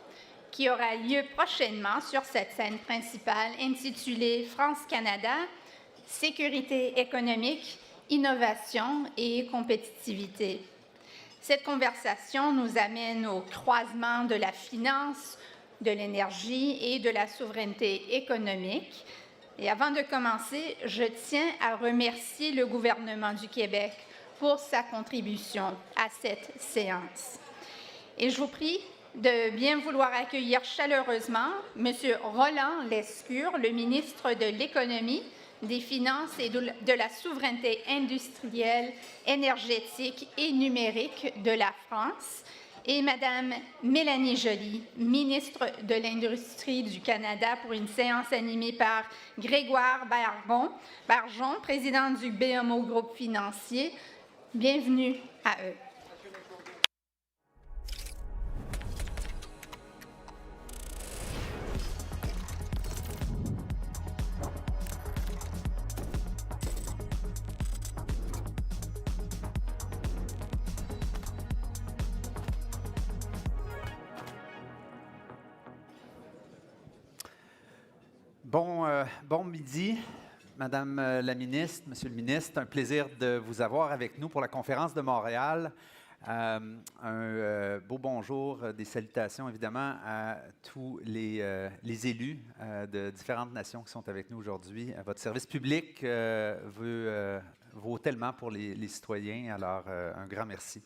Speaker 2: qui aura lieu prochainement sur cette scène principale intitulée France-Canada, sécurité économique, innovation et compétitivité. Cette conversation nous amène au croisement de la finance, de l'énergie et de la souveraineté économique. Et avant de commencer, je tiens à remercier le gouvernement du Québec pour sa contribution à cette séance. Et je vous prie de bien vouloir accueillir chaleureusement M. Roland Lescure, le ministre de l'Économie, des Finances et de la souveraineté industrielle, énergétique et numérique de la France, et Mme Mélanie Joly, ministre de l'Industrie du Canada, pour une séance animée par Grégoire Barjon, président du BMO Groupe financier. Bienvenue à eux.
Speaker 15: Bon midi, Madame la ministre, Monsieur le ministre. Un plaisir de vous avoir avec nous pour la Conférence de Montréal. Un beau bonjour, des salutations évidemment à tous les élus de différentes nations qui sont avec nous aujourd'hui. Votre service public vaut tellement pour les citoyens, alors un grand merci.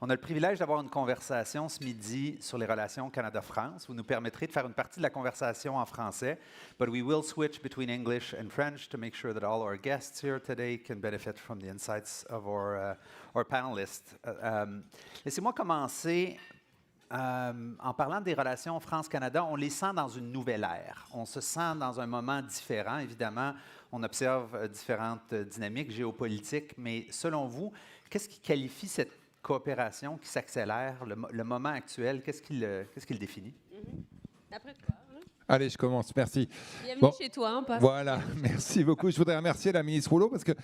Speaker 15: On a le privilège d'avoir une conversation ce midi sur les relations Canada-France. Vous nous permettrez de faire une partie de la conversation en français, but we will switch between English and French to make sure that all our guests here today can benefit from the insights of our panelists. Laissez-moi commencer en parlant des relations France-Canada. On les sent dans une nouvelle ère. On se sent dans un moment différent. Évidemment, on observe différentes dynamiques géopolitiques, mais selon vous, qu'est-ce qui qualifie cette coopération qui s'accélère, le moment actuel, qu'est-ce qui le définit?
Speaker 19: Après toi.
Speaker 23: Allez, je commence, merci.
Speaker 19: Bienvenue chez toi, hein, passe.
Speaker 23: Voilà, merci beaucoup. Je voudrais remercier la ministre Rouleau parce qu'elle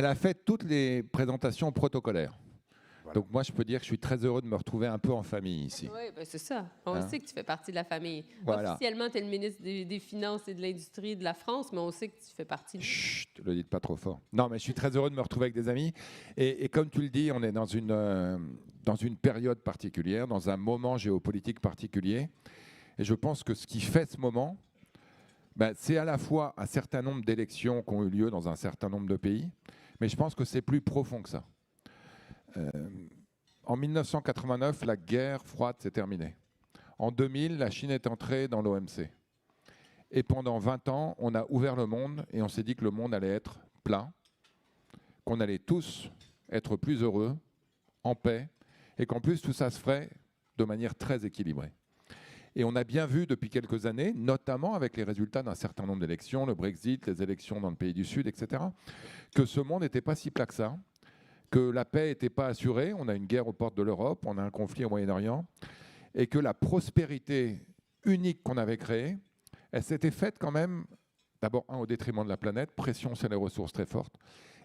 Speaker 23: a fait toutes les présentations protocolaires. Voilà. Donc moi, je peux dire que je suis très heureux de me retrouver un peu en famille ici.
Speaker 19: Oui, ben c'est ça. On sait que tu fais partie de la famille.
Speaker 23: Voilà.
Speaker 19: Officiellement, tu es le ministre des Finances et de l'Industrie de la France, mais on sait que tu fais partie de...
Speaker 23: Chut, ne le dites pas trop fort. Non, mais je suis très heureux de me retrouver avec des amis. Et comme tu le dis, on est dans une période particulière, dans un moment géopolitique particulier. Et je pense que ce qui fait ce moment, c'est à la fois un certain nombre d'élections qui ont eu lieu dans un certain nombre de pays, mais je pense que c'est plus profond que ça. En 1989, la guerre froide s'est terminée. En 2000, la Chine est entrée dans l'OMC. Et pendant 20 ans, on a ouvert le monde et on s'est dit que le monde allait être plein, qu'on allait tous être plus heureux, en paix, et qu'en plus tout ça se ferait de manière très équilibrée. Et on a bien vu depuis quelques années, notamment avec les résultats d'un certain nombre d'élections, le Brexit, les élections dans le pays du Sud, etc., que ce monde n'était pas si plat que ça, que la paix n'était pas assurée, on a une guerre aux portes de l'Europe, on a un conflit au Moyen-Orient, et que la prospérité unique qu'on avait créée, elle s'était faite quand même, d'abord, au détriment de la planète, pression sur les ressources très forte,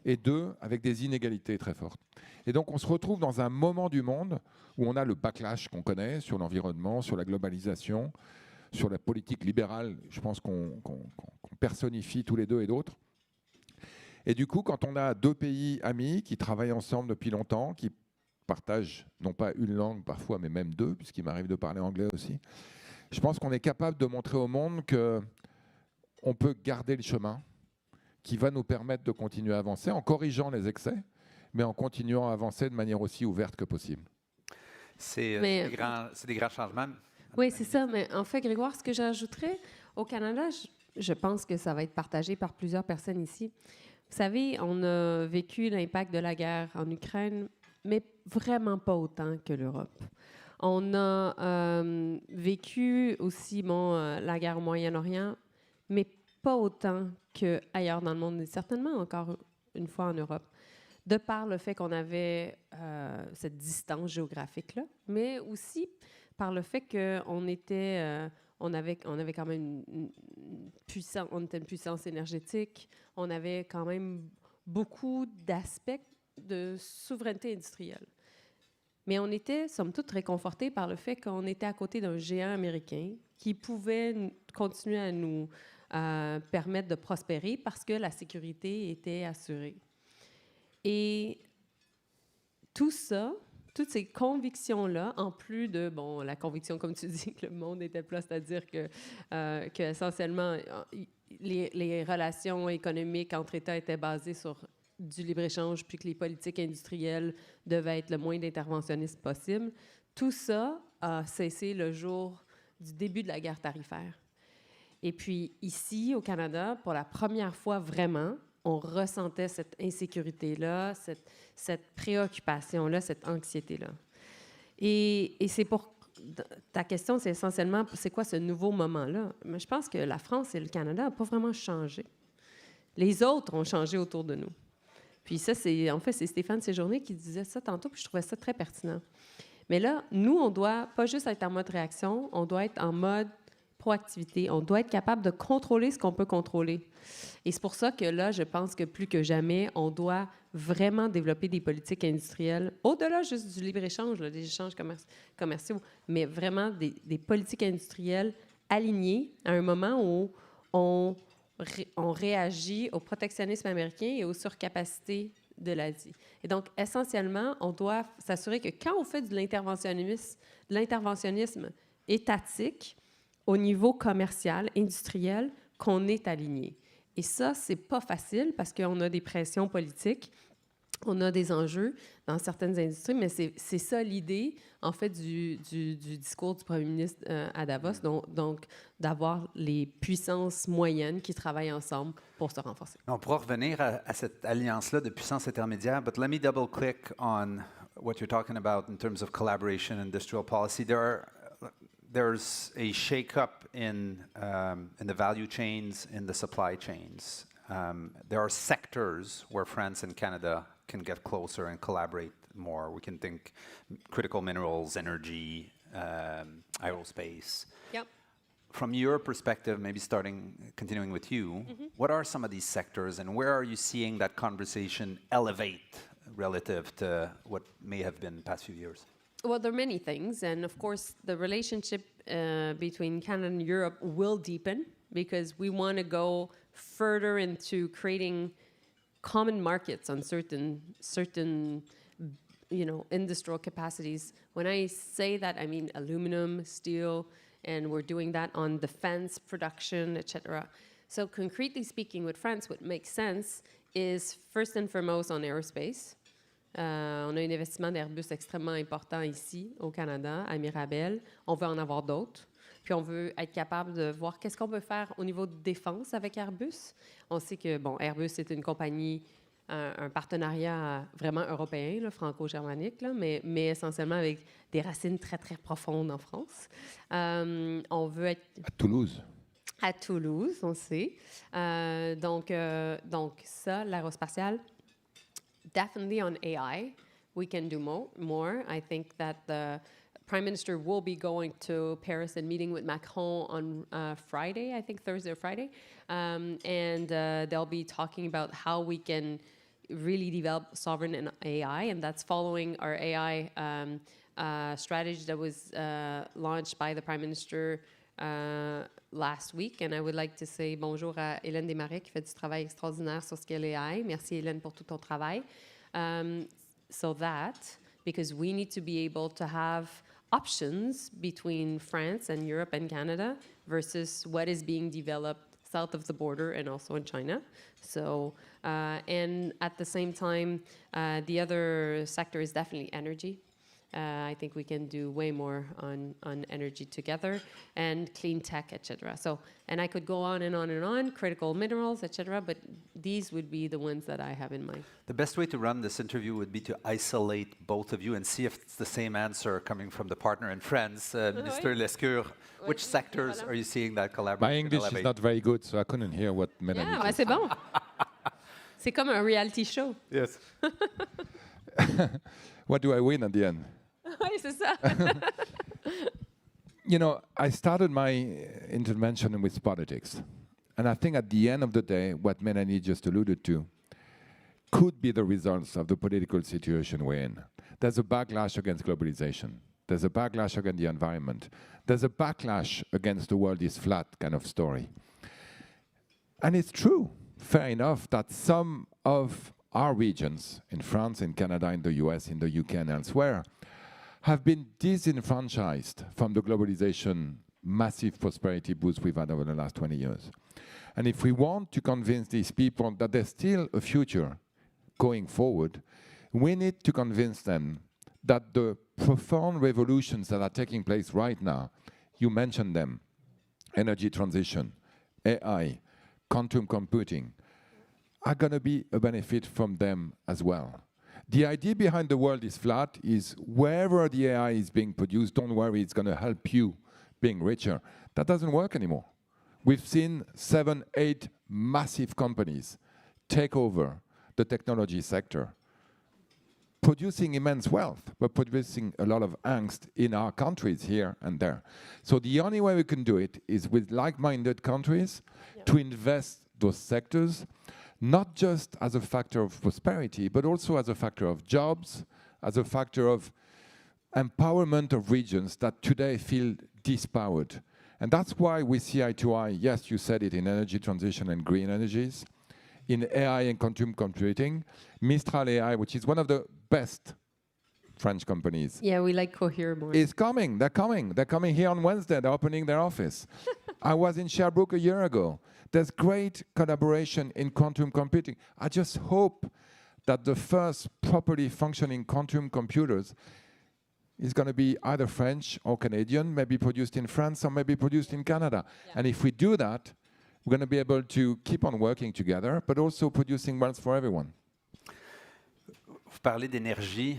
Speaker 23: et deux, avec des inégalités très fortes. Et donc on se retrouve dans un moment du monde où on a le backlash qu'on connaît sur l'environnement, sur la globalisation, sur la politique libérale, je pense qu'on personnifie tous les deux et d'autres. Et du coup, quand on a deux pays amis qui travaillent ensemble depuis longtemps, qui partagent non pas une langue parfois, mais même deux, puisqu'il m'arrive de parler anglais aussi, je pense qu'on est capable de montrer au monde qu'on peut garder le chemin qui va nous permettre de continuer à avancer en corrigeant les excès, mais en continuant à avancer de manière aussi ouverte que possible.
Speaker 15: C'est des grands changements.
Speaker 19: Oui, c'est ça. Mais en fait, Grégoire, ce que j'ajouterais, au Canada, je pense que ça va être partagé par plusieurs personnes ici. Vous savez, on a vécu l'impact de la guerre en Ukraine, mais vraiment pas autant que l'Europe. On a vécu aussi la guerre au Moyen-Orient, mais pas autant qu'ailleurs dans le monde, et certainement encore une fois en Europe, de par le fait qu'on avait cette distance géographique-là, mais aussi par le fait qu'on était, on avait quand même on était une puissance énergétique, on avait quand même beaucoup d'aspects de souveraineté industrielle. Mais on était, somme toute, réconfortés par le fait qu'on était à côté d'un géant américain qui pouvait continuer à nous permettre de prospérer parce que la sécurité était assurée. Et tout ça, toutes ces convictions-là, en plus de, la conviction, comme tu dis, que le monde était plat, c'est-à-dire que essentiellement, les relations économiques entre États étaient basées sur du libre-échange, puis que les politiques industrielles devaient être le moins d'interventionnistes possible. Tout ça a cessé le jour du début de la guerre tarifaire. Et puis ici, au Canada, pour la première fois vraiment, on ressentait cette insécurité-là, cette préoccupation-là, cette anxiété-là. Et c'est pour... Ta question, c'est essentiellement, c'est quoi ce nouveau moment-là? Mais je pense que la France et le Canada n'ont pas vraiment changé. Les autres ont changé autour de nous. Puis ça, c'est Stéphane Séjourné qui disait ça tantôt, puis je trouvais ça très pertinent. Mais là, nous, on doit pas juste être en mode réaction, on doit être en mode proactivité. On doit être capable de contrôler ce qu'on peut contrôler. Et c'est pour ça que là, je pense que plus que jamais, on doit vraiment développer des politiques industrielles, au-delà juste du libre-échange, des échanges commerciaux, mais vraiment des politiques industrielles alignées à un moment où on réagit au protectionnisme américain et aux surcapacités de l'Asie. Et donc, essentiellement, on doit s'assurer que quand on fait de l'interventionnisme étatique au niveau commercial, industriel, qu'on est aligné. Et ça, c'est pas facile parce qu'on a des pressions politiques, on a des enjeux dans certaines industries, mais c'est ça l'idée, en fait, du discours du premier ministre à Davos, donc d'avoir les puissances moyennes qui travaillent ensemble pour se renforcer.
Speaker 15: On pourra revenir à cette alliance-là de puissance intermédiaire, but let me double-click on what you're talking about in terms of collaboration and industrial policy. There's a shake-up in the value chains, in the supply chains. There are sectors where France and Canada can get closer and collaborate more. We can think critical minerals, energy, aerospace.
Speaker 19: Yep.
Speaker 15: From your perspective, maybe continuing with you, what are some of these sectors and where are you seeing that conversation elevate relative to what may have been the past few years?
Speaker 19: Well, there are many things, and of course, the relationship between Canada and Europe will deepen because we want to go further into creating common markets on certain industrial capacities. When I say that, I mean aluminum, steel, and we're doing that on defense production, etc. So concretely speaking, with France, what makes sense is first and foremost on aerospace. On a un investissement d'Airbus extrêmement important ici, au Canada, à Mirabel. On veut en avoir d'autres. Puis on veut être capable de voir qu'est-ce qu'on peut faire au niveau de défense avec Airbus. On sait que, Airbus, c'est une compagnie, un partenariat vraiment européen, là, franco-germanique, là, mais essentiellement avec des racines très, très profondes en France. On veut être...
Speaker 23: À Toulouse.
Speaker 19: À Toulouse, on sait. Donc ça, l'aérospatiale. Definitely on AI, we can do more. I think that the Prime Minister will be going to Paris and meeting with Macron on Friday, I think Thursday or Friday. And they'll be talking about how we can really develop sovereign in AI, and that's following our AI strategy that was launched by the Prime Minister last week. And I would like to say bonjour à Hélène Desmarais qui fait du travail extraordinaire sur ce qu'est l'AI. Merci Hélène pour tout ton travail. So that, because we need to be able to have options between France and Europe and Canada versus what is being developed south of the border and also in China. So, and at the same time, the other sector is definitely energy. I think we can do way more on energy together and clean tech, etc. So, and I could go on and on and on, critical minerals, etc. But these would be the ones that I have in mind.
Speaker 15: The best way to run this interview would be to isolate both of you and see if it's the same answer coming from the partner and friends. Minister Lescure, which sectors are you seeing that collaboration?
Speaker 23: My English is not very good, so I couldn't hear what Mélanie
Speaker 19: Yeah, ouais, c'est bon. C'est comme un reality show.
Speaker 23: Yes. What do I win at the end?
Speaker 19: Oui, c'est ça.
Speaker 23: You know, I started my intervention with politics. And I think at the end of the day, what Mélanie just alluded to could be the results of the political situation we're in. There's a backlash against globalization. There's a backlash against the environment. There's a backlash against the world is flat kind of story. And it's true, fair enough, that some of our regions, in France, in Canada, in the US, in the UK and elsewhere, have been disenfranchised from the globalization massive prosperity boost we've had over the last 20 years. And if we want to convince these people that there's still a future going forward, we need to convince them that the profound revolutions that are taking place right now, you mentioned them, energy transition, AI, quantum computing, are going to be a benefit from them as well. The idea behind the world is flat is wherever the AI is being produced, don't worry, it's going to help you being richer. That doesn't work anymore. We've seen 7, 8 massive companies take over the technology sector, producing immense wealth, but producing a lot of angst in our countries here and there. So the only way we can do it is with like-minded countries to invest those sectors, not just as a factor of prosperity, but also as a factor of jobs, as a factor of empowerment of regions that today feel dispowered. And that's why we see eye to eye, yes, you said it, in energy transition and green energies, in AI and quantum computing. Mistral AI, which is one of the best French companies.
Speaker 19: Yeah, we like Cohere more.
Speaker 23: Is coming. They're coming. They're coming here on Wednesday. They're opening their office. I was in Sherbrooke a year ago. There's great collaboration in quantum computing. I just hope that the first properly functioning quantum computers is going to be either French or Canadian, maybe produced in France or maybe produced in Canada. Yeah. And if we do that, we're going to be able to keep on working together, but also producing wealth for everyone.
Speaker 15: Vous parlez d'énergie,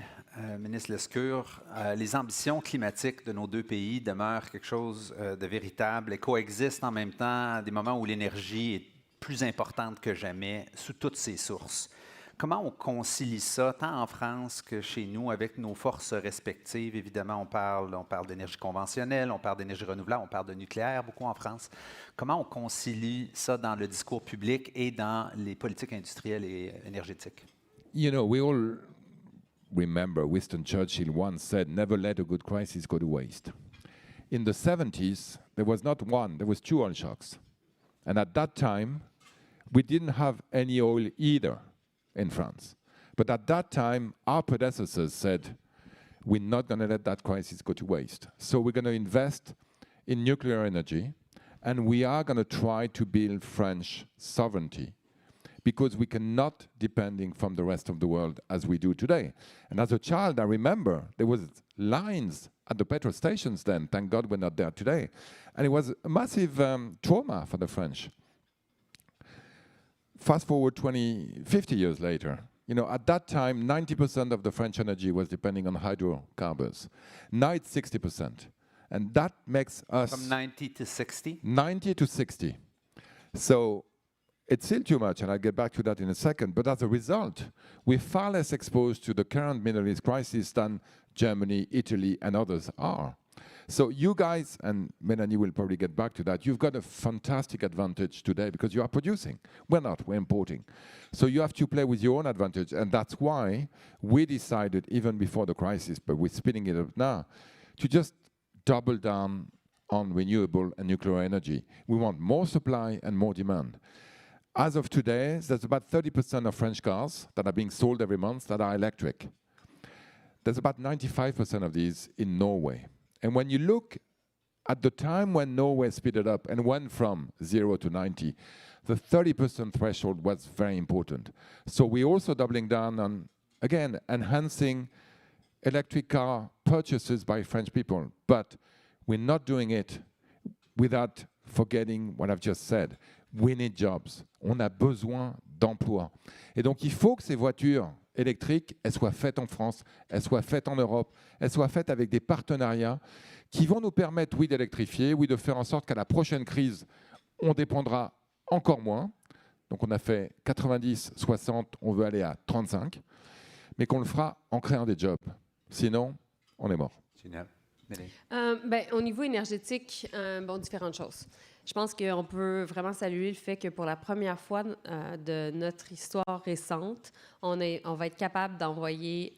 Speaker 15: ministre Lescure. Les ambitions climatiques de nos deux pays demeurent quelque chose de véritable et coexistent en même temps à des moments où l'énergie est plus importante que jamais sous toutes ses sources. Comment on concilie ça, tant en France que chez nous, avec nos forces respectives? Évidemment, on parle d'énergie conventionnelle, on parle d'énergie renouvelable, on parle de nucléaire beaucoup en France. Comment on concilie ça dans le discours public et dans les politiques industrielles et énergétiques?
Speaker 23: You know, we all remember Winston Churchill once said, never let a good crisis go to waste. In the 70s, there was not one, there was 2 oil shocks. And at that time, we didn't have any oil either in France. But at that time, our predecessors said, we're not going to let that crisis go to waste. So we're going to invest in nuclear energy, and we are going to try to build French sovereignty, because we cannot depending from the rest of the world as we do today. And as a child, I remember there was lines at the petrol stations then. Thank God we're not there today. And it was a massive trauma for the French. Fast forward 50 years later, you know, at that time, 90% of the French energy was depending on hydrocarbons. Now it's 60%. And that makes us...
Speaker 15: From 90 to 60?
Speaker 23: 90 to 60. So it's still too much, and I'll get back to that in a second. But as a result, we're far less exposed to the current Middle East crisis than Germany, Italy, and others are. So you guys, and Mélanie will probably get back to that, you've got a fantastic advantage today because you are producing. We're not, we're importing. So you have to play with your own advantage, and that's why we decided, even before the crisis, but we're speeding it up now, to just double down on renewable and nuclear energy. We want more supply and more demand. As of today, there's about 30% of French cars that are being sold every month that are electric. There's about 95% of these in Norway. And when you look at the time when Norway speeded up and went from 0 to 90, the 30% threshold was very important. So we're also doubling down on, again, enhancing electric car purchases by French people, but we're not doing it without forgetting what I've just said. We need jobs. On a besoin d'emplois. Et donc, il faut que ces voitures électriques, elles soient faites en France, elles soient faites en Europe, elles soient faites avec des partenariats qui vont nous permettre, oui, d'électrifier, oui, de faire en sorte qu'à la prochaine crise, on dépendra encore moins. Donc, on a fait 90, 60, on veut aller à 35, mais qu'on le fera en créant des jobs. Sinon, on est mort.
Speaker 15: Génial.
Speaker 19: Au niveau énergétique, différentes choses. Je pense qu'on peut vraiment saluer le fait que pour la première fois de notre histoire récente, on va être capable d'envoyer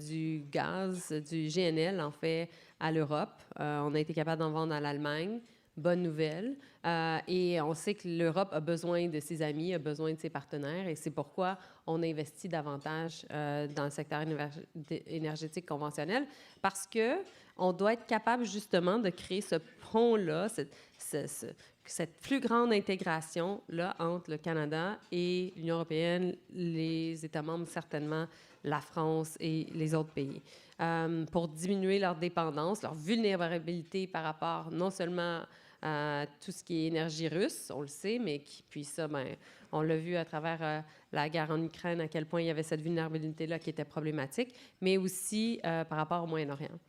Speaker 19: du gaz, du GNL, en fait, à l'Europe. On a été capable d'en vendre à l'Allemagne. Bonne nouvelle. Et on sait que l'Europe a besoin de ses amis, a besoin de ses partenaires, et c'est pourquoi on investit davantage dans le secteur énergétique conventionnel, parce qu'on doit être capable justement de créer ce pont-là, cette plus grande intégration-là entre le Canada et l'Union européenne, les États membres certainement, la France et les autres pays, pour diminuer leur dépendance, leur vulnérabilité par rapport non seulement à tout ce qui est énergie russe, on le sait, mais puis ça, on l'a vu à travers la guerre en Ukraine, à quel point il y avait cette vulnérabilité-là qui était problématique, mais aussi par rapport au Moyen-Orient.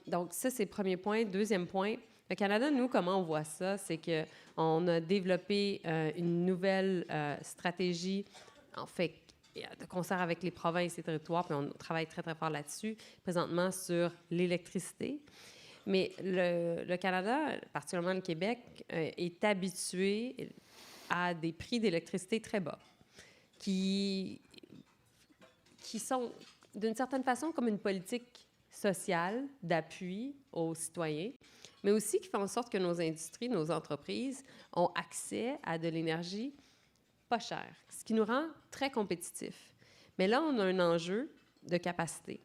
Speaker 19: Donc ça, c'est le premier point. Deuxième point, le Canada, nous, comment on voit ça? C'est qu'on a développé une nouvelle stratégie, en fait, de concert avec les provinces et territoires, puis on travaille très, très fort là-dessus, présentement sur l'électricité. Mais le Canada, particulièrement le Québec, est habitué à des prix d'électricité très bas, qui sont, d'une certaine façon, comme une politique sociale d'appui aux citoyens, mais aussi qui fait en sorte que nos industries, nos entreprises ont accès à de l'énergie pas chère, ce qui nous rend très compétitifs. Mais là, on a un enjeu de capacité.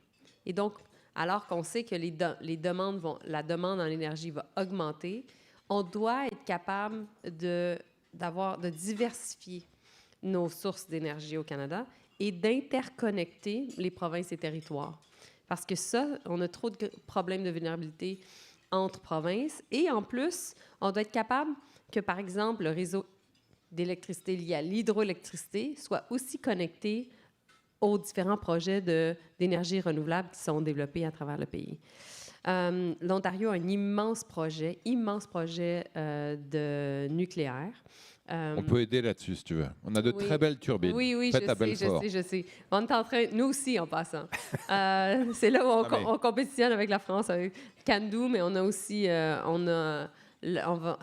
Speaker 19: Et donc, alors qu'on sait que la demande en énergie va augmenter, on doit être capable de diversifier nos sources d'énergie au Canada et d'interconnecter les provinces et territoires. Parce que ça, on a trop de problèmes de vulnérabilité entre provinces. Et en plus, on doit être capable que, par exemple, le réseau d'électricité lié à l'hydroélectricité soit aussi connecté aux différents projets d'énergie renouvelable qui sont développés à travers le pays. L'Ontario a un immense projet de nucléaire.
Speaker 23: On peut aider là-dessus, si tu veux. On a de très belles turbines.
Speaker 19: Oui, je sais. On est en train, nous aussi, en passant. C'est là où on compétitionne avec la France, avec Candu, mais on a aussi,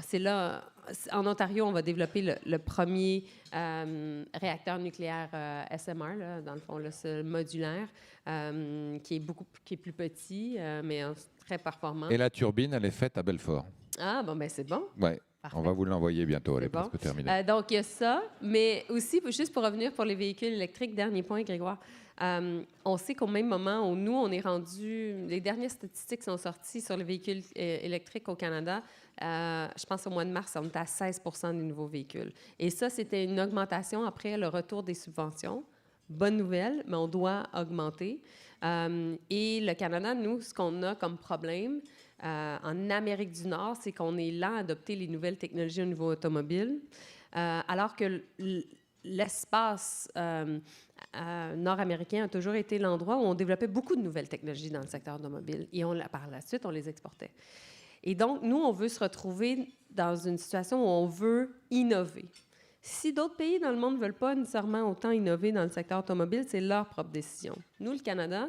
Speaker 19: c'est là, en Ontario, on va développer le premier réacteur nucléaire SMR, là, dans le fond, là, ce modulaire, qui est plus petit, mais très performant.
Speaker 23: Et la turbine, elle est faite à Belfort.
Speaker 19: Ah, c'est bon.
Speaker 23: Oui, on va vous l'envoyer bientôt, elle est presque terminée.
Speaker 19: Donc, il y a ça, mais aussi, juste pour revenir pour les véhicules électriques, dernier point, Grégoire, on sait qu'au même moment où nous, on est rendu, les dernières statistiques sont sorties sur les véhicules électriques au Canada, je pense au mois de mars, on était à 16 % des nouveaux véhicules. Et ça, c'était une augmentation après le retour des subventions. Bonne nouvelle, mais on doit augmenter. Et le Canada, nous, ce qu'on a comme problème en Amérique du Nord, c'est qu'on est lent à adopter les nouvelles technologies au niveau automobile, alors que l'espace nord-américain a toujours été l'endroit où on développait beaucoup de nouvelles technologies dans le secteur automobile. Et par la suite, on les exportait. Et donc, nous, on veut se retrouver dans une situation où on veut innover. Si d'autres pays dans le monde ne veulent pas nécessairement autant innover dans le secteur automobile, c'est leur propre décision. Nous, le Canada,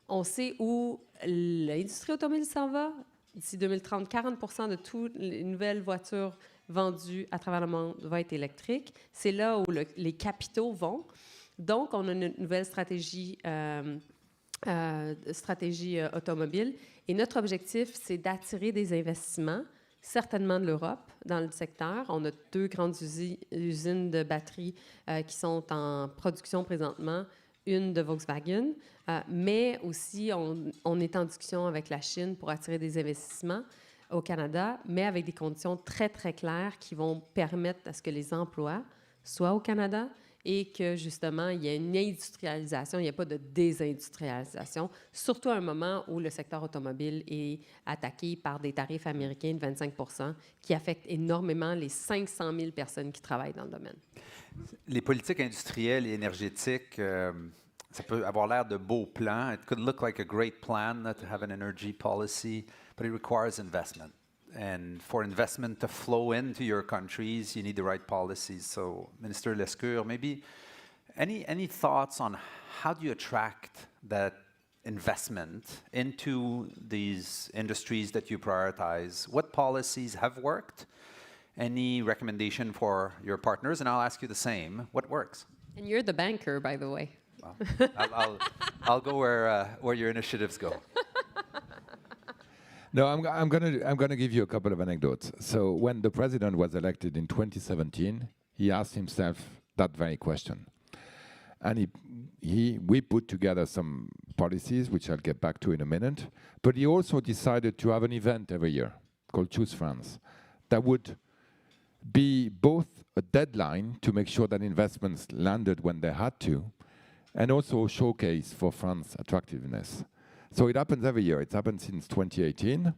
Speaker 19: on sait où l'industrie automobile s'en va. D'ici 2030, 40 % de toutes les nouvelles voitures vendues à travers le monde vont être électriques. C'est là où les capitaux vont. Donc, on a une nouvelle stratégie automobile. Et notre objectif, c'est d'attirer des investissements, certainement de l'Europe, dans le secteur. On a 2 grandes usines de batteries qui sont en production présentement, une de Volkswagen, mais aussi on est en discussion avec la Chine pour attirer des investissements au Canada, mais avec des conditions très, très claires qui vont permettre à ce que les emplois soient au Canada et que justement, il y a une industrialisation, il n'y a pas de désindustrialisation, surtout à un moment où le secteur automobile est attaqué par des tarifs américains de 25 % qui affectent énormément les 500 000 personnes qui travaillent dans le domaine.
Speaker 15: Les politiques industrielles et énergétiques, ça peut avoir l'air de beaux plans. It could look like a great plan to have an energy policy, but it requires investment. And for investment to flow into your countries, you need the right policies. So, Minister Lescure, maybe any thoughts on how do you attract that investment into these industries that you prioritize? What policies have worked? Any recommendation for your partners? And I'll ask you the same. What works?
Speaker 19: And you're the banker, by the way.
Speaker 15: Well, I'll go where your initiatives go.
Speaker 23: No, I'm going to give you a couple of anecdotes. So when the president was elected in 2017, he asked himself that very question. And we put together some policies, which I'll get back to in a minute. But he also decided to have an event every year called Choose France that would be both a deadline to make sure that investments landed when they had to, and also a showcase for France's attractiveness. So it happens every year. It's happened since 2018.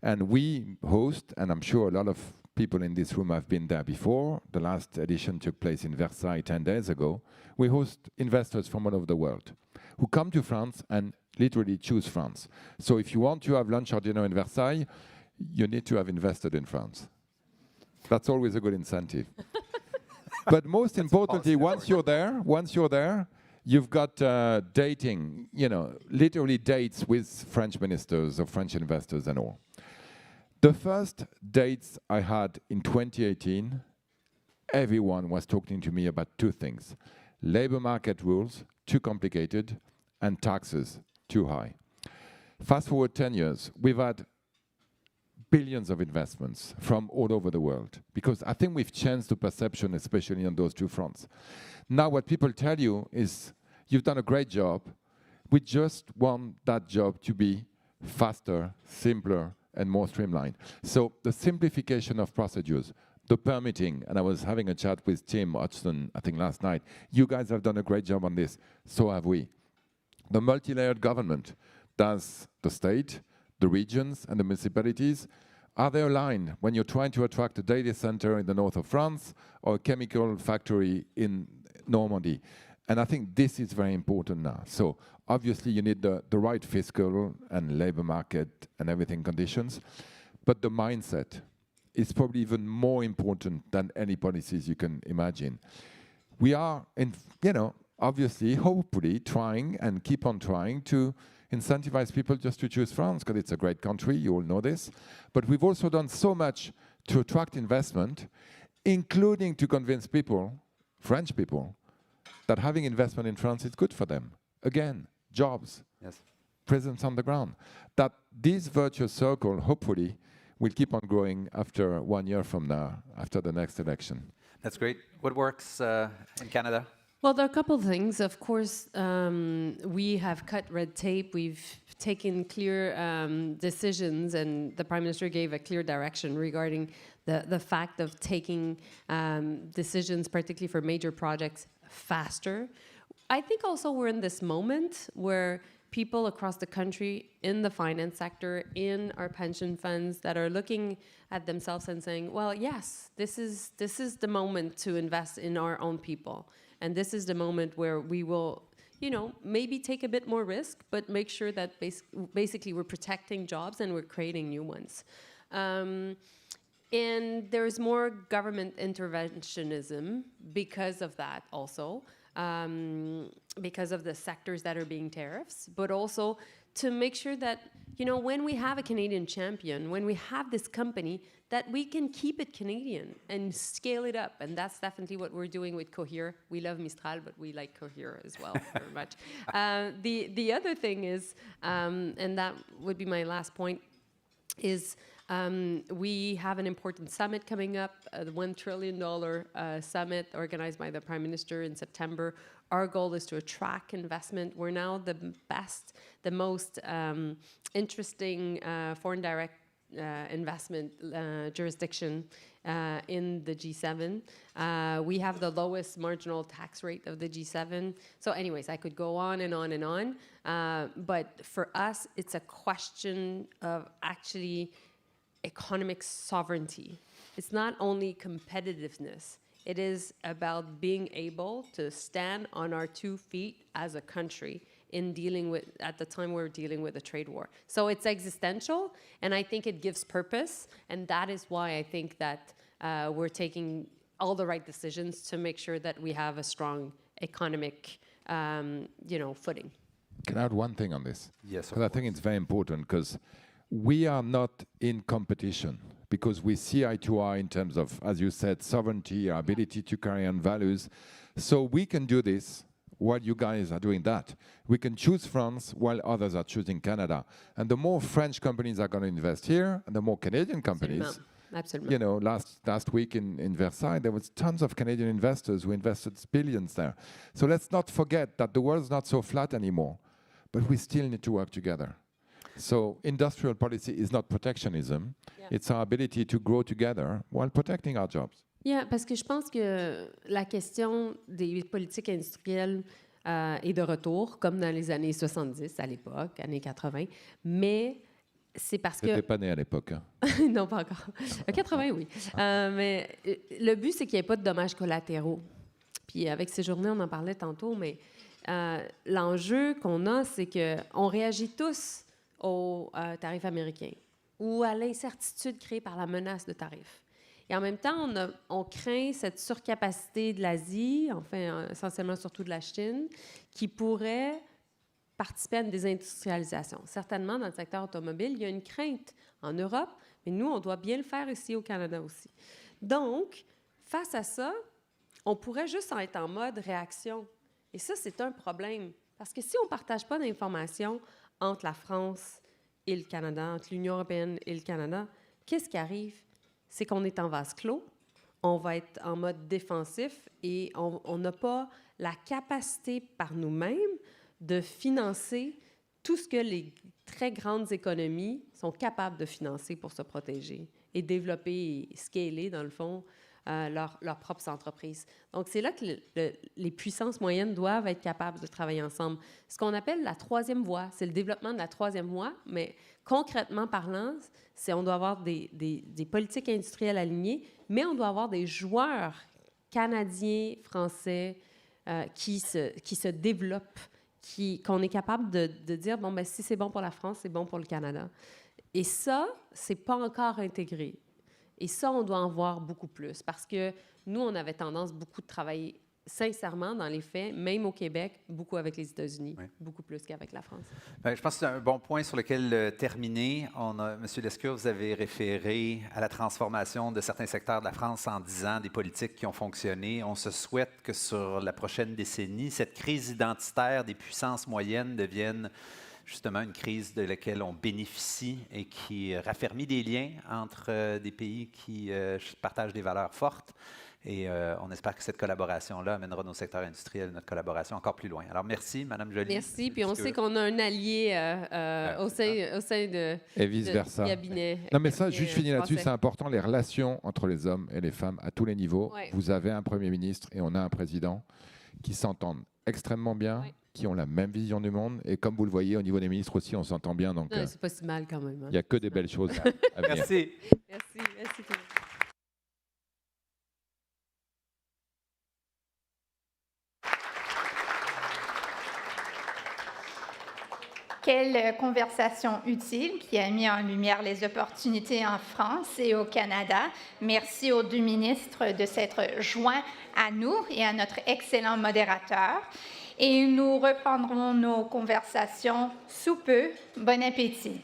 Speaker 23: And we host, and I'm sure a lot of people in this room have been there before. The last edition took place in Versailles 10 days ago. We host investors from all over the world who come to France and literally choose France. So if you want to have lunch or dinner in Versailles, you need to have invested in France. That's always a good incentive. But most importantly, once you're there, you've got dating, literally dates with French ministers or French investors and all. The first dates I had in 2018, everyone was talking to me about two things: labor market rules, too complicated, and taxes, too high. Fast forward 10 years, we've had billions of investments from all over the world, because I think we've changed the perception, especially on those two fronts. Now what people tell you is, you've done a great job. We just want that job to be faster, simpler, and more streamlined. So the simplification of procedures, the permitting, and I was having a chat with Tim Hodgson, I think last night. You guys have done a great job on this. So have we. The multi-layered government, does the state, the regions, and the municipalities, are they aligned when you're trying to attract a data center in the north of France or a chemical factory in Normandy? And I think this is very important now. So obviously you need the right fiscal and labor market and everything conditions, but the mindset is probably even more important than any policies you can imagine. We are, obviously, hopefully trying and keep on trying to incentivize people just to choose France, because it's a great country, you all know this. But we've also done so much to attract investment, including to convince people, French people, that having investment in France is good for them. Again, jobs, presence on the ground. That this virtuous circle, hopefully, will keep on growing after 1 year from now, after the next election.
Speaker 15: That's great. What works in Canada?
Speaker 19: Well, there are a couple of things. Of course, we have cut red tape. We've taken clear decisions, and the Prime Minister gave a clear direction regarding the fact of taking decisions, particularly for major projects, faster. I think also we're in this moment where people across the country in the finance sector, in our pension funds, that are looking at themselves and saying, well, yes, this is the moment to invest in our own people. And this is the moment where we will, maybe take a bit more risk, but make sure that basically we're protecting jobs and we're creating new ones. And there's more government interventionism because of that also, because of the sectors that are being tariffs, but also to make sure that, when we have a Canadian champion, when we have this company, that we can keep it Canadian and scale it up. And that's definitely what we're doing with Cohere. We love Mistral, but we like Cohere as well very much. The other thing is, and that would be my last point, is we have an important summit coming up, the $1 trillion summit organized by the Prime Minister in September. Our goal is to attract investment. We're now the most interesting foreign direct investment jurisdiction in the G7. We have the lowest marginal tax rate of the G7. So anyways, I could go on and on and on. But for us, it's a question of actually economic sovereignty. It's not only competitiveness. It is about being able to stand on our 2 feet as a country in dealing with, at the time we're dealing with a trade war. So it's existential, and I think it gives purpose, and that is why I think that we're taking all the right decisions to make sure that we have a strong economic, footing.
Speaker 23: Can I add one thing on this?
Speaker 15: Yes,
Speaker 23: because I think it's very important, because we are not in competition, because we see eye to eye in terms of, as you said, sovereignty, our ability to carry on values. So we can do this while you guys are doing that. We can choose France while others are choosing Canada. And the more French companies are going to invest here, and the more Canadian companies.
Speaker 19: Absolutely.
Speaker 23: You know, last week in Versailles, there was tons of Canadian investors who invested billions there. So let's not forget that the world's not so flat anymore, but we still need to work together. So industrial policy is not protectionism. Yeah. It's our ability to grow together while protecting our jobs.
Speaker 19: Yeah, parce que je pense que la question des politiques industrielles est de retour, comme dans les années 70 à l'époque, années 80, mais c'est parce que...
Speaker 23: T'étais pas né à l'époque. Hein?
Speaker 19: Non, pas encore. 80, oui. Mais le but, c'est qu'il n'y ait pas de dommages collatéraux. Puis avec ces journées, on en parlait tantôt, mais l'enjeu qu'on a, c'est qu'on réagit tous aux tarifs américains ou à l'incertitude créée par la menace de tarifs. Et en même temps, on craint cette surcapacité de l'Asie, enfin essentiellement surtout de la Chine, qui pourrait participer à une désindustrialisation. Certainement, dans le secteur automobile, il y a une crainte en Europe, mais nous, on doit bien le faire ici au Canada aussi. Donc, face à ça, on pourrait juste en être en mode réaction. Et ça, c'est un problème. Parce que si on ne partage pas d'informations entre la France et le Canada, entre l'Union européenne et le Canada, qu'est-ce qui arrive? C'est qu'on est en vase clos, on va être en mode défensif et on n'a pas la capacité par nous-mêmes de financer tout ce que les très grandes économies sont capables de financer pour se protéger et développer et scaler, dans le fond, leurs propres entreprises. Donc, c'est là que les puissances moyennes doivent être capables de travailler ensemble. Ce qu'on appelle la troisième voie, c'est le développement de la troisième voie, mais concrètement parlant, on doit avoir des politiques industrielles alignées, mais on doit avoir des joueurs canadiens, français, qui se développent, qu'on est capable de dire, bon, ben, si c'est bon pour la France, c'est bon pour le Canada. Et ça, c'est pas encore intégré. Et ça, on doit en voir beaucoup plus parce que nous, on avait tendance beaucoup de travailler sincèrement, dans les faits, même au Québec, beaucoup avec les États-Unis, beaucoup plus qu'avec la France.
Speaker 15: Bien, je pense que c'est un bon point sur lequel terminer. Monsieur Lescure, vous avez référé à la transformation de certains secteurs de la France en 10 ans, des politiques qui ont fonctionné. On se souhaite que sur la prochaine décennie, cette crise identitaire des puissances moyennes devienne justement une crise de laquelle on bénéficie et qui raffermit des liens entre des pays qui partagent des valeurs fortes. Et on espère que cette collaboration-là amènera nos secteurs industriels, notre collaboration encore plus loin. Alors, merci, Mme Joly.
Speaker 19: Merci. Puis on sait qu'on a un allié au sein de
Speaker 23: et vice-versa.
Speaker 19: cabinet.
Speaker 23: Non, mais ça, juste finir là-dessus, c'est important, les relations entre les hommes et les femmes à tous les niveaux.
Speaker 19: Ouais.
Speaker 23: Vous avez un Premier ministre et on a un président qui s'entendent extrêmement bien, qui ont la même vision du monde. Et comme vous le voyez, au niveau des ministres aussi, on s'entend bien. Donc,
Speaker 19: c'est pas si mal quand même.
Speaker 23: Il n'y a que des belles choses à venir.
Speaker 15: Merci.
Speaker 19: Merci. Merci tout le monde.
Speaker 2: Quelle conversation utile qui a mis en lumière les opportunités en France et au Canada. Merci aux deux ministres de s'être joints à nous et à notre excellent modérateur. Et nous reprendrons nos conversations sous peu. Bon appétit.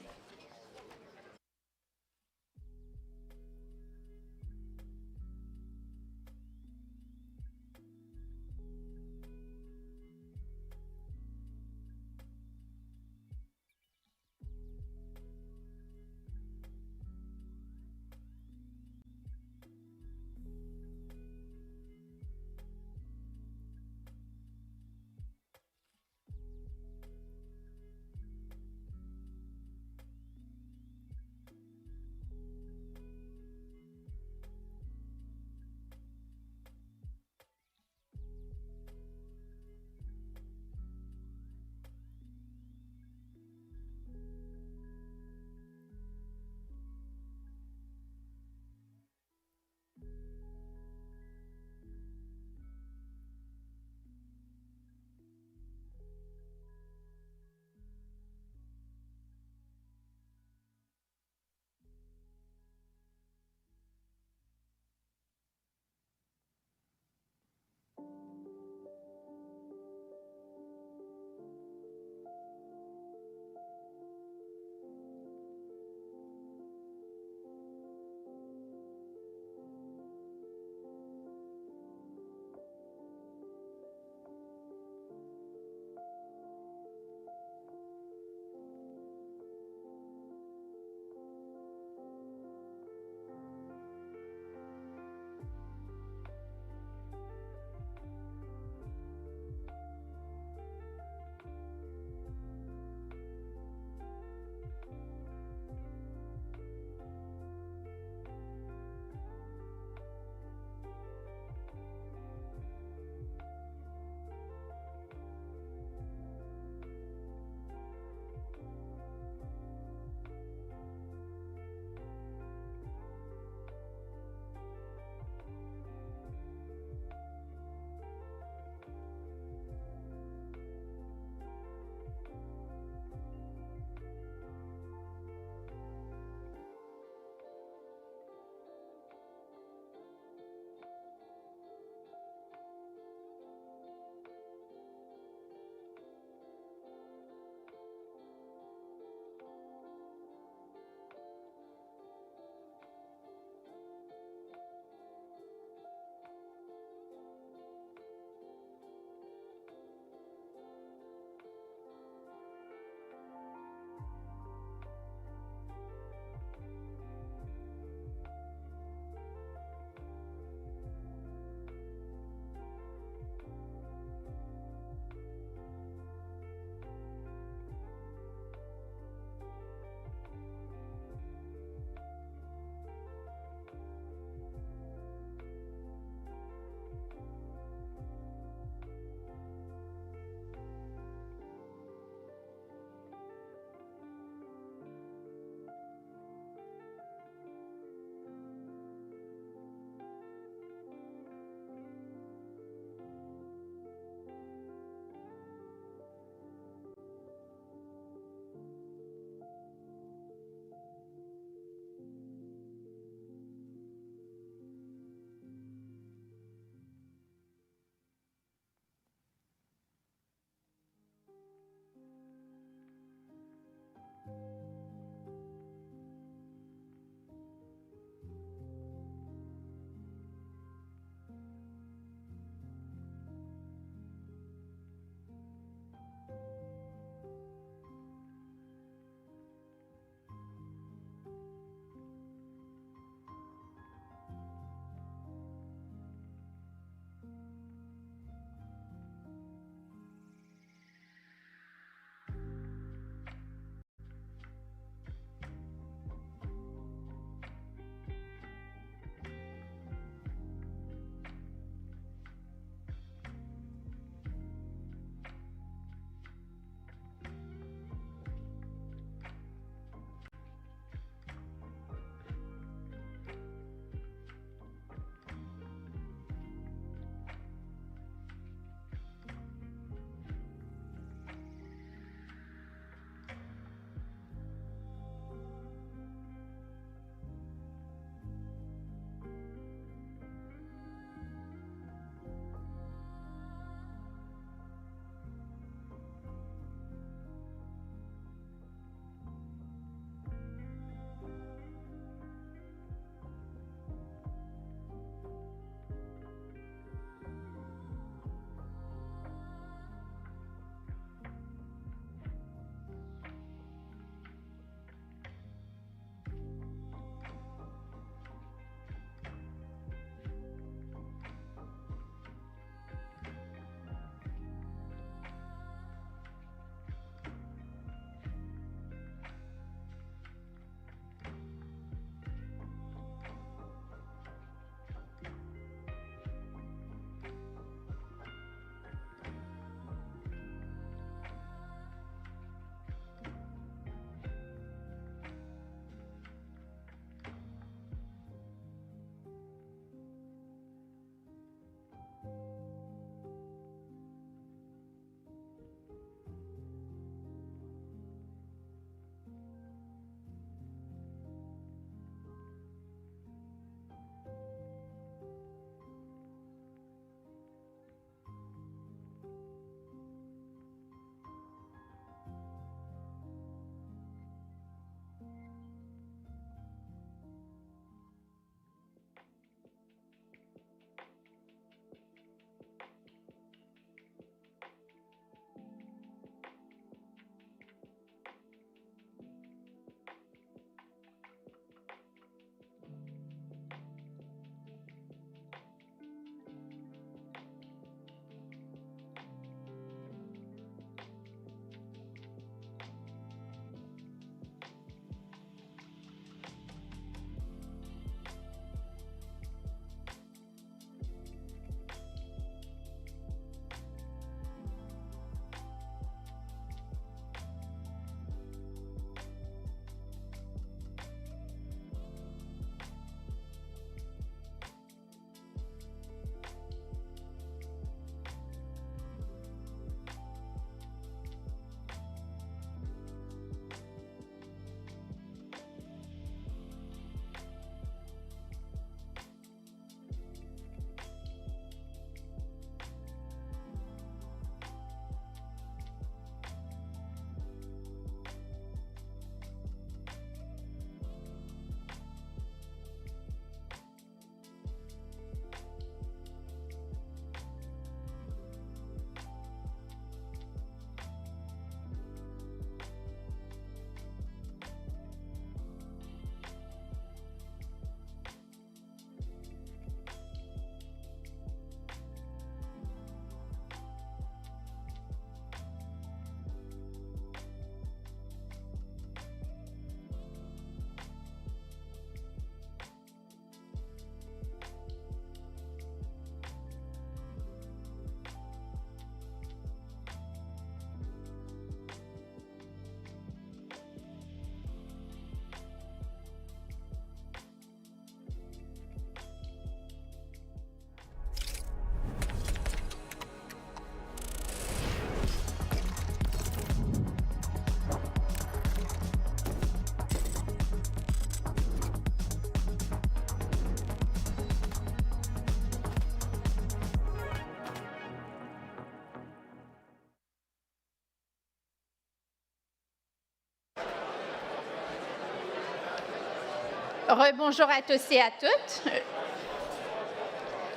Speaker 2: Rebonjour à tous et à toutes.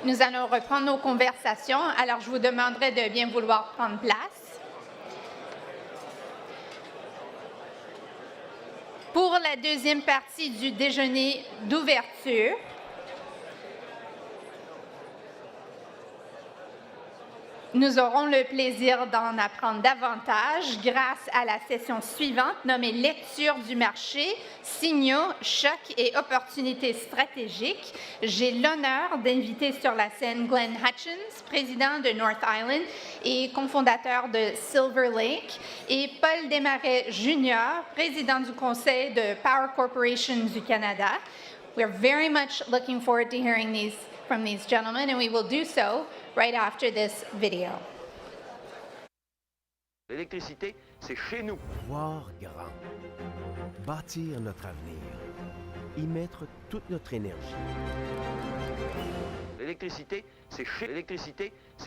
Speaker 2: Nous allons reprendre nos conversations, alors je vous demanderai de bien vouloir prendre place. Pour la deuxième partie du déjeuner d'ouverture, nous aurons le plaisir d'en apprendre davantage grâce à la session suivante nommée Lecture du marché, signaux, chocs et opportunités stratégiques. J'ai l'honneur d'inviter sur la scène Glenn Hutchins, président de North Island et cofondateur de Silver Lake, et Paul Desmarais Jr., président du conseil de Power Corporation du Canada. We're very much looking forward to hearing from these gentlemen, and we will do so right after this video.
Speaker 10: L'électricité, c'est chez nous.
Speaker 11: Voir grand. Bâtir notre avenir. Y mettre toute notre énergie.
Speaker 10: L'électricité, c'est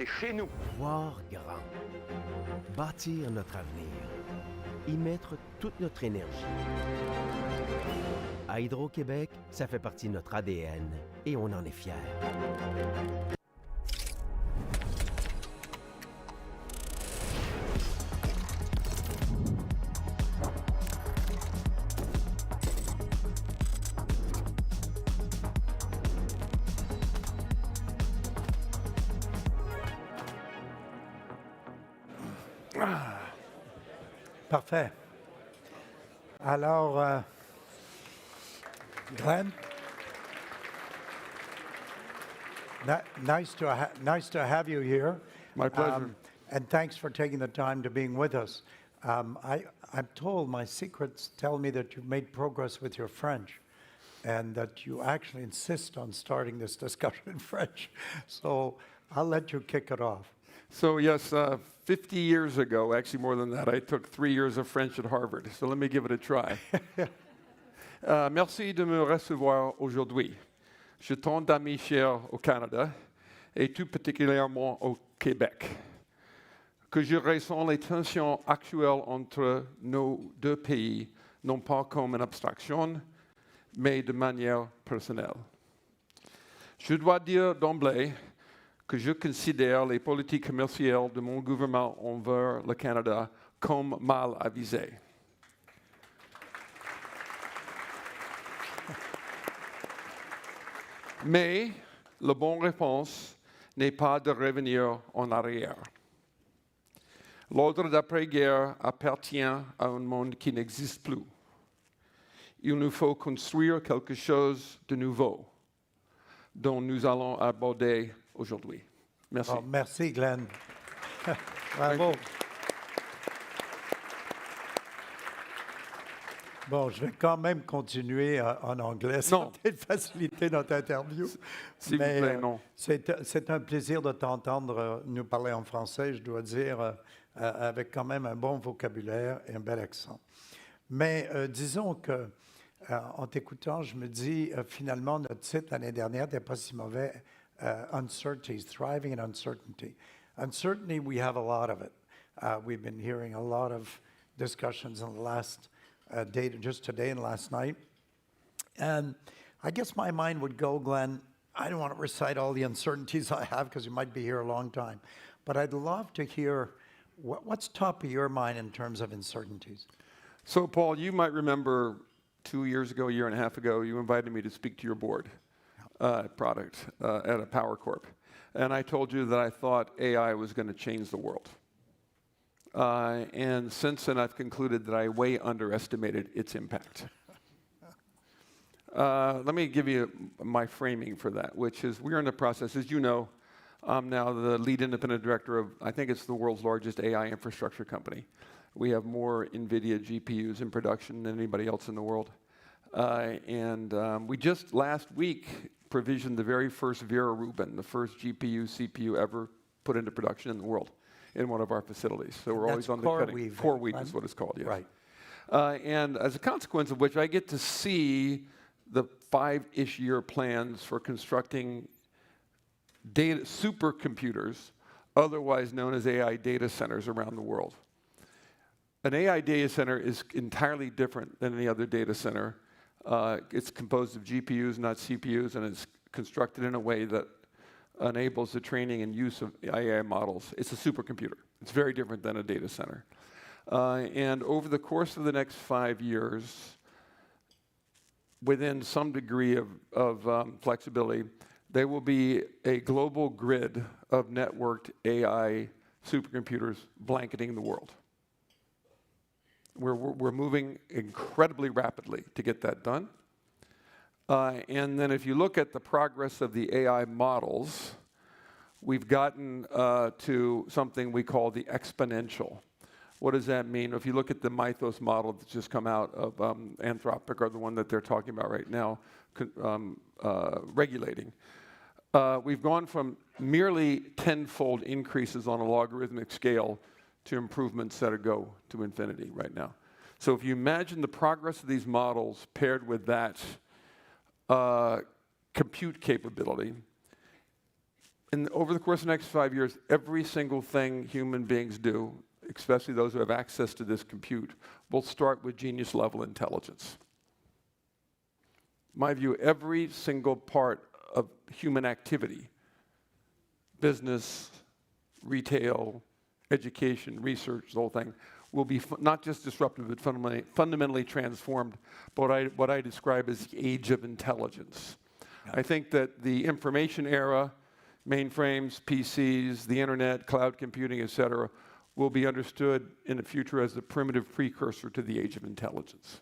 Speaker 10: chez nous.
Speaker 11: Voir grand. Bâtir notre avenir. Y mettre toute notre énergie. À Hydro-Québec, ça fait partie de notre ADN et on en est fiers.
Speaker 18: Parfait. Alors, Glenn, nice to have you here.
Speaker 9: My pleasure.
Speaker 18: And thanks for taking the time to being with us. I'm told, my secrets tell me that you've made progress with your French and that you actually insist on starting this discussion in French. So I'll let you kick it off.
Speaker 20: So yes, 50 years ago, actually more than that, I took 3 years of French at Harvard. So let me give it a try. Merci de me recevoir aujourd'hui. J'ai tant d'amis chers au Canada et tout particulièrement au Québec, que je ressens les tensions actuelles entre nos deux pays, non pas comme une abstraction, mais de manière personnelle. Je dois dire d'emblée que je considère les politiques commerciales de mon gouvernement envers le Canada comme mal avisées. Mais la bonne réponse n'est pas de revenir en arrière. L'ordre d'après-guerre appartient à un monde qui n'existe plus. Il nous faut construire quelque chose de nouveau, dont nous allons aborder aujourd'hui. Merci.
Speaker 18: Oh, merci, Glenn. Bravo. Bon, je vais quand même continuer en anglais. Ça va peut-être faciliter notre interview.
Speaker 20: S'il vous plaît, non.
Speaker 18: C'est un plaisir de t'entendre nous parler en français, je dois dire, avec quand même un bon vocabulaire et un bel accent. Mais disons que, en t'écoutant, je me dis, finalement, notre titre l'année dernière n'était pas si mauvais. Uncertainties, thriving in uncertainty. Uncertainty, we have a lot of it. We've been hearing a lot of discussions in the last day, just today and last night. And I guess my mind would go, Glenn, I don't want to recite all the uncertainties I have because you might be here a long time. But I'd love to hear what's top of your mind in terms of uncertainties.
Speaker 20: So, Paul, you might remember 2 years ago, a year and a half ago, you invited me to speak to your board. Product at a Power Corp. And I told you that I thought AI was going to change the world. And since then, I've concluded that I way underestimated its impact. Let me give you my framing for that, which is we're in the process. As you know, I'm now the lead independent director of, I think it's the world's largest AI infrastructure company. We have more NVIDIA GPUs in production than anybody else in the world. We just last week provisioned the very first Vera Rubin, the first GPU, CPU ever put into production in the world in one of our facilities. So we're always on the cutting edge. CoreWeave is what it's called, yes.
Speaker 18: Right.
Speaker 20: And as a consequence of which, I get to see the 5-ish year plans for constructing data supercomputers, otherwise known as AI data centers around the world. An AI data center is entirely different than any other data center It's composed of GPUs, not CPUs, and it's constructed in a way that enables the training and use of AI models. It's a supercomputer. It's very different than a data center. And over the course of the next 5 years, within some degree of flexibility, there will be a global grid of networked AI supercomputers blanketing the world. We're moving incredibly rapidly to get that done. And then if you look at the progress of the AI models, we've gotten to something we call the exponential. What does that mean? If you look at the Mythos model that's just come out of Anthropic, or the one that they're talking about right now, regulating, we've gone from merely tenfold increases on a logarithmic scale to improvements that go to infinity right now. So if you imagine the progress of these models paired with that compute capability, and over the course of the next 5 years, every single thing human beings do, especially those who have access to this compute, will start with genius level intelligence. In my view, every single part of human activity, business, retail, education, research, the whole thing, will be not just disruptive, but fundamentally transformed by what I describe as the age of intelligence. Yeah. I think that the information era, mainframes, PCs, the internet, cloud computing, et cetera, will be understood in the future as the primitive precursor to the age of intelligence.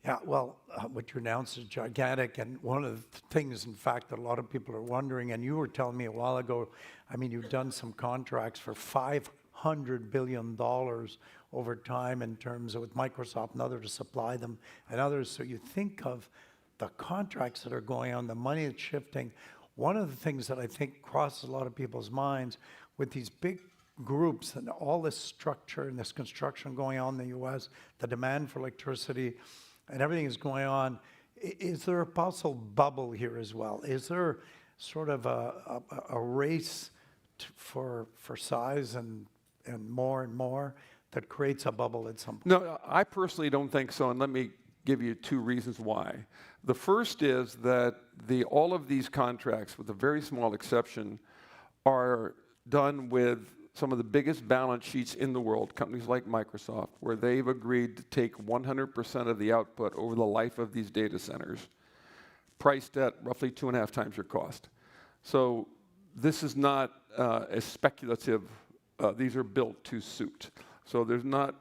Speaker 18: Yeah, well, what you announced is gigantic, and one of the things, in fact, that a lot of people are wondering, and you were telling me a while ago, I mean, you've done some contracts for $500 billion over time in terms of with Microsoft and others to supply them and others. So you think of the contracts that are going on, the money that's shifting. One of the things that I think crosses a lot of people's minds with these big groups and all this structure and this construction going on in the US, the demand for electricity and everything is going on, is there a possible bubble here as well? Is there sort of a race for size and more that creates a bubble at some point?
Speaker 20: No, I personally don't think so, and let me give you 2 reasons why. The first is that all of these contracts, with a very small exception, are done with some of the biggest balance sheets in the world, companies like Microsoft, where they've agreed to take 100% of the output over the life of these data centers, priced at roughly 2.5 times your cost. So this is not as speculative. These are built to suit. So there's not,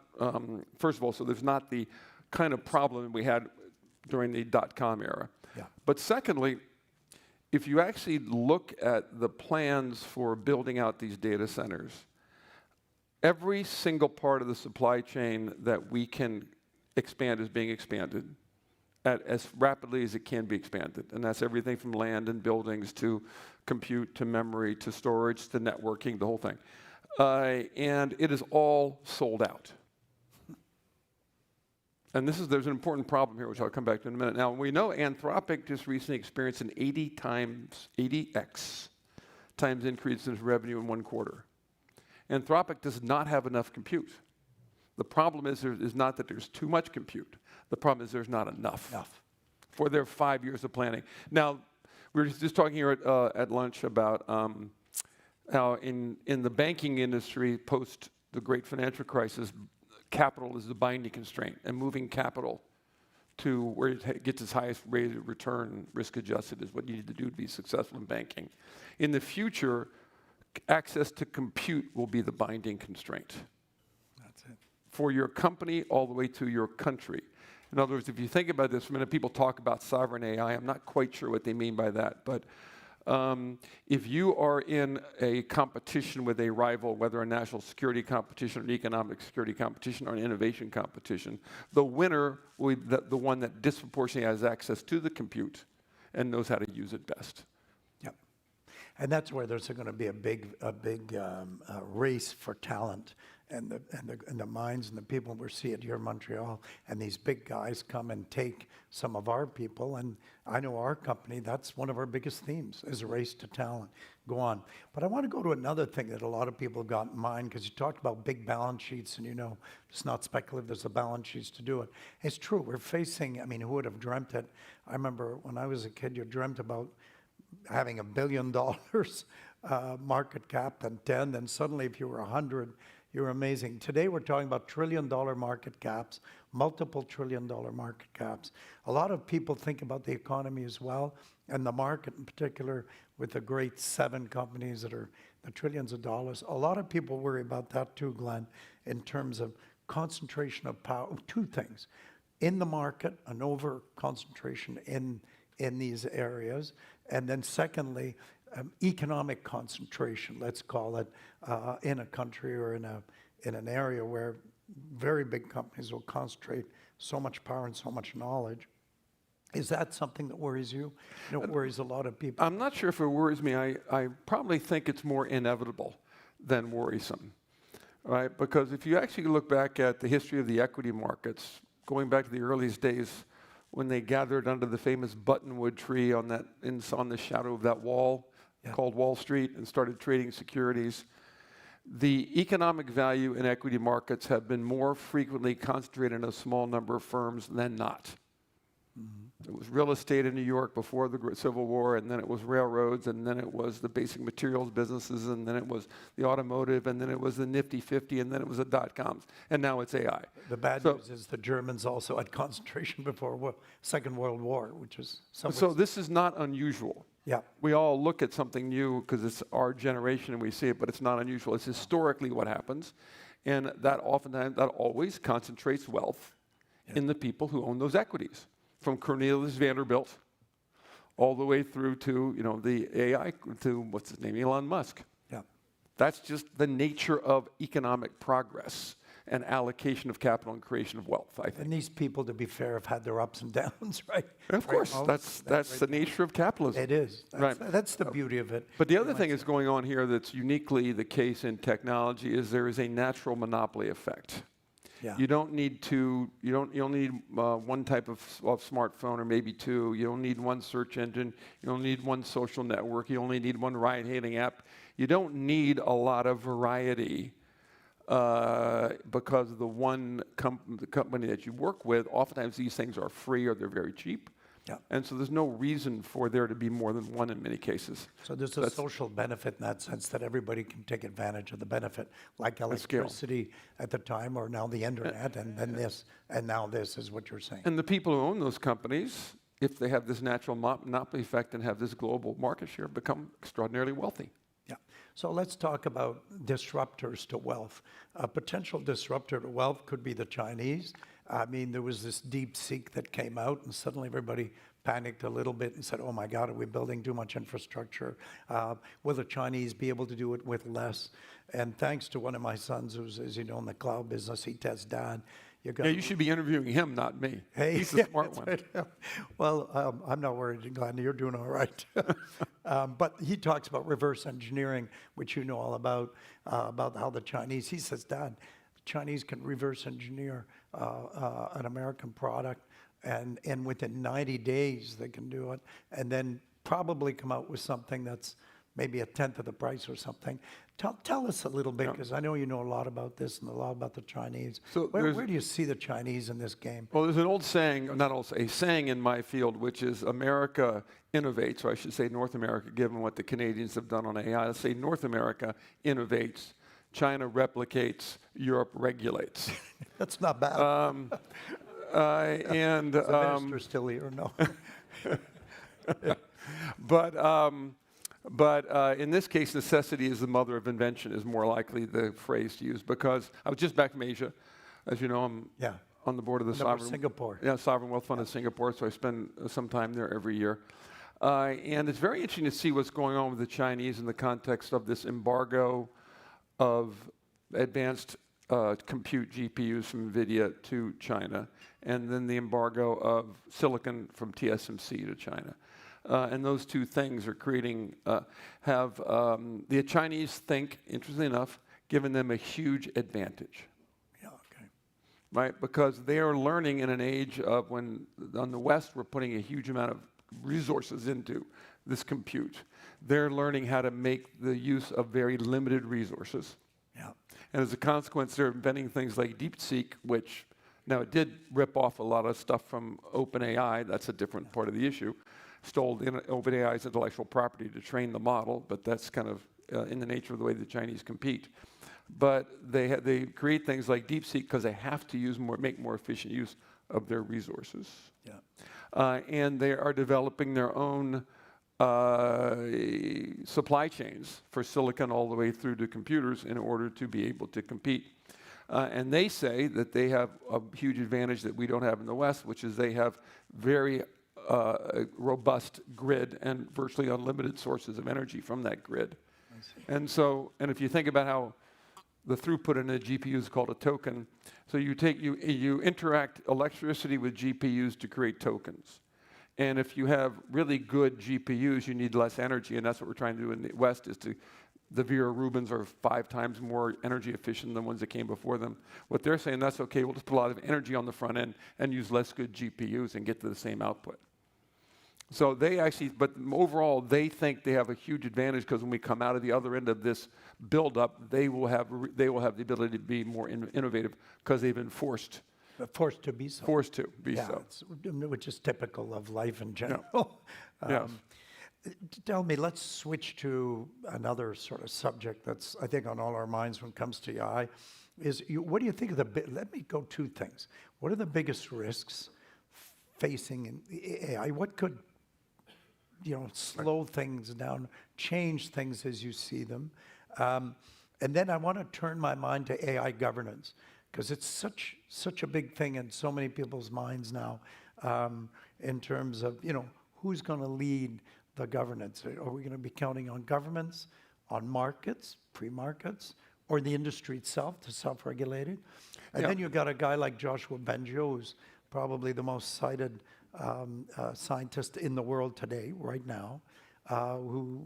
Speaker 20: first of all, so there's not the kind of problem we had during the dot-com era. Yeah. But secondly, if you actually look at the plans for building out these data centers, every single part of the supply chain that we can expand is being expanded as rapidly as it can be expanded. And that's everything from land and buildings to compute to memory to storage to networking, the whole thing. And it is all sold out. And there's an important problem here, which I'll come back to in a minute. Now, we know Anthropic just recently experienced an 80x times increase in its revenue in 1 quarter. Anthropic does not have enough compute. The problem is not that there's too much compute. The problem is there's not enough for their 5 years of planning. Now, we were just talking here at lunch about how in the banking industry, post the great financial crisis, capital is the binding constraint, and moving capital to where it gets its highest rate of return, risk-adjusted, is what you need to do to be successful in banking. In the future, access to compute will be the binding constraint. That's it. For your company all the way to your country. In other words, if you think about this, for a minute, people talk about sovereign AI. I'm not quite sure what they mean by that, but if you are in a competition with a rival, whether a national security competition, or an economic security competition, or an innovation competition, the winner will be the one that disproportionately has access to the compute and knows how to use it best.
Speaker 18: Yep. And that's where there's going to be a big race for talent and the mines and the people. We see it here in Montreal, and these big guys come and take some of our people. And I know our company, that's one of our biggest themes, is a race to talent. Go on. But I want to go to another thing that a lot of people got in mind, because you talked about big balance sheets, and it's not speculative, there's the balance sheets to do it. It's true, we're facing, who would have dreamt it? I remember when I was a kid, you dreamt about having $1 billion market cap, and 10, then suddenly if you were 100, you're amazing. Today we're talking about trillion-dollar market caps, multiple trillion-dollar market caps. A lot of people think about the economy as well, and the market in particular, with the great 7 companies that are the trillions of dollars. A lot of people worry about that too, Glenn, in terms of concentration of power. 2 things. In the market, an over-concentration in these areas, and then secondly, economic concentration, let's call it, in a country or in an area where very big companies will concentrate so much power and so much knowledge. Is that something that worries you? It worries a lot of people.
Speaker 20: I'm not sure if it worries me. I probably think it's more inevitable than worrisome, right? Because if you actually look back at the history of the equity markets, going back to the earliest days when they gathered under the famous buttonwood tree on the shadow of that wall, called Wall Street, and started trading securities. The economic value in equity markets have been more frequently concentrated in a small number of firms than not. It was real estate in New York before the Civil War, and then it was railroads, and then it was the basic materials businesses, and then it was the automotive, and then it was the Nifty 50, and then it was the dot-coms, and now it's AI.
Speaker 18: The bad news is the Germans also had concentration before Second World War, which is...
Speaker 20: So this is not unusual.
Speaker 18: Yeah.
Speaker 20: We all look at something new because it's our generation and we see it, but it's not unusual. It's historically what happens, and that always concentrates wealth in the people who own those equities. From Cornelius Vanderbilt all the way through to, the AI, to what's his name, Elon Musk.
Speaker 18: Yeah.
Speaker 20: That's just the nature of economic progress and allocation of capital and creation of wealth, I think.
Speaker 18: And these people, to be fair, have had their ups and downs, right?
Speaker 20: Of course, that's the nature of capitalism.
Speaker 18: It is. That's the beauty of it.
Speaker 20: But the other thing that's going on here that's uniquely the case in technology is there is a natural monopoly effect.
Speaker 18: Yeah.
Speaker 20: You don't need you don't need one type of smartphone or maybe 2. You don't need one search engine. You don't need one social network. You only need one ride-hailing app. You don't need a lot of variety because the one company that you work with, oftentimes these things are free or they're very cheap.
Speaker 18: Yeah.
Speaker 20: And so there's no reason for there to be more than one in many cases.
Speaker 18: So there's a social benefit in that sense that everybody can take advantage of the benefit, like electricity at the time, or now the internet, and then this, and now this is what you're saying.
Speaker 20: And the people who own those companies, if they have this natural monopoly effect and have this global market share, become extraordinarily wealthy.
Speaker 18: Yeah. So let's talk about disruptors to wealth. A potential disruptor to wealth could be the Chinese. There was this DeepSeek that came out, and suddenly everybody panicked a little bit and said, oh my God, are we building too much infrastructure? Will the Chinese be able to do it with less? And thanks to one of my sons who's, as you know, in the cloud business, he tells Dad,
Speaker 20: you should be interviewing him, not me.
Speaker 18: Hey,
Speaker 20: he's the smart one.
Speaker 18: Right. Well, I'm not worried, Glenn. You're doing all right. But he talks about reverse engineering, which you know all about how the Chinese, he says, Dad, the Chinese can reverse engineer an American product, and within 90 days they can do it, and then probably come out with something that's maybe 1/10 of the price or something. Tell us a little bit, because I know you know a lot about this and a lot about the Chinese.
Speaker 20: So
Speaker 18: where do you see the Chinese in this game?
Speaker 20: Well, there's an old saying, a saying in my field, which is America innovates, or I should say North America, given what the Canadians have done on AI. Let's say North America innovates, China replicates, Europe regulates.
Speaker 18: That's not bad.
Speaker 20: And
Speaker 18: is the minister still here? No.
Speaker 20: But in this case, necessity is the mother of invention is more likely the phrase to use, because I was just back from Asia. As you know, I'm on the board of the Sovereign Wealth Fund in Singapore, so I spend some time there every year. And it's very interesting to see what's going on with the Chinese in the context of this embargo of advanced compute GPUs from NVIDIA to China, and then the embargo of silicon from TSMC to China. And those two things are creating, the Chinese think, interestingly enough, given them a huge advantage. Right? Because they are learning in an age of when, on the West, we're putting a huge amount of resources into this compute. They're learning how to make the use of very limited resources.
Speaker 18: Yeah.
Speaker 20: And as a consequence, they're inventing things like DeepSeek, which, now it did rip off a lot of stuff from OpenAI. That's a different part of the issue. Stole OpenAI's intellectual property to train the model, but that's kind of in the nature of the way the Chinese compete. But they create things like DeepSeek because they have to make more efficient use of their resources.
Speaker 18: Yeah.
Speaker 20: And they are developing their own supply chains for silicon all the way through to computers in order to be able to compete. And they say that they have a huge advantage that we don't have in the West, which is they have very robust grid and virtually unlimited sources of energy from that grid. And if you think about how the throughput in a GPU is called a token, so you interact electricity with GPUs to create tokens. And if you have really good GPUs, you need less energy, and that's what we're trying to do in the West, the Vera Rubins are 5 times more energy efficient than the ones that came before them. What they're saying, that's okay, we'll just put a lot of energy on the front end and use less good GPUs and get to the same output. So they actually, but overall, they think they have a huge advantage because when we come out of the other end of this build-up, they will have the ability to be more innovative because they've been forced
Speaker 18: to be so.
Speaker 20: Forced to be so.
Speaker 18: Which is typical of life in general.
Speaker 20: Yes.
Speaker 18: Tell me, let's switch to another sort of subject that's, I think, on all our minds when it comes to AI. What do you think of let me go 2 things. What are the biggest risks facing in AI? What could slow things down, change things as you see them? And then I want to turn my mind to AI governance, because it's such a big thing in so many people's minds now, in terms of, who's going to lead the governance? Are we going to be counting on governments, on markets, pre-markets, or the industry itself to self-regulate it? And then you've got a guy like Joshua Bengio, who's probably the most cited scientist in the world today, right now, who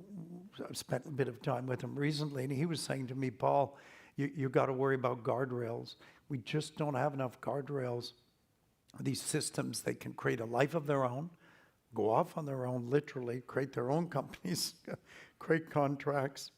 Speaker 18: I've spent a bit of time with him recently, and he was saying to me, Paul, you got to worry about guardrails. We just don't have enough guardrails. These systems, they can create a life of their own, go off on their own, literally, create their own companies, create contracts,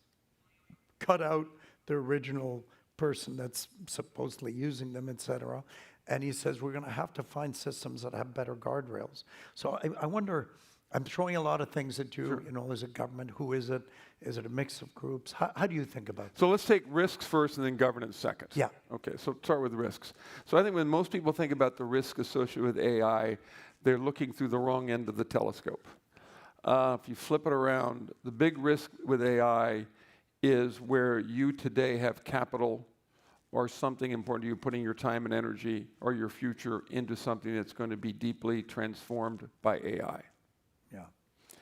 Speaker 18: cut out the original person that's supposedly using them, etc. And he says, we're going to have to find systems that have better guardrails. So I wonder, I'm throwing a lot of things at you, as a government. Who is it? Is it a mix of groups? How do you think about that?
Speaker 20: So let's take risks first and then governance second.
Speaker 18: Yeah.
Speaker 20: Okay, so start with risks. So I think when most people think about the risk associated with AI, they're looking through the wrong end of the telescope. If you flip it around, the big risk with AI is where you today have capital or something important to you, putting your time and energy or your future into something that's going to be deeply transformed by AI.
Speaker 18: Yeah.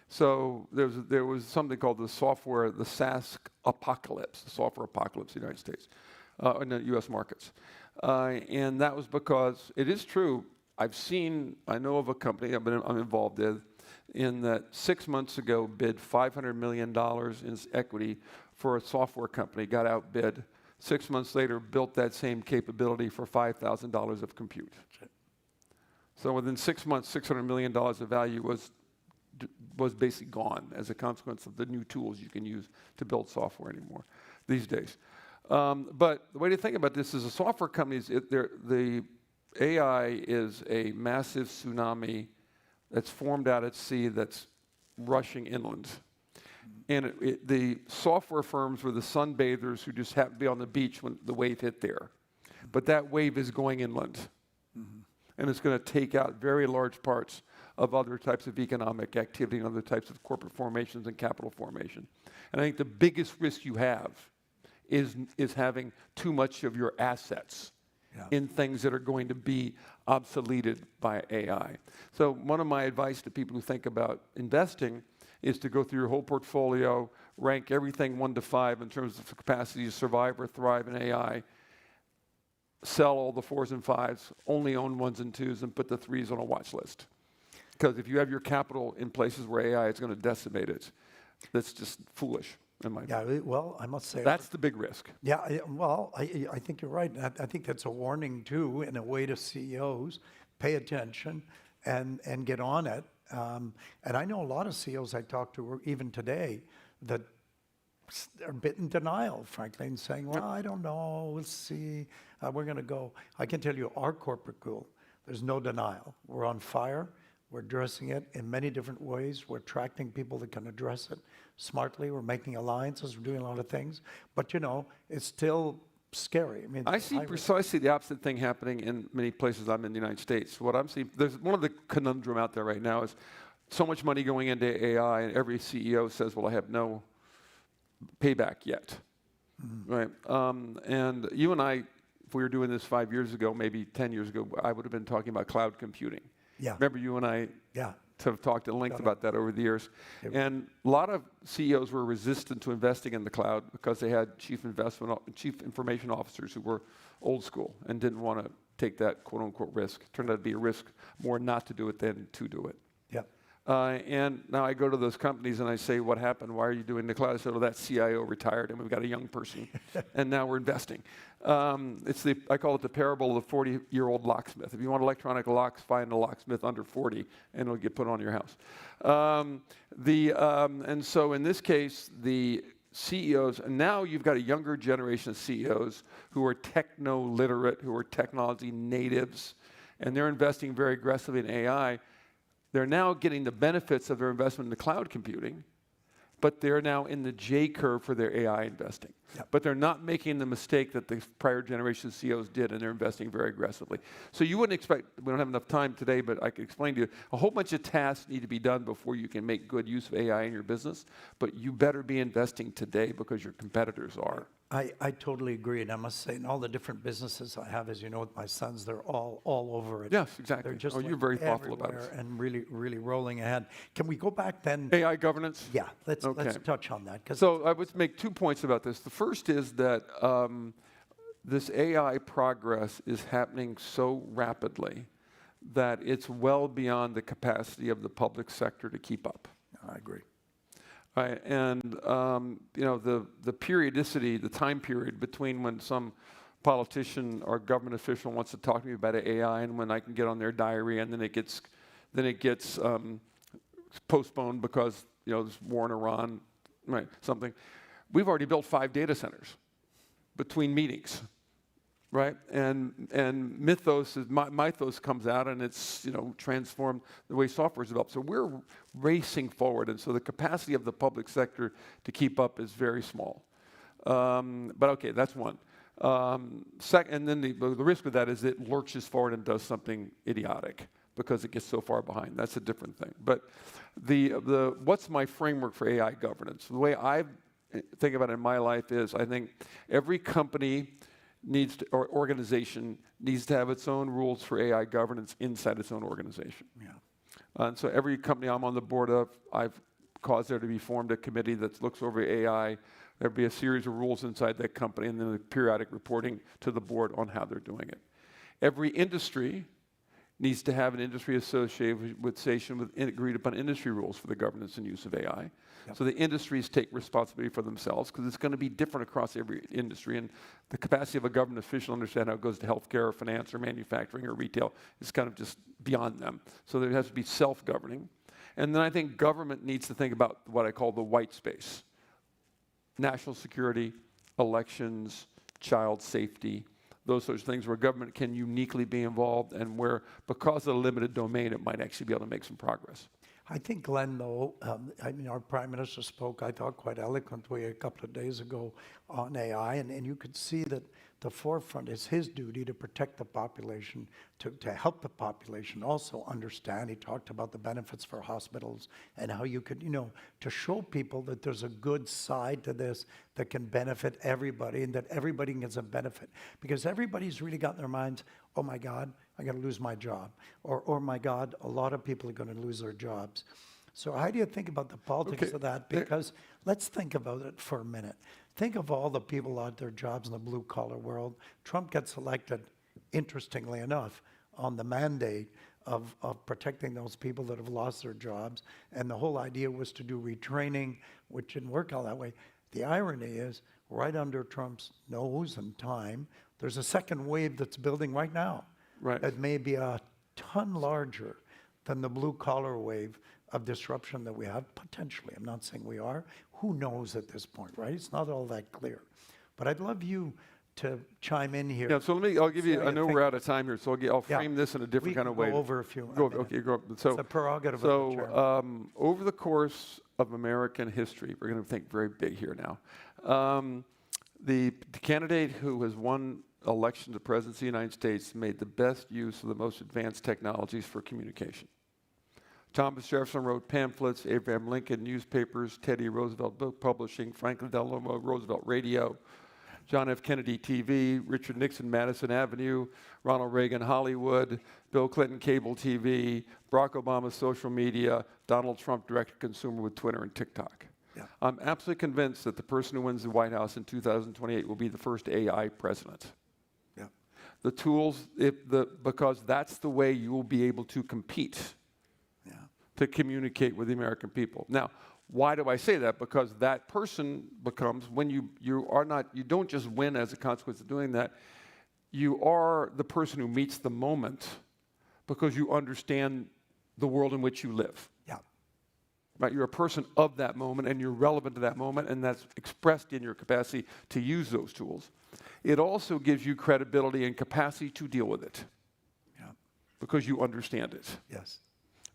Speaker 20: So there was something called the SaaS apocalypse, the software apocalypse in the United States, in the U.S. markets. And that was because it is true. I know of a company I'm involved in that 6 months ago bid $500 million in equity for a software company, got outbid. 6 months later, built that same capability for $5,000 of compute. So within 6 months, $600 million of value was basically gone as a consequence of the new tools you can use to build software anymore these days. But the way to think about this is the software companies, the AI is a massive tsunami that's formed out at sea that's rushing inland. And the software firms were the sunbathers who just happened to be on the beach when the wave hit there. But that wave is going inland. Mm-hmm. And it's going to take out very large parts of other types of economic activity and other types of corporate formations and capital formation. And I think the biggest risk you have is having too much of your assets in things that are going to be obsoleted by AI. So one of my advice to people who think about investing is to go through your whole portfolio, rank everything 1 to 5 in terms of capacity to survive or thrive in AI, sell all the 4s and 5s, only own 1s and 2s, and put the 3s on a watch list. Because if you have your capital in places where AI is going to decimate it, that's just foolish.
Speaker 18: Well, I must say
Speaker 20: That's the big risk.
Speaker 18: Yeah, I think you're right. I think that's a warning too, in a way, to CEOs. Pay attention and get on it. And I know a lot of CEOs I talk to, even today, that are a bit in denial, frankly, and saying, well, I don't know, we'll see, we're going to go. I can tell you, our corporate goal, there's no denial. We're on fire. We're addressing it in many different ways. We're attracting people that can address it smartly. We're making alliances. We're doing a lot of things. But, it's still scary. I mean,
Speaker 20: I see precisely the opposite thing happening in many places I'm in the United States. What I'm seeing, there's one of the conundrum out there right now is so much money going into AI, and every CEO says, well, I have no payback yet. Right? And you and I, if we were doing this 5 years ago, maybe 10 years ago, I would have been talking about cloud computing.
Speaker 18: Yeah.
Speaker 20: Remember you and I have talked at length about that over the years. And a lot of CEOs were resistant to investing in the cloud because they had chief information officers who were old school and didn't want to take that quote-unquote risk. It turned out to be a risk more not to do it than to do it. And now I go to those companies and I say, what happened? Why are you doing the cloud? I said, well, that CIO retired and we've got a young person and now we're investing. I call it the parable of the 40-year-old locksmith. If you want electronic locks, find a locksmith under 40 and it'll get put on your house. And so in this case, the CEOs, and now you've got a younger generation of CEOs who are techno-literate, who are technology natives, and they're investing very aggressively in AI. They're now getting the benefits of their investment in the cloud computing, but they're now in the J curve for their AI investing. But they're not making the mistake that the prior generation CEOs did, and they're investing very aggressively. So you wouldn't expect, we don't have enough time today, but I can explain to you, a whole bunch of tasks need to be done before you can make good use of AI in your business, but you better be investing today because your competitors are.
Speaker 18: I totally agree, and I must say, in all the different businesses I have, as you know, with my sons, they're all over it.
Speaker 20: Yes, exactly.
Speaker 18: They're just
Speaker 20: you're very thoughtful about it.
Speaker 18: And really rolling ahead. Can we go back then?
Speaker 20: AI governance?
Speaker 18: Yeah, let's touch on that.
Speaker 20: So I would make 2 points about this. The first is that this AI progress is happening so rapidly that it's well beyond the capacity of the public sector to keep up.
Speaker 18: I agree.
Speaker 20: Right, and the periodicity, the time period between when some politician or government official wants to talk to me about AI and when I can get on their diary, and then it gets postponed because there's war in Iran, right? Something. We've already built 5 data centers between meetings, right? And Mythos comes out and it's transformed the way software is developed. So we're racing forward, and so the capacity of the public sector to keep up is very small. But okay, that's one. And then the risk of that is it lurches forward and does something idiotic because it gets so far behind. That's a different thing. But what's my framework for AI governance? The way I think about it in my life is I think every company or organization needs to have its own rules for AI governance inside its own organization. And so every company I'm on the board of, I've caused there to be formed a committee that looks over AI. There'll be a series of rules inside that company and then the periodic reporting to the board on how they're doing it. Every industry needs to have an industry association with agreed upon industry rules for the governance and use of AI. So the industries take responsibility for themselves because it's going to be different across every industry, and the capacity of a government official to understand how it goes to healthcare or finance or manufacturing or retail is kind of just beyond them. So there has to be self-governing. And then I think government needs to think about what I call the white space. National security, elections, child safety, those sorts of things where government can uniquely be involved and where, because of the limited domain, it might actually be able to make some progress.
Speaker 18: I think, Glenn, though, our Prime Minister spoke, I thought, quite eloquently a couple of days ago on AI, and you could see that the forefront is his duty to protect the population, to help the population also understand. He talked about the benefits for hospitals and how you could, to show people that there's a good side to this that can benefit everybody and that everybody gets a benefit. Because everybody's really got in their minds, oh my God, I got to lose my job. Or my God, a lot of people are going to lose their jobs. So how do you think about the politics of that? Because let's think about it for a minute. Think of all the people lost their jobs in the blue-collar world. Trump gets elected, interestingly enough, on the mandate of protecting those people that have lost their jobs. And the whole idea was to do retraining, which didn't work all that way. The irony is, right under Trump's nose and time, there's a second wave that's building right now.
Speaker 20: Right.
Speaker 18: That may be a ton larger than the blue-collar wave of disruption that we have, potentially. I'm not saying we are. Who knows at this point, right? It's not all that clear. But I'd love you to chime in here.
Speaker 20: Yeah, so I'll give you, I know we're out of time here, so I'll frame this in a different kind of way.
Speaker 18: Go over a few.
Speaker 20: Okay, go. So,
Speaker 18: it's a prerogative of the chairman.
Speaker 20: Over the course of American history, we're going to think very big here now. The candidate who has won election to the presidency of the United States made the best use of the most advanced technologies for communication. Thomas Jefferson wrote pamphlets, Abraham Lincoln newspapers, Teddy Roosevelt book publishing, Franklin Delano Roosevelt radio, John F. Kennedy TV, Richard Nixon Madison Avenue, Ronald Reagan Hollywood, Bill Clinton cable TV, Barack Obama social media, Donald Trump direct-to-consumer with Twitter and TikTok.
Speaker 18: Yeah.
Speaker 20: I'm absolutely convinced that the person who wins the White House in 2028 will be the first AI president.
Speaker 18: Yeah.
Speaker 20: The tools, because that's the way you will be able to compete, to communicate with the American people. Now, why do I say that? Because that person becomes, when you don't just win as a consequence of doing that, you are the person who meets the moment because you understand the world in which you live.
Speaker 18: Yeah.
Speaker 20: Right? You're a person of that moment and you're relevant to that moment, and that's expressed in your capacity to use those tools. It also gives you credibility and capacity to deal with it.
Speaker 18: Yeah.
Speaker 20: Because you understand it.
Speaker 18: Yes.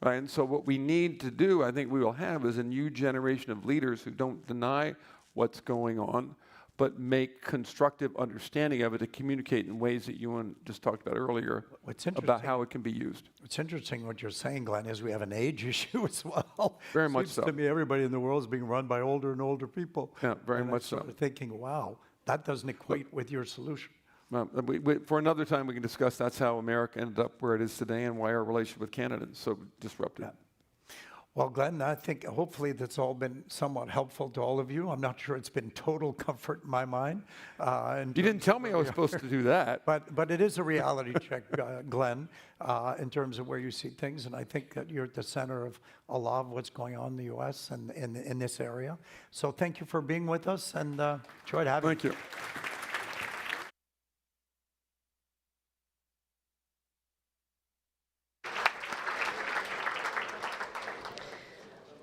Speaker 20: Right? And so what we need to do, I think we will have, is a new generation of leaders who don't deny what's going on, but make constructive understanding of it to communicate in ways that you just talked about earlier about how it can be used.
Speaker 18: What's interesting what you're saying, Glenn, is we have an age issue as well.
Speaker 20: Very much so.
Speaker 18: To me, everybody in the world is being run by older and older people.
Speaker 20: Yeah, very much so.
Speaker 18: I'm sort of thinking, wow, that doesn't equate with your solution.
Speaker 20: For another time, we can discuss that's how America ended up where it is today and why our relationship with Canada is so disrupted.
Speaker 18: Yeah. Well, Glenn, I think hopefully that's all been somewhat helpful to all of you. I'm not sure it's been total comfort in my mind.
Speaker 20: You didn't tell me I was supposed to do that.
Speaker 18: But it is a reality check, Glenn, in terms of where you see things. And I think that you're at the center of a lot of what's going on in the U.S. and in this area. So thank you for being with us, and enjoyed having you.
Speaker 20: Thank you.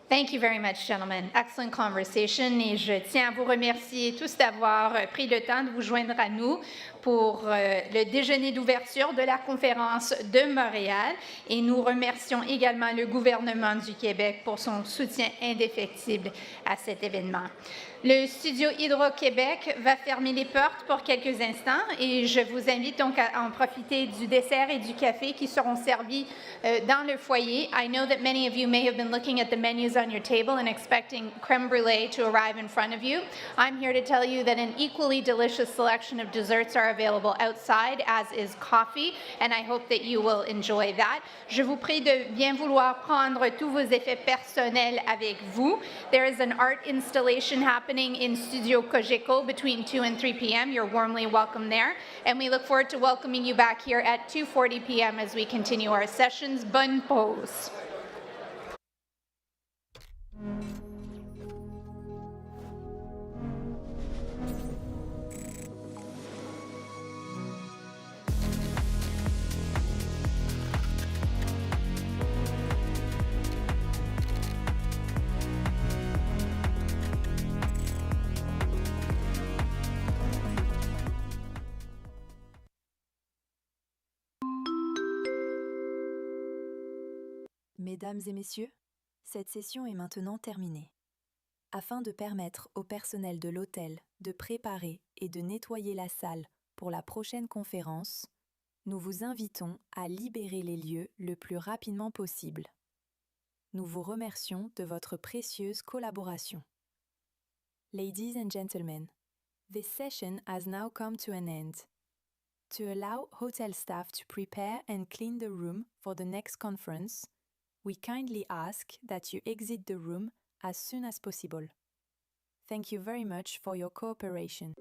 Speaker 2: Thank you very much, gentlemen. Excellent conversation. Et je tiens à vous remercier tous d'avoir pris le temps de vous joindre à nous pour le déjeuner d'ouverture de la Conférence de Montréal. Et nous remercions également le gouvernement du Québec pour son soutien indéfectible à cet événement. Le studio Hydro-Québec va fermer les portes pour quelques instants et je vous invite donc à en profiter du dessert et du café qui seront servis dans le foyer. I know that many of you may have been looking at the menus on your table and expecting creme brulee to arrive in front of you. I'm here to tell you that an equally delicious selection of desserts are available outside, as is coffee, and I hope that you will enjoy that. Je vous prie de bien vouloir prendre tous vos effets personnels avec vous. There is an art installation happening in Studio Cogeco between 2 and 3 p.m. You're warmly welcome there. And we look forward to welcoming you back here at 2:40 p.m. as we continue our sessions. Bonne pause.
Speaker 13: Mesdames et messieurs, cette session est maintenant terminée. Afin de permettre au personnel de l'hôtel de préparer et de nettoyer la salle pour la prochaine conférence, nous vous invitons à libérer les lieux le plus rapidement possible. Nous vous remercions de votre précieuse collaboration. Ladies and gentlemen, this session has now come to an end. To allow hotel staff to prepare and clean the room for the next conference, we kindly ask that you exit the room as soon as possible. Thank you very much for your cooperation.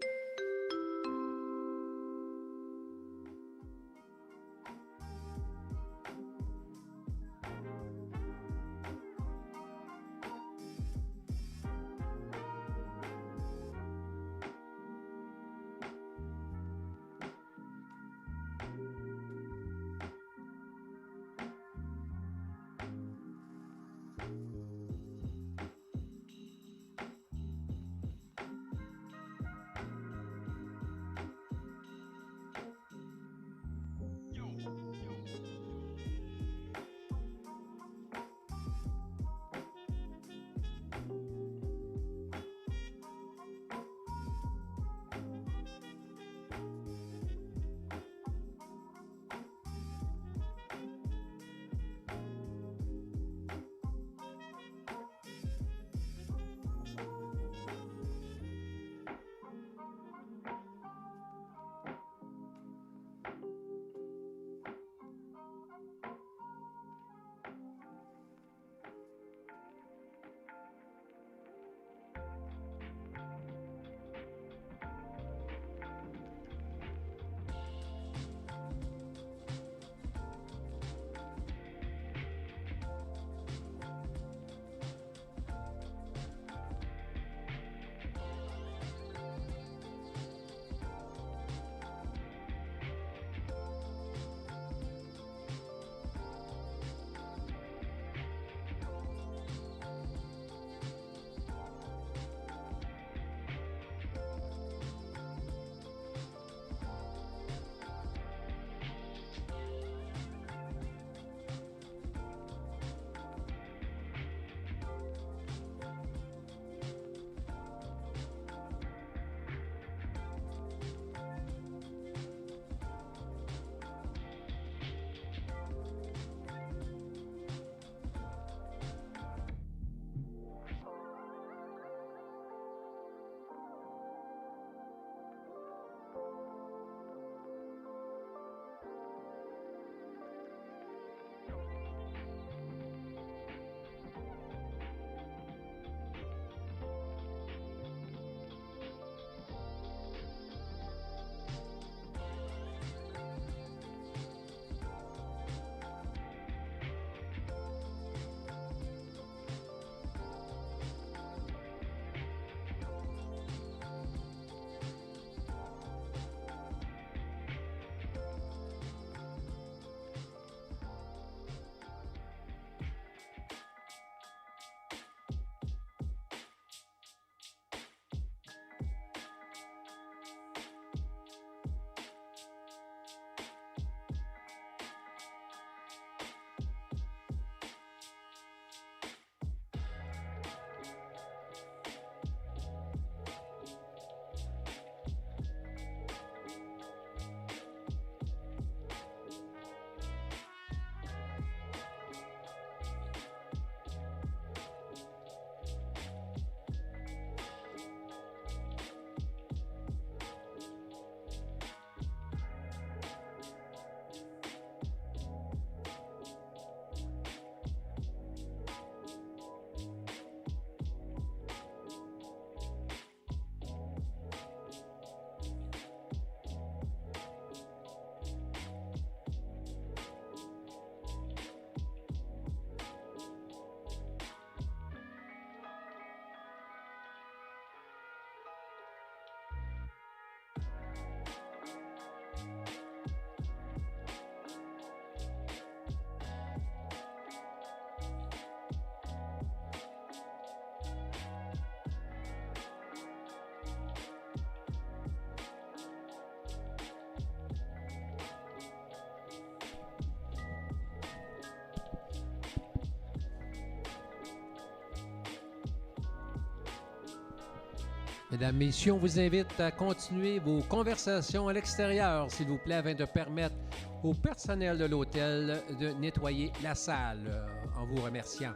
Speaker 12: Mesdames, Messieurs, on vous invite à continuer vos conversations à l'extérieur, s'il vous plaît, afin de permettre au personnel de l'hôtel de nettoyer la salle, en vous remerciant.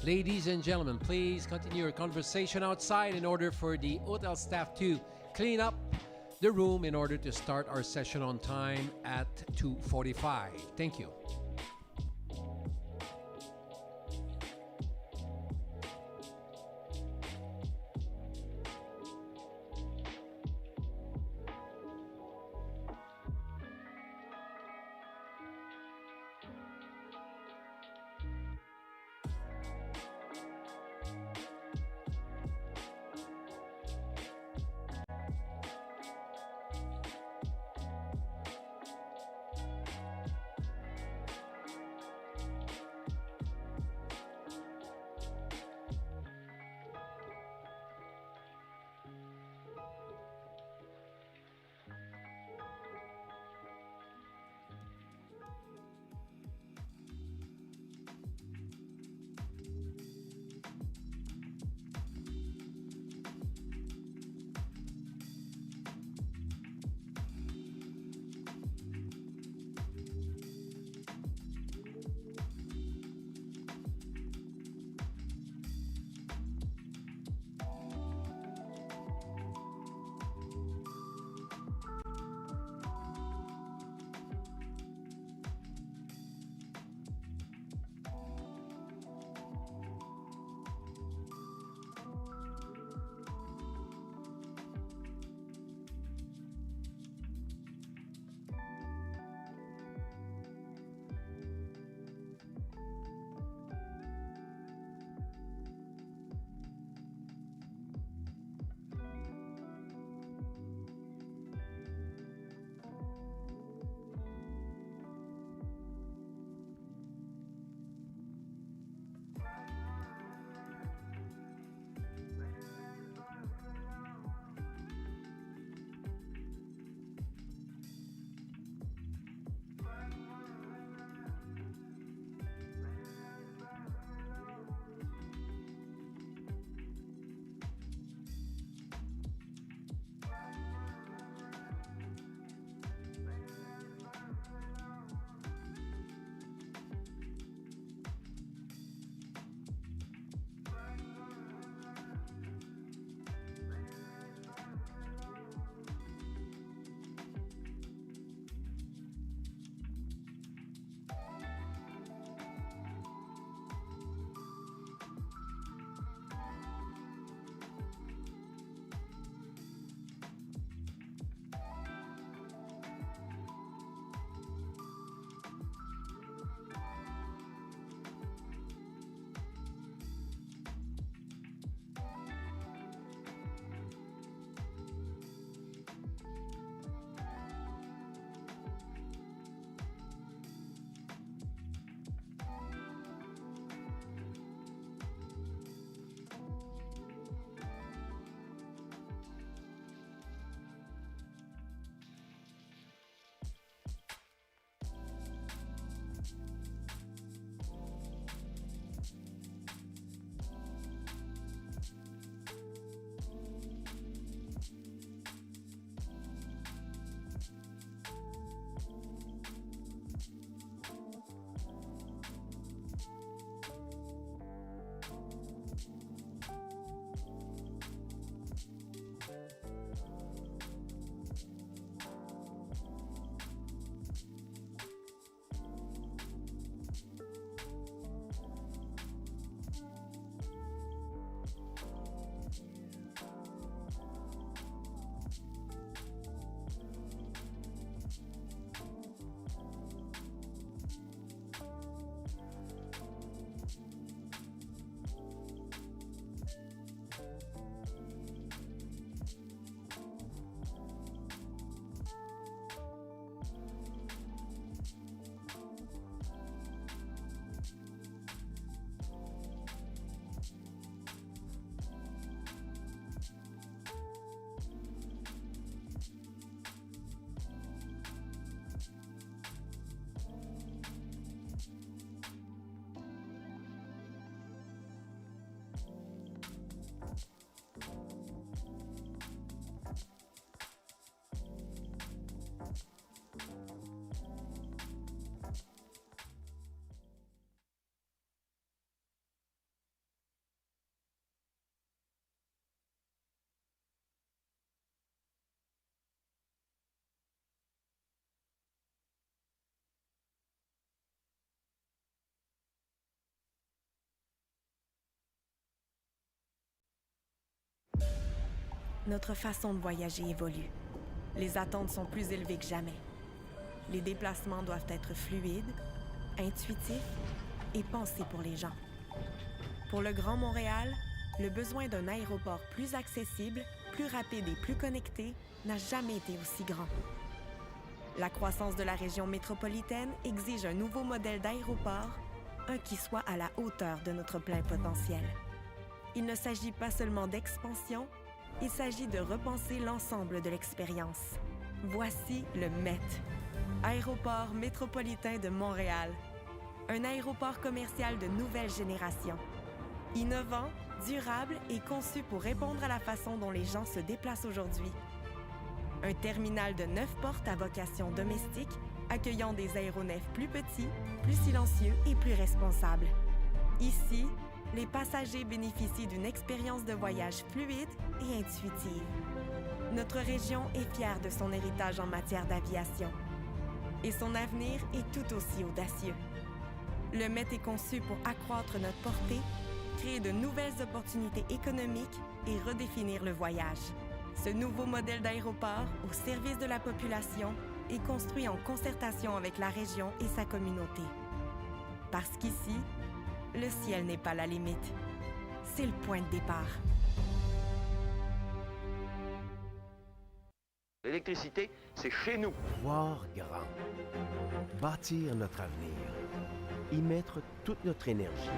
Speaker 12: Ladies and gentlemen, please continue your conversation outside in order for the hotel staff to clean up the room in order to start our session on time at 2:45. Thank you.
Speaker 4: notre façon de voyager évolue. Les attentes sont plus élevées que jamais. Les déplacements doivent être fluides, intuitifs et pensés pour les gens. Pour le Grand Montréal, le besoin d'un aéroport plus accessible, plus rapide et plus connecté n'a jamais été aussi grand. La croissance de la région métropolitaine exige un nouveau modèle d'aéroport, un qui soit à la hauteur de notre plein potentiel. Il ne s'agit pas seulement d'expansion, il s'agit de repenser l'ensemble de l'expérience. Voici le MET, Aéroport métropolitain de Montréal. Un aéroport commercial de nouvelle génération. Innovant, durable et conçu pour répondre à la façon dont les gens se déplacent aujourd'hui. Un terminal de 9 portes à vocation domestique, accueillant des aéronefs plus petits, plus silencieux et plus responsables. Ici, les passagers bénéficient d'une expérience de voyage fluide et intuitive. Notre région est fière de son héritage en matière d'aviation. Et son avenir est tout aussi audacieux. Le MET est conçu pour accroître notre portée, créer de nouvelles opportunités économiques et redéfinir le voyage. Ce nouveau modèle d'aéroport, au service de la population, est construit en concertation avec la région et sa communauté. Parce qu'ici, le ciel n'est pas la limite. C'est le point de départ.
Speaker 10: L'électricité, c'est chez nous.
Speaker 11: Voir grand. Bâtir notre avenir. Y mettre toute notre énergie.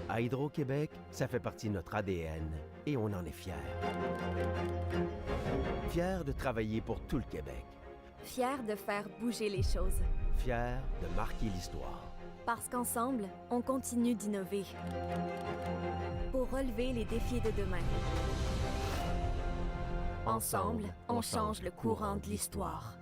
Speaker 11: À Hydro-Québec, ça fait partie de notre ADN et on en est fiers. Fiers de travailler pour tout le Québec.
Speaker 1: Fiers de faire bouger les choses.
Speaker 11: Fiers de marquer l'histoire.
Speaker 1: Parce qu'ensemble, on continue d'innover. Pour relever les défis de demain. Ensemble, on change le courant de l'histoire.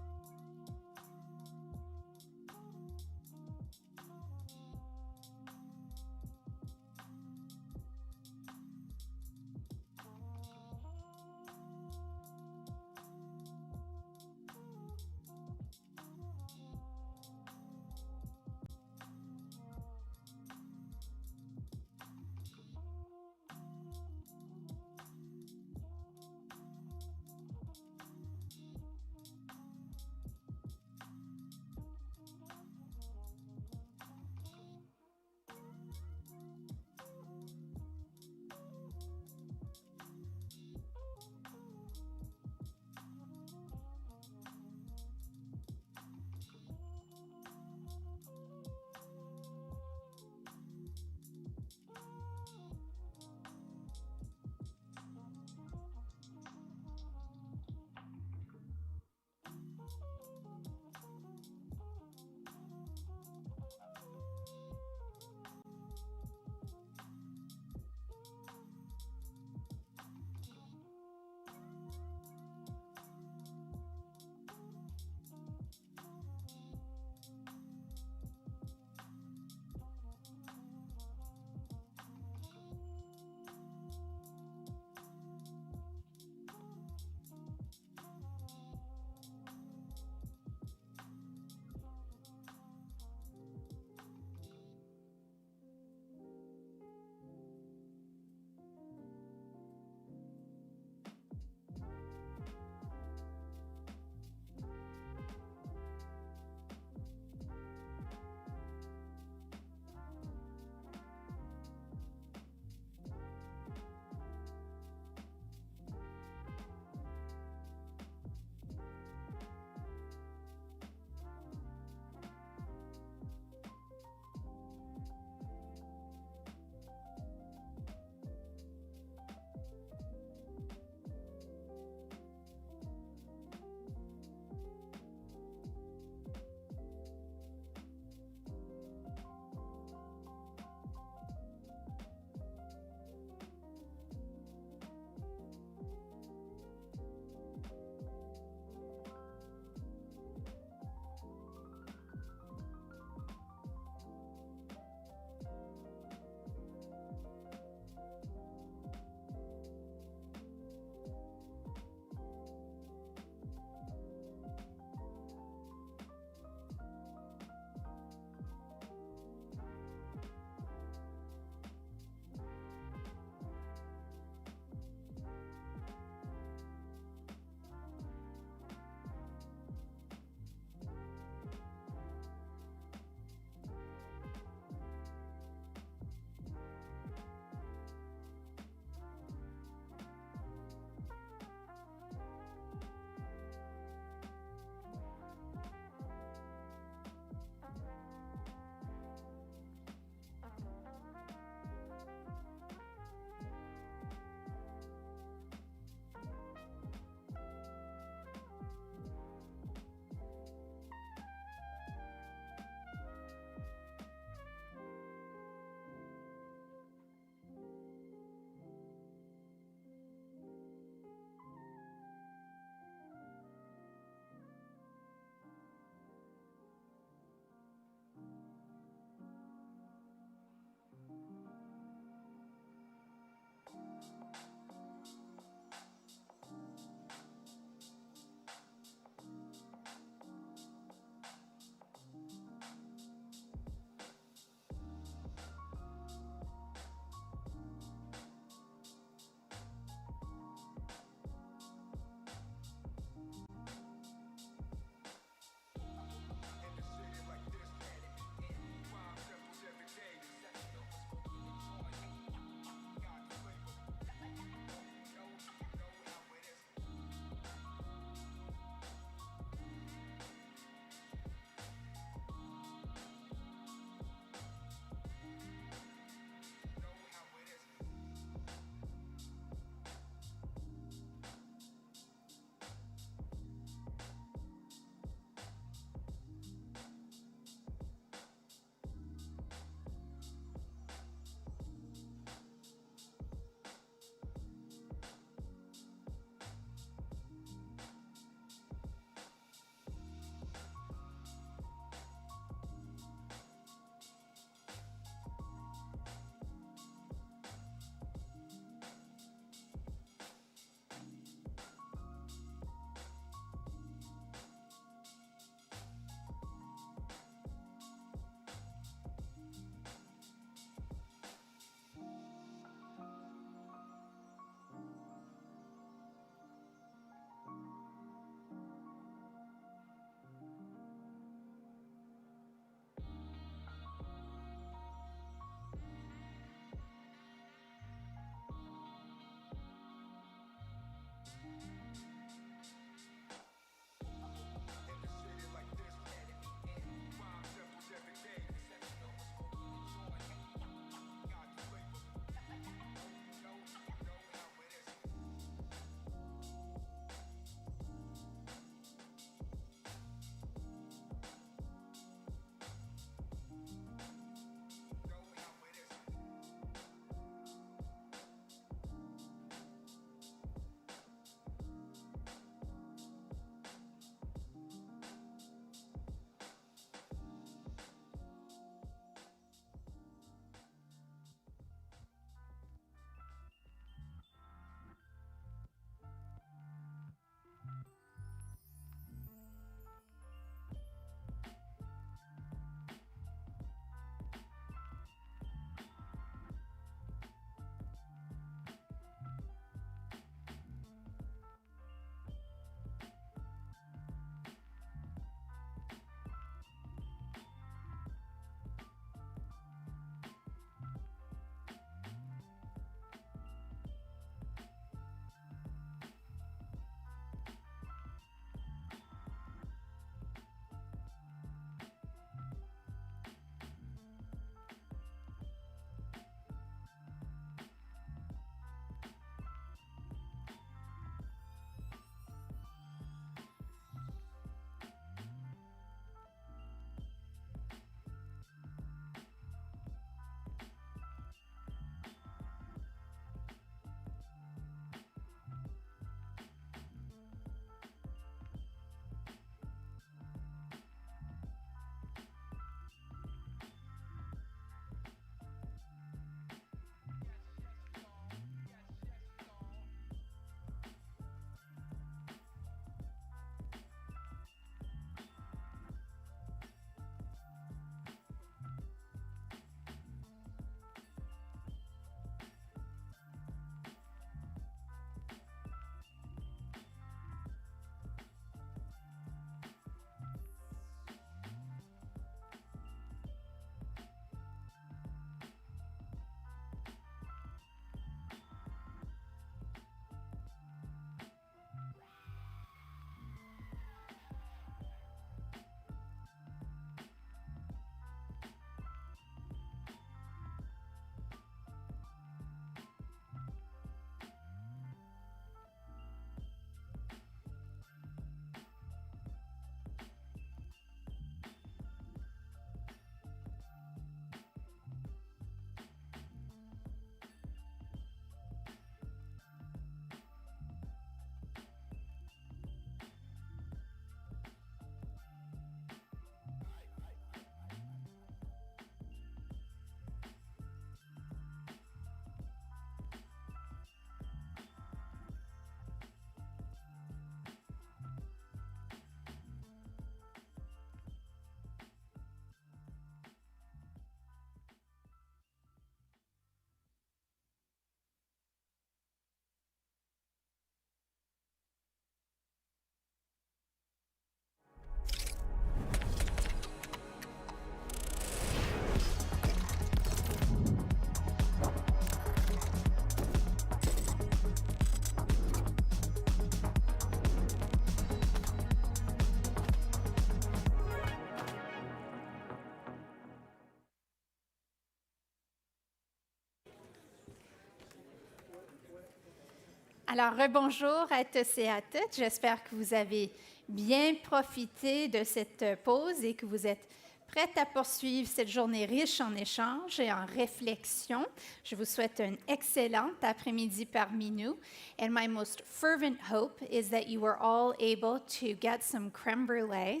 Speaker 2: Alors, rebonjour à tous et à toutes. J'espère que vous avez bien profité de cette pause et que vous êtes prêtes à poursuivre cette journée riche en échanges et en réflexion. Je vous souhaite un excellent après-midi parmi nous. And my most fervent hope is that you were all able to get some crème brûlée,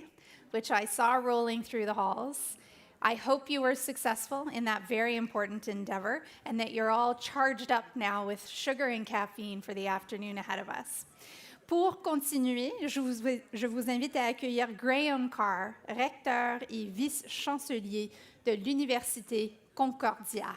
Speaker 2: which I saw rolling through the halls. I hope you were successful in that very important endeavor and that you're all charged up now with sugar and caffeine for the afternoon ahead of us. Pour continuer, je vous invite à accueillir Graham Carr, recteur et vice-chancelier de l'Université Concordia.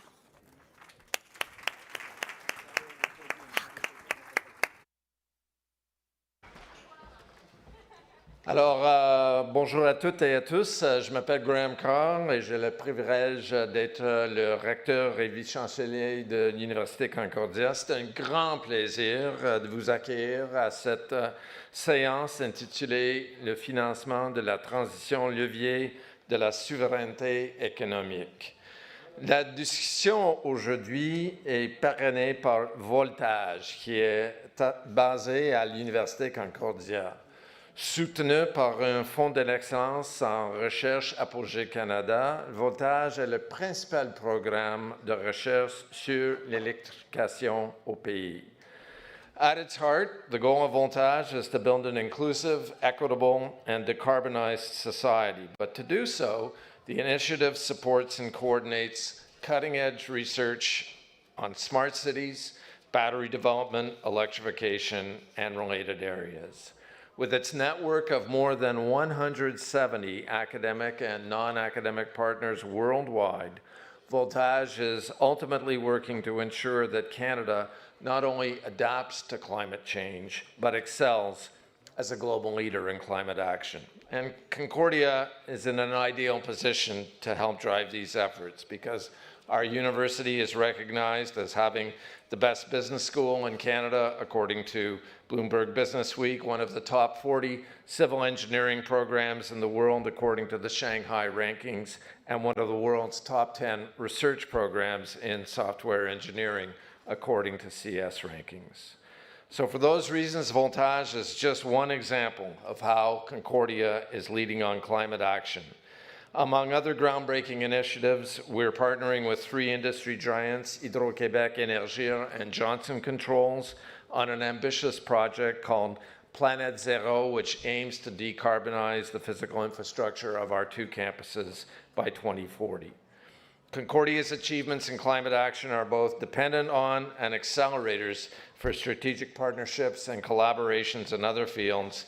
Speaker 17: Alors, bonjour à toutes et à tous. Je m'appelle Graham Carr et j'ai le privilège d'être le recteur et vice-chancelier de l'Université Concordia. C'est un grand plaisir de vous accueillir à cette séance intitulée « Le financement de la transition levier de la souveraineté économique ». La discussion aujourd'hui est parrainée par Voltage, qui est basé à l'Université Concordia. Soutenu par un fonds de l'excellence en recherche Apogée Canada, Voltage est le principal programme de recherche sur l'électrification au pays. At its heart, the goal of Voltage is to build an inclusive, equitable, and decarbonized society. But to do so, the initiative supports and coordinates cutting-edge research on smart cities, battery development, electrification, and related areas. With its network of more than 170 academic and non-academic partners worldwide, Voltage is ultimately working to ensure that Canada not only adapts to climate change, but excels as a global leader in climate action. And Concordia is in an ideal position to help drive these efforts because our university is recognized as having the best business school in Canada, according to Bloomberg Business Week, one of the top 40 civil engineering programs in the world, according to the Shanghai rankings, and one of the world's top 10 research programs in software engineering, according to CS rankings. So for those reasons, Voltage is just one example of how Concordia is leading on climate action. Among other groundbreaking initiatives, we're partnering with 3 industry giants, Hydro-Québec, Énergir, and Johnson Controls, on an ambitious project called Planet Zero, which aims to decarbonize the physical infrastructure of our 2 campuses by 2040. Concordia's achievements in climate action are both dependent on and accelerators for strategic partnerships and collaborations in other fields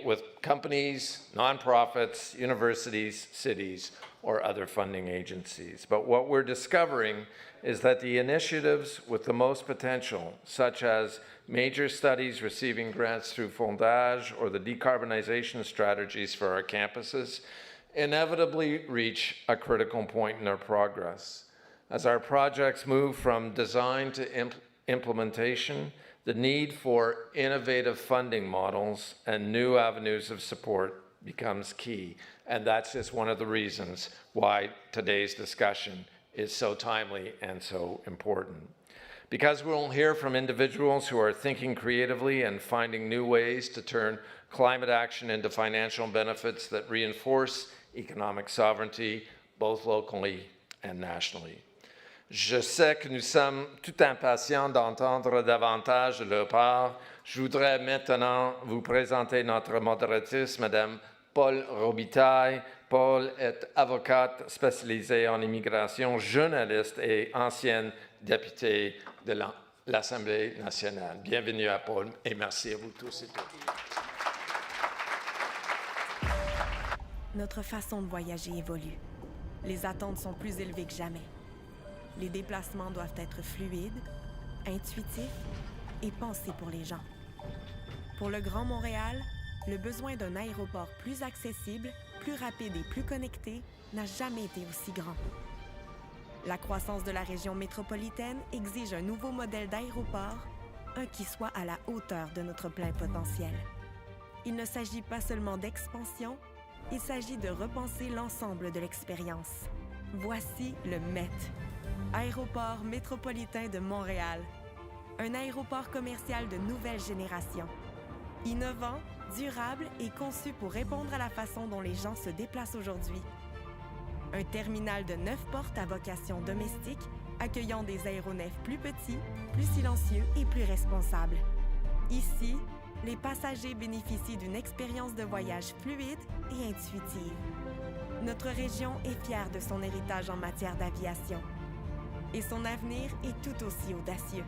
Speaker 17: with companies, nonprofits, universities, cities, or other funding agencies. But what we're discovering is that the initiatives with the most potential, such as major studies receiving grants through Fondage or the decarbonization strategies for our campuses, inevitably reach a critical point in their progress. As our projects move from design to implementation, the need for innovative funding models and new avenues of support becomes key. And that's just one of the reasons why today's discussion is so timely and so important. Because we'll hear from individuals who are thinking creatively and finding new ways to turn climate action into financial benefits that reinforce economic sovereignty, both locally and nationally. Je sais que nous sommes tout impatients d'entendre davantage de leur part. Je voudrais maintenant vous présenter notre modératrice, Madame Paul Robitaille. Paul est avocate spécialisée en immigration, journaliste et ancienne députée de l'Assemblée nationale. Bienvenue à Paul et merci à vous tous et toutes.
Speaker 4: Notre façon de voyager évolue. Les attentes sont plus élevées que jamais. Les déplacements doivent être fluides, intuitifs et pensés pour les gens. Pour le Grand Montréal, le besoin d'un aéroport plus accessible, plus rapide et plus connecté n'a jamais été aussi grand. La croissance de la région métropolitaine exige un nouveau modèle d'aéroport, un qui soit à la hauteur de notre plein potentiel. Il ne s'agit pas seulement d'expansion, il s'agit de repenser l'ensemble de l'expérience. Voici le MET, Aéroport métropolitain de Montréal. Un aéroport commercial de nouvelle génération. Innovant, durable et conçu pour répondre à la façon dont les gens se déplacent aujourd'hui. Un terminal de 9 portes à vocation domestique, accueillant des aéronefs plus petits, plus silencieux et plus responsables. Ici, les passagers bénéficient d'une expérience de voyage fluide et intuitive. Notre région est fière de son héritage en matière d'aviation. Et son avenir est tout aussi audacieux.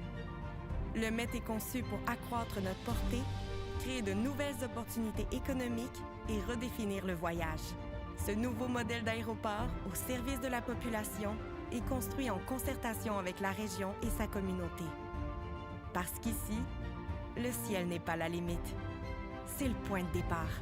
Speaker 4: Le Met est conçu pour accroître notre portée, créer de nouvelles opportunités économiques et redéfinir le voyage. Ce nouveau modèle d'aéroport au service de la population est construit en concertation avec la région et sa communauté. Parce qu'ici, le ciel n'est pas la limite. C'est le point de départ.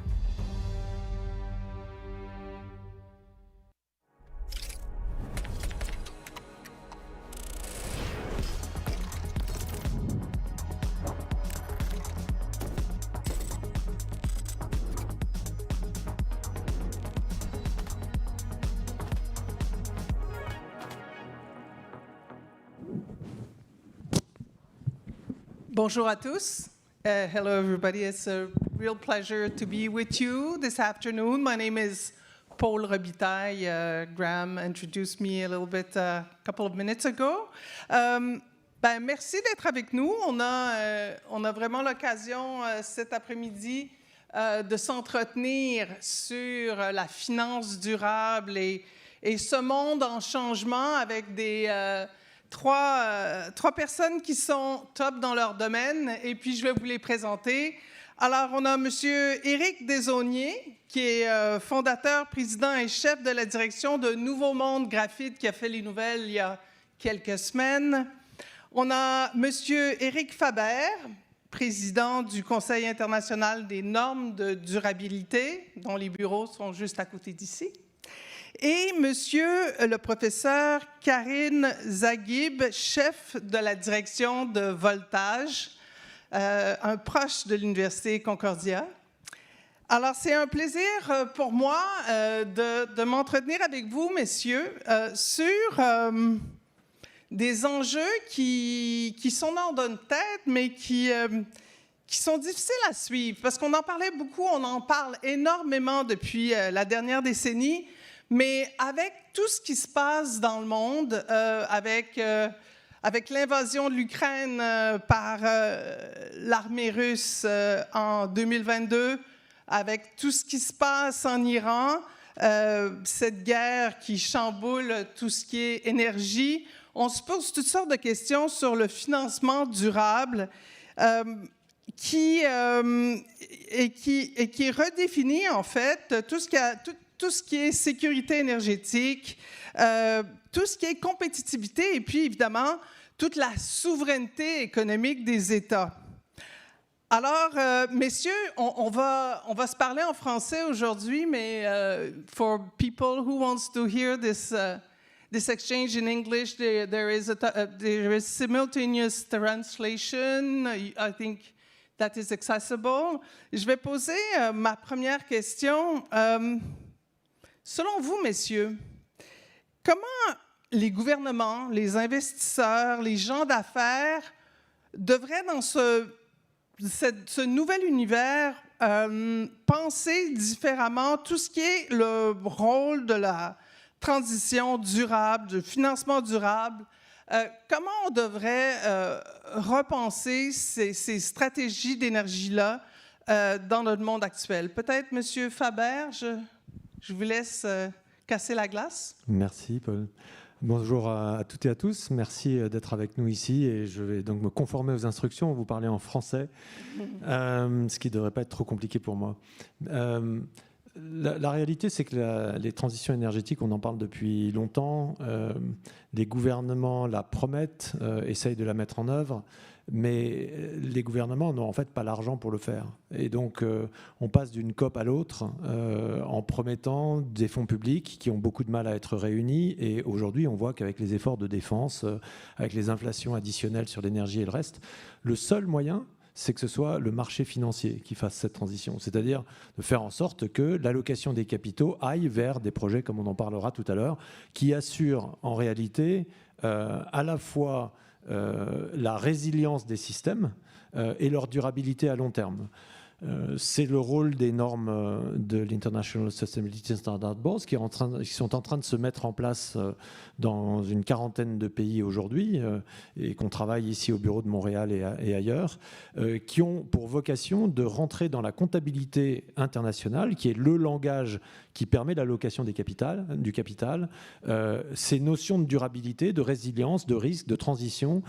Speaker 16: Bonjour à tous. Hello, everybody. It's a real pleasure to be with you this afternoon. My name is Paul Robitaille. Graham introduced me a little bit a couple of minutes ago. Merci d'être avec nous. On a vraiment l'occasion cet après-midi de s'entretenir sur la finance durable et ce monde en changement avec des... Trois personnes qui sont top dans leur domaine, et puis je vais vous les présenter. Alors, on a M. Éric Desaulniers, qui est fondateur, président et chef de la direction de Nouveau Monde Graphite, qui a fait les nouvelles il y a quelques semaines. On a M. Éric Faber, président du Conseil international des normes de durabilité, dont les bureaux sont juste à côté d'ici. Et Monsieur le professeur Karine Zaghib, chef de la direction de voltage, un proche de l'Université Concordia. Alors, c'est un plaisir pour moi de m'entretenir avec vous, messieurs, sur des enjeux qui sont dans notre tête, mais qui sont difficiles à suivre. Parce qu'on en parlait beaucoup, on en parle énormément depuis la dernière décennie. Mais avec tout ce qui se passe dans le monde, avec l'invasion de l'Ukraine par l'armée russe en 2022, avec tout ce qui se passe en Iran, cette guerre qui chamboule tout ce qui est énergie, on se pose toutes sortes de questions sur le financement durable qui redéfinit en fait tout ce qui est sécurité énergétique, tout ce qui est compétitivité et puis, évidemment, toute la souveraineté économique des États. Alors, messieurs, on va se parler en français aujourd'hui, mais for people who wants to hear this exchange in English, there is simultaneous translation. I think that is accessible. Je vais poser ma première question. Selon vous, messieurs, comment les gouvernements, les investisseurs, les gens d'affaires devraient, dans ce nouvel univers, penser différemment tout ce qui est le rôle de la transition durable, du financement durable? Comment on devrait repenser ces stratégies d'énergie-là dans notre monde actuel? Peut-être, M. Faber, je vous laisse casser la glace.
Speaker 21: Merci, Paul. Bonjour à toutes et à tous. Merci d'être avec nous ici. Et je vais donc me conformer aux instructions, vous parler en français, ce qui ne devrait pas être trop compliqué pour moi. La réalité, c'est que les transitions énergétiques, on en parle depuis longtemps. Les gouvernements la promettent, essayent de la mettre en œuvre. Mais les gouvernements n'ont en fait pas l'argent pour le faire. Et donc, on passe d'une COP à l'autre en promettant des fonds publics qui ont beaucoup de mal à être réunis. Et aujourd'hui, on voit qu'avec les efforts de défense, avec les inflations additionnelles sur l'énergie et le reste, le seul moyen, c'est que ce soit le marché financier qui fasse cette transition. C'est-à-dire de faire en sorte que l'allocation des capitaux aille vers des projets, comme on en parlera tout à l'heure, qui assurent en réalité à la fois la résilience des systèmes et leur durabilité à long terme. C'est le rôle des normes de l'International Sustainability Standard Board qui sont en train de se mettre en place dans une quarantaine de pays aujourd'hui et qu'on travaille ici au bureau de Montréal et ailleurs, qui ont pour vocation de rentrer dans la comptabilité internationale, qui est le langage qui permet l'allocation du capital, ces notions de durabilité, de résilience, de risque, de transition,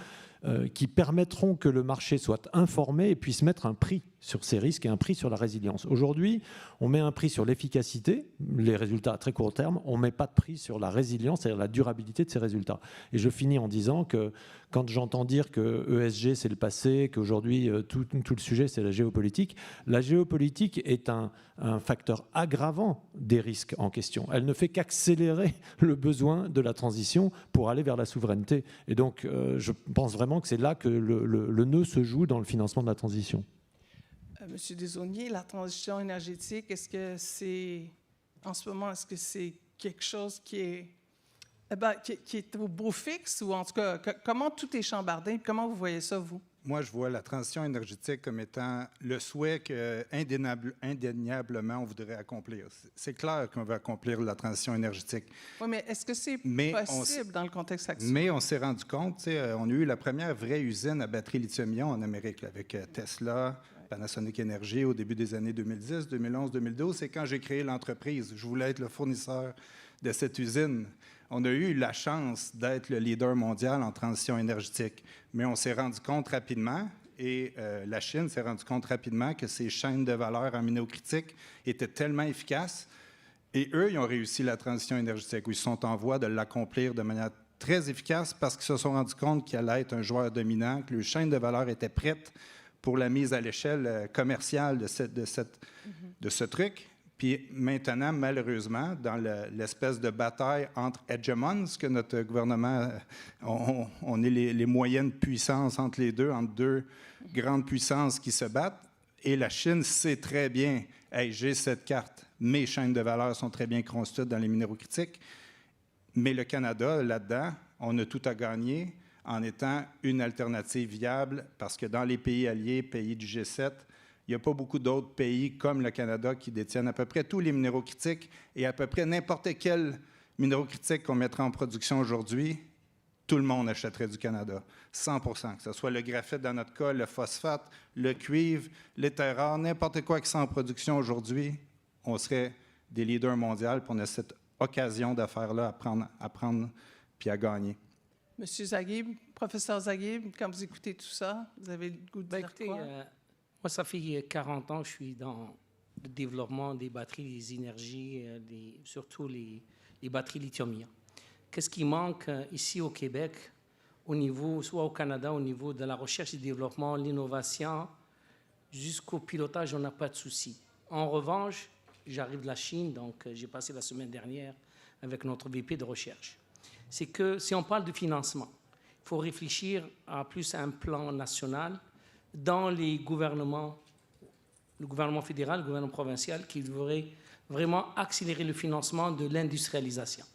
Speaker 21: qui permettront que le marché soit informé et puisse mettre un prix sur ces risques et un prix sur la résilience. Aujourd'hui, on met un prix sur l'efficacité, les résultats à très court terme, on ne met pas de prix sur la résilience, c'est-à-dire la durabilité de ces résultats. Et je finis en disant que quand j'entends dire que ESG c'est le passé, qu'aujourd'hui tout le sujet c'est la géopolitique est un facteur aggravant des risques en question. Elle ne fait qu'accélérer le besoin de la transition pour aller vers la souveraineté. Et donc je pense vraiment que c'est là que le nœud se joue dans le financement de la transition.
Speaker 16: Monsieur Desaulniers, la transition énergétique, est-ce que c'est, en ce moment, est-ce que c'est quelque chose qui est au beau fixe ou en tout cas, comment tout est chambardé? Comment vous voyez ça, vous?
Speaker 3: Moi, je vois la transition énergétique comme étant le souhait qu'indéniablement on voudrait accomplir. C'est clair qu'on veut accomplir la transition énergétique.
Speaker 16: Oui, mais est-ce que c'est possible dans le contexte actuel?
Speaker 3: Mais on s'est rendu compte, on a eu la première vraie usine à batterie lithium-ion en Amérique là, avec Tesla, Panasonic Energy au début des années 2010, 2011, 2012. C'est quand j'ai créé l'entreprise. Je voulais être le fournisseur de cette usine. On a eu la chance d'être le leader mondial en transition énergétique, mais on s'est rendu compte rapidement, et la Chine s'est rendu compte rapidement que ces chaînes de valeur aminocritiques étaient tellement efficaces, et eux, ils ont réussi la transition énergétique, où ils sont en voie de l'accomplir de manière très efficace parce qu'ils se sont rendus compte qu'ils allaient être un joueur dominant, que les chaînes de valeur étaient prêtes pour la mise à l'échelle commerciale de ce truc. Puis maintenant, malheureusement, dans l'espèce de bataille entre hegemons, que notre gouvernement, on est les moyennes puissances entre les deux, entre deux grandes puissances qui se battent, et la Chine sait très bien, hey, j'ai cette carte, mes chaînes de valeur sont très bien constituées dans les minéraux critiques, mais le Canada, là-dedans, on a tout à gagner en étant une alternative viable, parce que dans les pays alliés, pays du G7, il n'y a pas beaucoup d'autres pays comme le Canada qui détiennent à peu près tous les minéraux critiques, et à peu près n'importe quel minéraux critique qu'on mettrait en production aujourd'hui, tout le monde achèterait du Canada, 100%, que ce soit le graphite dans notre cas, le phosphate, le cuivre, les terres rares, n'importe quoi qui sont en production aujourd'hui, on serait des leaders mondiaux, puis on a cette occasion d'affaires-là à prendre puis à gagner.
Speaker 16: Monsieur Zaghib, professeur Zaghib, quand vous écoutez tout ça, vous avez le goût de dire quoi?
Speaker 6: Moi, ça fait 40 ans que je suis dans le développement des batteries, des énergies, surtout les batteries lithium-ion. Qu'est-ce qui manque ici au Québec, au niveau, soit au Canada, au niveau de la recherche et développement, l'innovation, jusqu'au pilotage, on n'a pas de souci. En revanche, j'arrive de la Chine, donc j'ai passé la semaine dernière avec notre VP de recherche. C'est que si on parle de financement, il faut réfléchir à plus un plan national dans les gouvernements, le gouvernement fédéral, le gouvernement provincial, qui devrait vraiment accélérer le financement de l'industrialisation.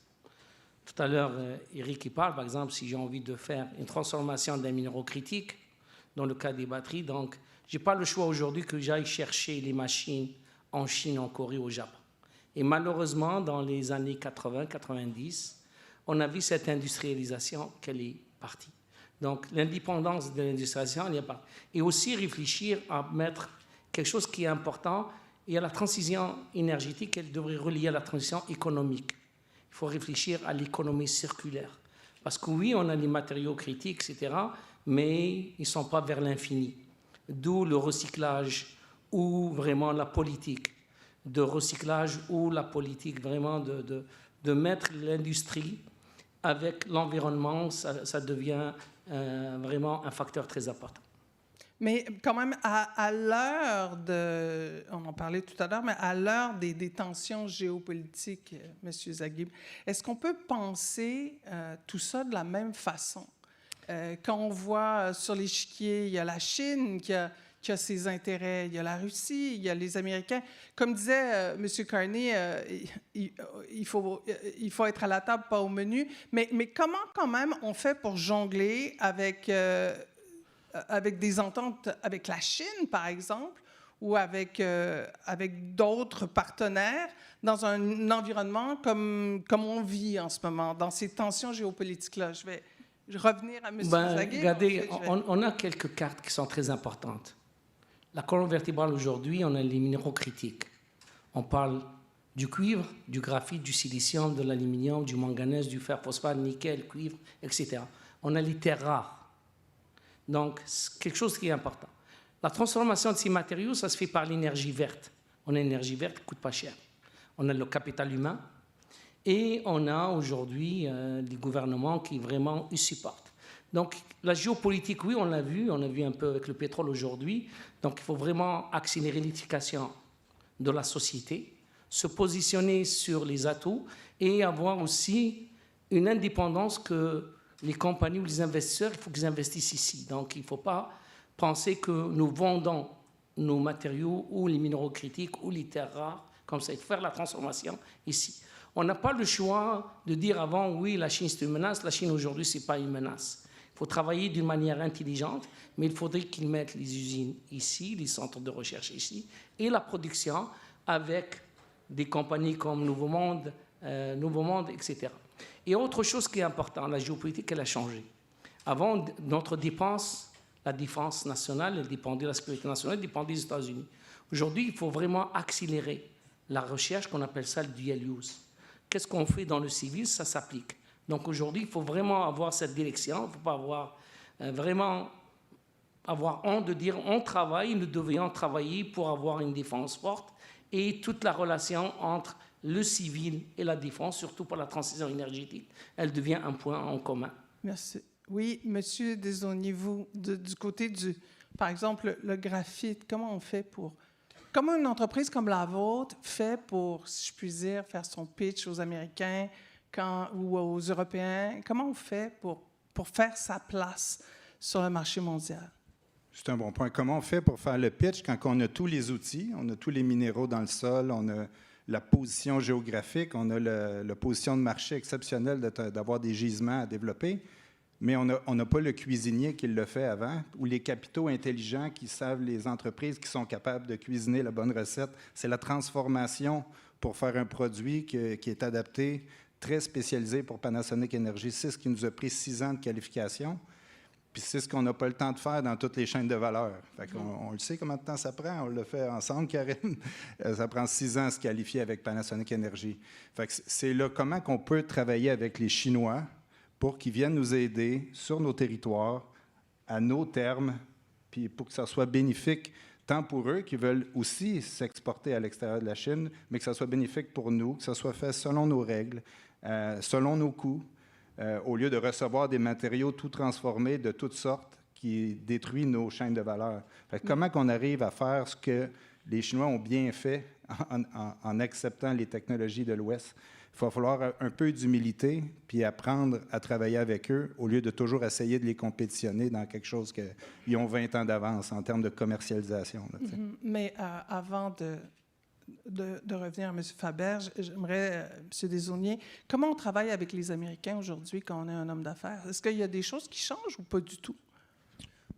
Speaker 6: Tout à l'heure, Eric y parle, par exemple, si j'ai envie de faire une transformation d'un minéraux critique, dans le cas des batteries, donc je n'ai pas le choix aujourd'hui que j'aille chercher les machines en Chine, en Corée, au Japon. Et malheureusement, dans les années 80-90, on a vu cette industrialisation qu'elle est partie. Donc, l'indépendance de l'industrialisation, elle n'y a pas. Et aussi réfléchir à mettre quelque chose qui est important. Il y a la transition énergétique, elle devrait relier à la transition économique. Il faut réfléchir à l'économie circulaire. Parce que oui, on a les matériaux critiques, etc., mais ils ne sont pas vers l'infini. D'où le recyclage ou vraiment la politique de recyclage ou la politique vraiment de mettre l'industrie avec l'environnement, ça devient vraiment un facteur très important.
Speaker 16: Mais quand même, à l'heure de... On en parlait tout à l'heure, mais à l'heure des tensions géopolitiques, M. Zaghib, est-ce qu'on peut penser tout ça de la même façon? Quand on voit sur l'échiquier, il y a la Chine qui a qui a ses intérêts. Il y a la Russie, il y a les Américains. Comme disait M. Carney, il faut être à la table, pas au menu. Mais comment, quand même, on fait pour jongler avec des ententes avec la Chine, par exemple, ou avec d'autres partenaires dans un environnement comme on vit en ce moment, dans ces tensions géopolitiques-là? Je vais revenir à M. Zaguet.
Speaker 6: Regardez, on a quelques cartes qui sont très importantes. La colonne vertébrale aujourd'hui, on a les minéraux critiques. On parle du cuivre, du graphite, du silicium, de l'aluminium, du manganèse, du fer, phosphate, nickel, cuivre, etc. On a les terres rares. Donc, c'est quelque chose qui est important. La transformation de ces matériaux, ça se fait par l'énergie verte. On a l'énergie verte qui ne coûte pas cher. On a le capital humain et on a aujourd'hui des gouvernements qui vraiment y supportent. Donc, la géopolitique, oui, on l'a vu un peu avec le pétrole aujourd'hui. Donc, il faut vraiment accélérer l'électrification de la société, se positionner sur les atouts et avoir aussi une indépendance que les compagnies ou les investisseurs, il faut qu'ils investissent ici. Donc, il ne faut pas penser que nous vendons nos matériaux ou les minéraux critiques ou les terres rares, comme ça, il faut faire la transformation ici. On n'a pas le choix de dire avant, oui, la Chine c'est une menace, la Chine aujourd'hui c'est pas une menace. Il faut travailler d'une manière intelligente, mais il faudrait qu'ils mettent les usines ici, les centres de recherche ici, et la production avec des compagnies comme Nouveau Monde, etc. Et autre chose qui est importante, la géopolitique, elle a changé. Avant, notre dépense, la défense nationale, elle dépendait de la sécurité nationale, elle dépendait des États-Unis. Aujourd'hui, il faut vraiment accélérer la recherche, qu'on appelle ça le dual use. Qu'est-ce qu'on fait dans le civil? Ça s'applique. Donc aujourd'hui, il faut vraiment avoir cette direction. Il ne faut pas avoir vraiment avoir honte de dire on travaille, nous devrions travailler pour avoir une défense forte et toute la relation entre le civil et la défense, surtout pour la transition énergétique, elle devient un point en commun.
Speaker 16: Merci. Oui, Monsieur Desaulniers, vous, du côté par exemple, le graphite, comment on fait pour... Comment une entreprise comme la vôtre fait pour, si je puis dire, faire son pitch aux Américains ou aux Européens? Comment on fait pour faire sa place sur le marché mondial?
Speaker 3: C'est un bon point. Comment on fait pour faire le pitch quand on a tous les outils, on a tous les minéraux dans le sol, on a la position géographique, on a la position de marché exceptionnelle d'avoir des gisements à développer, mais on n'a pas le cuisinier qui le fait avant, ou les capitaux intelligents qui savent les entreprises qui sont capables de cuisiner la bonne recette. C'est la transformation pour faire un produit qui est adapté, très spécialisé pour Panasonic Energy. C'est ce qui nous a pris 6 ans de qualification. Puis c'est ce qu'on n'a pas le temps de faire dans toutes les chaînes de valeur. Fait qu'on le sait combien de temps ça prend. On le fait ensemble, Karine. Ça prend 6 ans à se qualifier avec Panasonic Energy. Fait que c'est là comment qu'on peut travailler avec les Chinois pour qu'ils viennent nous aider sur nos territoires, à nos termes, puis pour que ça soit bénéfique tant pour eux qui veulent aussi s'exporter à l'extérieur de la Chine, mais que ça soit bénéfique pour nous, que ça soit fait selon nos règles, selon nos coûts, au lieu de recevoir des matériaux tout transformés de toutes sortes qui détruisent nos chaînes de valeur. Fait que comment qu'on arrive à faire ce que les Chinois ont bien fait en acceptant les technologies de l'Ouest? Il va falloir un peu d'humilité puis apprendre à travailler avec eux au lieu de toujours essayer de les compétitionner dans quelque chose qu'ils ont 20 ans d'avance en termes de commercialisation. Là,
Speaker 16: Mais avant de revenir à M. Faber, j'aimerais, M. Desaulniers, comment on travaille avec les Américains aujourd'hui quand on est un homme d'affaires? Est-ce qu'il y a des choses qui changent ou pas du tout?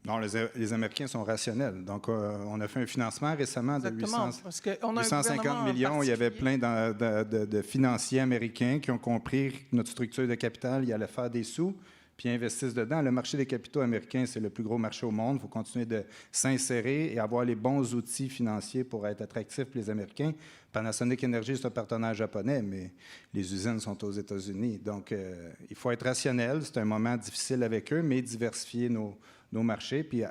Speaker 3: Non, les Américains sont rationnels. Donc, on a fait un financement récemment de 850 millions. Il y avait plein de financiers américains qui ont compris que notre structure de capital, il allait faire des sous, puis investissent dedans. Le marché des capitaux américains, c'est le plus gros marché au monde. Il faut continuer de s'insérer et avoir les bons outils financiers pour être attractif pour les Américains. Panasonic Energy, c'est un partenaire japonais, mais les usines sont aux États-Unis. Donc, il faut être rationnel. C'est un moment difficile avec eux, mais diversifier nos marchés, puis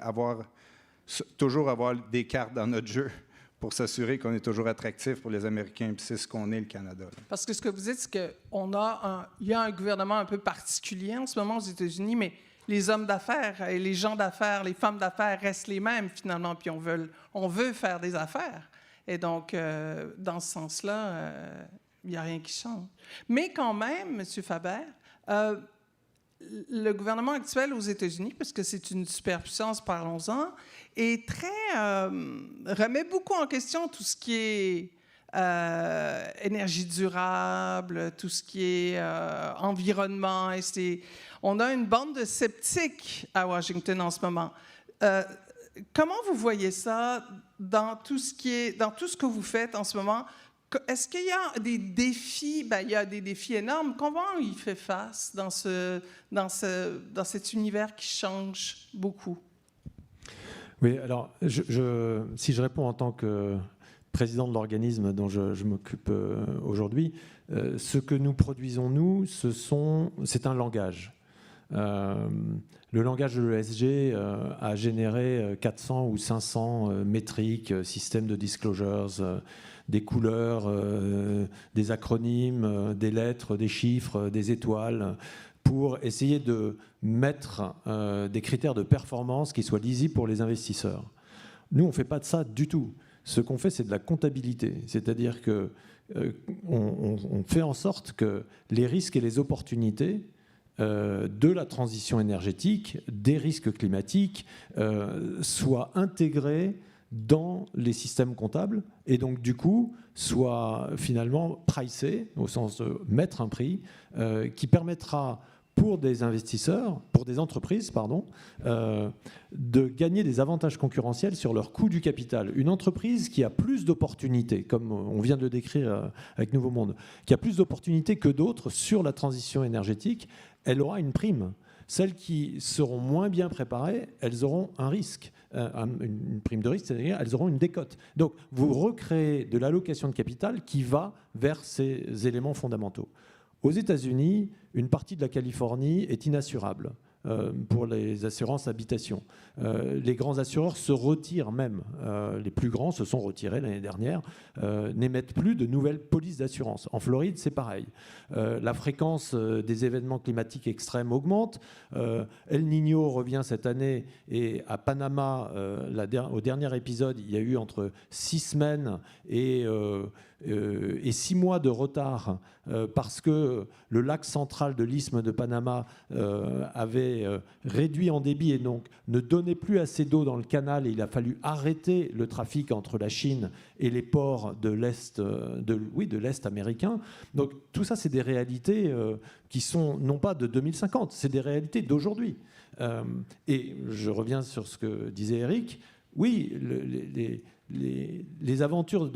Speaker 3: toujours avoir des cartes dans notre jeu pour s'assurer qu'on est toujours attractif pour les Américains, puis c'est ce qu'on est, le Canada. Là.
Speaker 16: Parce que ce que vous dites, c'est qu'il y a un gouvernement un peu particulier en ce moment aux États-Unis, mais les hommes d'affaires et les gens d'affaires, les femmes d'affaires restent les mêmes, finalement, puis on veut faire des affaires. Et donc, dans ce sens-là, il n'y a rien qui change. Mais quand même, M. Faber, le gouvernement actuel aux États-Unis, parce que c'est une superpuissance, parlons-en, remet beaucoup en question tout ce qui est énergie durable, tout ce qui est environnement. On a une bande de sceptiques à Washington en ce moment. Comment vous voyez ça dans tout ce que vous faites en ce moment? Est-ce qu'il y a des défis? Ben, il y a des défis énormes. Comment il fait face dans cet univers qui change beaucoup?
Speaker 21: Oui, alors, si je réponds en tant que président de l'organisme dont je m'occupe aujourd'hui, ce que nous produisons, nous, c'est un langage. Le langage de l'ESG a généré 400 ou 500 métriques, systèmes de disclosures, des couleurs, des acronymes, des lettres, des chiffres, des étoiles, pour essayer de mettre des critères de performance qui soient lisibles pour les investisseurs. Nous, on ne fait pas de ça du tout. Ce qu'on fait, c'est de la comptabilité. C'est-à-dire qu'on fait en sorte que les risques et les opportunités de la transition énergétique, des risques climatiques, soient intégrés dans les systèmes comptables et donc du coup soient finalement pricés, au sens de mettre un prix, qui permettra pour des investisseurs, pour des entreprises, de gagner des avantages concurrentiels sur leur coût du capital. Une entreprise qui a plus d'opportunités, comme on vient de le décrire avec Nouveau Monde, qui a plus d'opportunités que d'autres sur la transition énergétique, elle aura une prime. Celles qui seront moins bien préparées, elles auront un risque, une prime de risque, c'est-à-dire elles auront une décote. Donc vous recréez de l'allocation de capital qui va vers ces éléments fondamentaux. Aux États-Unis, une partie de la Californie est inassurable pour les assurances habitation. Les grands assureurs se retirent même. Les plus grands se sont retirés l'année dernière, n'émettent plus de nouvelles polices d'assurance. En Floride, c'est pareil. La fréquence des événements climatiques extrêmes augmente. El Niño revient cette année et à Panama, au dernier épisode, il y a eu entre 6 semaines et 6 mois de retard parce que le lac central de l'isthme de Panama avait réduit en débit et donc ne donnait plus assez d'eau dans le canal et il a fallu arrêter le trafic entre la Chine et les ports de l'Est de l'Est américain. Donc tout ça, c'est des réalités qui sont non pas de 2050, c'est des réalités d'aujourd'hui. Et je reviens sur ce que disait Eric. Oui, les aventures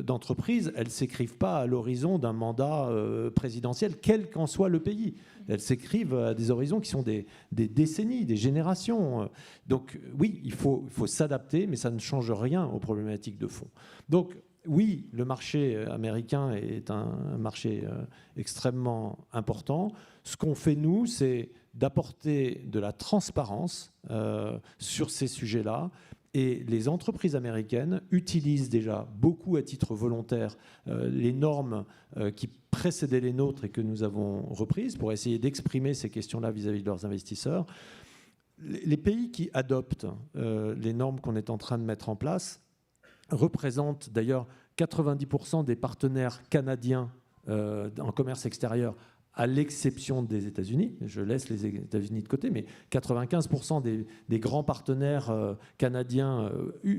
Speaker 21: d'entreprise, elles ne s'écrivent pas à l'horizon d'un mandat présidentiel, quel qu'en soit le pays. Elles s'écrivent à des horizons qui sont des décennies, des générations. Donc oui, il faut s'adapter, mais ça ne change rien aux problématiques de fond. Donc oui, le marché américain est un marché extrêmement important. Ce qu'on fait, nous, c'est d'apporter de la transparence sur ces sujets-là. Et les entreprises américaines utilisent déjà beaucoup à titre volontaire les normes qui précédaient les nôtres et que nous avons reprises pour essayer d'exprimer ces questions-là vis-à-vis de leurs investisseurs. Les pays qui adoptent les normes qu'on est en train de mettre en place représentent d'ailleurs 90% des partenaires canadiens en commerce extérieur, à l'exception des États-Unis. Je laisse les États-Unis de côté, mais 95% des grands partenaires canadiens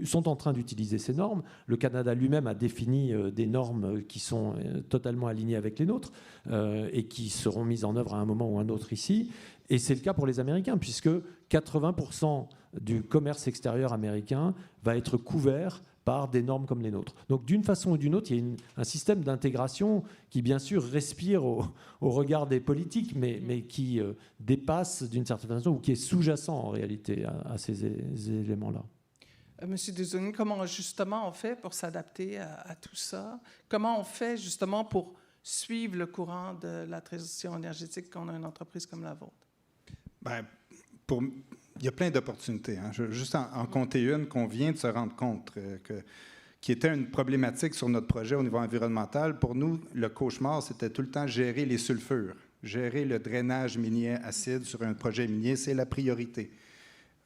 Speaker 21: sont en train d'utiliser ces normes. Le Canada lui-même a défini des normes qui sont totalement alignées avec les nôtres et qui seront mises en œuvre à un moment ou un autre ici. Et c'est le cas pour les Américains, puisque 80% du commerce extérieur américain va être couvert par des normes comme les nôtres. Donc d'une façon ou d'une autre, il y a un système d'intégration qui bien sûr respire au regard des politiques, mais qui dépasse d'une certaine façon, ou qui est sous-jacent en réalité à ces éléments-là.
Speaker 16: Monsieur Desaulniers, comment justement on fait pour s'adapter à tout ça? Comment on fait justement pour suivre le courant de la transition énergétique quand on a une entreprise comme la vôtre?
Speaker 3: Bien, il y a plein d'opportunités. Hein. Je veux juste en compter une qu'on vient de se rendre compte, qui était une problématique sur notre projet au niveau environnemental. Pour nous, le cauchemar, c'était tout le temps gérer les sulfures. Gérer le drainage minier acide sur un projet minier, c'est la priorité.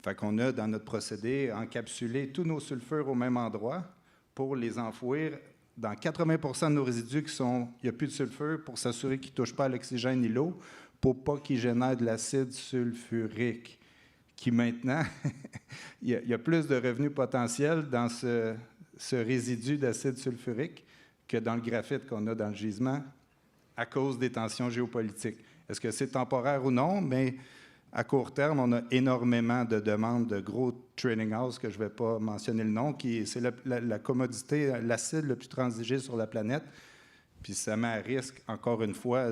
Speaker 3: Fait qu'on a, dans notre procédé, encapsulé tous nos sulfures au même endroit pour les enfouir dans 80% de nos résidus il n'y a plus de sulfure pour s'assurer qu'ils ne touchent pas à l'oxygène ni l'eau, pour pas qu'ils génèrent de l'acide sulfurique, qui maintenant, il y a plus de revenus potentiels dans ce résidu d'acide sulfurique que dans le graphite qu'on a dans le gisement à cause des tensions géopolitiques. Est-ce que c'est temporaire ou non? Mais à court terme, on a énormément de demandes de gros trading houses, que je ne vais pas mentionner le nom, c'est la commodité, l'acide le plus transigé sur la planète. Puis ça met à risque, encore une fois,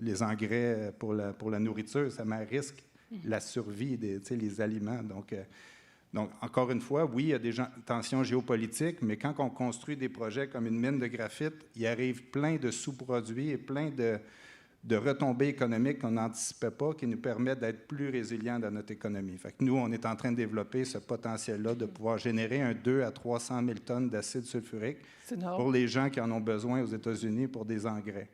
Speaker 3: les engrais pour la nourriture, ça met à risque la survie les aliments. Donc, encore une fois, oui, il y a des tensions géopolitiques, mais quand on construit des projets comme une mine de graphite, il arrive plein de sous-produits et plein de retombées économiques qu'on n'anticipait pas, qui nous permettent d'être plus résilients dans notre économie. Fait que nous, on est en train de développer ce potentiel-là de pouvoir générer un 2 à 300 000 tonnes d'acide sulfurique pour les gens qui en ont besoin aux États-Unis pour des engrais.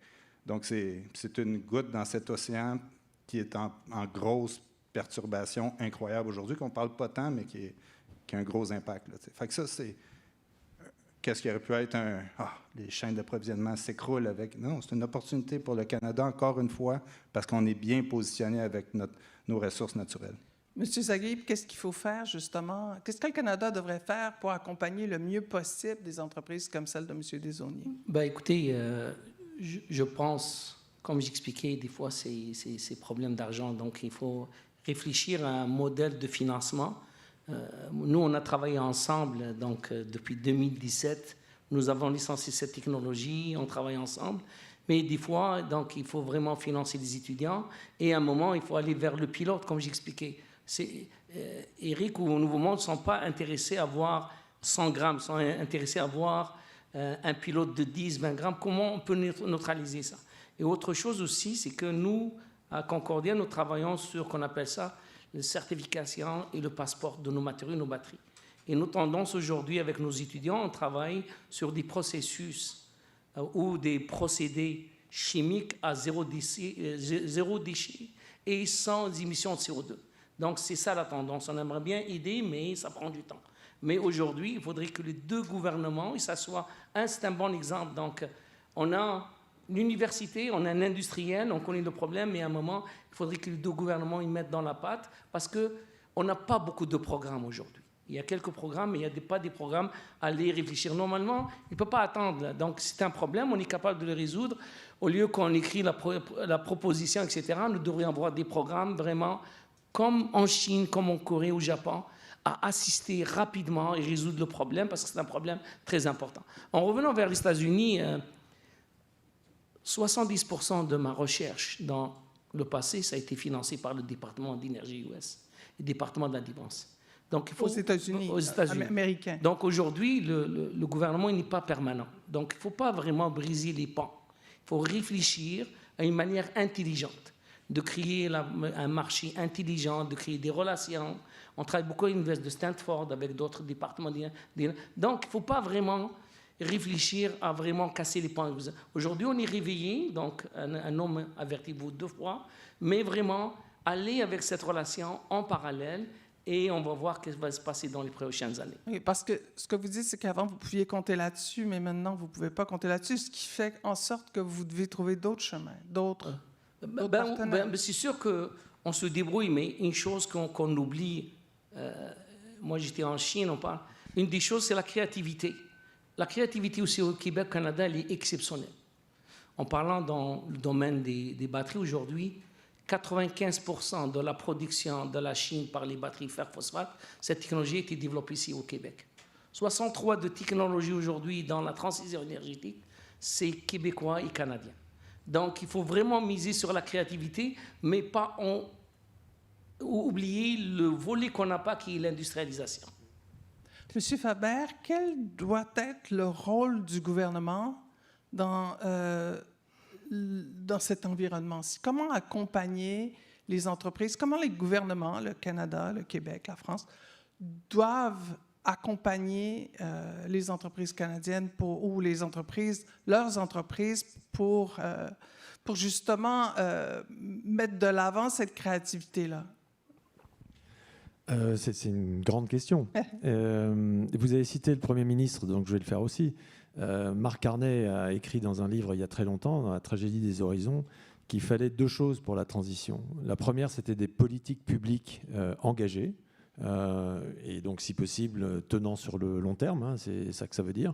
Speaker 3: Donc, c'est une goutte dans cet océan qui est en grosse perturbation incroyable aujourd'hui, qu'on ne parle pas tant, mais qui a un gros impact. Là, fait que ça, c'est... Qu'est-ce qui aurait pu être les chaînes d'approvisionnement s'écroulent avec... Non, c'est une opportunité pour le Canada, encore une fois, parce qu'on est bien positionné avec nos ressources naturelles.
Speaker 16: Monsieur Zaghib, qu'est-ce qu'il faut faire, justement? Qu'est-ce que le Canada devrait faire pour accompagner le mieux possible des entreprises comme celle de M. Desaulniers?
Speaker 6: Ben, écoutez, je pense, comme j'expliquais, des fois, c'est problème d'argent. Donc, il faut réfléchir à un modèle de financement. Nous, on a travaillé ensemble, donc depuis 2017, nous avons licencié cette technologie, on travaille ensemble, mais des fois, donc, il faut vraiment financer les étudiants, et à un moment, il faut aller vers le pilote, comme j'expliquais. Eric ou Nouveau Monde ne sont pas intéressés à avoir 100 grammes, sont intéressés à avoir un pilote de 10, 20 grammes. Comment on peut neutraliser ça? Et autre chose aussi, c'est que nous, à Concordia, nous travaillons sur, qu'on appelle ça, la certification et le passeport de nos matériaux, nos batteries. Et nos tendances aujourd'hui avec nos étudiants, on travaille sur des processus ou des procédés chimiques à zéro déchet et sans émission de CO2. Donc, c'est ça la tendance. On aimerait bien aider, mais ça prend du temps. Mais aujourd'hui, il faudrait que les deux gouvernements, et ça soit c'est un bon exemple. Donc, on a l'université, on a un industriel, on connaît le problème, mais à un moment, il faudrait que les deux gouvernements y mettent dans la pâte parce qu'on n'a pas beaucoup de programmes aujourd'hui. Il y a quelques programmes, mais il n'y a pas des programmes à les réfléchir. Normalement, il ne peut pas attendre. Donc, c'est un problème, on est capable de le résoudre. Au lieu qu'on écrit la proposition, etc., nous devrions avoir des programmes vraiment comme en Chine, comme en Corée, au Japon, à assister rapidement et résoudre le problème parce que c'est un problème très important. En revenant vers les États-Unis, 70% de ma recherche dans le passé, ça a été financé par le département d'énergie US, le département de la défense. Donc, il faut,
Speaker 16: aux États-Unis, américains.
Speaker 6: Donc aujourd'hui, le gouvernement n'est pas permanent. Donc il ne faut pas vraiment briser les ponts. Il faut réfléchir à une manière intelligente de créer un marché intelligent, de créer des relations. On travaille beaucoup à l'université de Stanford avec d'autres départements. Donc il ne faut pas vraiment réfléchir à vraiment casser les ponts. Aujourd'hui, on est réveillé, donc un homme avertit-vous 2 fois, mais vraiment aller avec cette relation en parallèle et on va voir ce qui va se passer dans les prochaines années.
Speaker 16: Oui, parce que ce que vous dites, c'est qu'avant, vous pouviez compter là-dessus, mais maintenant, vous ne pouvez pas compter là-dessus, ce qui fait en sorte que vous devez trouver d'autres chemins, d'autres partenaires.
Speaker 6: C'est sûr qu'on se débrouille, mais une chose qu'on oublie, moi j'étais en Chine, on parle, une des choses, c'est la créativité. La créativité aussi au Québec, au Canada, elle est exceptionnelle. En parlant dans le domaine des batteries aujourd'hui, 95% de la production de la Chine par les batteries fer-phosphate, cette technologie a été développée ici au Québec. 63 de technologie aujourd'hui dans la transition énergétique, c'est québécois et canadien. Donc, il faut vraiment miser sur la créativité, mais pas oublier le volet qu'on n'a pas, qui est l'industrialisation.
Speaker 16: Monsieur Faber, quel doit être le rôle du gouvernement dans cet environnement-ci? Comment accompagner les entreprises? Comment les gouvernements, le Canada, le Québec, la France, doivent accompagner les entreprises canadiennes ou leurs entreprises pour justement mettre de l'avant cette créativité-là?
Speaker 21: C'est une grande question. Vous avez cité le Premier ministre, donc je vais le faire aussi. Marc Carnet a écrit dans un livre il y a très longtemps, dans La tragédie des horizons, qu'il fallait 2 choses pour la transition. La première, c'était des politiques publiques engagées, et donc, si possible, tenant sur le long terme, hein, c'est ça que ça veut dire,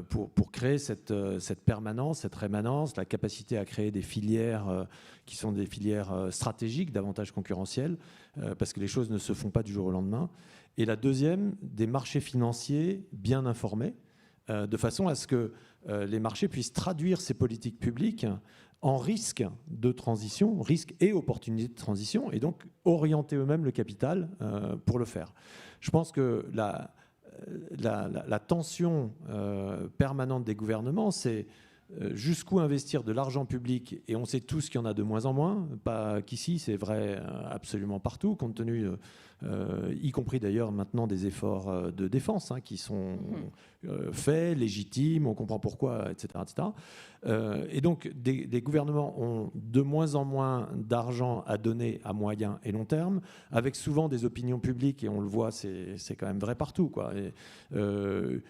Speaker 21: pour créer cette permanence, cette rémanence, la capacité à créer des filières qui sont des filières stratégiques, davantage concorrentielles, parce que les choses ne se font pas du jour au lendemain. Et la deuxième, des marchés financiers bien informés, de façon à ce que les marchés puissent traduire ces politiques publiques en risque de transition, risque et opportunité de transition, et donc orienter eux-mêmes le capital pour le faire. Je pense que la tension permanente des gouvernements, c'est jusqu'où investir de l'argent public, et on sait tous qu'il y en a de moins en moins, pas qu'ici, c'est vrai absolument partout, compte tenu, y compris d'ailleurs maintenant, des efforts de défense qui sont faits, légitimes, on comprend pourquoi, etc. etc. Et donc, des gouvernements ont de moins en moins d'argent à donner à moyen et long terme, avec souvent des opinions publiques, et on le voit, c'est quand même vrai partout, quoi. Et,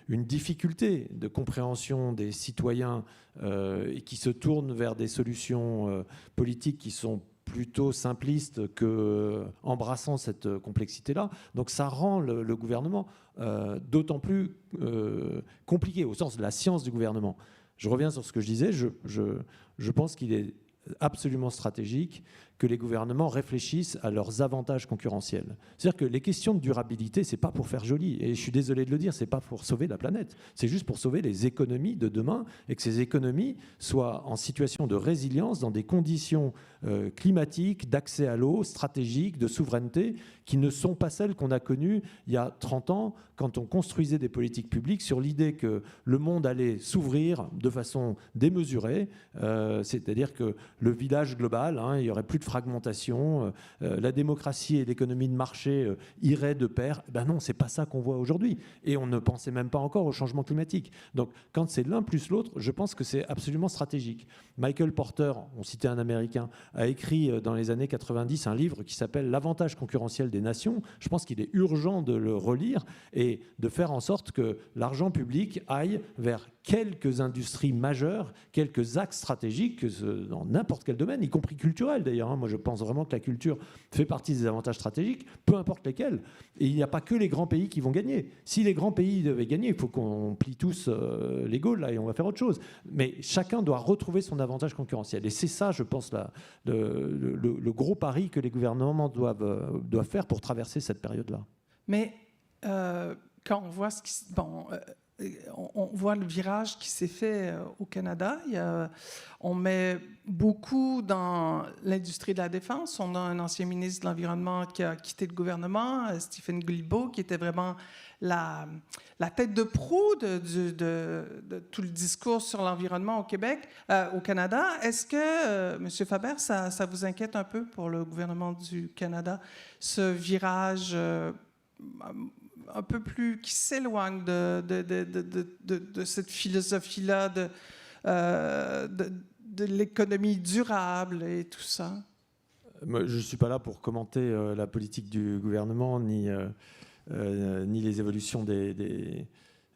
Speaker 21: une difficulté de compréhension des citoyens et qui se tournent vers des solutions politiques qui sont plutôt simplistes qu'embrassant cette complexité-là. Donc ça rend le gouvernement d'autant plus compliqué, au sens de la science du gouvernement. Je reviens sur ce que je disais, je pense qu'il est absolument stratégique que les gouvernements réfléchissent à leurs avantages concurrentiels. C'est-à-dire que les questions de durabilité, c'est pas pour faire joli, et je suis désolé de le dire, c'est pas pour sauver la planète, c'est juste pour sauver les économies de demain, et que ces économies soient en situation de résilience dans des conditions climatiques, d'accès à l'eau, stratégiques, de souveraineté, qui ne sont pas celles qu'on a connues il y a 30 ans, quand on construisait des politiques publiques sur l'idée que le monde allait s'ouvrir de façon démesurée, c'est-à-dire que le village global, il n'y aurait plus de fragmentation, la démocratie et l'économie de marché iraient de pair. Ben non, c'est pas ça qu'on voit aujourd'hui. Et on ne pensait même pas encore au changement climatique. Donc, quand c'est l'un plus l'autre, je pense que c'est absolument stratégique. Michael Porter, on citait un Américain, a écrit dans les années 90 un livre qui s'appelle « L'avantage concurrentiel des nations ». Je pense qu'il est urgent de le relire et de faire en sorte que l'argent public aille vers quelques industries majeures, quelques axes stratégiques dans n'importe quel domaine, y compris culturel d'ailleurs. Moi, je pense vraiment que la culture fait partie des avantages stratégiques, peu importe lesquels. Et il n'y a pas que les grands pays qui vont gagner. Si les grands pays devaient gagner, il faut qu'on plie tous les Gaules là, et on va faire autre chose. Mais chacun doit retrouver son avantage concurrentiel. Et c'est ça, je pense, le gros pari que les gouvernements doivent faire pour traverser cette période-là.
Speaker 16: Mais quand on voit on voit le virage qui s'est fait au Canada. On met beaucoup dans l'industrie de la défense. On a un ancien ministre de l'Environnement qui a quitté le gouvernement, Stephen Guilbeault, qui était vraiment la tête de proue de tout le discours sur l'environnement au Québec, au Canada. Est-ce que, M. Faber, ça vous inquiète un peu pour le gouvernement du Canada, ce virage un peu plus qui s'éloigne de cette philosophie-là de l'économie durable et tout ça?
Speaker 21: Moi, je ne suis pas là pour commenter la politique du gouvernement ni les évolutions de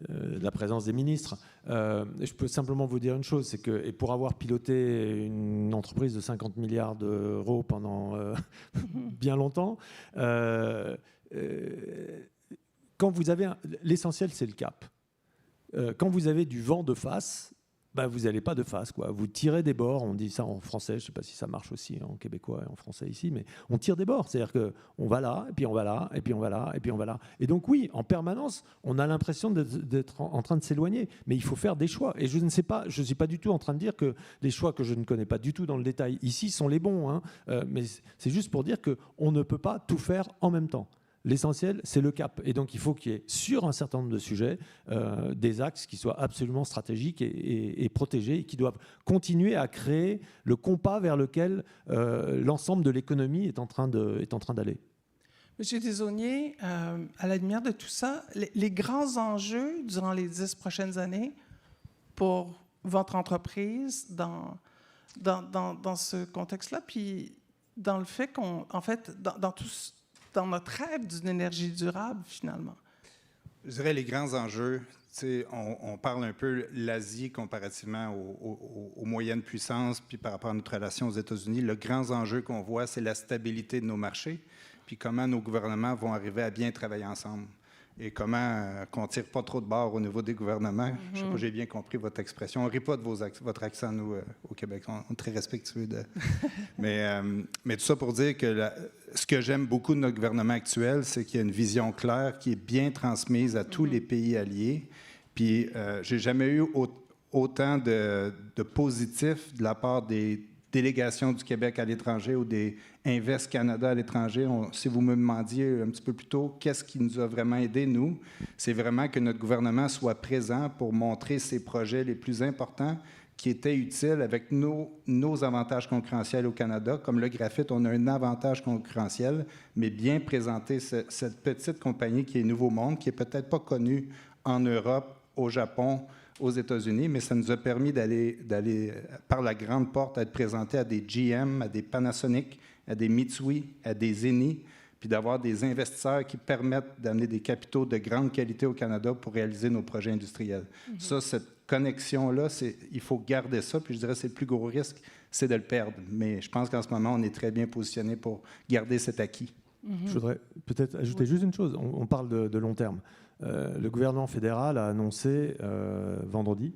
Speaker 21: la présence des ministres. Je peux simplement vous dire une chose, c'est que, et pour avoir piloté une entreprise de 50 milliards d'euros pendant bien longtemps, quand vous avez l'essentiel, c'est le cap. Quand vous avez du vent de face, vous n'allez pas de face, quoi. Vous tirez des bords, on dit ça en français, je ne sais pas si ça marche aussi en québécois et en français ici, mais on tire des bords, c'est-à-dire qu'on va là, et puis on va là, et puis on va là, et puis on va là. Et donc oui, en permanence, on a l'impression d'être en train de s'éloigner, mais il faut faire des choix. Et je ne suis pas du tout en train de dire que les choix que je ne connais pas du tout dans le détail ici sont les bons, mais c'est juste pour dire qu'on ne peut pas tout faire en même temps. L'essentiel, c'est le cap. Et donc, il faut qu'il y ait, sur un certain nombre de sujets, des axes qui soient absolument stratégiques et protégés, et qui doivent continuer à créer le compas vers lequel l'ensemble de l'économie est en train d'aller.
Speaker 16: Monsieur Desaulniers, à la lumière de tout ça, les grands enjeux durant les 10 prochaines années pour votre entreprise dans ce contexte-là, puis dans le fait qu'en fait, dans notre rêve d'une énergie durable, finalement?
Speaker 3: Je dirais les grands enjeux on parle un peu l'Asie comparativement aux moyennes puissances, puis par rapport à notre relation aux États-Unis. Le grand enjeu qu'on voit, c'est la stabilité de nos marchés, puis comment nos gouvernements vont arriver à bien travailler ensemble. Et comment qu'on ne tire pas trop de barre au niveau des gouvernements. Je ne sais pas, j'ai bien compris votre expression. On ne rit pas de votre accent, nous, au Québec. On est très respectueux de... mais tout ça pour dire que ce que j'aime beaucoup de notre gouvernement actuel, c'est qu'il y a une vision claire qui est bien transmise à tous les pays alliés. Puis, j'ai jamais eu autant de positifs de la part des délégations du Québec à l'étranger ou des Invest Canada à l'étranger. Si vous me demandiez un petit peu plus tôt, qu'est-ce qui nous a vraiment aidé, nous, c'est vraiment que notre gouvernement soit présent pour montrer ses projets les plus importants qui étaient utiles avec nos avantages concurrentiels au Canada. Comme le graphite, on a un avantage concurrentiel, mais bien présenter cette petite compagnie qui est Nouveau Monde, qui n'est peut-être pas connue en Europe, au Japon, aux États-Unis, mais ça nous a permis d'aller par la grande porte, à être présenté à des GM, à des Panasonic, à des Mitsui, à des Eni, puis d'avoir des investisseurs qui permettent d'amener des capitaux de grande qualité au Canada pour réaliser nos projets industriels. Ça, cette connexion-là, il faut garder ça, puis je dirais que c'est le plus gros risque, c'est de le perdre. Mais je pense qu'en ce moment, on est très bien positionné pour garder cet acquis.
Speaker 21: Je voudrais peut-être ajouter juste une chose. On parle de long terme. Le gouvernement fédéral a annoncé vendredi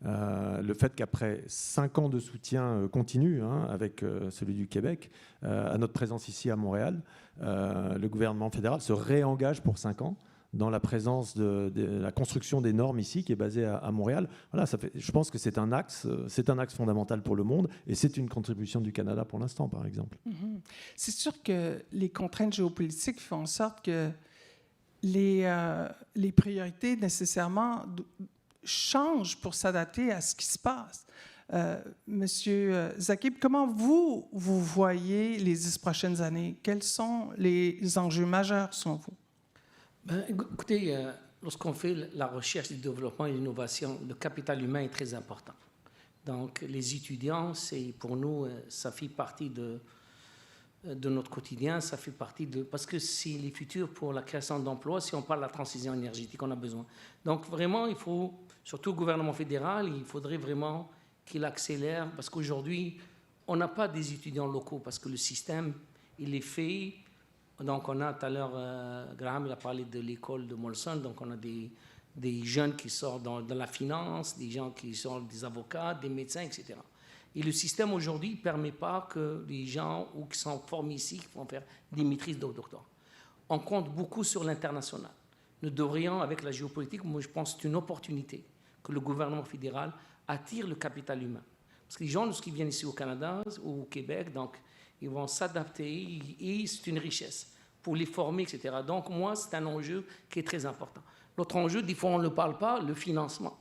Speaker 21: le fait qu'après 5 ans de soutien continu avec celui du Québec, à notre présence ici à Montréal, le gouvernement fédéral se réengage pour 5 ans dans la présence de la construction des normes ici, qui est basée à Montréal. Voilà, je pense que c'est un axe fondamental pour le monde, et c'est une contribution du Canada pour l'instant, par exemple.
Speaker 16: C'est sûr que les contraintes géopolitiques font en sorte que les priorités nécessairement changent pour s'adapter à ce qui se passe. Monsieur Zakib, comment vous voyez les 10 prochaines années? Quels sont les enjeux majeurs selon vous?
Speaker 6: Écoutez, lorsqu'on fait la recherche, le développement et l'innovation, le capital humain est très important. Donc, les étudiants, pour nous, ça fait partie de notre quotidien, ça fait partie parce que c'est les futurs pour la création d'emplois. Si on parle de la transition énergétique, on a besoin. Donc, vraiment, il faut, surtout le gouvernement fédéral, il faudrait vraiment qu'il accélère, parce qu'aujourd'hui, on n'a pas des étudiants locaux, parce que le système, il est fait. Donc, on a tout à l'heure, Graham il a parlé de l'école de Molson, donc on a des jeunes qui sortent dans la finance, des gens qui sont des avocats, des médecins, etc. Et le système aujourd'hui ne permet pas que les gens qui sont formés ici, qui vont faire des maîtrises de doctorat. On compte beaucoup sur l'international. Nous devrions, avec la géopolitique, moi je pense que c'est une opportunité que le gouvernement fédéral attire le capital humain. Parce que les gens, lorsqu'ils viennent ici au Canada ou au Québec, donc ils vont s'adapter et c'est une richesse pour les former, etc. Donc moi, c'est un enjeu qui est très important. L'autre enjeu, des fois on ne parle pas, le financement.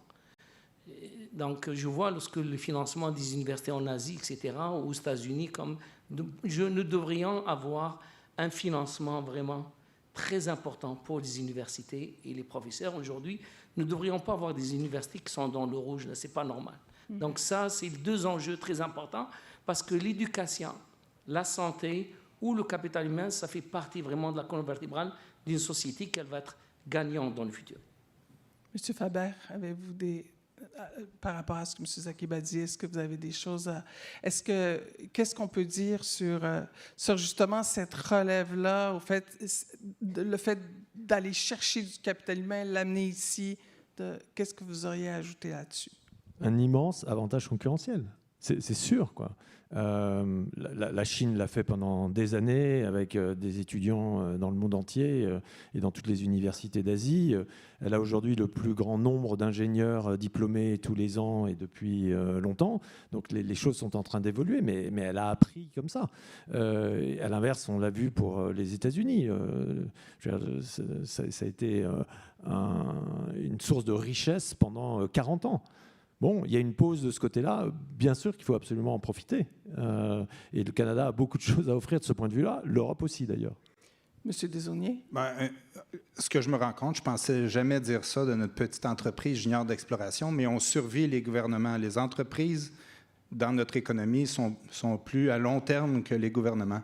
Speaker 6: Donc, je vois lorsque le financement des universités en Asie, etc., aux États-Unis, nous devrions avoir un financement vraiment très important pour les universités et les professeurs. Aujourd'hui, nous ne devrions pas avoir des universités qui sont dans le rouge, ce n'est pas normal. Donc ça, c'est 2 enjeux très importants, parce que l'éducation, la santé ou le capital humain, ça fait partie vraiment de la colonne vertébrale d'une société qui va être gagnante dans le futur.
Speaker 16: Monsieur Faber, avez-vous par rapport à ce que M. Zakib a dit, est-ce que vous avez des choses à... Qu'est-ce qu'on peut dire sur justement cette relève-là, le fait d'aller chercher du capital humain, l'amener ici, qu'est-ce que vous auriez à ajouter là-dessus?
Speaker 21: Un immense avantage concurrentiel, c'est sûr, quoi. La Chine l'a fait pendant des années avec des étudiants dans le monde entier et dans toutes les universités d'Asie. Elle a aujourd'hui le plus grand nombre d'ingénieurs diplômés tous les ans et depuis longtemps. Donc les choses sont en train d'évoluer, mais elle a appris comme ça. À l'inverse, on l'a vu pour les États-Unis. Ça a été une source de richesse pendant 40 ans. Bon, il y a une pause de ce côté-là. Bien sûr qu'il faut absolument en profiter. Et le Canada a beaucoup de choses à offrir de ce point de vue-là. L'Europe aussi, d'ailleurs.
Speaker 16: Monsieur Desaulniers?
Speaker 3: Ce que je me rends compte, je ne pensais jamais dire ça de notre petite entreprise junior d'exploration, mais on survit les gouvernements. Les entreprises, dans notre économie, sont plus à long terme que les gouvernements.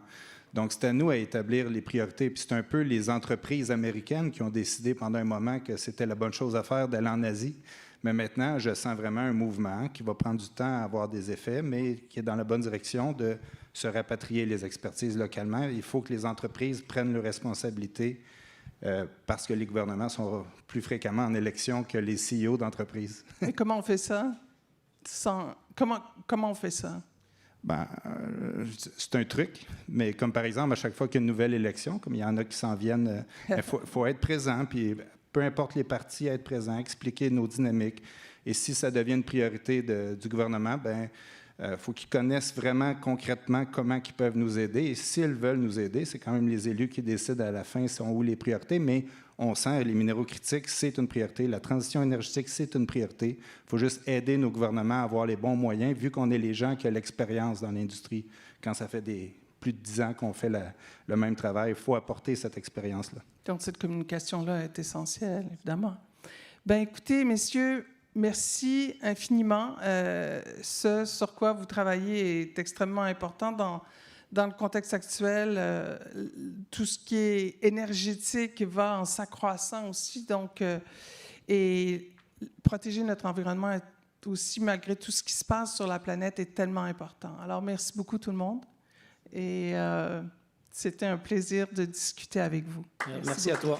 Speaker 3: Donc, c'est à nous à établir les priorités. Puis c'est un peu les entreprises américaines qui ont décidé pendant un moment que c'était la bonne chose à faire d'aller en Asie. Mais maintenant, je sens vraiment un mouvement qui va prendre du temps à avoir des effets, mais qui est dans la bonne direction de se rapatrier les expertises localement. Il faut que les entreprises prennent leurs responsabilités parce que les gouvernements sont plus fréquemment en élection que les CEO d'entreprises.
Speaker 16: Et comment on fait ça? Comment on fait ça?
Speaker 3: Ben, c'est un truc, mais comme par exemple, à chaque fois qu'il y a une nouvelle élection, comme il y en a qui s'en viennent, il faut être présent, puis peu importe les partis, être présent, expliquer nos dynamiques. Et si ça devient une priorité du gouvernement, ben, faut qu'ils connaissent vraiment concrètement comment ils peuvent nous aider. Et s'ils veulent nous aider, c'est quand même les élus qui décident à la fin sont où les priorités, mais on sent les minéraux critiques, c'est une priorité. La transition énergétique, c'est une priorité. Il faut juste aider nos gouvernements à avoir les bons moyens, vu qu'on est les gens qui ont l'expérience dans l'industrie. Quand ça fait plus de 10 ans qu'on fait le même travail, il faut apporter cette expérience-là.
Speaker 16: Donc, cette communication-là est essentielle, évidemment. Bien, écoutez, messieurs, merci infiniment. Ce sur quoi vous travaillez est extrêmement important dans le contexte actuel. Tout ce qui est énergétique va en s'accroissant aussi. Donc, et protéger notre environnement est aussi, malgré tout ce qui se passe sur la planète, est tellement important. Alors, merci beaucoup tout le monde. Et c'était un plaisir de discuter avec vous.
Speaker 6: Merci à toi.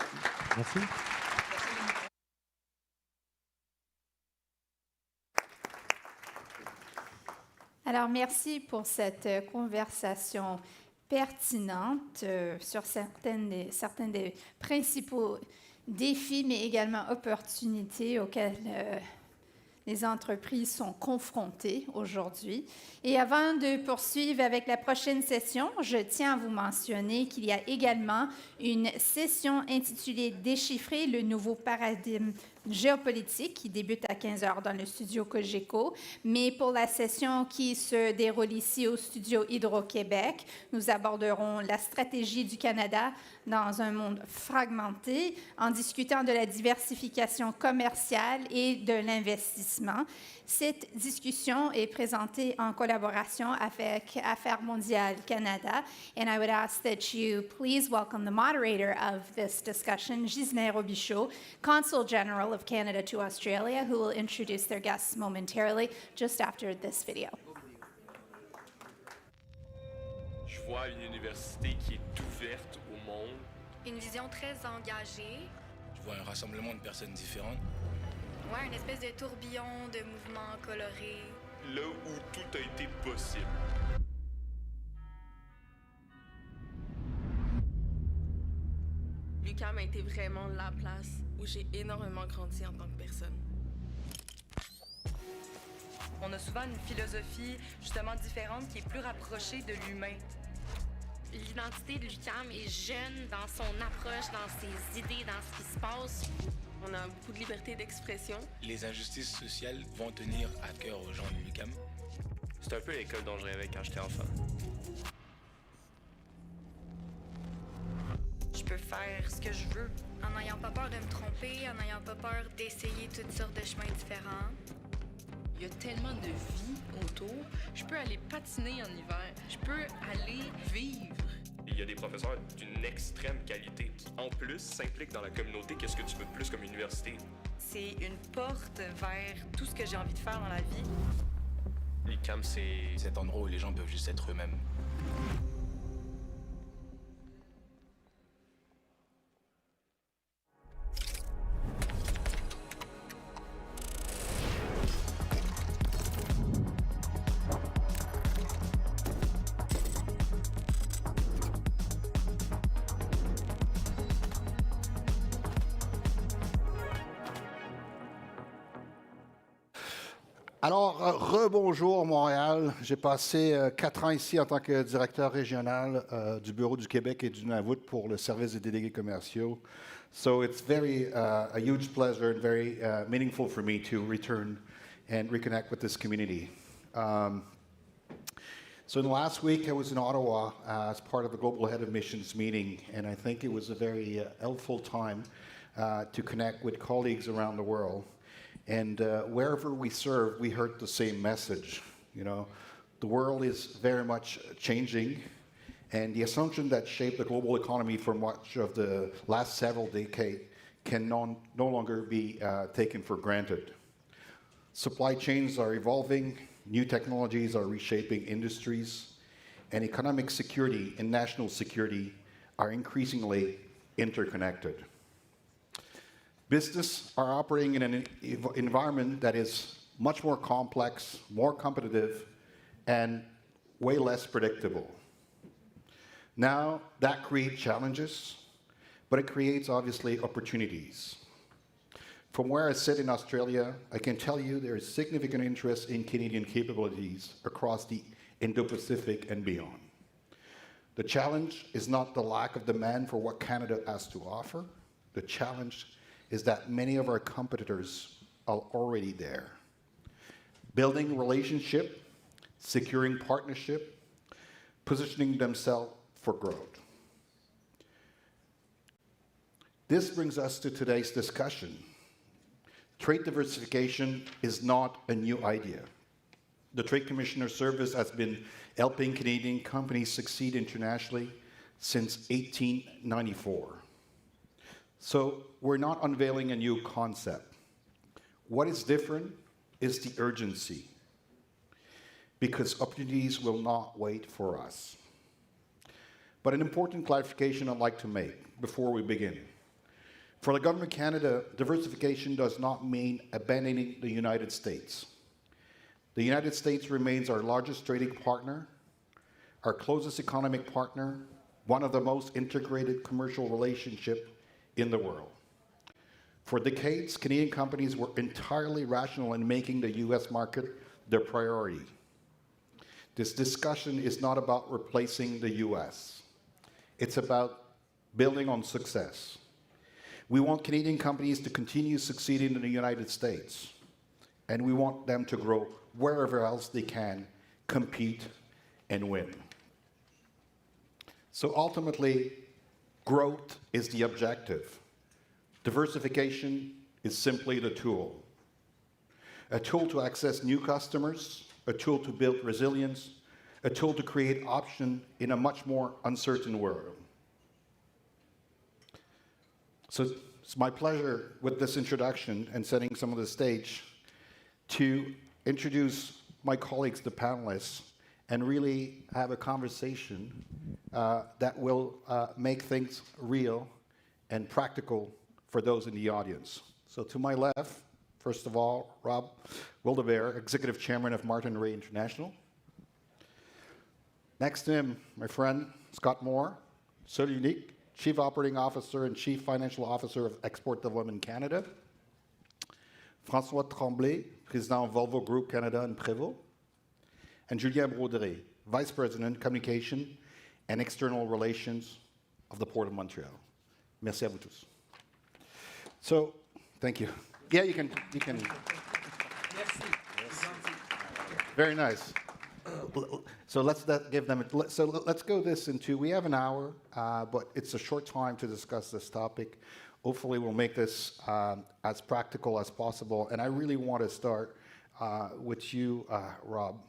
Speaker 21: Merci.
Speaker 2: Alors, merci pour cette conversation pertinente sur certains des principaux défis, mais également opportunités auxquels les entreprises sont confrontées aujourd'hui. Et avant de poursuivre avec la prochaine session, je tiens à vous mentionner qu'il y a également une session intitulée « Déchiffrer le nouveau paradigme géopolitique » qui débute à 15 h dans le studio Cogeco. Mais pour la session qui se déroule ici au studio Hydro-Québec, nous aborderons la stratégie du Canada dans un monde fragmenté en discutant de la diversification commerciale et de l'investissement. Cette discussion est présentée en collaboration avec Affaires mondiales Canada, and I would ask that you please welcome the moderator of this discussion, Gisèle Robichaud, Consul General of Canada to Australia, who will introduce their guests momentarily just after this video.
Speaker 5: Je vois une université qui est ouverte au monde.
Speaker 1: Une vision très engagée.
Speaker 7: Je vois un rassemblement de personnes différentes.
Speaker 1: Ouais, une espèce de tourbillon de mouvements colorés.
Speaker 5: Là où tout a été possible.
Speaker 22: L'UQAM a été vraiment la place où j'ai énormément grandi en tant que personne.
Speaker 24: On a souvent une philosophie justement différente qui est plus rapprochée de l'humain.
Speaker 25: L'identité de l'UQAM est jeune dans son approche, dans ses idées, dans ce qui se passe.
Speaker 22: On a beaucoup de liberté d'expression.
Speaker 7: Les injustices sociales vont tenir à cœur aux gens de l'UQAM.
Speaker 5: C'est un peu l'école dont je rêvais quand j'étais enfant.
Speaker 24: Je peux faire ce que je veux.
Speaker 1: En n'ayant pas peur de me tromper, en n'ayant pas peur d'essayer toutes sortes de chemins différents.
Speaker 22: Il y a tellement de vie autour. Je peux aller patiner en hiver. Je peux aller vivre.
Speaker 5: Il y a des professeurs d'une extrême qualité qui, en plus, s'impliquent dans la communauté. Qu'est-ce que tu veux de plus comme université?
Speaker 24: C'est une porte vers tout ce que j'ai envie de faire dans la vie.
Speaker 7: L'UQAM, c'est cet endroit où les gens peuvent juste être eux-mêmes.
Speaker 26: Alors, rebonjour Montréal. J'ai passé 4 ans ici en tant que directeur régional du Bureau du Québec et du Nunavut pour le service des délégués commerciaux. So it's a huge pleasure and very meaningful for me to return and reconnect with this community. So in the last week, I was in Ottawa as part of the Global Head of Missions meeting, and I think it was a very helpful time to connect with colleagues around the world. And wherever we serve, we heard the same message. You know, the world is very much changing, And the assumption that shaped the global economy for much of the last several decades can no longer be taken for granted. Supply chains are evolving, new technologies are reshaping industries, and economic security and national security are increasingly interconnected. Business are operating in an environment that is much more complex, more competitive, and way less predictable. Now, that creates challenges, but it creates, obviously, opportunities. From where I sit in Australia, I can tell you there is significant interest in Canadian capabilities across the Indo-Pacific and beyond. The challenge is not the lack of demand for what Canada has to offer. The challenge is that many of our competitors are already there. Building relationship, securing partnership, positioning themselves for growth. This brings us to today's discussion. Trade diversification is not a new idea. The Trade Commissioner Service has been helping Canadian companies succeed internationally since 1894. So we're not unveiling a new concept. What is different is the urgency, because opportunities will not wait for us. But an important clarification I'd like to make before we begin. For the Government of Canada, diversification does not mean abandoning the United States. The United States remains our largest trading partner, our closest economic partner, one of the most integrated commercial relationships in the world. For decades, Canadian companies were entirely rational in making the US market their priority. This discussion is not about replacing the US. It's about building on success. We want Canadian companies to continue succeeding in the United States, and we want them to grow wherever else they can, compete, and win. So ultimately, growth is the objective. Diversification is simply the tool. A tool to access new customers, a tool to build resilience, a tool to create option in a much more uncertain world. So it's my pleasure with this introduction and setting some of the stage to introduce my colleagues, the panelists, and really have a conversation that will make things real and practical for those in the audience. So to my left, first of all, Rob Wildebert, Executive Chairman of Martin Ray International. Next to him, my friend, Scott Moore, Seul Unique, Chief Operating Officer and Chief Financial Officer of Export Development Canada. François Tremblay, Président Volvo Group Canada and Prévost. And Julien Broderet, Vice President, Communication and External Relations of the Port of Montreal. Merci à vous tous. So, thank you. Yeah, you can. Very nice. So let's give them. So let's go this into. We have an hour, but it's a short time to discuss this topic. Hopefully, we'll make this as practical as possible. And I really want to start with you, Rob.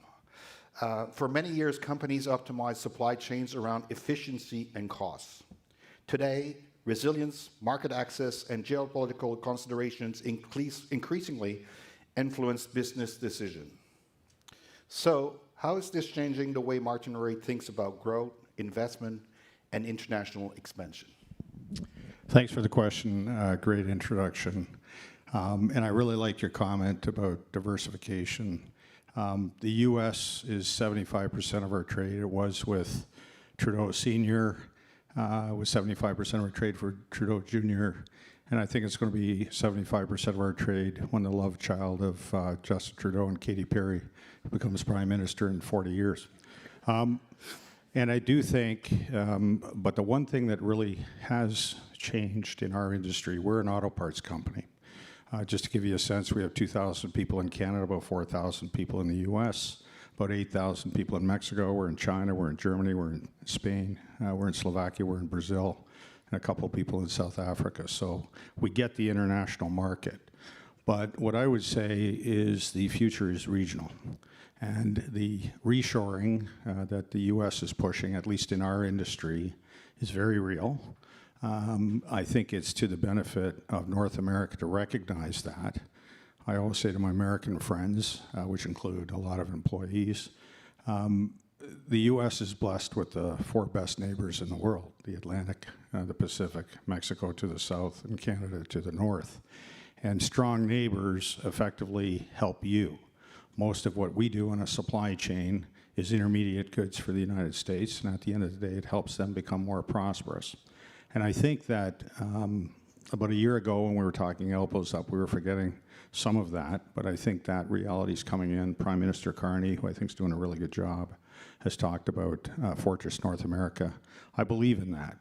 Speaker 26: For many years, companies optimized supply chains around efficiency and costs. Today, resilience, market access, and geopolitical considerations increasingly influence business decisions. So, how is this changing the way Martin Ray thinks about growth, investment, and international expansion?
Speaker 8: Thanks for the question. Great introduction. And I really liked your comment about diversification. The U.S. is 75% of our trade. It was with Trudeau Sr., with 75% of our trade for Trudeau Jr., and I think it's going to be 75% of our trade when the love child of Justin Trudeau and Katy Perry becomes Prime Minister in 40 years. And I do think, but the one thing that really has changed in our industry, we're an auto parts company. Just to give you a sense, we have 2,000 people in Canada, about 4,000 people in the U.S., about 8,000 people in Mexico. We're in China, we're in Germany, we're in Spain, we're in Slovakia, we're in Brazil, and a couple of people in South Africa. So we get the international market. But what I would say is the future is regional. And the reshoring that the U.S. is pushing, at least in our industry, is very real. I think it's to the benefit of North America to recognize that. I always say to my American friends, which include a lot of employees, the U.S. is blessed with the 4 best neighbors in the world, the Atlantic, the Pacific, Mexico to the south, and Canada to the north. And strong neighbors effectively help you. Most of what we do in a supply chain is intermediate goods for the United States, and at the end of the day, it helps them become more prosperous. And I think that about a year ago when we were talking elbows up, we were forgetting some of that, but I think that reality is coming in. Prime Minister Carney, who I think is doing a really good job, has talked about Fortress North America. I believe in that.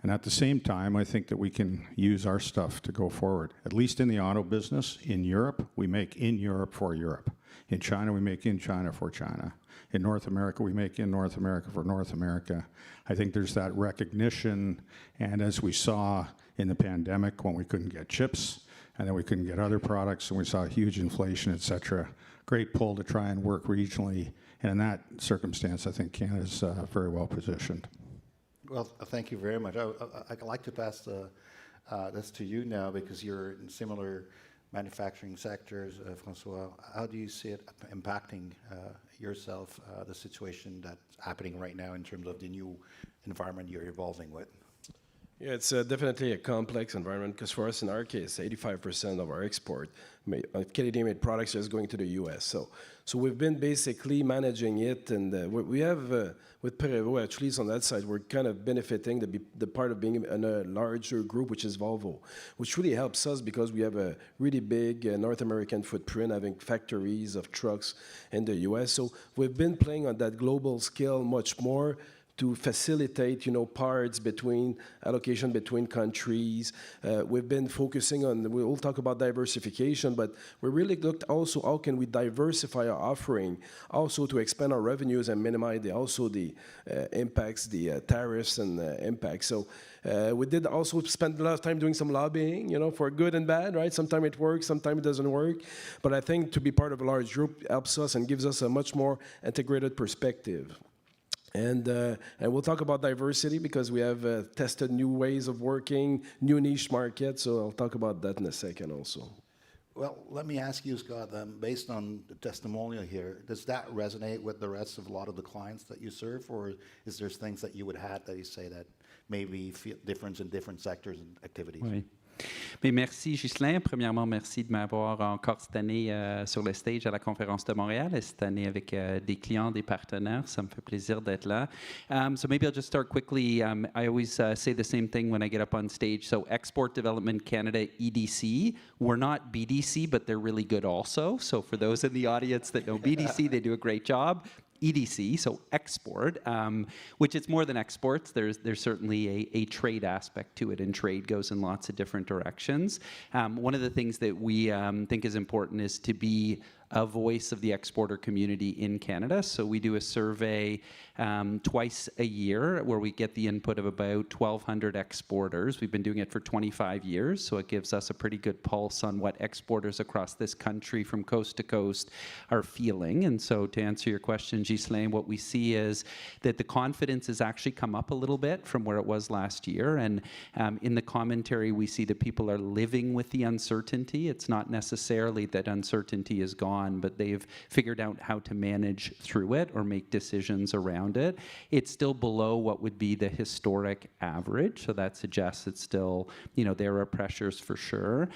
Speaker 8: And at the same time, I think that we can use our stuff to go forward. At least in the auto business, in Europe, we make in Europe for Europe. In China, we make in China for China. In North America, we make in North America for North America. I think there's that recognition, and as we saw in the pandemic when we couldn't get chips, and then we couldn't get other products, and we saw huge inflation, et cetera, great pull to try and work regionally. And in that circumstance, I think Canada's very well positioned.
Speaker 26: Well, thank you very much. I'd like to pass this to you now because you're in similar manufacturing sectors, François. How do you see it impacting yourself, the situation that's happening right now in terms of the new environment you're evolving with?
Speaker 9: Yeah, it's definitely a complex environment because for us, in our case, 85% of our export Canadian-made products is going to the U.S. So we've been basically managing it, and we have with Perrevo, actually, on that side, we're kind of benefiting the part of being in a larger group, which is Volvo, which really helps us because we have a really big North American footprint, having factories of trucks in the U.S. So we've been playing on that global scale much more to facilitate, parts allocation between countries. We've been focusing on, we'll talk about diversification, but we really looked also how can we diversify our offering, also to expand our revenues and minimize the impacts, the tariffs and impacts. So we did also spend a lot of time doing some lobbying, for good and bad, right? Sometimes it works, sometimes it doesn't work. But I think to be part of a large group helps us and gives us a much more integrated perspective. And we'll talk about diversity because we have tested new ways of working, new niche markets. So I'll talk about that in a second also.
Speaker 26: Well, let me ask you, Scott, based on the testimonial here, does that resonate with the rest of a lot of the clients that you serve, or is there things that you would add that you say that maybe feel difference in different sectors and activities?
Speaker 14: Oui. Mais merci, Ghislain. Premièrement, merci de m'avoir encore cette année sur le stage à la Conférence de Montréal et cette année avec des clients, des partenaires. Ça me fait plaisir d'être là. So maybe I'll just start quickly. I always say the same thing when I get up on stage. So Export Development Canada, EDC. We're not BDC, but they're really good also. So for those in the audience that know BDC, they do a great job. EDC, so export, which it's more than exports. There's certainly a trade aspect to it, and trade goes in lots of different directions. One of the things that we think is important is to be a voice of the exporter community in Canada. So we do a survey twice a year where we get the input of about 1,200 exporters. We've been doing it for 25 years, so it gives us a pretty good pulse on what exporters across this country from coast to coast are feeling. And so to answer your question, Ghislain, what we see is that the confidence has actually come up a little bit from where it was last year. And in the commentary, we see that people are living with the uncertainty. It's not necessarily that uncertainty is gone, but they've figured out how to manage through it or make decisions around it. It's still below what would be the historic average, so that suggests it's still, there are pressures for sure.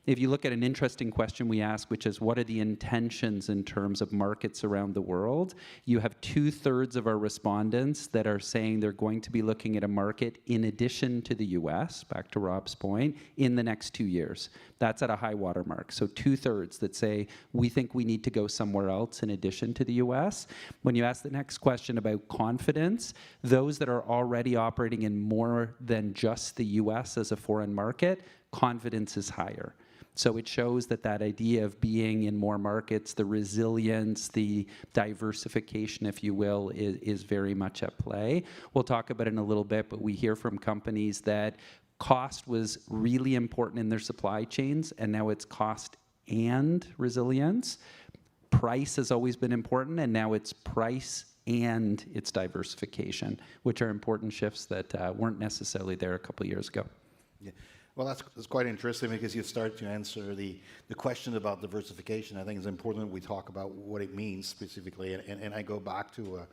Speaker 14: If you look at an interesting question we ask, which is what are the intentions in terms of markets around the world, you have 2/3 of our respondents that are saying they're going to be looking at a market in addition to the US, back to Rob's point, in the next 2 years. That's at a high water mark. So 2/3 that say, we think we need to go somewhere else in addition to the US. When you ask the next question about confidence, those that are already operating in more than just the US as a foreign market, confidence is higher. So it shows that idea of being in more markets, the resilience, the diversification, if you will, is very much at play. We'll talk about it in a little bit, but we hear from companies that cost was really important in their supply chains, and now it's cost and resilience. Price has always been important, and now it's price and its diversification, which are important shifts that weren't necessarily there a couple of years ago.
Speaker 26: Yeah. Well, that's quite interesting because you start to answer the question about diversification. I think it's important that we talk about what it means specifically, and I go back to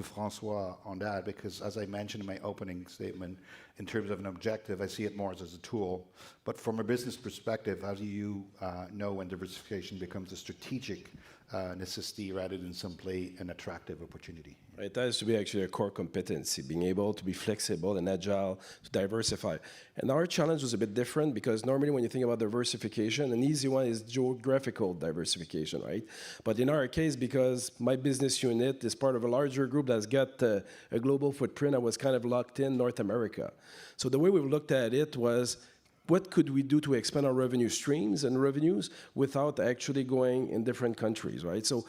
Speaker 26: Francois on that because, as I mentioned in my opening statement, in terms of an objective, I see it more as a tool. But from a business perspective, how do you know when diversification becomes a strategic necessity rather than simply an attractive opportunity?
Speaker 9: It has to be actually a core competency, being able to be flexible and agile, to diversify. And our challenge was a bit different because normally when you think about diversification, an easy one is geographical diversification, right? But in our case, because my business unit is part of a larger group that's got a global footprint, I was kind of locked in North America. So the way we looked at it was, what could we do to expand our revenue streams and revenues without actually going in different countries, right? So,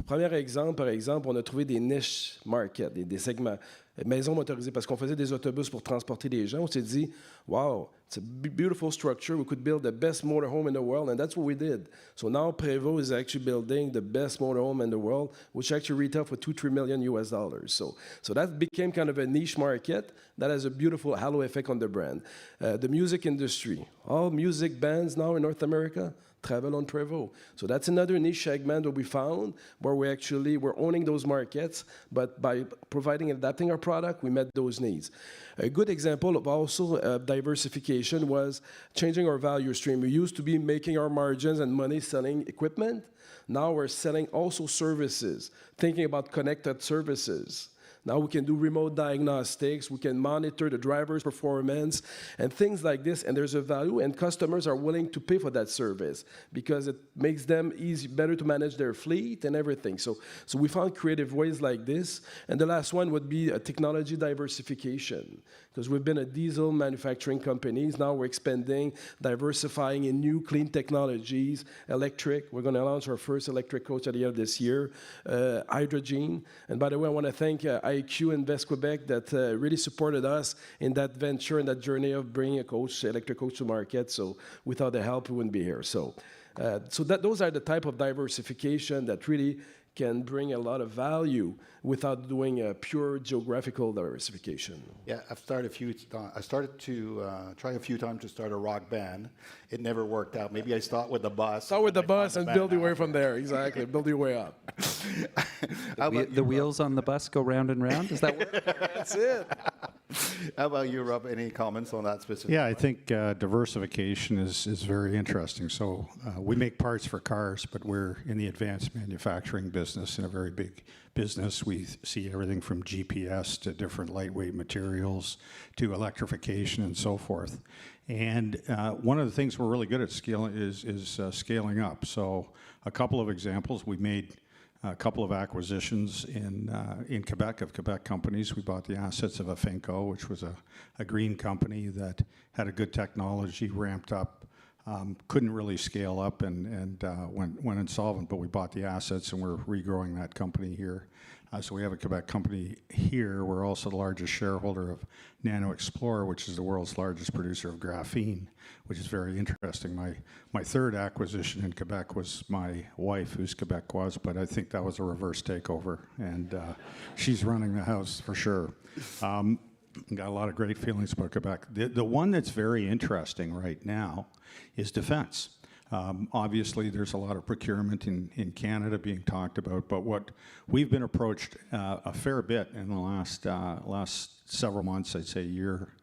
Speaker 9: premier exemple, par exemple, on a trouvé des niches market, des segments, maisons motorisées, parce qu'on faisait des autobus pour transporter des gens. On s'est dit, wow, it's a beautiful structure. We could build the best motorhome in the world, and that's what we did. So now Prévost is actually building the best motorhome in the world, which actually retail for $2-3 million US. So that became kind of a niche market that has a beautiful halo effect on the brand. The music industry, all music bands now in North America travel on Prévost. So that's another niche segment that we found where we're owning those markets, but by providing and adapting our product, we met those needs. A good example of also diversification was changing our value stream. We used to be making our margins and money selling equipment. Now we're selling also services, thinking about connected services. Now we can do remote diagnostics, we can monitor the driver's performance and things like this, and there's a value, and customers are willing to pay for that service because it makes them better to manage their fleet and everything. So we found creative ways like this. And the last one would be a technology diversification, because we've been a diesel manufacturing company. Now we're expanding, diversifying in new clean technologies, electric. We're going to launch our first electric coach at the end of this year, hydrogen. And by the way, I want to thank IQ Invest Quebec that really supported us in that venture and that journey of bringing electric coach to market. So without the help, we wouldn't be here. So those are the type of diversification that really can bring a lot of value without doing a pure geographical diversification.
Speaker 26: Yeah, I started to try a few times to start a rock band. It never worked out. Maybe I start with the bus.
Speaker 9: Start with the bus and build your way from there. Exactly, build your way up.
Speaker 14: The wheels on the bus go round and round? Does that work?
Speaker 9: That's it.
Speaker 26: How about you, Rob? Any comments on that specifically?
Speaker 8: Yeah, I think diversification is very interesting. So we make parts for cars, but we're in the advanced manufacturing business, in a very big business. We see everything from GPS to different lightweight materials to electrification and so forth. And one of the things we're really good at is scaling up. So a couple of examples, we made a couple of acquisitions in Quebec of Quebec companies. We bought the assets of Afenco, which was a green company that had a good technology, ramped up, couldn't really scale up and went insolvent, but we bought the assets and we're regrowing that company here. So we have a Quebec company here. We're also the largest shareholder of Nano Explorer, which is the world's largest producer of graphene, which is very interesting. My third acquisition in Quebec was my wife, who's Quebecoise, but I think that was a reverse takeover, and she's running the house for sure. Got a lot of great feelings about Quebec. The one that's very interesting right now is defense. Obviously, there's a lot of procurement in Canada being talked about, but what we've been approached a fair bit in the last several months, I'd say a year,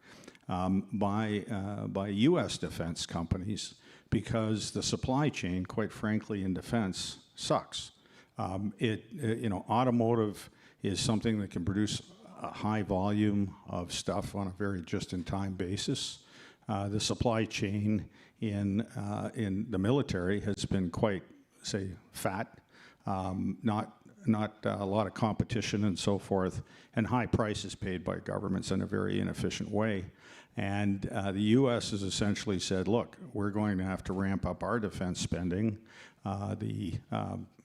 Speaker 8: by U.S. defense companies, because the supply chain, quite frankly, in defense sucks. Automotive is something that can produce a high volume of stuff on a very just-in-time basis. The supply chain in the military has been quite, say, fat, not a lot of competition and so forth, and high prices paid by governments in a very inefficient way. And the U.S. has essentially said, look, we're going to have to ramp up our defense spending. The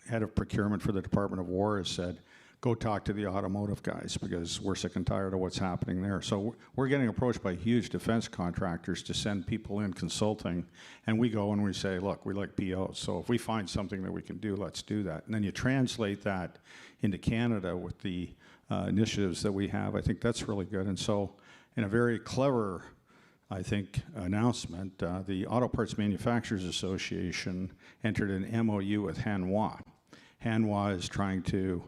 Speaker 8: head of procurement for the Department of War has said, go talk to the automotive guys because we're sick and tired of what's happening there. So we're getting approached by huge defense contractors to send people in consulting, and we go and we say, look, we like POs, so if we find something that we can do, let's do that. And then you translate that into Canada with the initiatives that we have. I think that's really good. And so in a very clever, I think, announcement, the Auto Parts Manufacturers Association entered an MOU with Hanwha. Hanwha is trying to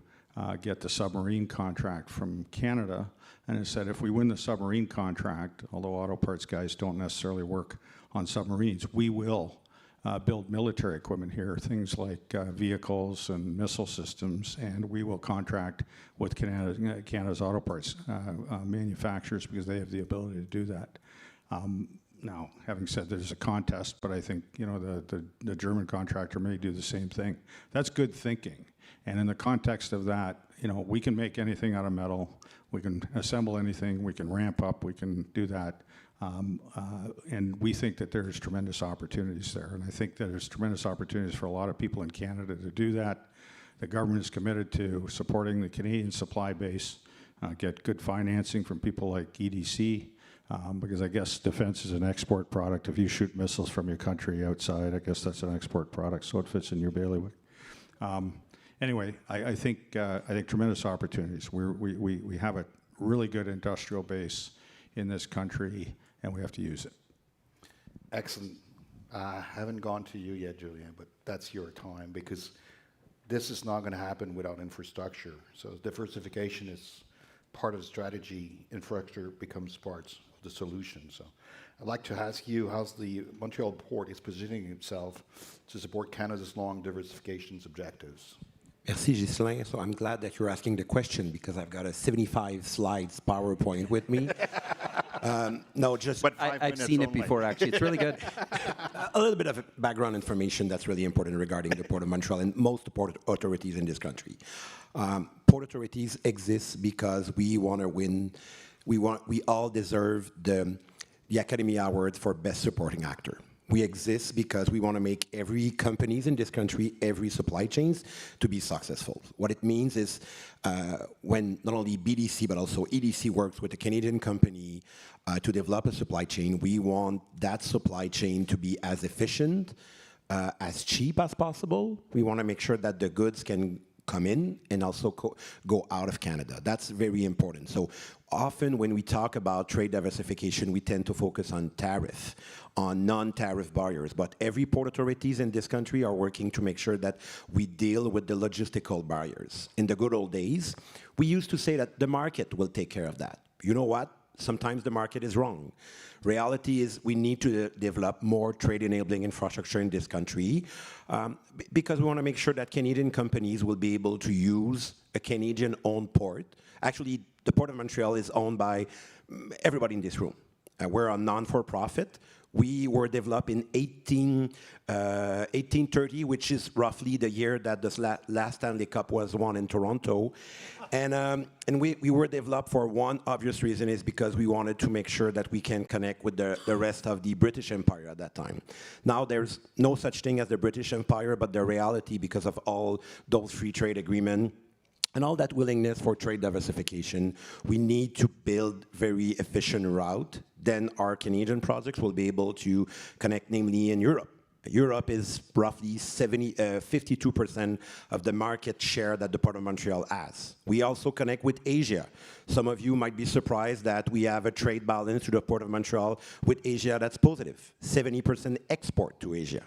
Speaker 8: get the submarine contract from Canada, and it said if we win the submarine contract, although auto parts guys don't necessarily work on submarines, we will build military equipment here, things like vehicles and missile systems, and we will contract with Canada's auto parts manufacturers because they have the ability to do that. Now, having said there's a contest, but I think the German contractor may do the same thing. That's good thinking. And in the context of that, we can make anything out of metal, we can assemble anything, we can ramp up, we can do that. And we think that there's tremendous opportunities there. And I think that there's tremendous opportunities for a lot of people in Canada to do that. The government is committed to supporting the Canadian supply base, get good financing from people like EDC, because I guess defense is an export product. If you shoot missiles from your country outside, I guess that's an export product, so it fits in your bailiwick. Anyway, I think tremendous opportunities. We have a really good industrial base in this country, and we have to use it.
Speaker 26: Excellent. I haven't gone to you yet, Julien, but that's your time, because this is not going to happen without infrastructure. So diversification is part of the strategy. Infrastructure becomes parts of the solution. So I'd like to ask you, how's the Montreal Port is positioning itself to support Canada's long diversification objectives?
Speaker 13: Merci, Ghislain. So I'm glad that you're asking the question because I've got a 75 slides PowerPoint with me. No, just...
Speaker 14: But I've seen it before, actually. It's really good.
Speaker 13: A little bit of background information that's really important regarding the Port of Montreal and most port authorities in this country. Port authorities exist because we want to win. We all deserve the Academy Award for Best Supporting Actor. We exist because we want to make every companies in this country, every supply chains, to be successful. What it means is when not only BDC but also EDC works with a Canadian company to develop a supply chain, we want that supply chain to be as efficient, as cheap as possible. We want to make sure that the goods can come in and also go out of Canada. That's very important. So often when we talk about trade diversification, we tend to focus on tariff, on non-tariff barriers. But every port authorities in this country are working to make sure that we deal with the logistical barriers. In the good old days, we used to say that the market will take care of that. You know what? Sometimes the market is wrong. Reality is we need to develop more trade-enabling infrastructure in this country because we want to make sure that Canadian companies will be able to use a Canadian-owned port. Actually, the Port of Montreal is owned by everybody in this room. We're a non-for-profit. We were developed in 1830, which is roughly the year that the last Stanley Cup was won in Toronto. And we were developed for one obvious reason, is because we wanted to make sure that we can connect with the rest of the British Empire at that time. Now there's no such thing as the British Empire, but the reality, because of all those free trade agreements, and all that willingness for trade diversification, we need to build very efficient route. Then our Canadian projects will be able to connect, namely in Europe. Europe is roughly 52% of the market share that the Port of Montreal has. We also connect with Asia. Some of you might be surprised that we have a trade balance to the Port of Montreal with Asia that's positive. 70% export to Asia.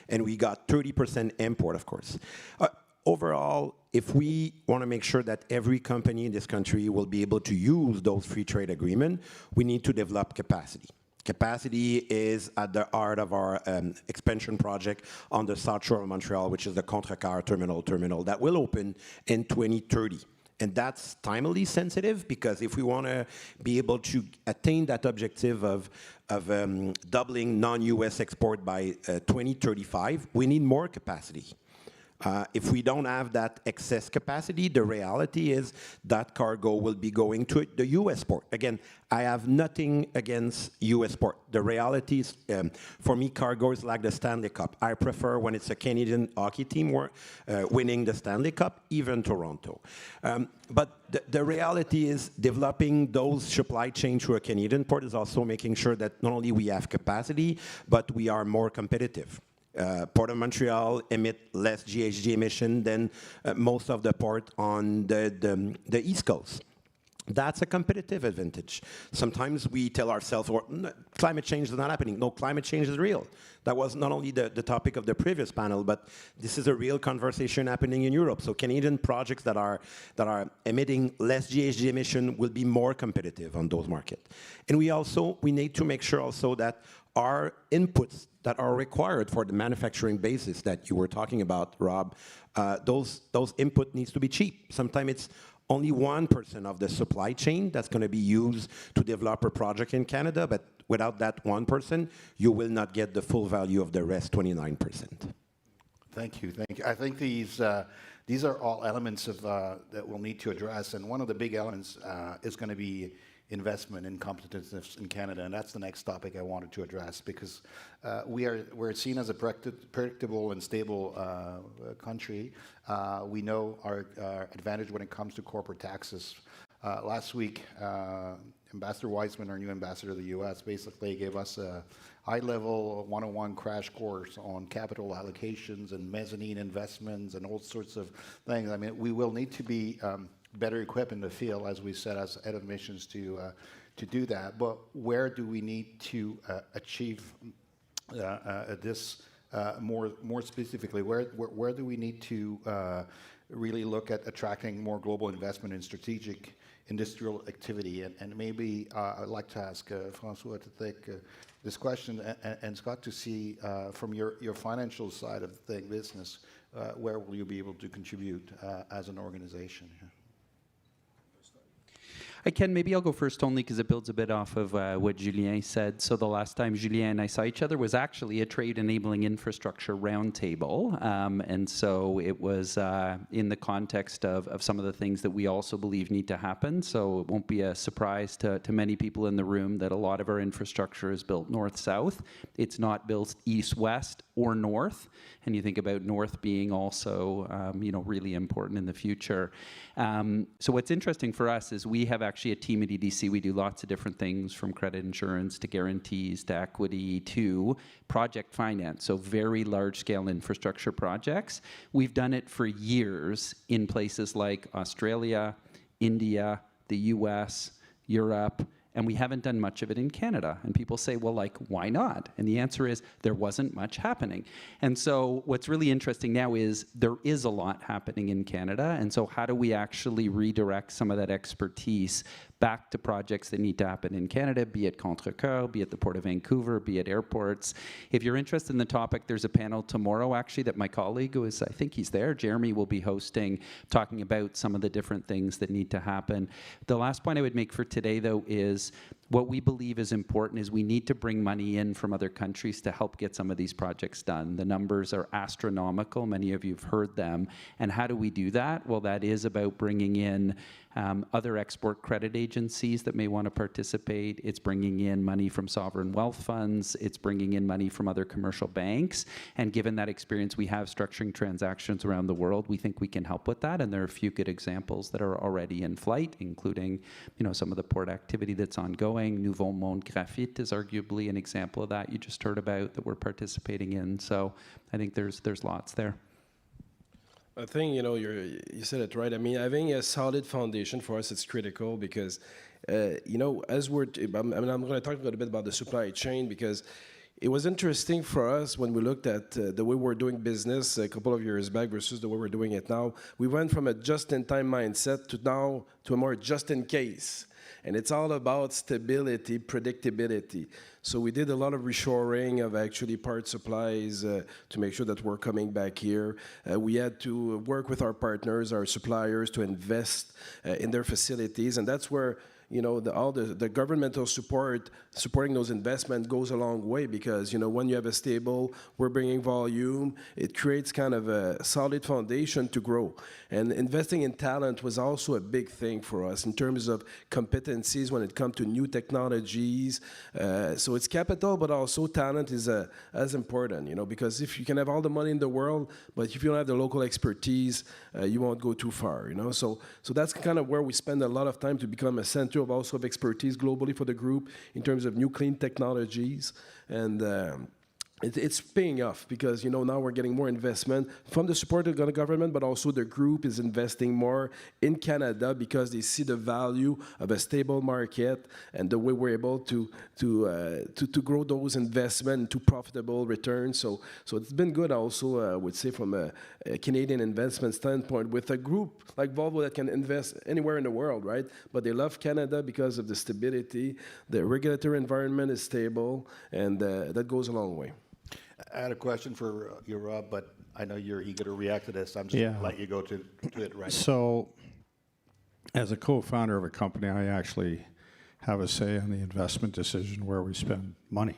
Speaker 13: And we got 30% import, of course. Overall, if we want to make sure that every company in this country will be able to use those free trade agreements, we need to develop capacity. Capacity is at the heart of our expansion project on the South Shore of Montreal, which is the Contrecoeur terminal that will open in 2030. And that's timely sensitive, because if we want to be able to attain that objective of doubling non-US export by 2035, we need more capacity. If we don't have that excess capacity, the reality is that cargo will be going to the U.S. port. Again, I have nothing against U.S. port. The reality is, for me, cargo is like the Stanley Cup. I prefer when it's a Canadian hockey team winning the Stanley Cup, even Toronto. But the reality is developing those supply chains through a Canadian port is also making sure that not only we have capacity, but we are more competitive. Port of Montreal emit less GHG emission than most of the port on the East Coast. That's a competitive advantage. Sometimes we tell ourselves, climate change is not happening. No, climate change is real. That was not only the topic of the previous panel, but this is a real conversation happening in Europe. So Canadian projects that are emitting less GHG emission will be more competitive on those markets. And we need to make sure also that our inputs that are required for the manufacturing basis that you were talking about, Rob, those input needs to be cheap. Sometimes it's only 1% of the supply chain that's going to be used to develop a project in Canada, but without that 1%, you will not get the full value of the rest 29%.
Speaker 26: Thank you. I think these are all elements of that we'll need to address, and one of the big elements is going to be investment in competitiveness in Canada, and that's the next topic I wanted to address, because we're seen as a predictable and stable country. We know our advantage when it comes to corporate taxes. Last week, Ambassador Weissman, our new ambassador to the U.S., basically gave us a high-level 101 crash course on capital allocations and mezzanine investments and all sorts of things. I mean, we will need to be better equipped in the field, as we said, as head of missions to do that. But where do we need to achieve this more specifically? Where do we need to really look at attracting more global investment in strategic industrial activity? And maybe I'd like to ask François to take this question, and Scott to see from your financial side of the business, where will you be able to contribute as an organization?
Speaker 14: Maybe I'll go first only because it builds a bit off of what Julien said. So the last time Julien and I saw each other was actually a Trade Enabling Infrastructure Roundtable. And so it was in the context of some of the things that we also believe need to happen. So it won't be a surprise to many people in the room that a lot of our infrastructure is built north-south. It's not built east-west or north. And you think about north being also really important in the future. So what's interesting for us is we have actually a team at EDC. We do lots of different things, from credit insurance to guarantees to equity to project finance, so very large-scale infrastructure projects. We've done it for years in places like Australia, India, the US, Europe, and we haven't done much of it in Canada. And people say, well, why not? And the answer is there wasn't much happening. And so what's really interesting now is there is a lot happening in Canada. And so how do we actually redirect some of that expertise back to projects that need to happen in Canada, be it Contrecoeur, be it the Port of Vancouver, be it airports? If you're interested in the topic, there's a panel tomorrow, actually, that my colleague, who is, I think he's there, Jeremy, will be hosting, talking about some of the different things that need to happen. The last point I would make for today, though, is what we believe is important is we need to bring money in from other countries to help get some of these projects done. The numbers are astronomical. Many of you have heard them. And how do we do that? Well, that is about bringing in other export credit agencies that may want to participate. It's bringing in money from sovereign wealth funds. It's bringing in money from other commercial banks. And given that experience we have structuring transactions around the world, we think we can help with that. And there are a few good examples that are already in flight, including some of the port activity that's ongoing. Nouveau Monde Graphite is arguably an example of that you just heard about that we're participating in. So I think there's lots there.
Speaker 9: I think, you said it right. I mean, having a solid foundation for us is critical because, as I'm going to talk a little bit about the supply chain, because it was interesting for us when we looked at the way we're doing business a couple of years back versus the way we're doing it now. We went from a just-in-time mindset to a more just-in-case. And it's all about stability, predictability. So we did a lot of reshoring of actually part supplies to make sure that we're coming back here. We had to work with our partners, our suppliers, to invest in their facilities. And that's where all the governmental supporting those investments goes a long way, because, when you have a stable, we're bringing volume, it creates kind of a solid foundation to grow. And investing in talent was also a big thing for us in terms of competencies when it comes to new technologies. So it's capital, but also talent is as important, because if you can have all the money in the world, but if you don't have the local expertise, you won't go too far, So that's kind of where we spend a lot of time to become a center of expertise globally for the group in terms of new clean technologies. And it's paying off, because now we're getting more investment from the support of the government, but also the group is investing more in Canada because they see the value of a stable market and the way we're able to grow those investments to profitable returns. So it's been good also, I would say, from a Canadian investment standpoint, with a group like Volvo that can invest anywhere in the world, right? But they love Canada because of the stability, the regulatory environment is stable, and that goes a long way.
Speaker 26: I had a question for you, Rob, but I know you're eager to react to this. I'm just going to let you go to it right now.
Speaker 8: So, as a co-founder of a company, I actually have a say on the investment decision where we spend money.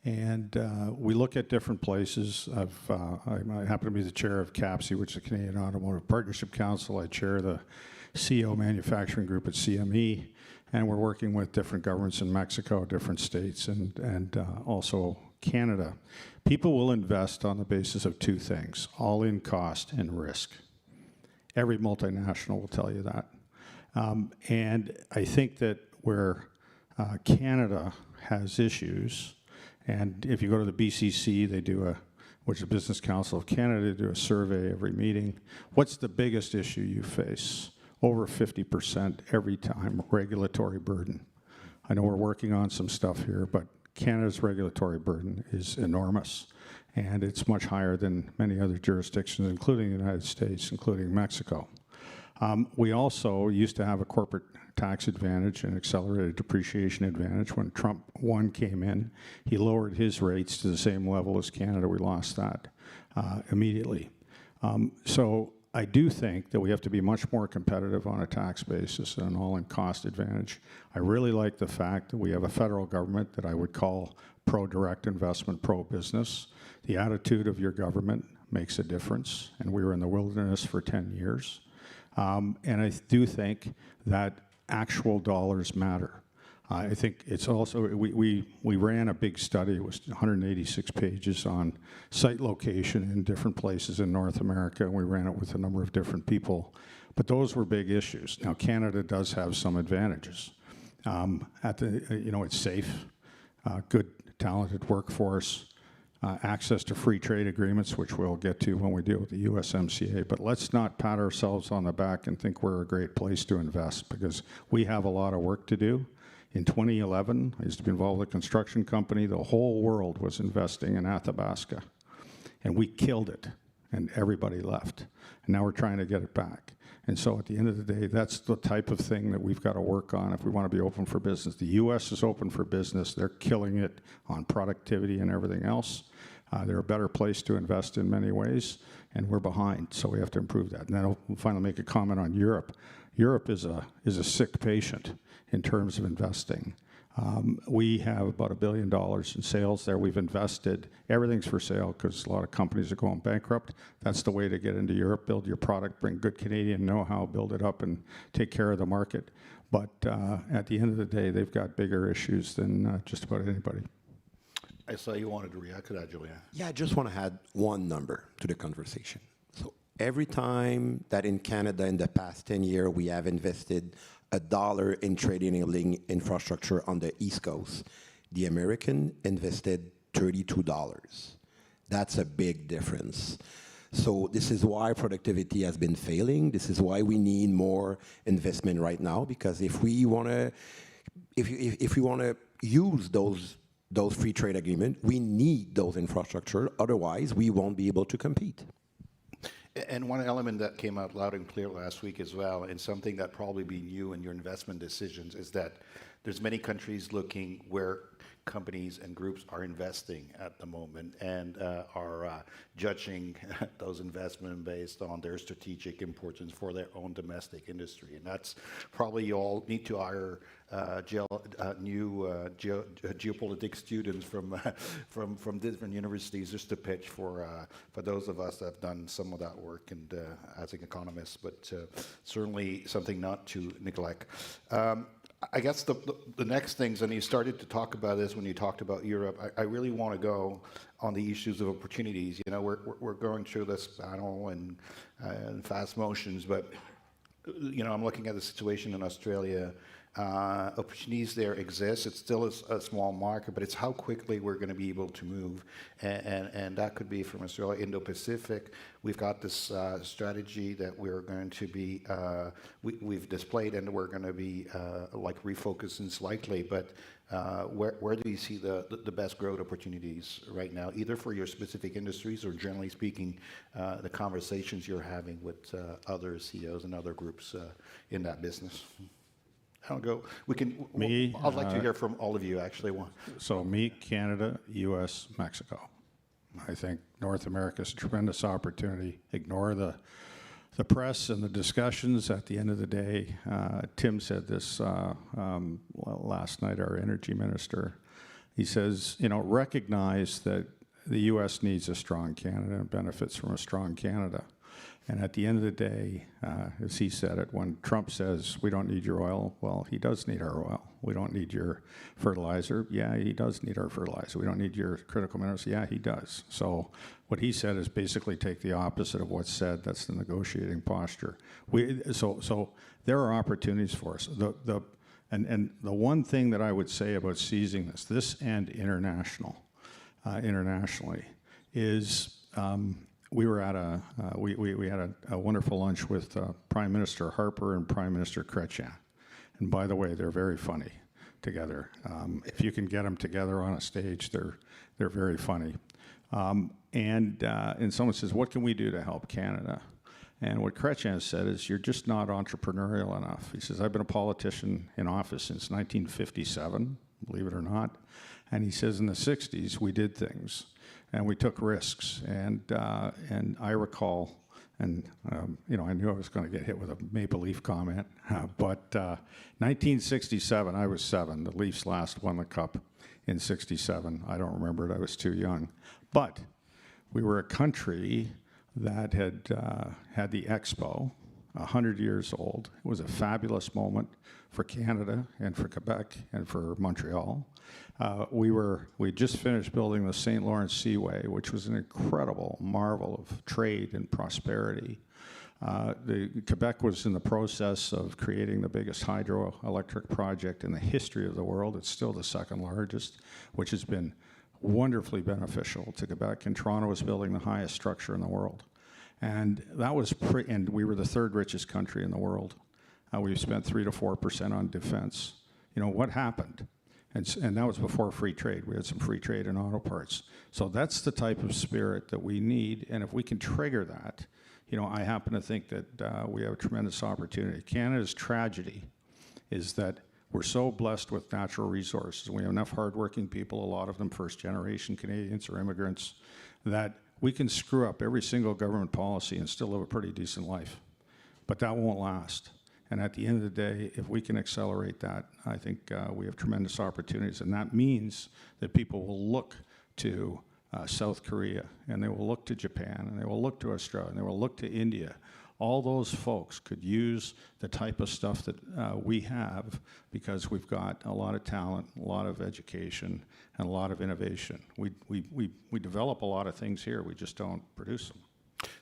Speaker 8: And we look at different places. I happen to be the chair of CAPSI, which is the Canadian Automotive Partnership Council. I chair the CEO Manufacturing Group at CME. And we're working with different governments in Mexico, different states, and also Canada. People will invest on the basis of two things: all-in cost and risk. Every multinational will tell you that. And I think that where Canada has issues, and if you go to the BCC, they do which is the Business Council of Canada, they do a survey every meeting. What's the biggest issue you face? Over 50% every time, regulatory burden. I know we're working on some stuff here, but Canada's regulatory burden is enormous, and it's much higher than many other jurisdictions, including the United States, including Mexico. We also used to have a corporate tax advantage and accelerated depreciation advantage. When Trump 1 came in, he lowered his rates to the same level as Canada. We lost that immediately. So I do think that we have to be much more competitive on a tax basis and an all-in cost advantage. I really like the fact that we have a federal government that I would call pro-direct investment, pro-business. The attitude of your government makes a difference, and we were in the wilderness for 10 years. And I do think that actual dollars matter. I think it's also, we ran a big study, it was 186 pages on site location in different places in North America, and we ran it with a number of different people. But those were big issues. Now, Canada does have some advantages. It's safe, good, talented workforce, access to free trade agreements, which we'll get to when we deal with the USMCA. But let's not pat ourselves on the back and think we're a great place to invest, because we have a lot of work to do. In 2011, I used to be involved with a construction company. The whole world was investing in Athabasca, and we killed it, and everybody left. And now we're trying to get it back. And so at the end of the day, that's the type of thing that we've got to work on if we want to be open for business. The U.S. is open for business. They're killing it on productivity and everything else. They're a better place to invest in many ways, and we're behind, so we have to improve that. And then I'll finally make a comment on Europe. Europe is a sick patient in terms of investing. We have about $1 billion in sales there. We've invested. Everything's for sale because a lot of companies are going bankrupt. That's the way to get into Europe: build your product, bring good Canadian know-how, build it up, and take care of the market. But at the end of the day, they've got bigger issues than just about anybody.
Speaker 26: I saw you wanted to react to that, Julian.
Speaker 13: Yeah, I just want to add one number to the conversation. So every time that in Canada in the past 10 years we have invested $1 in trading infrastructure on the East Coast, the American invested $32. That's a big difference. So this is why productivity has been failing. This is why we need more investment right now, because if we want to use those free trade agreements, we need those infrastructure. Otherwise, we won't be able to compete.
Speaker 26: And one element that came out loud and clear last week as well, and something that probably be new in your investment decisions, is that there's many countries looking where companies and groups are investing at the moment and are judging those investments based on their strategic importance for their own domestic industry. And that's probably you all need to hire new geopolitics students from different universities just to pitch for those of us that have done some of that work and as an economist, but certainly something not to neglect. I guess the next things, and you started to talk about this when you talked about Europe, I really want to go on the issues of opportunities. You know, we're going through this battle and fast motions, but, you know, I'm looking at the situation in Australia. Opportunities there exist. It's still a small market, but it's how quickly we're going to be able to move. And that could be from Australia, Indo-Pacific. We've got this strategy that we're going to be, we've displayed and we're going to be like refocusing slightly. But where do you see the best growth opportunities right now, either for your specific industries or generally speaking, the conversations you're having with other CEOs and other groups in that business? I'll go. I'd like to hear from all of you, actually.
Speaker 8: So me, Canada, U.S., Mexico. I think North America is a tremendous opportunity. Ignore the press and the discussions. At the end of the day, Tim said this last night, our energy minister. He says, you know, recognize that the U.S. needs a strong Canada and benefits from a strong Canada. And at the end of the day, as he said it, when Trump says, we don't need your oil, well, he does need our oil. We don't need your fertilizer. Yeah, he does need our fertilizer. We don't need your critical minerals. Yeah, he does. So what he said is basically take the opposite of what's said. That's the negotiating posture. So there are opportunities for us. And the one thing that I would say about seizing this and internationally, is we were at we had a wonderful lunch with Prime Minister Harper and Prime Minister Chrétien. And by the way, they're very funny together. If you can get them together on a stage, they're very funny. And someone says, what can we do to help Canada? And what Chrétien said is, you're just not entrepreneurial enough. He says, I've been a politician in office since 1957, believe it or not. And he says, in the 60s, we did things. And we took risks, and I recall, and you know, I knew I was going to get hit with a Maple Leaf comment, but 1967, I was 7. The Leafs last won the Cup in 67. I don't remember it, I was too young. But we were a country that had had the Expo, 100 years old. It was a fabulous moment for Canada and for Quebec and for Montreal. We just finished building the St. Lawrence Seaway, which was an incredible marvel of trade and prosperity. Quebec was in the process of creating the biggest hydroelectric project in the history of the world. It's still the second largest, which has been wonderfully beneficial to Quebec. And Toronto was building the highest structure in the world. And that was and we were the 3rd richest country in the world. We spent 3 to 4% on defense. You know, what happened? And that was before free trade. We had some free trade in auto parts. So that's the type of spirit that we need. And if we can trigger that, you know, I happen to think that we have a tremendous opportunity. Canada's tragedy is that we're so blessed with natural resources. We have enough hardworking people, a lot of them first-generation Canadians or immigrants, that we can screw up every single government policy and still live a pretty decent life. But that won't last. And at the end of the day, if we can accelerate that, I think we have tremendous opportunities. And that means that people will look to South Korea, and they will look to Japan, and they will look to Australia, and they will look to India. All those folks could use the type of stuff that we have, because we've got a lot of talent, a lot of education, and a lot of innovation. We develop a lot of things here, we just don't produce them.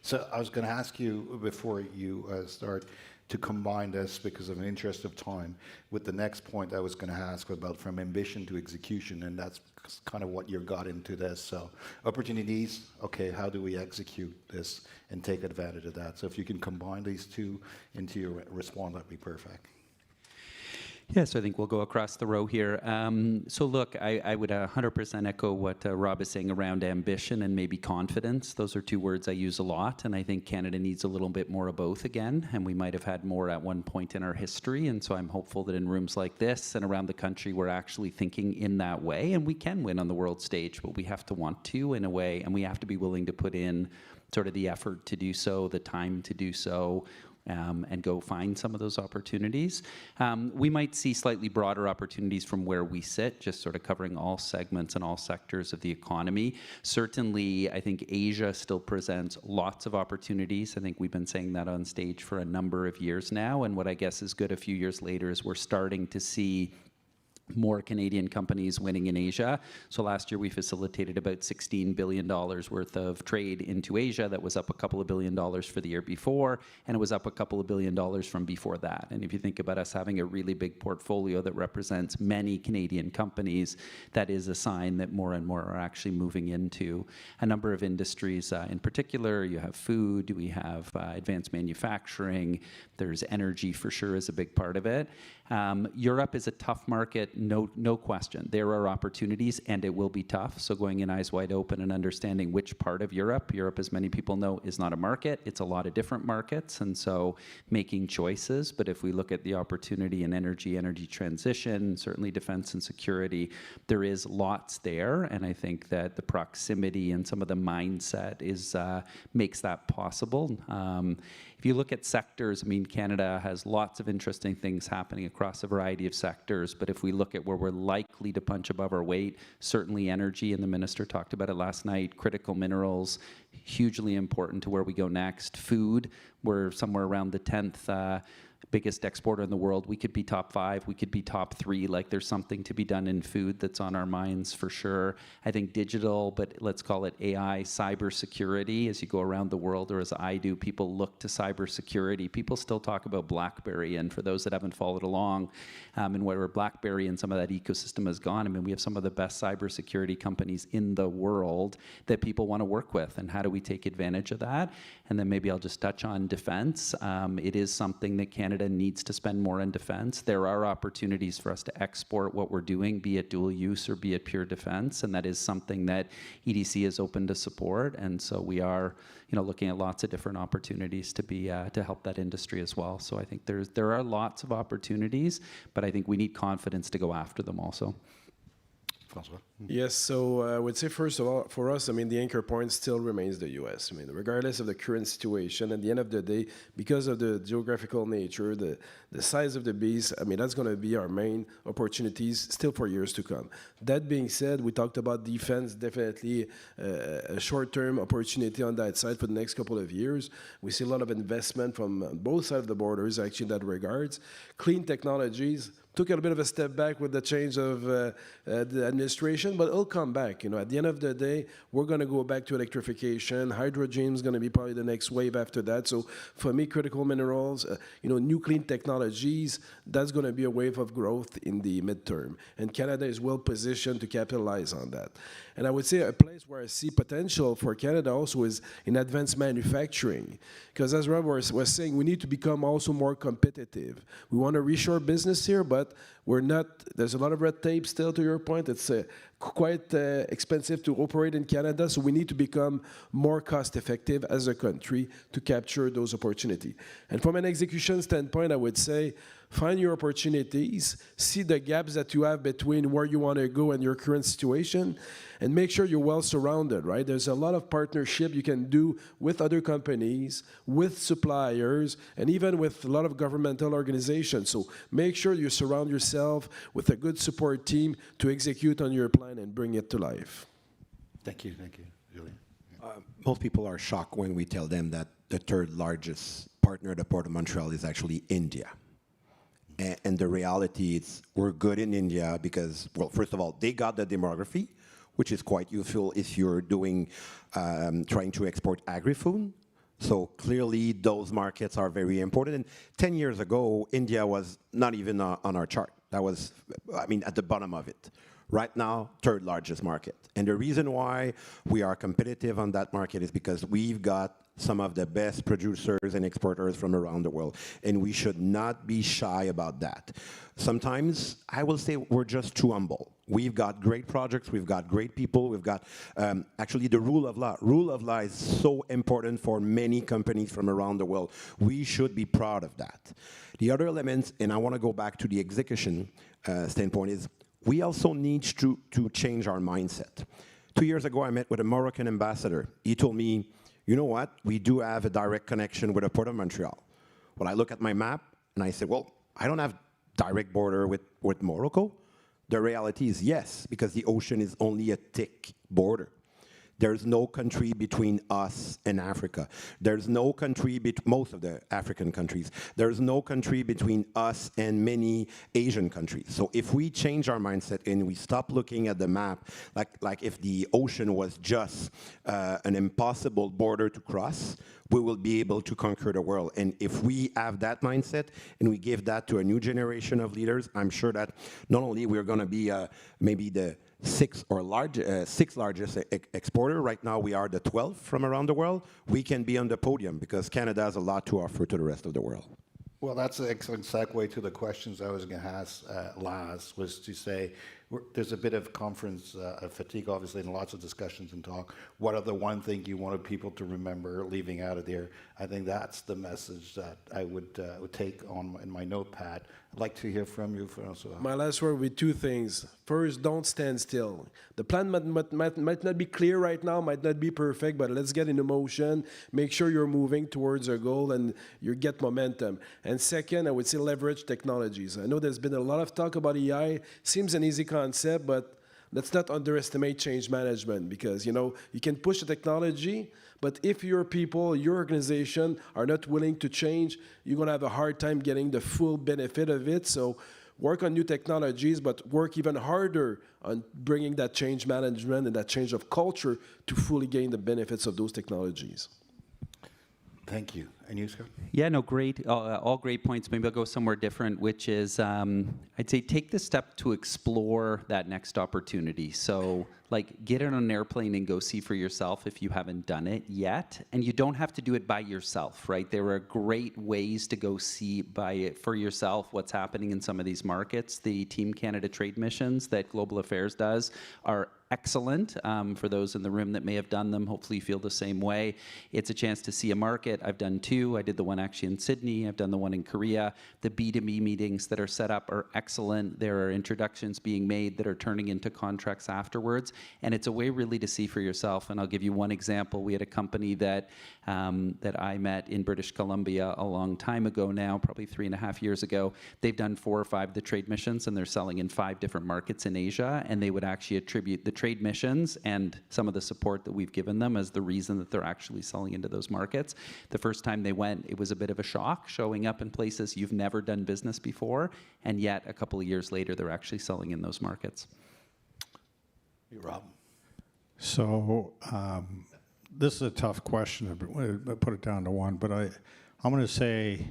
Speaker 26: So I was going to ask you, before you start, to combine this, because of an interest of time, with the next point I was going to ask about, from ambition to execution, and that's kind of what you got into this. So opportunities, okay, how do we execute this and take advantage of that? So if you can combine these two into your response, that'd be perfect.
Speaker 14: Yes, I think we'll go across the row here. So look, I would 100% echo what Rob is saying around ambition and maybe confidence. Those are two words I use a lot, and I think Canada needs a little bit more of both again, and we might have had more at one point in our history, and so I'm hopeful that in rooms like this and around the country, we're actually thinking in that way, and we can win on the world stage, but we have to want to in a way, and we have to be willing to put in sort of the effort to do so, the time to do so, and go find some of those opportunities. We might see slightly broader opportunities from where we sit, just sort of covering all segments and all sectors of the economy. Certainly, I think Asia still presents lots of opportunities. I think we've been saying that on stage for a number of years now, and what I guess is good a few years later is we're starting to see more Canadian companies winning in Asia. So last year we facilitated about $16 billion worth of trade into Asia. That was up a couple of $1 billion for the year before, and it was up a couple of $1 billion from before that. And if you think about us having a really big portfolio that represents many Canadian companies, that is a sign that more and more are actually moving into a number of industries. In particular, you have food, we have advanced manufacturing, there's energy for sure is a big part of it. Europe is a tough market, no question. There are opportunities, and it will be tough. So going in eyes wide open and understanding which part of Europe, as many people know, is not a market. It's a lot of different markets, and so making choices. But if we look at the opportunity in energy transition, certainly defense and security, there is lots there, and I think that the proximity and some of the mindset makes that possible. If you look at sectors, I mean, Canada has lots of interesting things happening across a variety of sectors, but if we look at where we're likely to punch above our weight, certainly energy, and the minister talked about it last night, critical minerals, hugely important to where we go next. Food, we're somewhere around the 10th biggest exporter in the world. We could be top 5, we could be top 3. Like, there's something to be done in food that's on our minds for sure. I think digital, but let's call it AI, cybersecurity. As you go around the world, or as I do, people look to cybersecurity. People still talk about BlackBerry, and for those that haven't followed along, and where BlackBerry and some of that ecosystem has gone, I mean, we have some of the best cybersecurity companies in the world that people want to work with, and how do we take advantage of that? And then maybe I'll just touch on defense. It is something that Canada needs to spend more on defense. There are opportunities for us to export what we're doing, be it dual use or be it pure defense, and that is something that EDC is open to support. And so we are, looking at lots of different opportunities to help that industry as well. So I think there are lots of opportunities, but I think we need confidence to go after them also.
Speaker 9: Yes, so I would say, first of all, for us, I mean, the anchor point still remains the U.S. I mean, regardless of the current situation, at the end of the day, because of the geographical nature, the size of the beast, I mean, that's going to be our main opportunities still for years to come. That being said, we talked about defense, definitely a short-term opportunity on that side for the next couple of years. We see a lot of investment from both sides of the borders, actually, in that regards. Clean technologies took a bit of a step back with the change of the administration, but it'll come back. At the end of the day, we're going to go back to electrification. Hydrogen is going to be probably the next wave after that. So for me, critical minerals, new clean technologies, that's going to be a wave of growth in the midterm. And Canada is well positioned to capitalize on that. And I would say a place where I see potential for Canada also is in advanced manufacturing. Because as Rob was saying, we need to become also more competitive. We want to reshore business here, but we're not, there's a lot of red tape still, to your point. It's quite expensive to operate in Canada, so we need to become more cost-effective as a country to capture those opportunities. And from an execution standpoint, I would say, find your opportunities, see the gaps that you have between where you want to go and your current situation, and make sure you're well surrounded, right? There's a lot of partnership you can do with other companies, with suppliers, and even with a lot of governmental organizations. So make sure you surround yourself with a good support team to execute on your plan and bring it to life.
Speaker 26: Thank you, Julien.
Speaker 13: Most people are shocked when we tell them that the third largest partner at the Port of Montreal is actually India. And the reality is we're good in India because, well, first of all, they got the demography, which is quite useful if you're doing, trying to export agri-food. So clearly those markets are very important. And 10 years ago, India was not even on our chart. That was, I mean, at the bottom of it. Right now, third largest market. And the reason why we are competitive on that market is because we've got some of the best producers and exporters from around the world. And we should not be shy about that. Sometimes, I will say we're just too humble. We've got great projects, we've got great people, we've got actually the rule of law. Rule of law is so important for many companies from around the world. We should be proud of that. The other elements, and I want to go back to the execution standpoint, is we also need to change our mindset. 2 years ago, I met with a Moroccan ambassador. He told me, you know what, we do have a direct connection with the Port of Montreal. Well, I look at my map, and I said, well, I don't have direct border with Morocco. The reality is yes, because the ocean is only a thick border. There's no country between us and Africa. There's no country, most of the African countries, there's no country between us and many Asian countries. So if we change our mindset and we stop looking at the map, like if the ocean was just an impossible border to cross, we will be able to conquer the world. And if we have that mindset and we give that to a new generation of leaders, I'm sure that not only we're going to be maybe the sixth largest exporter. Right now, we are the 12th from around the world. We can be on the podium because Canada has a lot to offer to the rest of the world.
Speaker 26: Well, that's an excellent segue to the questions I was going to ask last, was to say, there's a bit of conference fatigue, obviously, and lots of discussions and talk. What are the one thing you wanted people to remember leaving out of there? I think that's the message that I would take on in my notepad. I'd like to hear from you, François.
Speaker 9: My last word with two things. First, don't stand still. The plan might not be clear right now, might not be perfect, but let's get into motion. Make sure you're moving towards a goal and you get momentum. And second, I would say leverage technologies. I know there's been a lot of talk about AI. Seems an easy concept, but let's not underestimate change management because, you can push the technology, but if your people, your organization are not willing to change, you're going to have a hard time getting the full benefit of it. So work on new technologies, but work even harder on bringing that change management and that change of culture to fully gain the benefits of those technologies.
Speaker 26: Thank you. And you, Scott?
Speaker 14: Yeah, no, great. All great points. Maybe I'll go somewhere different, which is I'd say take the step to explore that next opportunity. So get on an airplane and go see for yourself if you haven't done it yet. And you don't have to do it by yourself, right? There are great ways to go see for yourself what's happening in some of these markets. The Team Canada trade missions that Global Affairs does are excellent. For those in the room that may have done them, hopefully you feel the same way. It's a chance to see a market. I've done two. I did the one actually in Sydney. I've done the one in Korea. The B2B meetings that are set up are excellent. There are introductions being made that are turning into contracts afterwards. And it's a way really to see for yourself. And I'll give you one example. We had a company that I met in British Columbia a long time ago now, probably 3.5 years ago. They've done 4 or 5 of the trade missions, and they're selling in 5 different markets in Asia. And they would actually attribute the trade missions and some of the support that we've given them as the reason that they're actually selling into those markets. The first time they went, it was a bit of a shock, showing up in places you've never done business before, and yet a couple of years later, they're actually selling in those markets.
Speaker 26: You, Rob?
Speaker 8: So this is a tough question. I put it down to one, but I'm going to say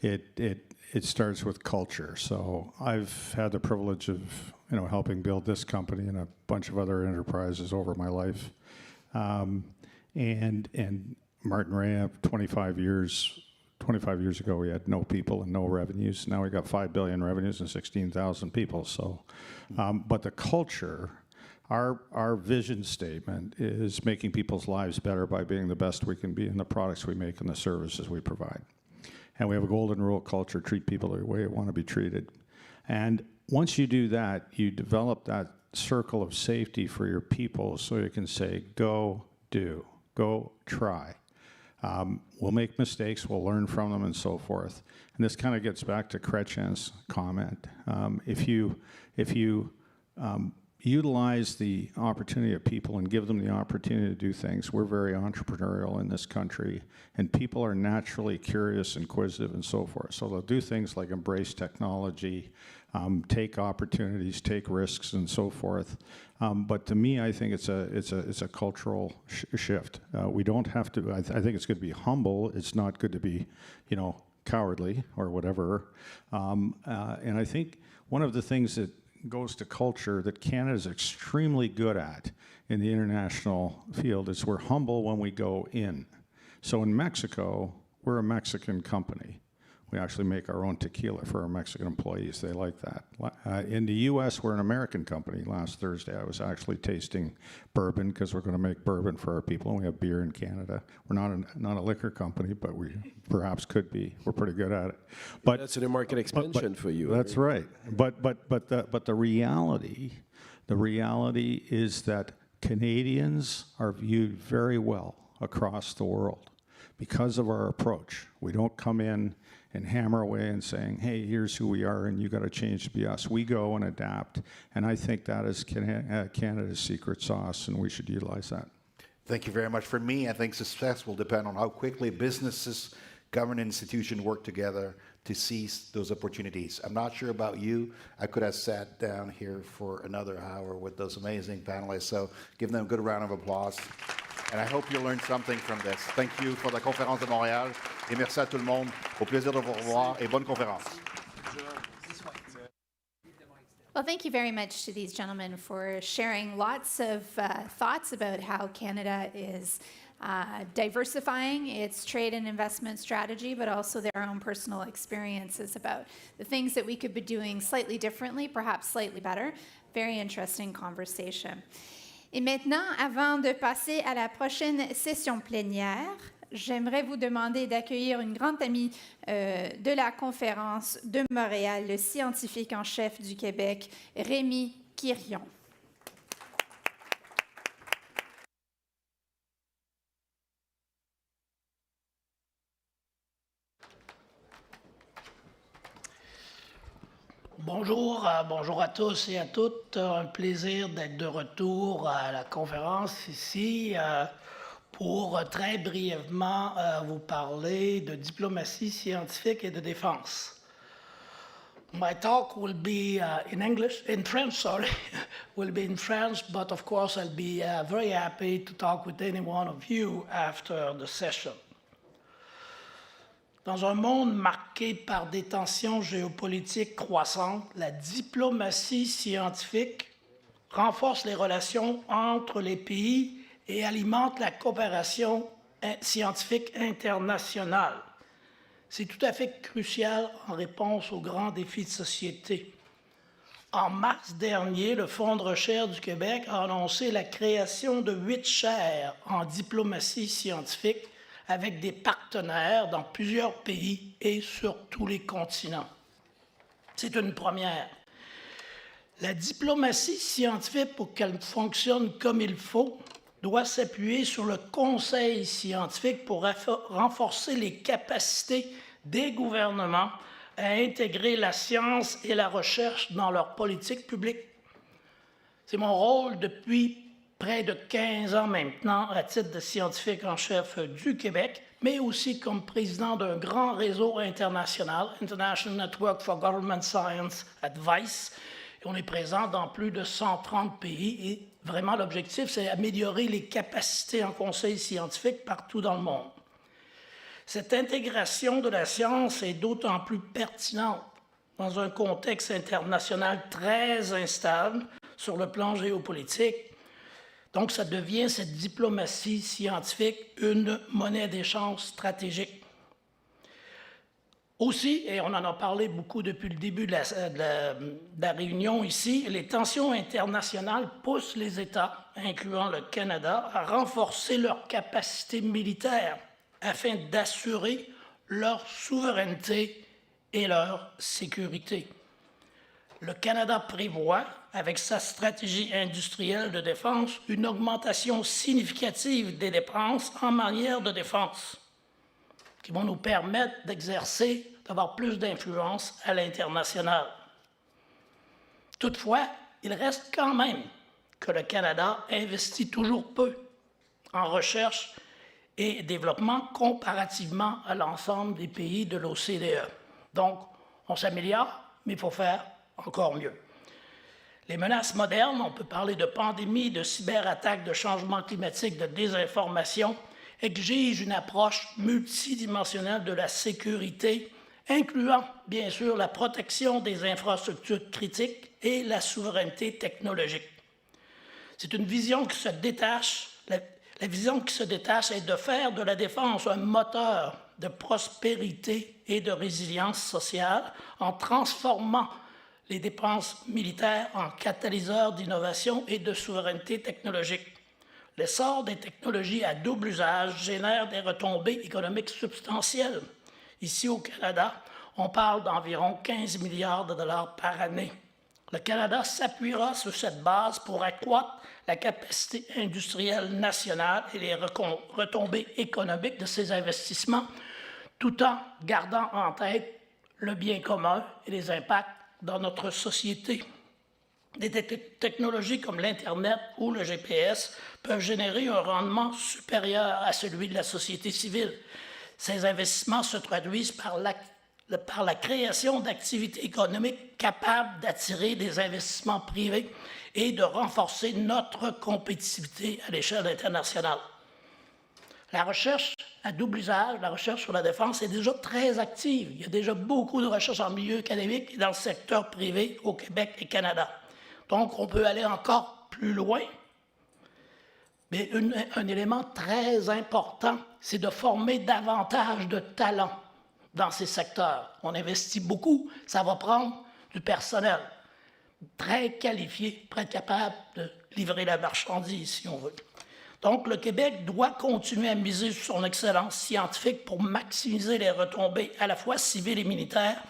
Speaker 8: it starts with culture. So I've had the privilege of helping build this company and a bunch of other enterprises over my life, and Martin Ray, 25 years ago, we had no people and no revenues. Now we got 5 billion revenues and 16,000 people. So, but the culture, our vision statement is making people's lives better by being the best we can be in the products we make and the services we provide. And we have a golden rule culture: treat people the way you want to be treated. And once you do that, you develop that circle of safety for your people, so you can say, go do, go try. We'll make mistakes, we'll learn from them, and so forth. And this kind of gets back to Chrétien's comment. If you utilize the opportunity of people and give them the opportunity to do things, we're very entrepreneurial in this country, and people are naturally curious, inquisitive, and so forth. So they'll do things like embrace technology, take opportunities, take risks, and so forth. But to me, I think it's a cultural shift. We don't have to. I think it's good to be humble. It's not good to be, cowardly or whatever. And I think one of the things that goes to culture that Canada is extremely good at in the international field is we're humble when we go in. So in Mexico, we're a Mexican company. We actually make our own tequila for our Mexican employees. They like that. In the U.S., we're an American company. Last Thursday, I was actually tasting bourbon because we're going to make bourbon for our people, and we have beer in Canada. We're not a liquor company, but we perhaps could be. We're pretty good at it. But
Speaker 9: that's a market expansion for you.
Speaker 8: That's right. But the reality is that Canadians are viewed very well across the world because of our approach. We don't come in and hammer away and saying, hey, here's who we are and you got to change to be us. We go and adapt, and I think that is Canada's secret sauce, and we should utilize that.
Speaker 26: Thank you very much. For me, I think success will depend on how quickly businesses, government institutions work together to seize those opportunities. I'm not sure about you. I could have sat down here for another hour with those amazing panelists, so give them a good round of applause. And I hope you learned something from this. Thank you for la Conférence de Montréal. Et merci à tout le monde. Au plaisir de vous revoir et bonne conférence.
Speaker 2: Well, thank you very much to these gentlemen for sharing lots of thoughts about how Canada is diversifying its trade and investment strategy, but also their own personal experiences about the things that we could be doing slightly differently, perhaps slightly better. Very interesting conversation. Et maintenant, avant de passer à la prochaine session plénière, j'aimerais vous demander d'accueillir une grande amie de la Conférence de Montréal, le scientifique en chef du Québec, Rémi Quirion.
Speaker 12: Bonjour, bonjour à tous et à toutes. Un plaisir d'être de retour à la conférence ici pour très brièvement vous parler de diplomatie scientifique et de défense. My talk will be in French, will be in French, but of course I'll be very happy to talk with any one of you after the session. Dans un monde marqué par des tensions géopolitiques croissantes, la diplomatie scientifique renforce les relations entre les pays et alimente la coopération scientifique internationale. C'est tout à fait crucial en réponse aux grands défis de société. En mars dernier, le Fonds de recherche du Québec a annoncé la création de 8 chaires en diplomatie scientifique avec des partenaires dans plusieurs pays et sur tous les continents. C'est une première. La diplomatie scientifique, pour qu'elle fonctionne comme il faut, doit s'appuyer sur le conseil scientifique pour renforcer les capacités des gouvernements à intégrer la science et la recherche dans leur politique publique. C'est mon rôle depuis près de 15 ans maintenant à titre de scientifique en chef du Québec, mais aussi comme président d'un grand réseau international, International Network for Government Science Advice. Et on est présent dans plus de 130 pays et vraiment l'objectif, c'est d'améliorer les capacités en conseil scientifique partout dans le monde. Cette intégration de la science est d'autant plus pertinente dans un contexte international très instable sur le plan géopolitique. Donc, ça devient, cette diplomatie scientifique, une monnaie d'échange stratégique. Aussi, et on en a parlé beaucoup depuis le début de la réunion ici, les tensions internationales poussent les États, incluant le Canada, à renforcer leurs capacités militaires afin d'assurer leur souveraineté et leur sécurité. Le Canada prévoit, avec sa stratégie industrielle de défense, une augmentation significative des dépenses en matière de défense, qui vont nous permettre d'exercer, d'avoir plus d'influence à l'international. Toutefois, il reste quand même que le Canada investit toujours peu en recherche et développement comparativement à l'ensemble des pays de l'OCDE. Donc, on s'améliore, mais il faut faire encore mieux. Les menaces modernes, on peut parler de pandémie, de cyberattaques, de changement climatique, de désinformation, exigent une approche multidimensionnelle de la sécurité, incluant bien sûr la protection des infrastructures critiques et la souveraineté technologique. C'est une vision qui se détache, la vision qui se détache est de faire de la défense un moteur de prospérité et de résilience sociale en transformant les dépenses militaires en catalyseurs d'innovation et de souveraineté technologique. L'essor des technologies à double usage génère des retombées économiques substantielles. Ici au Canada, on parle d'environ 15 milliards de dollars par année. Le Canada s'appuiera sur cette base pour accroître la capacité industrielle nationale et les retombées économiques de ces investissements, tout en gardant en tête le bien commun et les impacts dans notre société. Des technologies comme l'Internet ou le GPS peuvent générer un rendement supérieur à celui de la société civile. Ces investissements se traduisent par la création d'activités économiques capables d'attirer des investissements privés et de renforcer notre compétitivité à l'échelle internationale. La recherche à double usage, la recherche sur la défense est déjà très active. Il y a déjà beaucoup de recherche en milieu académique et dans le secteur privé au Québec et Canada. Donc, on peut aller encore plus loin. Mais un élément très important, c'est de former davantage de talents dans ces secteurs. On investit beaucoup, ça va prendre du personnel très qualifié, très capable de livrer la marchandise, si on veut. Donc, le Québec doit continuer à miser sur son excellence scientifique pour maximiser les retombées à la fois civiles et militaires,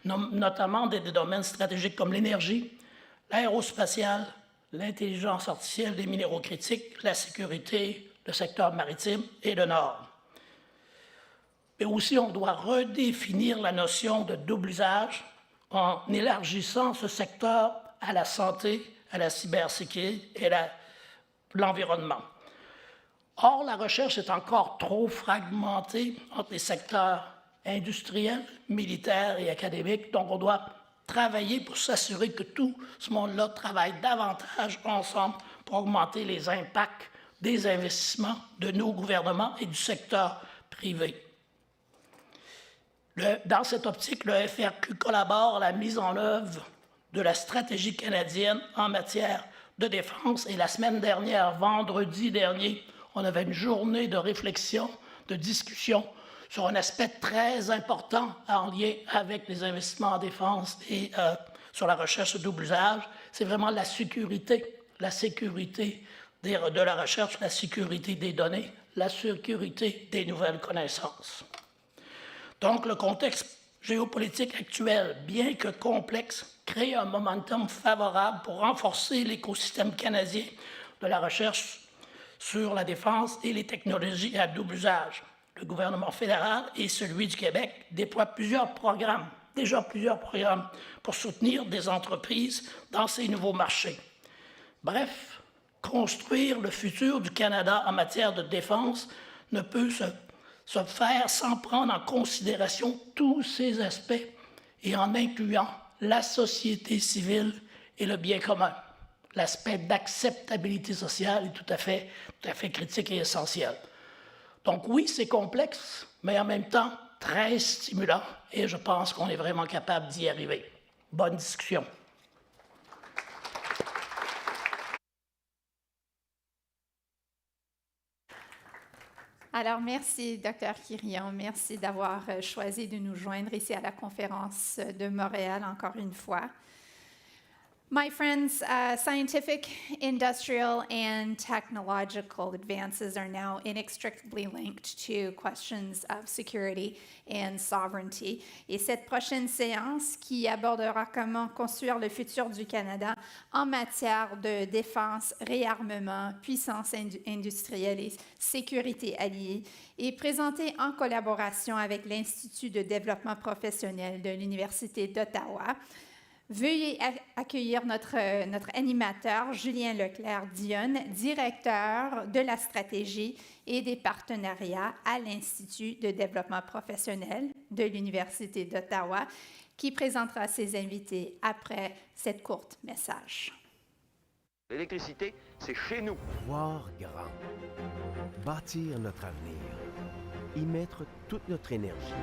Speaker 12: notamment des domaines stratégiques comme l'énergie, l'aérospatiale, l'intelligence artificielle des minéraux critiques, la sécurité, le secteur maritime et le Nord. Mais aussi, on doit redéfinir la notion de double usage en élargissant ce secteur à la santé, à la cybersécurité et à l'environnement. Or, la recherche est encore trop fragmentée entre les secteurs industriels, militaires et académiques, donc on doit travailler pour s'assurer que tout ce monde-là travaille davantage ensemble pour augmenter les impacts des investissements de nos gouvernements et du secteur privé. Dans cette optique, le FRQ collabore à la mise en œuvre de la stratégie canadienne en matière de défense. Et la semaine dernière, vendredi dernier, on avait une journée de réflexion, de discussion sur un aspect très important en lien avec les investissements en défense et sur la recherche de double usage. C'est vraiment la sécurité de la recherche, la sécurité des données, la sécurité des nouvelles connaissances. Donc, le contexte géopolitique actuel, bien que complexe, crée un momentum favorable pour renforcer l'écosystème canadien de la recherche sur la défense et les technologies à double usage. Le gouvernement fédéral et celui du Québec déploient plusieurs programmes pour soutenir des entreprises dans ces nouveaux marchés. Bref, construire le futur du Canada en matière de défense ne peut se faire sans prendre en considération tous ces aspects et en incluant la société civile et le bien commun. L'aspect d'acceptabilité sociale est tout à fait critique et essentiel. Donc oui, c'est complexe, mais en même temps très stimulant et je pense qu'on est vraiment capable d'y arriver. Bonne discussion.
Speaker 2: Alors, merci, Dr. Quirion. Merci d'avoir choisi de nous joindre ici à la Conférence de Montréal encore une fois. My friends, scientific, industrial, and technological advances are now inextricably linked to questions of security and sovereignty. Et cette prochaine séance qui abordera comment construire le futur du Canada en matière de défense, réarmement, puissance industrielle et sécurité alliée est présentée en collaboration avec l'Institut de développement professionnel de l'Université d'Ottawa. Veuillez accueillir notre animateur, Julien Leclerc-Dionne, directeur de la stratégie et des partenariats à l'Institut de développement professionnel de l'Université d'Ottawa, qui présentera ses invités après cette courte message.
Speaker 11: L'électricité, c'est chez nous. Voir grand. Bâtir notre avenir. Y mettre toute notre énergie.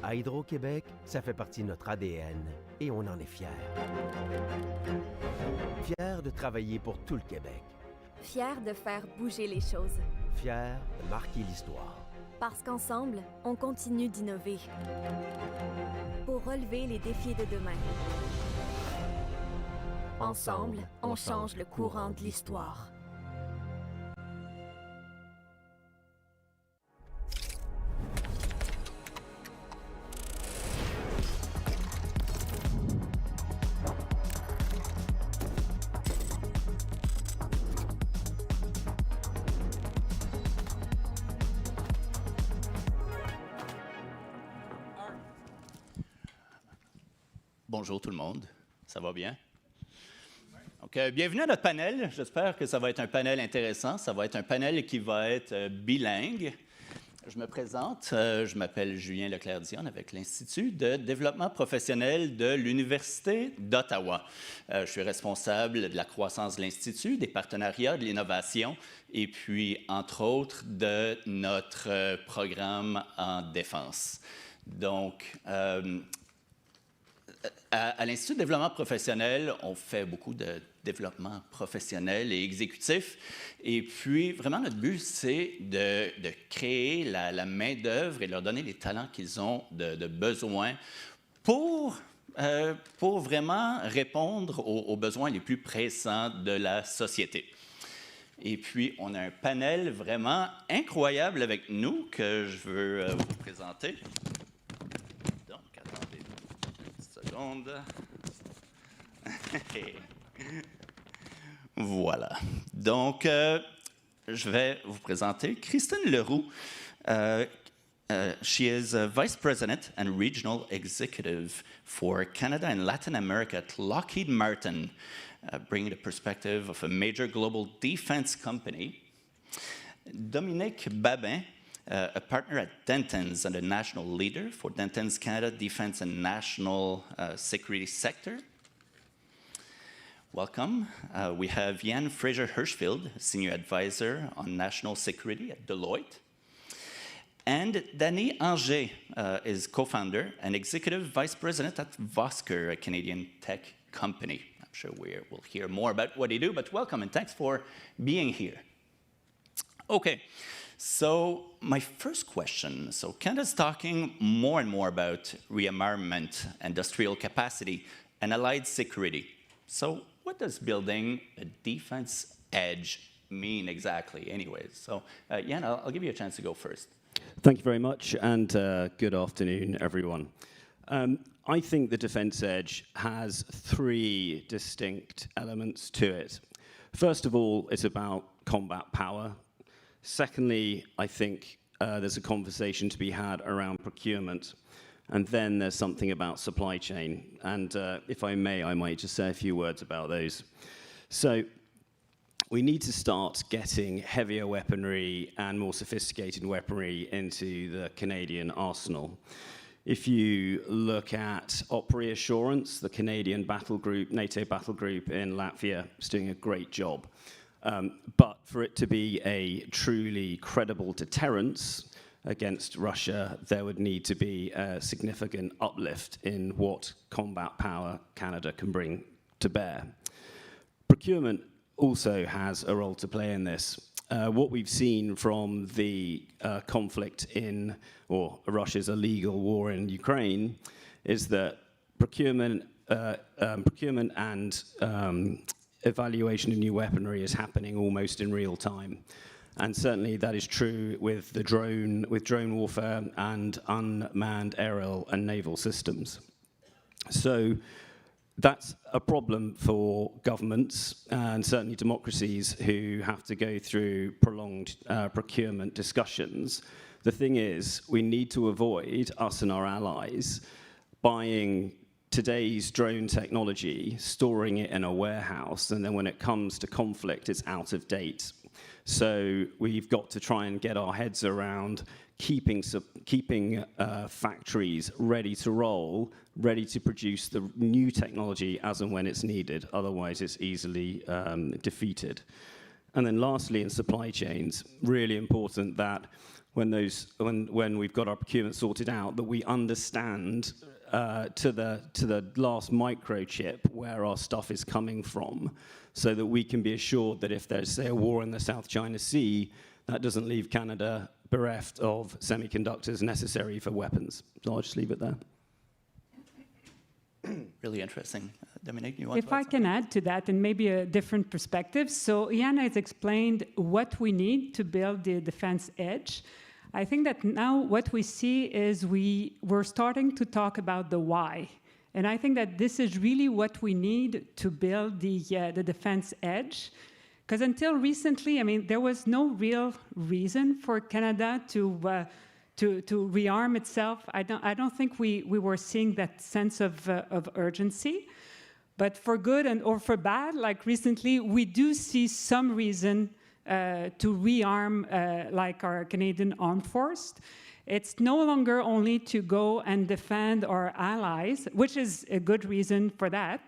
Speaker 11: À Hydro-Québec, ça fait partie de notre ADN et on en est fiers. Fiers de travailler pour tout le Québec.
Speaker 1: Fiers de faire bouger les choses.
Speaker 11: Fiers de marquer l'histoire.
Speaker 1: Parce qu'ensemble, on continue d'innover. Pour relever les défis de demain. Ensemble, on change le courant de l'histoire.
Speaker 10: Bonjour tout le monde, ça va bien? Donc, bienvenue à notre panel. J'espère que ça va être un panel intéressant. Ça va être un panel qui va être bilingue. Je me présente, je m'appelle Julien Leclerc-Dionne avec l'Institut de développement professionnel de l'Université d'Ottawa. Je suis responsable de la croissance de l'Institut, des partenariats, de l'innovation et puis, entre autres, de notre programme en défense. Donc, à l'Institut de développement professionnel, on fait beaucoup de développement professionnel et exécutif. Et puis, vraiment, notre but, c'est de créer la main-d'œuvre et de leur donner les talents qu'ils ont de besoin pour vraiment répondre aux besoins les plus pressants de la société. Et puis, on a un panel vraiment incroyable avec nous que je veux vous présenter. Voilà. Donc, je vais vous présenter Christine Leroux. She is a Vice President and Regional Executive for Canada and Latin America at Lockheed Martin, bringing the perspective of a major global defense company. Dominique Babin, a partner at Dentons and a national leader for Dentons Canada Defense and National Security Sector. Welcome. We have Jan Fraser-Hirschfield, Senior Advisor on National Security at Deloitte. And Danny Anger is co-founder and Executive Vice President at Vosker, a Canadian tech company. I'm sure we'll hear more about what they do, but welcome and thanks for being here. Okay. So my first question, so Canada's talking more and more about rearmament, industrial capacity, and allied security. So what does building a defense edge mean exactly anyways? So Jan, I'll give you a chance to go first.
Speaker 15: Thank you very much, and good afternoon, everyone. I think the defense edge has three distinct elements to it. First of all, it's about combat power. Secondly, I think there's a conversation to be had around procurement. And then there's something about supply chain. And if I may, I might just say a few words about those. So we need to start getting heavier weaponry and more sophisticated weaponry into the Canadian arsenal. If you look at Op Reassurance, the Canadian battle group, NATO battle group in Latvia, is doing a great job. But for it to be a truly credible deterrence against Russia, there would need to be a significant uplift in what combat power Canada can bring to bear. Procurement also has a role to play in this. What we've seen from the conflict in, or Russia's illegal war in Ukraine, is that procurement and evaluation of new weaponry is happening almost in real time. And certainly that is true with drone warfare and unmanned aerial and naval systems. So that's a problem for governments and certainly democracies who have to go through prolonged procurement discussions. The thing is, we need to avoid, us and our allies, buying today's drone technology, storing it in a warehouse, and then when it comes to conflict, it's out of date. So we've got to try and get our heads around keeping factories ready to roll, ready to produce the new technology as and when it's needed. Otherwise, it's easily defeated. And then lastly, in supply chains, really important that when we've got our procurement sorted out, that we understand to the last microchip where our stuff is coming from, so that we can be assured that if there's, say, a war in the South China Sea, that doesn't leave Canada bereft of semiconductors necessary for weapons. So I'll just leave it there.
Speaker 10: Really interesting. Dominique, you want
Speaker 4: If
Speaker 10: to add
Speaker 4: I can add to that, and maybe a different perspective. So Ian has explained what we need to build the defense edge. I think that now what we see is we're starting to talk about the why. And I think that this is really what we need to build the defense edge. Because until recently, I mean, there was no real reason for Canada to rearm itself. I don't think we were seeing that sense of urgency. But for good or for bad, like recently, we do see some reason to rearm like our Canadian armed force. It's no longer only to go and defend our allies, which is a good reason for that.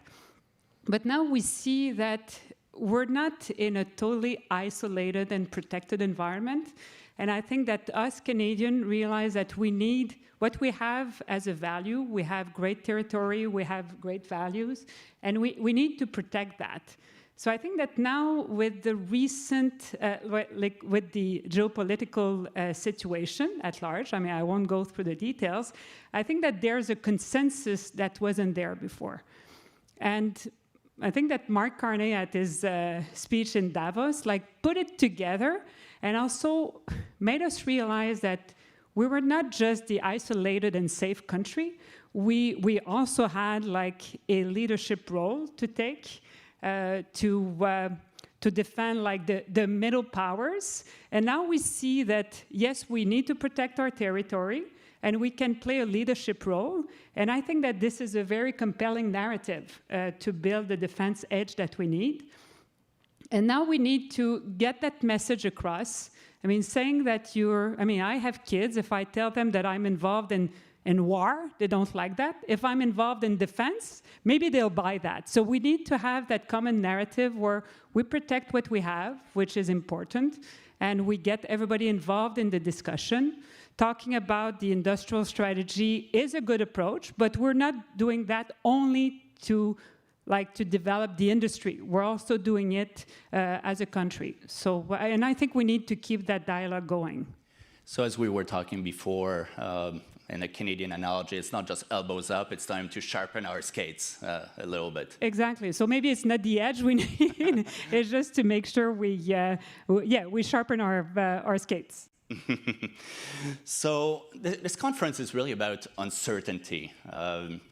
Speaker 4: But now we see that we're not in a totally isolated and protected environment. And I think that us Canadians realize that we need what we have as a value. We have great territory, we have great values, and we need to protect that. So I think that now with the recent, with the geopolitical situation at large, I mean, I won't go through the details, I think that there's a consensus that wasn't there before. And I think that Mark Carney at his speech in Davos, put it together and also made us realize that we were not just the isolated and safe country. We also had a leadership role to take to defend the middle powers. And now we see that, yes, we need to protect our territory and we can play a leadership role. And I think that this is a very compelling narrative to build the defense edge that we need. And now we need to get that message across. I mean, saying that I have kids. If I tell them that I'm involved in war, they don't like that. If I'm involved in defense, maybe they'll buy that. So we need to have that common narrative where we protect what we have, which is important, and we get everybody involved in the discussion. Talking about the industrial strategy is a good approach, but we're not doing that only to develop the industry. We're also doing it as a country. So, and I think we need to keep that dialogue going.
Speaker 10: So as we were talking before, in a Canadian analogy, it's not just elbows up, it's time to sharpen our skates a little bit.
Speaker 4: Exactly. So maybe it's not the edge we need, it's just to make sure we sharpen our skates.
Speaker 10: So this conference is really about uncertainty,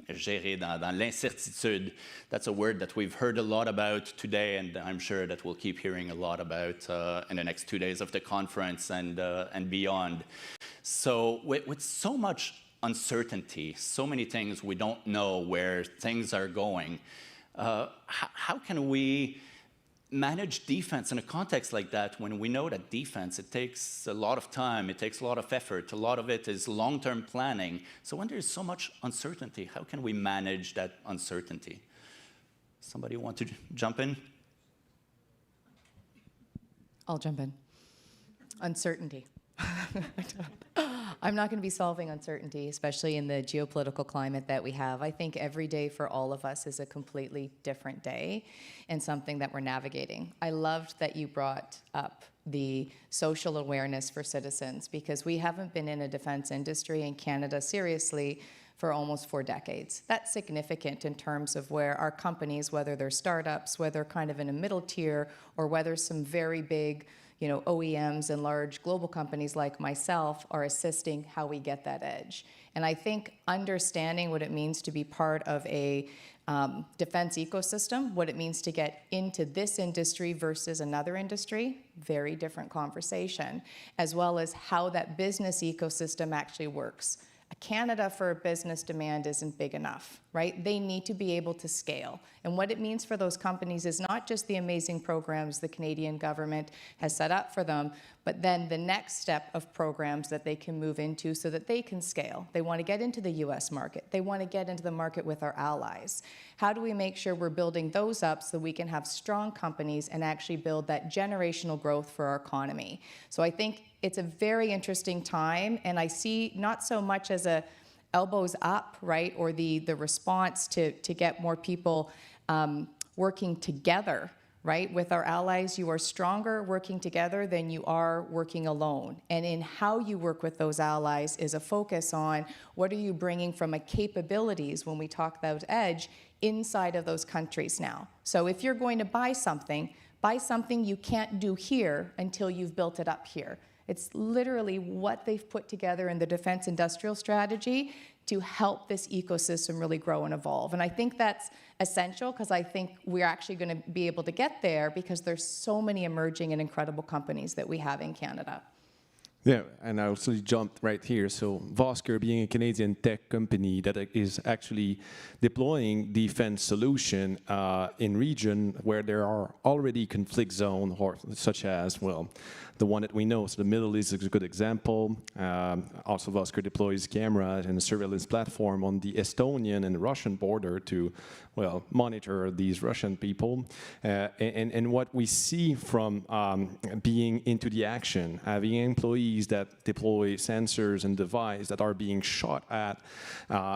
Speaker 10: gérer dans l'incertitude. That's a word that we've heard a lot about today, and I'm sure that we'll keep hearing a lot about in the next 2 days of the conference and beyond. So with so much uncertainty, so many things we don't know where things are going, how can we manage defense in a context like that when we know that defense, it takes a lot of time, it takes a lot of effort, a lot of it is long-term planning. So when there's so much uncertainty, how can we manage that uncertainty? Somebody want to jump in?
Speaker 17: I'll jump in. Uncertainty. I'm not going to be solving uncertainty, especially in the geopolitical climate that we have. I think every day for all of us is a completely different day and something that we're navigating. I loved that you brought up the social awareness for citizens, because we haven't been in a defense industry in Canada seriously for almost 4 decades. That's significant in terms of where our companies, whether they're startups, whether kind of in a middle tier, or whether some very big OEMs and large global companies like myself are assisting how we get that edge. And I think understanding what it means to be part of a defense ecosystem, what it means to get into this industry versus another industry, very different conversation, as well as how that business ecosystem actually works. Canada for a business demand isn't big enough, right? They need to be able to scale. And what it means for those companies is not just the amazing programs the Canadian government has set up for them, but then the next step of programs that they can move into so that they can scale. They want to get into the US market. They want to get into the market with our allies. How do we make sure we're building those up so we can have strong companies and actually build that generational growth for our economy? So I think it's a very interesting time, and I see not so much as a elbows up, right, or the response to get more people working together, right? With our allies, you are stronger working together than you are working alone. And in how you work with those allies is a focus on what are you bringing from a capabilities when we talk about edge inside of those countries now. So if you're going to buy something you can't do here until you've built it up here. It's literally what they've put together in the defense industrial strategy to help this ecosystem really grow and evolve. And I think that's essential because I think we're actually going to be able to get there because there's so many emerging and incredible companies that we have in Canada.
Speaker 21: Yeah, and I also jumped right here. So Vosker being a Canadian tech company that is actually deploying defense solution in region where there are already conflict zones, such as, well, the one that we know, so the Middle East is a good example. Also, Vosker deploys cameras and a surveillance platform on the Estonian and Russian border to, well, monitor these Russian people. And what we see from being into the action, having employees that deploy sensors and devices that are being shot at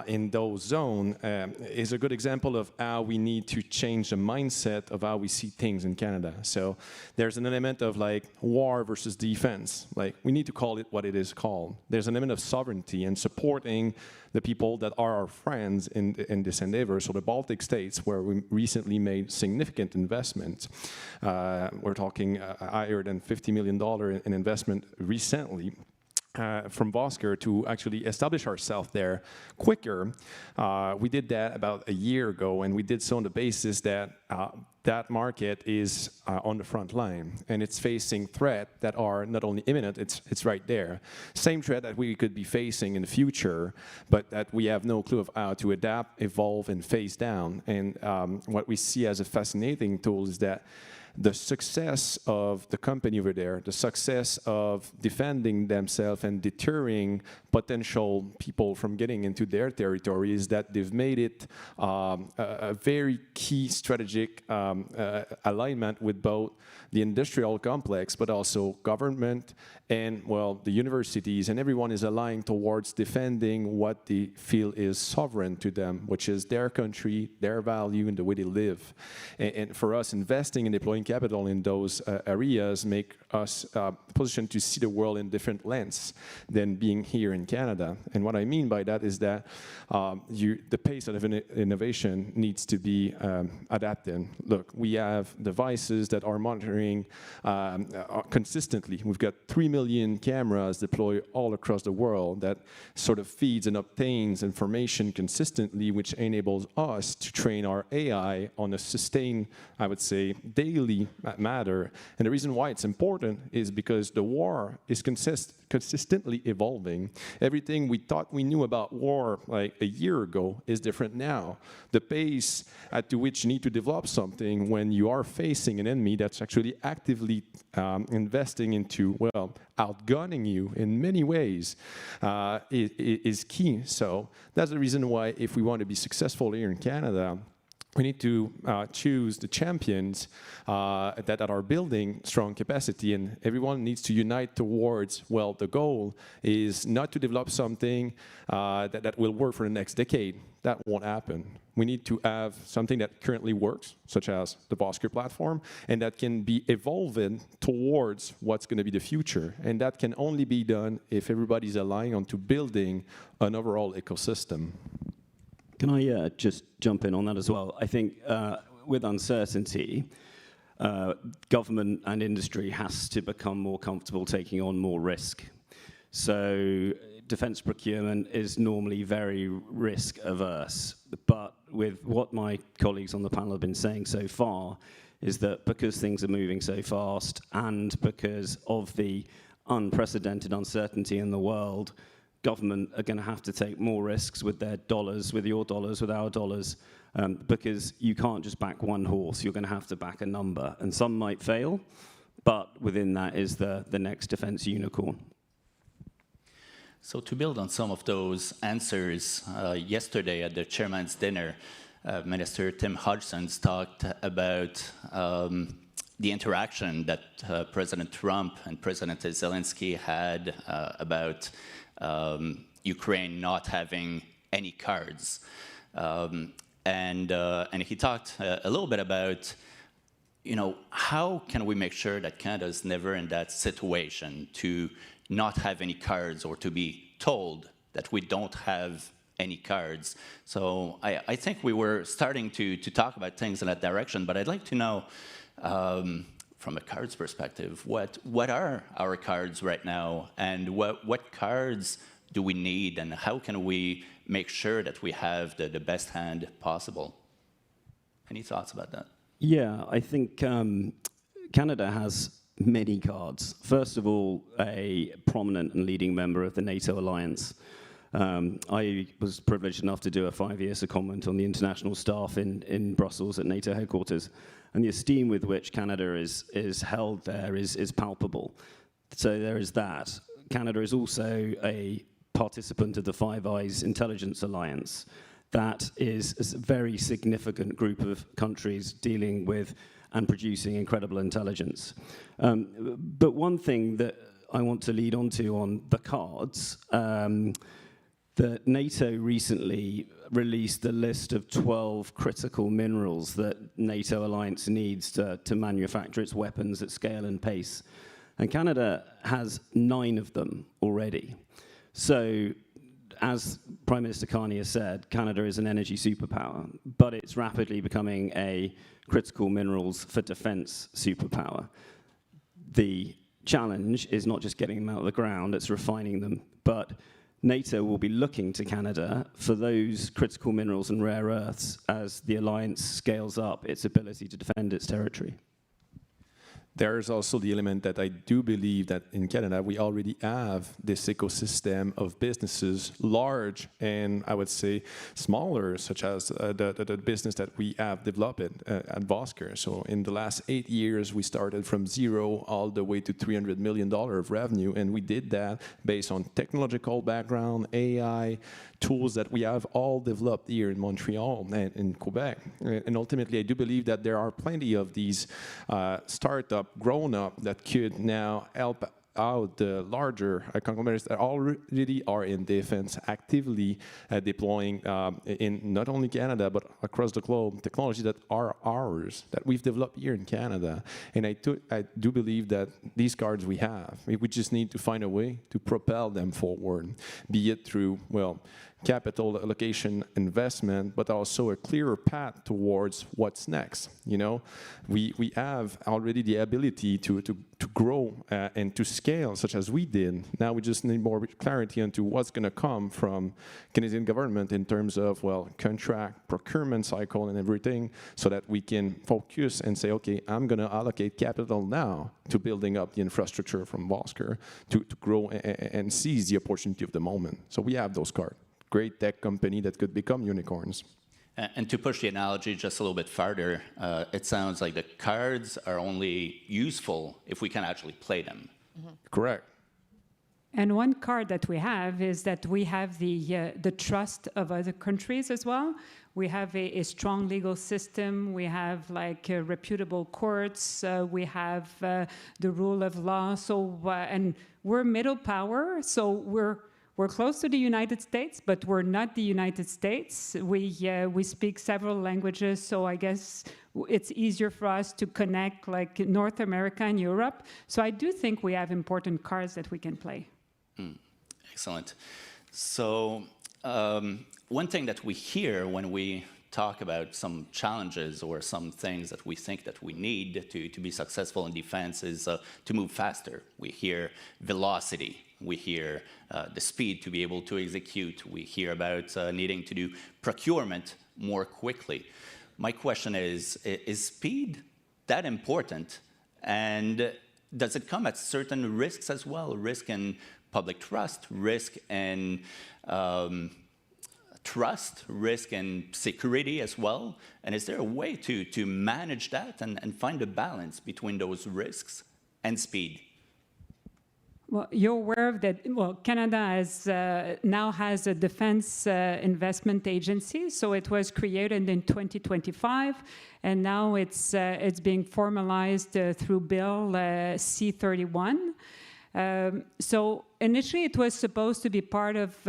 Speaker 21: in those zones is a good example of how we need to change the mindset of how we see things in Canada. So there's an element of like war versus defense. Like, we need to call it what it is called. There's an element of sovereignty and supporting the people that are our friends in this endeavor. So the Baltic states, where we recently made significant investments, we're talking higher than $50 million in investment recently, from Vosker to actually establish ourselves there quicker. We did that about a year ago, and we did so on the basis that that market is on the front line, and it's facing threats that are not only imminent, it's right there. Same threat that we could be facing in the future, but that we have no clue of how to adapt, evolve, and face down. And what we see as a fascinating tool is that the success of the company over there, the success of defending themselves and deterring potential people from getting into their territory is that they've made it a very key strategic alignment with both the industrial complex, but also government and, well, the universities, and everyone is aligned towards defending what they feel is sovereign to them, which is their country, their value, and the way they live. And for us, investing and deploying capital in those areas make us positioned to see the world in different lens than being here in Canada. And what I mean by that is that the pace of innovation needs to be adapted. Look, we have devices that are monitoring consistently. We've got 3 million cameras deployed all across the world that sort of feeds and obtains information consistently, which enables us to train our AI on a sustained, I would say, daily matter. And the reason why it's important is because the war is consistently evolving. Everything we thought we knew about war like a year ago is different now. The pace at which you need to develop something when you are facing an enemy that's actually actively investing into, well, outgunning you in many ways is key. So that's the reason why, if we want to be successful here in Canada, we need to choose the champions that are building strong capacity, and everyone needs to unite towards, well, the goal is not to develop something that will work for the next decade. That won't happen. We need to have something that currently works, such as the Vosker platform, and that can be evolving towards what's going to be the future. And that can only be done if everybody's aligned onto building an overall ecosystem.
Speaker 15: Can I just jump in on that as well? I think with uncertainty, government and industry has to become more comfortable taking on more risk. So defense procurement is normally very risk averse. But with what my colleagues on the panel have been saying so far, is that because things are moving so fast and because of the unprecedented uncertainty in the world, government are going to have to take more risks with their dollars, with your dollars, with our dollars, because you can't just back one horse. You're going to have to back a number, and some might fail, but within that is the next defense unicorn.
Speaker 10: So to build on some of those answers, yesterday at the chairman's dinner, Minister Tim Hodgson talked about the interaction that President Trump and President Zelensky had about Ukraine not having any cards. And he talked a little bit about, how can we make sure that Canada is never in that situation to not have any cards or to be told that we don't have any cards. So I think we were starting to talk about things in that direction, but I'd like to know, from a cards perspective, what are our cards right now, and what cards do we need, and how can we make sure that we have the best hand possible? Any thoughts about that?
Speaker 15: Yeah, I think Canada has many cards. First of all, a prominent and leading member of the NATO alliance. I was privileged enough to do a 5-year secondment on the international staff in Brussels at NATO headquarters, and the esteem with which Canada is held there is palpable. So there is that. Canada is also a participant of the Five Eyes Intelligence Alliance. That is a very significant group of countries dealing with and producing incredible intelligence. But one thing that I want to lead on to on the cards, that NATO recently released the list of 12 critical minerals that NATO alliance needs to manufacture its weapons at scale and pace. And Canada has 9 of them already. So, as Prime Minister Carney has said, Canada is an energy superpower, but it's rapidly becoming a critical minerals for defense superpower. The challenge is not just getting them out of the ground, it's refining them, but NATO will be looking to Canada for those critical minerals and rare earths as the alliance scales up its ability to defend its territory.
Speaker 3: There's also the element that I do believe that in Canada, we already have this ecosystem of businesses, large and I would say smaller, such as the business that we have developed at Vosker. So in the last 8 years, we started from 0 all the way to $300 million of revenue, and we did that based on technological background, AI, tools that we have all developed here in Montreal and in Quebec. And ultimately, I do believe that there are plenty of these startups grown up that could now help out the larger conglomerates that already are in defense, actively deploying in not only Canada, but across the globe, technology that are ours, that we've developed here in Canada. And I do believe that these cards we have, we just need to find a way to propel them forward, be it through, well, capital allocation investment, but also a clearer path towards what's next. You know, we have already the ability to grow and to scale, such as we did. Now we just need more clarity into what's going to come from Canadian government in terms of, well, contract, procurement cycle and everything, so that we can focus and say, okay, I'm going to allocate capital now to building up the infrastructure from Vosker to grow and seize the opportunity of the moment. So we have those cards. Great tech company that could become unicorns.
Speaker 10: And to push the analogy just a little bit farther, it sounds like the cards are only useful if we can actually play them.
Speaker 3: Mm-hmm. Correct.
Speaker 4: And one card that we have is that we have the trust of other countries as well. We have a strong legal system. We have reputable courts. We have the rule of law. So and we're middle power. So we're close to the United States, but we're not the United States. We speak several languages, so I guess it's easier for us to connect like North America and Europe. So I do think we have important cards that we can play.
Speaker 10: Excellent. So one thing that we hear when we talk about some challenges or some things that we think that we need to be successful in defense is to move faster. We hear velocity. We hear the speed to be able to execute. We hear about needing to do procurement more quickly. My question is speed that important? And does it come at certain risks as well? Risk in public trust, risk in trust, risk and security as well? And is there a way to manage that and find a balance between those risks and speed?
Speaker 4: Well, you're aware of that. Well, Canada now has a defense investment agency. So it was created in 2025, and now it's being formalized through Bill C-31. So initially, it was supposed to be part of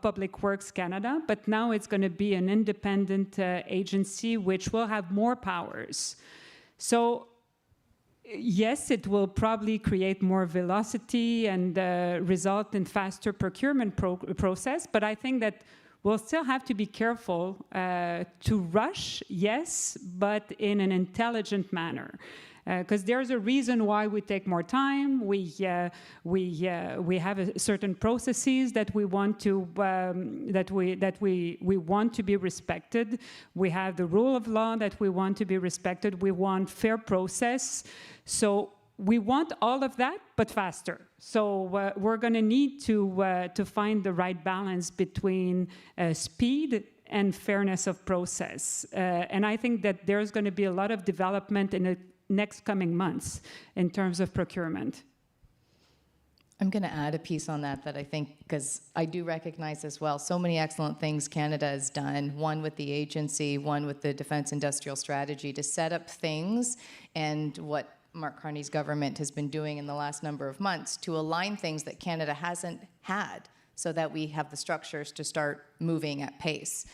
Speaker 4: Public Works Canada, but now it's going to be an independent agency which will have more powers. So yes, it will probably create more velocity and result in faster procurement process, but I think that we'll still have to be careful to rush, yes, but in an intelligent manner. Because there's a reason why we take more time. We have certain processes that we want to we want to be respected. We have the rule of law that we want to be respected. We want fair process. So we want all of that, but faster. So we're going to need to find the right balance between speed and fairness of process. And I think that there's going to be a lot of development in the next coming months in terms of procurement.
Speaker 17: I'm going to add a piece on that I think, because I do recognize as well, so many excellent things Canada has done, one with the agency, one with the Defence Industrial Strategy, to set up things, and what Mark Carney's government has been doing in the last number of months to align things that Canada hasn't had, so that we have the structures to start moving at pace.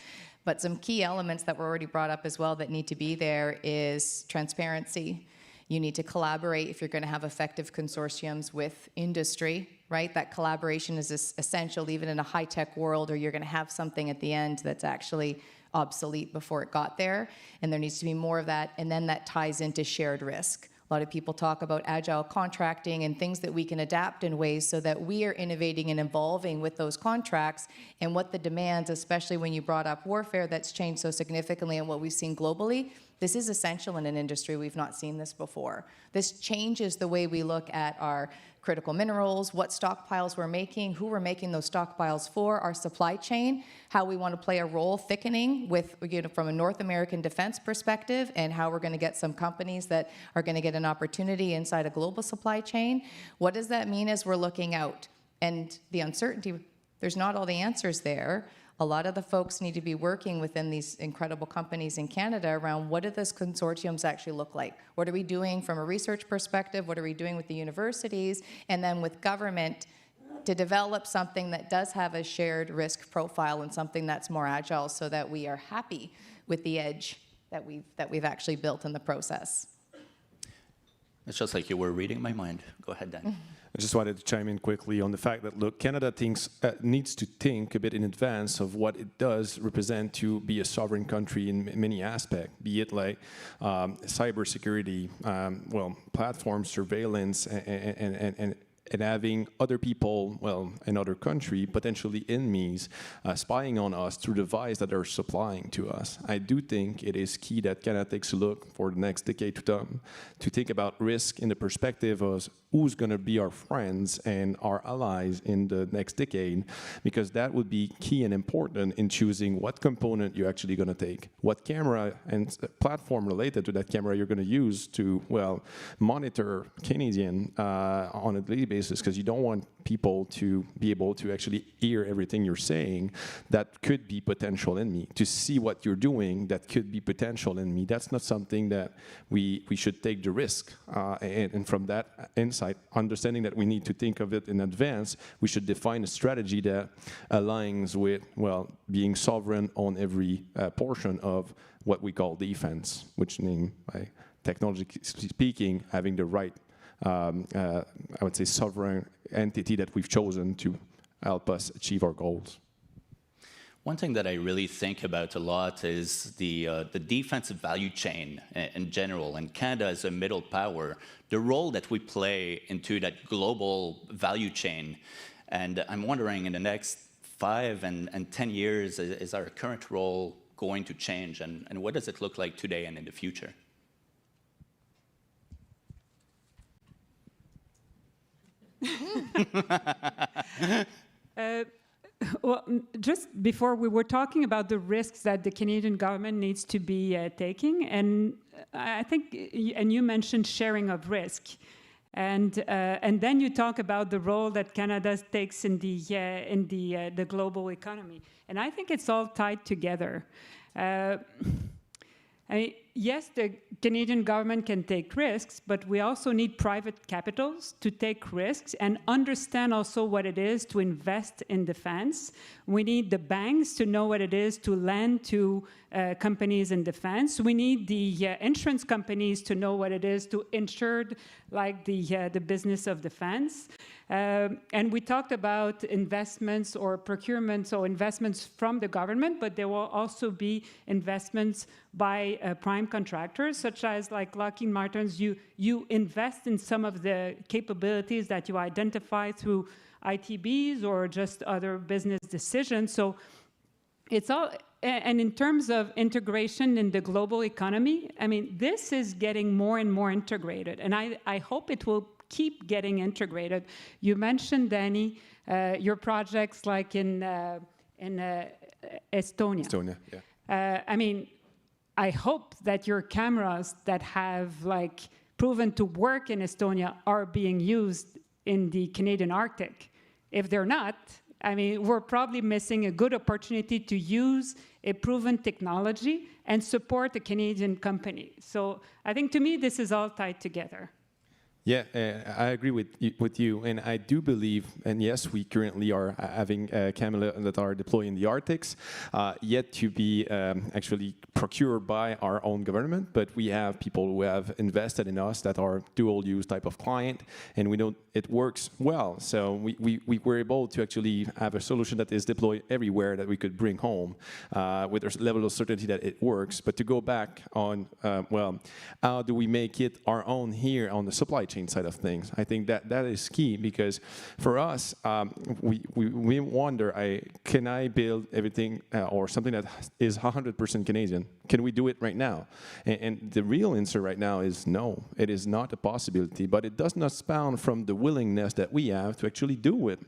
Speaker 17: But some key elements that were already brought up as well that need to be there is transparency. You need to collaborate if you're going to have effective consortiums with industry, right? That collaboration is essential even in a high-tech world, or you're going to have something at the end that's actually obsolete before it got there. And there needs to be more of that. And then that ties into shared risk. A lot of people talk about agile contracting and things that we can adapt in ways so that we are innovating and evolving with those contracts, and what the demands, especially when you brought up warfare that's changed so significantly and what we've seen globally. This is essential in an industry. We've not seen this before. This changes the way we look at our critical minerals, what stockpiles we're making, who we're making those stockpiles for, our supply chain, how we want to play a role thickening with, from a North American defense perspective, and how we're going to get some companies that are going to get an opportunity inside a global supply chain. What does that mean as we're looking out? And the uncertainty, there's not all the answers there. A lot of the folks need to be working within these incredible companies in Canada around what do those consortiums actually look like? What are we doing from a research perspective? What are we doing with the universities? And then with government to develop something that does have a shared risk profile and something that's more agile, so that we are happy with the edge that we've actually built in the process.
Speaker 10: It's just like you were reading my mind. Go ahead, Dan.
Speaker 3: I just wanted to chime in quickly on the fact that, look, Canada needs to think a bit in advance of what it does represent to be a sovereign country in many aspects, be it like cybersecurity, platform surveillance, and having other people, in other country, potentially enemies, spying on us through devices that are supplying to us. I do think it is key that Canada takes a look for the next decade to come to think about risk in the perspective of who's going to be our friends and our allies in the next decade, because that would be key and important in choosing what component you're actually going to take, what camera and platform related to that camera you're going to use to, monitor Canadian on a daily basis, because you don't want people to be able to actually hear everything you're saying that could be potential enemy, to see what you're doing that could be potential enemy. That's not something that we should take the risk. And from that insight, understanding that we need to think of it in advance, we should define a strategy that aligns with, being sovereign on every portion of what we call defense, which means, technologically speaking, having the right I would say sovereign entity that we've chosen to help us achieve our goals.
Speaker 10: One thing that I really think about a lot is the defensive value chain in general, and Canada as a middle power, the role that we play into that global value chain. And I'm wondering, in the next 5 and 10 years, is our current role going to change, and what does it look like today and in the future?
Speaker 4: Well, just before we were talking about the risks that the Canadian government needs to be taking, and I think, and you mentioned sharing of risk, and then you talk about the role that Canada takes in the global economy, and I think it's all tied together. Yes, the Canadian government can take risks, but we also need private capitals to take risks and understand also what it is to invest in defense. We need the banks to know what it is to lend to companies in defense. We need the insurance companies to know what it is to insure like the business of defense. And we talked about investments or procurement, so investments from the government, but there will also be investments by prime contractors, such as like Lockheed Martin's. You invest in some of the capabilities that you identify through ITBs or just other business decisions. So it's all, and in terms of integration in the global economy, I mean, this is getting more and more integrated, and I hope it will keep getting integrated. You mentioned, Danny, your projects like in Estonia.
Speaker 3: Estonia, yeah.
Speaker 4: I mean, I hope that your cameras that have like proven to work in Estonia are being used in the Canadian Arctic. If they're not, I mean, we're probably missing a good opportunity to use a proven technology and support a Canadian company. So I think to me, this is all tied together.
Speaker 3: Yeah, I agree with you, and I do believe, and yes, we currently are having cameras that are deployed in the Arctics, yet to be actually procured by our own government, but we have people who have invested in us that are dual-use type of client, and we know it works well, so we were able to actually have a solution that is deployed everywhere that we could bring home with a level of certainty that it works. But to go back on, well, how do we make it our own here on the supply chain side of things? I think that is key, because for us, we wonder, can I build everything or something that is 100% Canadian? Can we do it right now? And the real answer right now is no, it is not a possibility, but it does not spawn from the willingness that we have to actually do it.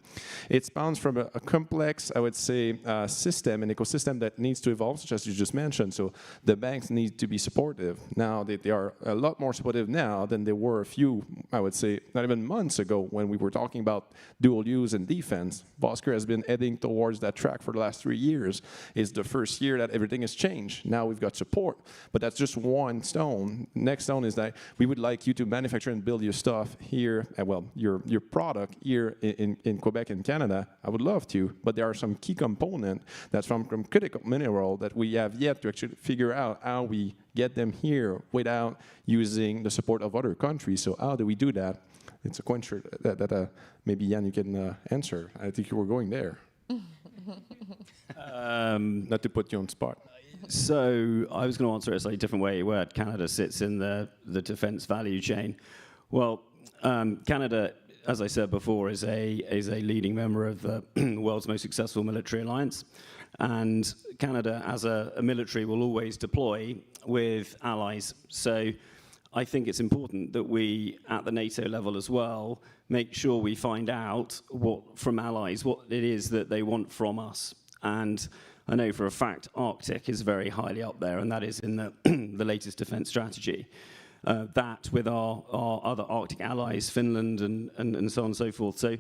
Speaker 3: It spawns from a complex, I would say, system, an ecosystem that needs to evolve, such as you just mentioned. So the banks need to be supportive. Now they are a lot more supportive now than they were a few, I would say, not even months ago when we were talking about dual use and defense. Vosker has been heading towards that track for the last 3 years. It's the first year that everything has changed. Now we've got support, but that's just one stone. Next stone is that we would like you to manufacture and build your stuff here, well, your product here in Quebec and Canada. I would love to, but there are some key components that's from critical mineral that we have yet to actually figure out how we get them here without using the support of other countries. So how do we do that? It's a question that maybe Jan, you can answer. I think you were going there. Not to put you on the spot.
Speaker 15: So I was going to answer it a slightly different way, where Canada sits in the defense value chain. Well, Canada, as I said before, is a leading member of the world's most successful military alliance. And Canada, as a military, will always deploy with allies. So I think it's important that we, at the NATO level as well, make sure we find out from allies what it is that they want from us. And I know for a fact Arctic is very highly up there, and that is in the latest defense strategy. That with our other Arctic allies, Finland and so on and so forth. So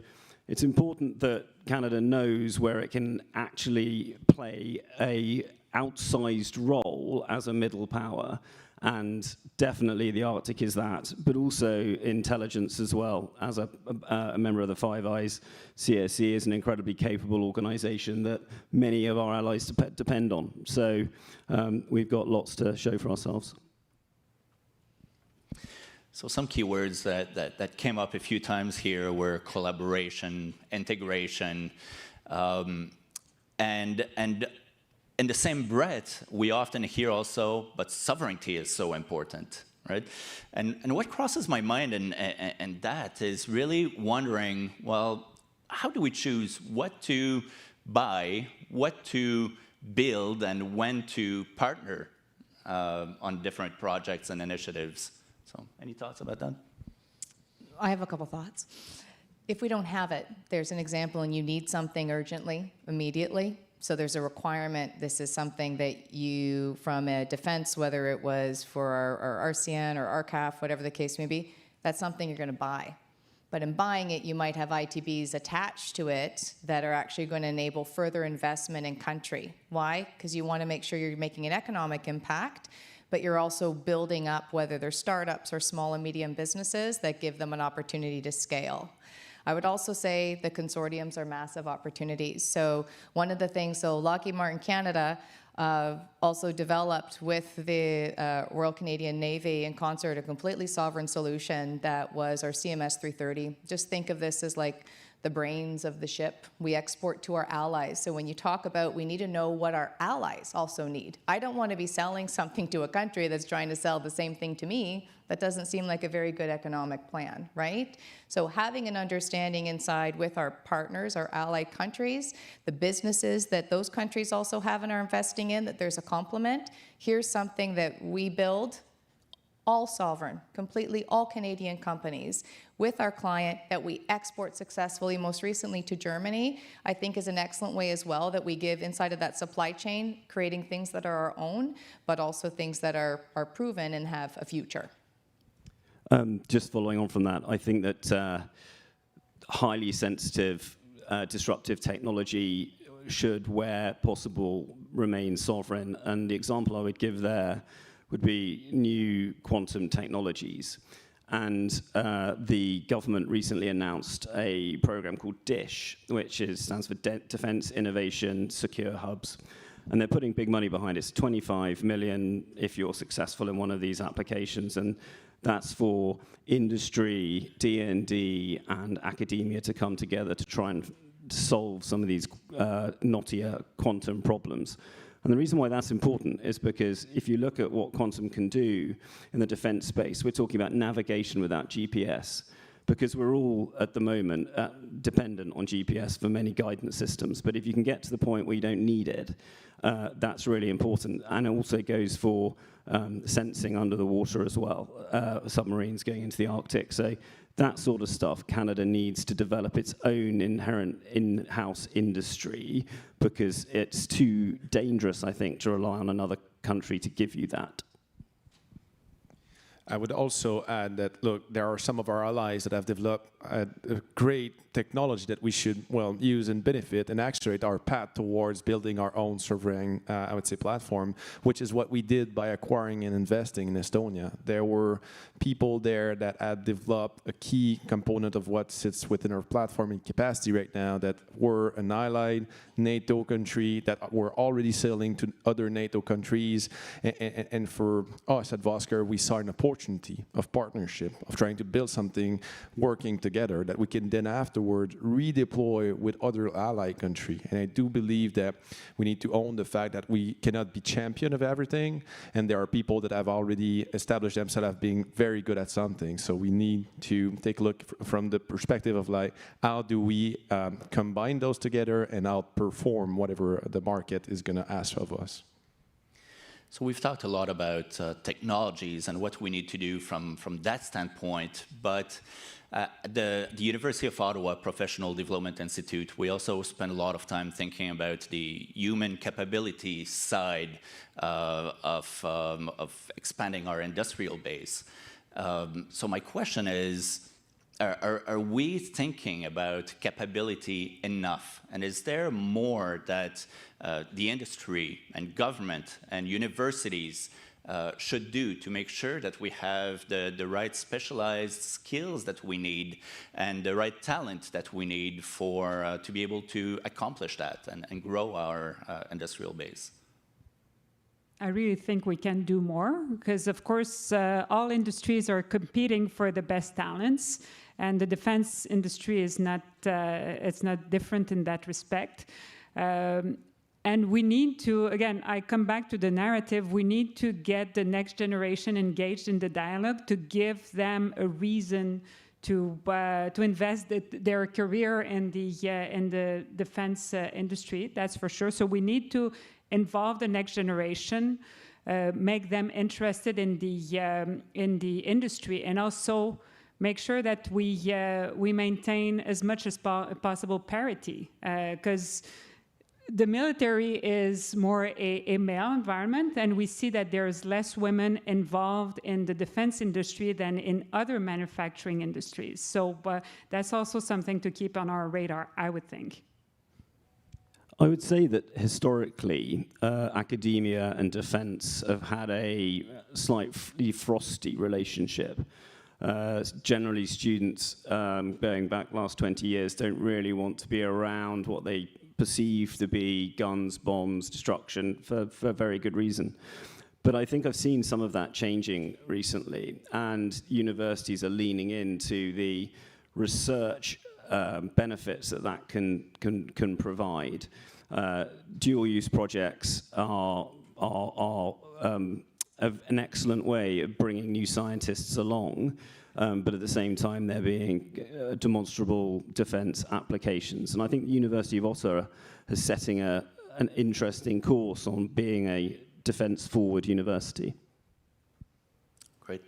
Speaker 15: it's important that Canada knows where it can actually play a outsized role as a middle power, and definitely the Arctic is that, but also intelligence as well. As a member of the Five Eyes, CSE is an incredibly capable organization that many of our allies depend on. So we've got lots to show for ourselves.
Speaker 10: So some keywords that came up a few times here were collaboration, integration, and in the same breath, we often hear also, but sovereignty is so important, right? And what crosses my mind and that is really wondering, well, how do we choose what to buy, what to build, and when to partner on different projects and initiatives? So any thoughts about that?
Speaker 17: I have a couple thoughts. If we don't have it, there's an example and you need something urgently, immediately. So there's a requirement. This is something that you, from a defense, whether it was for our RCN or RCAF, whatever the case may be, that's something you're going to buy. But in buying it, you might have ITBs attached to it that are actually going to enable further investment in country. Why? Because you want to make sure you're making an economic impact, but you're also building up, whether they're startups or small and medium businesses, that give them an opportunity to scale. I would also say the consortiums are massive opportunities. So one of the things, so Lockheed Martin Canada also developed with the Royal Canadian Navy in concert a completely sovereign solution that was our CMS 330. Just think of this as like the brains of the ship. We export to our allies. So when you talk about we need to know what our allies also need. I don't want to be selling something to a country that's trying to sell the same thing to me. That doesn't seem like a very good economic plan, right? So having an understanding inside with our partners, our allied countries, the businesses that those countries also have and are investing in, that there's a complement. Here's something that we build, all sovereign, completely all Canadian companies, with our client that we export successfully, most recently to Germany, I think is an excellent way as well that we give inside of that supply chain, creating things that are our own, but also things that are proven and have a future.
Speaker 15: Just following on from that, I think that highly sensitive, disruptive technology should, where possible, remain sovereign. And the example I would give there would be new quantum technologies. And the government recently announced a program called DISH, which stands for Defense Innovation Secure Hubs. And they're putting big money behind it. It's 25 million if you're successful in one of these applications. And that's for industry, D&D, and academia to come together to try and solve some of these knottier quantum problems. And the reason why that's important is because if you look at what quantum can do in the defense space, we're talking about navigation without GPS, because we're all, at the moment, dependent on GPS for many guidance systems. But if you can get to the point where you don't need it, that's really important. And it also goes for sensing under the water as well, submarines going into the Arctic. So that sort of stuff, Canada needs to develop its own inherent in-house industry, because it's too dangerous, I think, to rely on another country to give you that.
Speaker 3: I would also add that, look, there are some of our allies that have developed a great technology that we should, well, use and benefit and accelerate our path towards building our own sovereign, I would say, platform, which is what we did by acquiring and investing in Estonia. There were people there that had developed a key component of what sits within our platform in capacity right now that were an allied NATO country that were already selling to other NATO countries. And for us at Vosker, we saw an opportunity of partnership, of trying to build something working together that we can then afterwards redeploy with other allied countries. And I do believe that we need to own the fact that we cannot be champion of everything, and there are people that have already established themselves as being very good at something. So we need to take a look from the perspective of like, how do we combine those together and outperform whatever the market is going to ask of us.
Speaker 10: So we've talked a lot about technologies and what we need to do from that standpoint, but the University of Ottawa Professional Development Institute, we also spend a lot of time thinking about the human capability side of expanding our industrial base. So my question is, are we thinking about capability enough? And is there more that the industry and government and universities should do to make sure that we have the right specialized skills that we need and the right talent that we need for to be able to accomplish that and grow our industrial base?
Speaker 4: I really think we can do more because, of course, all industries are competing for the best talents, and the defense industry is not it's not different in that respect. And we need to, again, I come back to the narrative, we need to get the next generation engaged in the dialogue to give them a reason to invest their career in the defense industry, that's for sure. So we need to involve the next generation, make them interested in the industry, and also make sure that we maintain as much as possible parity, because the military is more a male environment, and we see that there's less women involved in the defense industry than in other manufacturing industries. So that's also something to keep on our radar, I would think.
Speaker 15: I would say that historically, academia and defense have had a slightly frosty relationship. Generally, students, going back last 20 years, don't really want to be around what they perceive to be guns, bombs, destruction, for very good reason. But I think I've seen some of that changing recently, and universities are leaning into the research benefits that can provide. Dual-use projects are an excellent way of bringing new scientists along, but at the same time they're being demonstrable defense applications. And I think the University of Ottawa is setting an interesting course on being a defense-forward university.
Speaker 10: Great.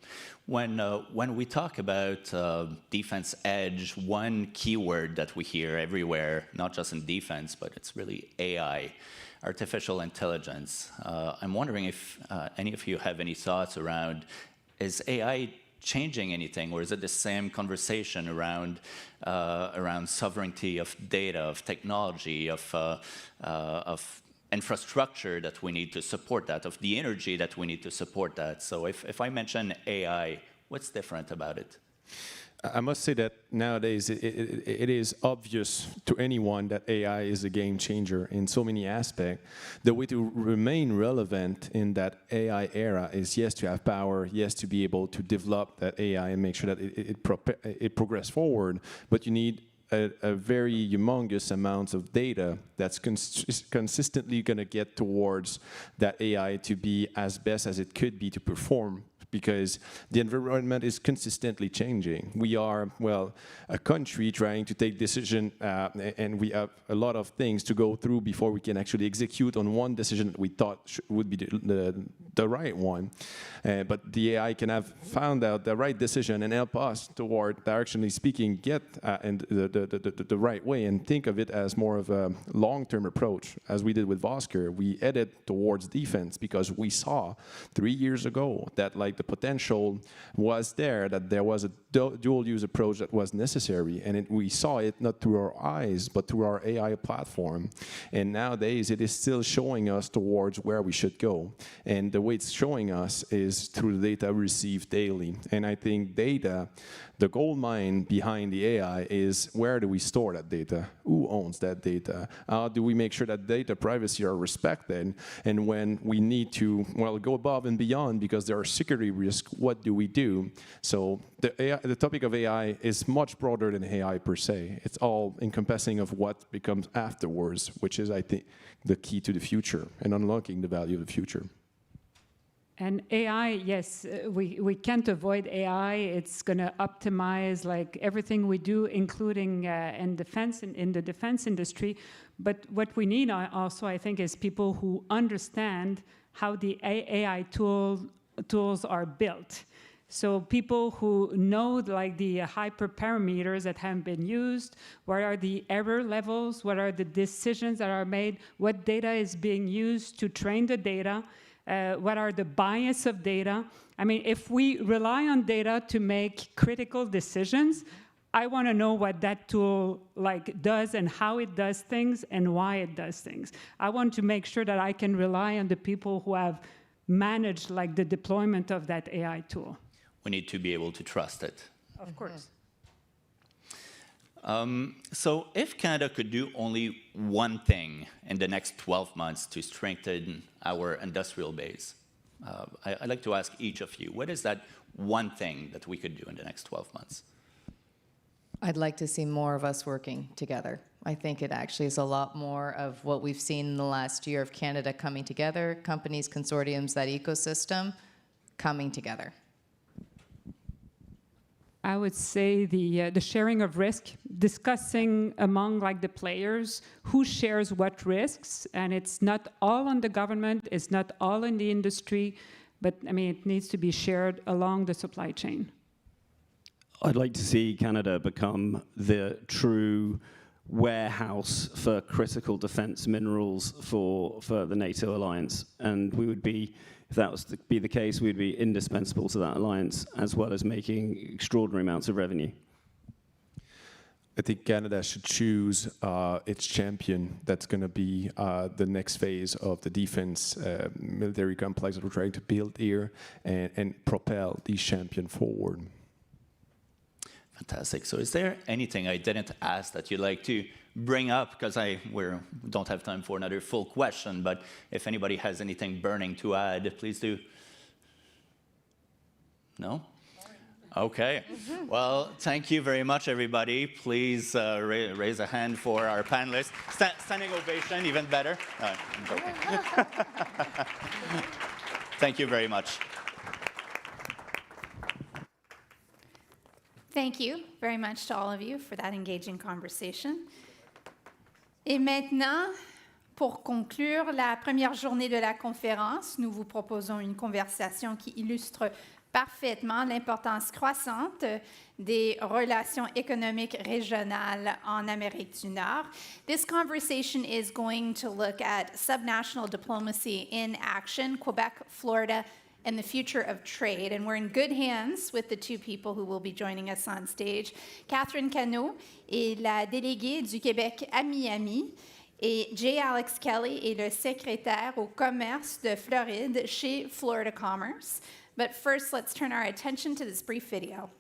Speaker 10: When we talk about defense edge, one keyword that we hear everywhere, not just in defense, but it's really AI, artificial intelligence. I'm wondering if any of you have any thoughts around, is AI changing anything, or is it the same conversation around sovereignty of data, of technology, of infrastructure that we need to support that, of the energy that we need to support that? So if I mention AI, what's different about it?
Speaker 3: I must say that nowadays it is obvious to anyone that AI is a game changer in so many aspects. The way to remain relevant in that AI era is, yes, to have power, yes, to be able to develop that AI and make sure that it progresses forward, but you need a very humongous amount of data that's consistently going to get towards that AI to be as best as it could be to perform, because the environment is consistently changing. We are, well, a country trying to take decision, and we have a lot of things to go through before we can actually execute on one decision that we thought would be the right one. But the AI can have found out the right decision and help us toward, directionally speaking, get in the right way, and think of it as more of a long-term approach. As we did with Vosker, we headed towards defense because we saw 3 years ago that the potential was there, that there was a dual-use approach that was necessary, and we saw it not through our eyes, but through our AI platform. And nowadays, it is still showing us towards where we should go. And the way it's showing us is through the data received daily. And I think data, the gold mine behind the AI is, where do we store that data? Who owns that data? How do we make sure that data privacy are respected? And when we need to, well, go above and beyond because there are security risks, what do we do? So the topic of AI is much broader than AI per se. It's all encompassing of what becomes afterwards, which is, I think, the key to the future and unlocking the value of the future.
Speaker 4: And AI, yes, we can't avoid AI. It's going to optimize everything we do, including in defense, in the defense industry. But what we need also, I think, is people who understand how the AI tools are built. So people who know the hyperparameters that have been used, what are the error levels, what are the decisions that are made, what data is being used to train the data, what are the bias of data. I mean, if we rely on data to make critical decisions, I want to know what that tool does and how it does things and why it does things. I want to make sure that I can rely on the people who have managed the deployment of that AI tool.
Speaker 10: We need to be able to trust it.
Speaker 4: Of course.
Speaker 10: So if Canada could do only one thing in the next 12 months to strengthen our industrial base, I'd like to ask each of you, what is that one thing that we could do in the next 12 months?
Speaker 17: I'd like to see more of us working together. I think it actually is a lot more of what we've seen in the last year of Canada coming together, companies, consortiums, that ecosystem coming together.
Speaker 4: I would say the sharing of risk, discussing among the players who shares what risks, and it's not all on the government, it's not all in the industry, but I mean it needs to be shared along the supply chain.
Speaker 15: I'd like to see Canada become the true warehouse for critical defense minerals for the NATO alliance. And we would be, if that was to be the case, we'd be indispensable to that alliance, as well as making extraordinary amounts of revenue.
Speaker 3: I think Canada should choose its champion. That's going to be the next phase of the defense military complex that we're trying to build here and propel these champion forward.
Speaker 10: Fantastic. So is there anything I didn't ask that you'd like to bring up? Because we don't have time for another full question, but if anybody has anything burning to add, please do. No? Okay. Well, thank you very much, everybody. Please raise a hand for our panelists. Standing ovation, even better. No, I'm joking. Thank you very much.
Speaker 2: Thank you very much to all of you for that engaging conversation. Et maintenant, pour conclure la première journée de la conférence, nous vous proposons une conversation qui illustre parfaitement l'importance croissante des relations économiques régionales en Amérique du Nord. This conversation is going to look at subnational diplomacy in action, Quebec, Florida, and the future of trade. And we're in good hands with the two people who will be joining us on stage. Catherine Cano est la déléguée du Québec à Miami et J. Alex Kelly est le secrétaire au commerce de Floride chez Florida Commerce. But first, let's turn our attention to this brief video.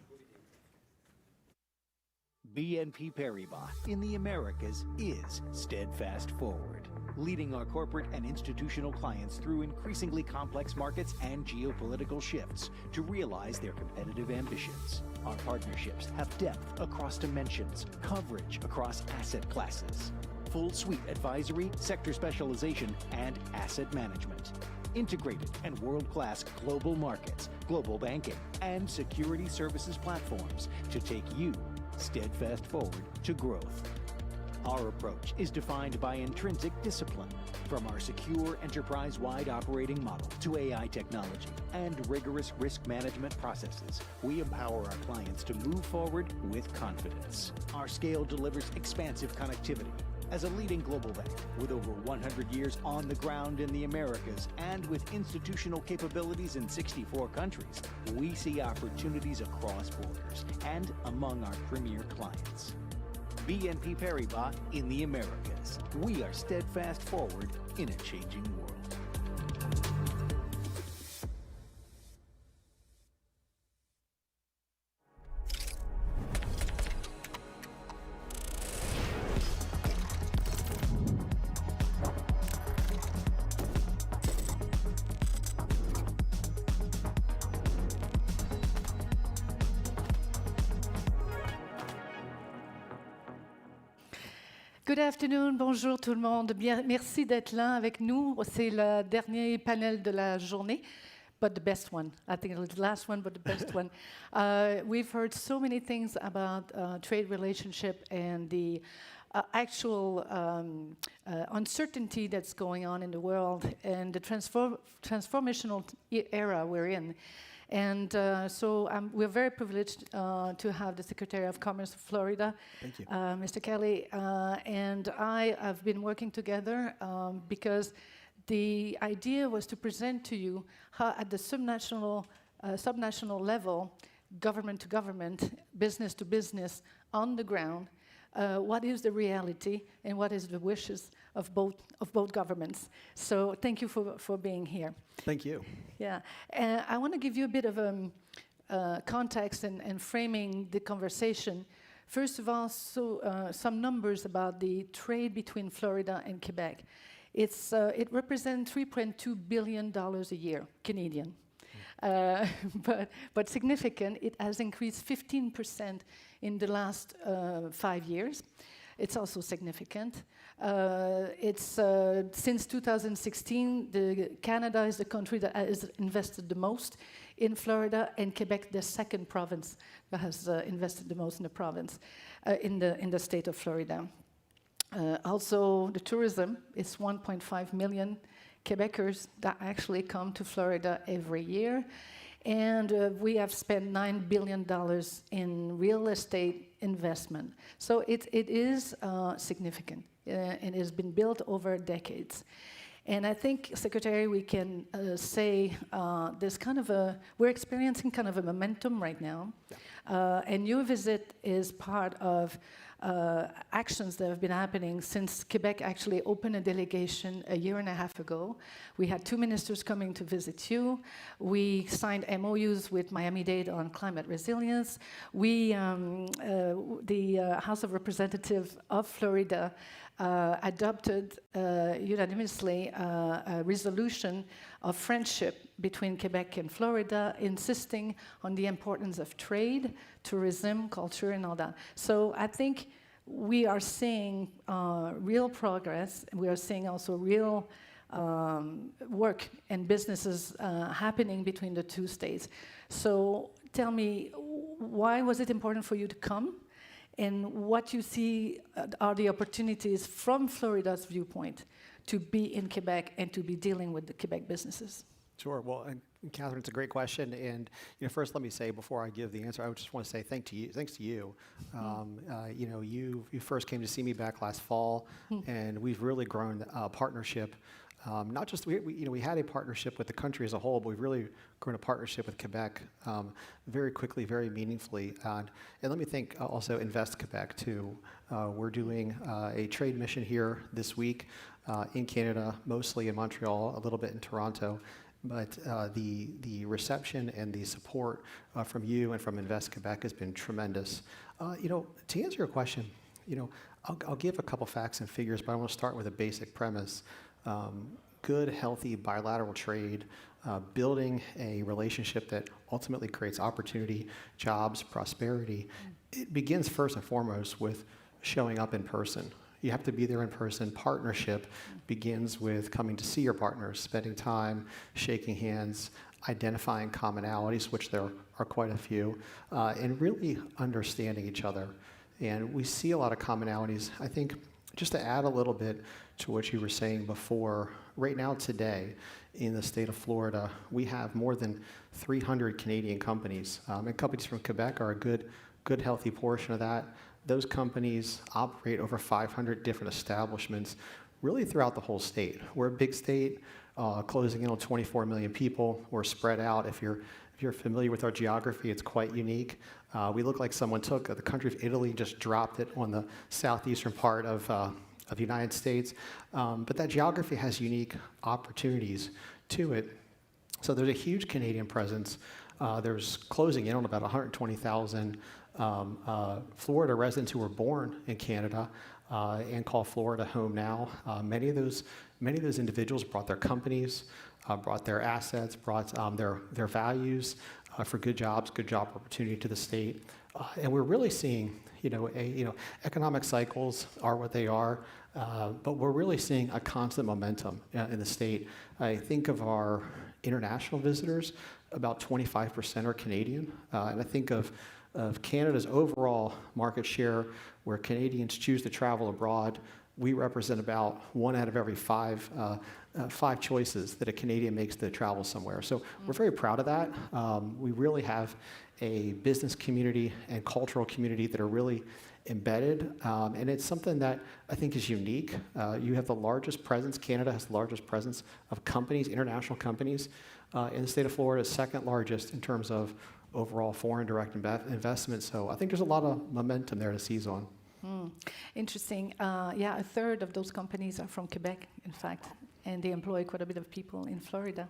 Speaker 6: BNP Paribas in the Americas is steadfast forward, leading our corporate and institutional clients through increasingly complex markets and geopolitical shifts to realize their competitive ambitions. Our partnerships have depth across dimensions, coverage across asset classes, full suite advisory, sector specialization, and asset management. Integrated and world-class global markets, global banking, and security services platforms to take you steadfast forward to growth. Our approach is defined by intrinsic discipline, from our secure enterprise-wide operating model to AI technology and rigorous risk management processes. We empower our clients to move forward with confidence. Our scale delivers expansive connectivity. As a leading global bank with over 100 years on the ground in the Americas and with institutional capabilities in 64 countries, we see opportunities across borders and among our premier clients. BNP Paribas in the Americas. We are steadfast forward in a changing world.
Speaker 16: Good afternoon, bonjour tout le monde. Bien, merci d'être là avec nous. C'est le dernier panel de la journée, but the best one. I think it's the last one, but the best one. We've heard so many things about trade relationship and the actual uncertainty that's going on in the world and the transformational era we're in. And so we're very privileged to have the Secretary of Commerce of Florida,
Speaker 18: Thank you.
Speaker 16: Mr. Kelly, and I have been working together because the idea was to present to you how at the subnational level, government to government, business to business, on the ground, what is the reality and what is the wishes of both governments. So thank you for being here.
Speaker 18: Thank you.
Speaker 16: Yeah, I want to give you a bit of context and framing the conversation. First of all, some numbers about the trade between Florida and Quebec. It represents $3.2 billion a year, Canadian. But significant, it has increased 15% in the last 5 years. It's also significant. Since 2016, Canada is the country that has invested the most in Florida, and Quebec, the second province that has invested the most in the province, in the state of Florida. Also, the tourism is 1.5 million Quebecers that actually come to Florida every year. And we have spent $9 billion in real estate investment. So it is significant, and it has been built over decades. And I think, Secretary, we can say there's kind of we're experiencing kind of a momentum right now. And your visit is part of actions that have been happening since Quebec actually opened a delegation a year and a half ago. We had 2 ministers coming to visit you. We signed MOUs with Miami-Dade on climate resilience. The House of Representatives of Florida adopted unanimously a resolution of friendship between Quebec and Florida, insisting on the importance of trade, tourism, culture, and all that. So I think we are seeing real progress. We are seeing also real work and businesses happening between the two states. So tell me, why was it important for you to come? And what you see are the opportunities from Florida's viewpoint to be in Quebec and to be dealing with the Quebec businesses?
Speaker 18: Sure. Well, and Catherine, it's a great question. And first, let me say before I give the answer, I just want to say thanks to you. You first came to see me back last fall, and we've really grown a partnership. Not just we had a partnership with the country as a whole, but we've really grown a partnership with Quebec very quickly, very meaningfully. And let me thank also Invest Quebec too. We're doing a trade mission here this week in Canada, mostly in Montreal, a little bit in Toronto. But the reception and the support from you and from Invest Quebec has been tremendous. To answer your question, I'll give a couple facts and figures, but I want to start with a basic premise. Good, healthy bilateral trade, building a relationship that ultimately creates opportunity, jobs, prosperity. It begins first and foremost with showing up in person. You have to be there in person. Partnership begins with coming to see your partners, spending time, shaking hands, identifying commonalities, which there are quite a few, and really understanding each other. And we see a lot of commonalities. I think just to add a little bit to what you were saying before, right now today in the state of Florida, we have more than 300 Canadian companies. And companies from Quebec are a good, healthy portion of that. Those companies operate over 500 different establishments really throughout the whole state. We're a big state, closing in on 24 million people. We're spread out. If you're familiar with our geography, it's quite unique. We look like someone took the country of Italy, just dropped it on the southeastern part of the United States. But that geography has unique opportunities to it. So there's a huge Canadian presence. There's closing in on about 120,000 Florida residents who were born in Canada and call Florida home now. Many of those individuals brought their companies, brought their assets, brought their values for good jobs, good job opportunity to the state. And we're really seeing, economic cycles are what they are, but we're really seeing a constant momentum in the state. I think of our international visitors, about 25% are Canadian. And I think of Canada's overall market share, where Canadians choose to travel abroad, we represent about 1 out of every 5 choices that a Canadian makes to travel somewhere. So we're very proud of that. We really have a business community and cultural community that are really embedded, and it's something that I think is unique. You have the largest presence, Canada has the largest presence of companies, international companies, in the state of Florida, second largest in terms of overall foreign direct investment. So I think there's a lot of momentum there to seize on.
Speaker 16: Interesting. A third of those companies are from Quebec, in fact, and they employ quite a bit of people in Florida.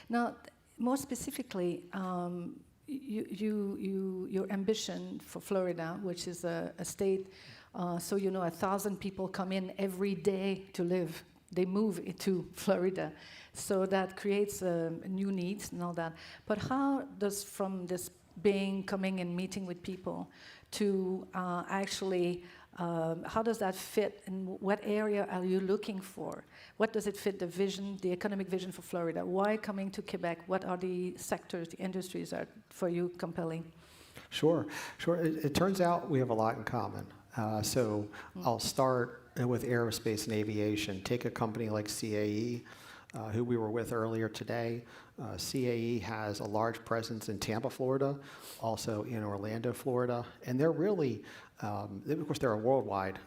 Speaker 16: Now, more specifically, your ambition for Florida, which is a state, 1,000 people come in every day to live. They move to Florida. So that creates new needs and all that. But how does, from this coming and meeting with people, to how does that fit, and what area are you looking for? What does it fit the vision, the economic vision for Florida? Why coming to Quebec? What are the sectors, the industries that are for you compelling?
Speaker 18: Sure. It turns out we have a lot in common. I'll start with aerospace and aviation. Take a company like CAE. who we were with earlier today. CAE has a large presence in Tampa, Florida, also in Orlando, Florida, and they're really, of course, they're a worldwide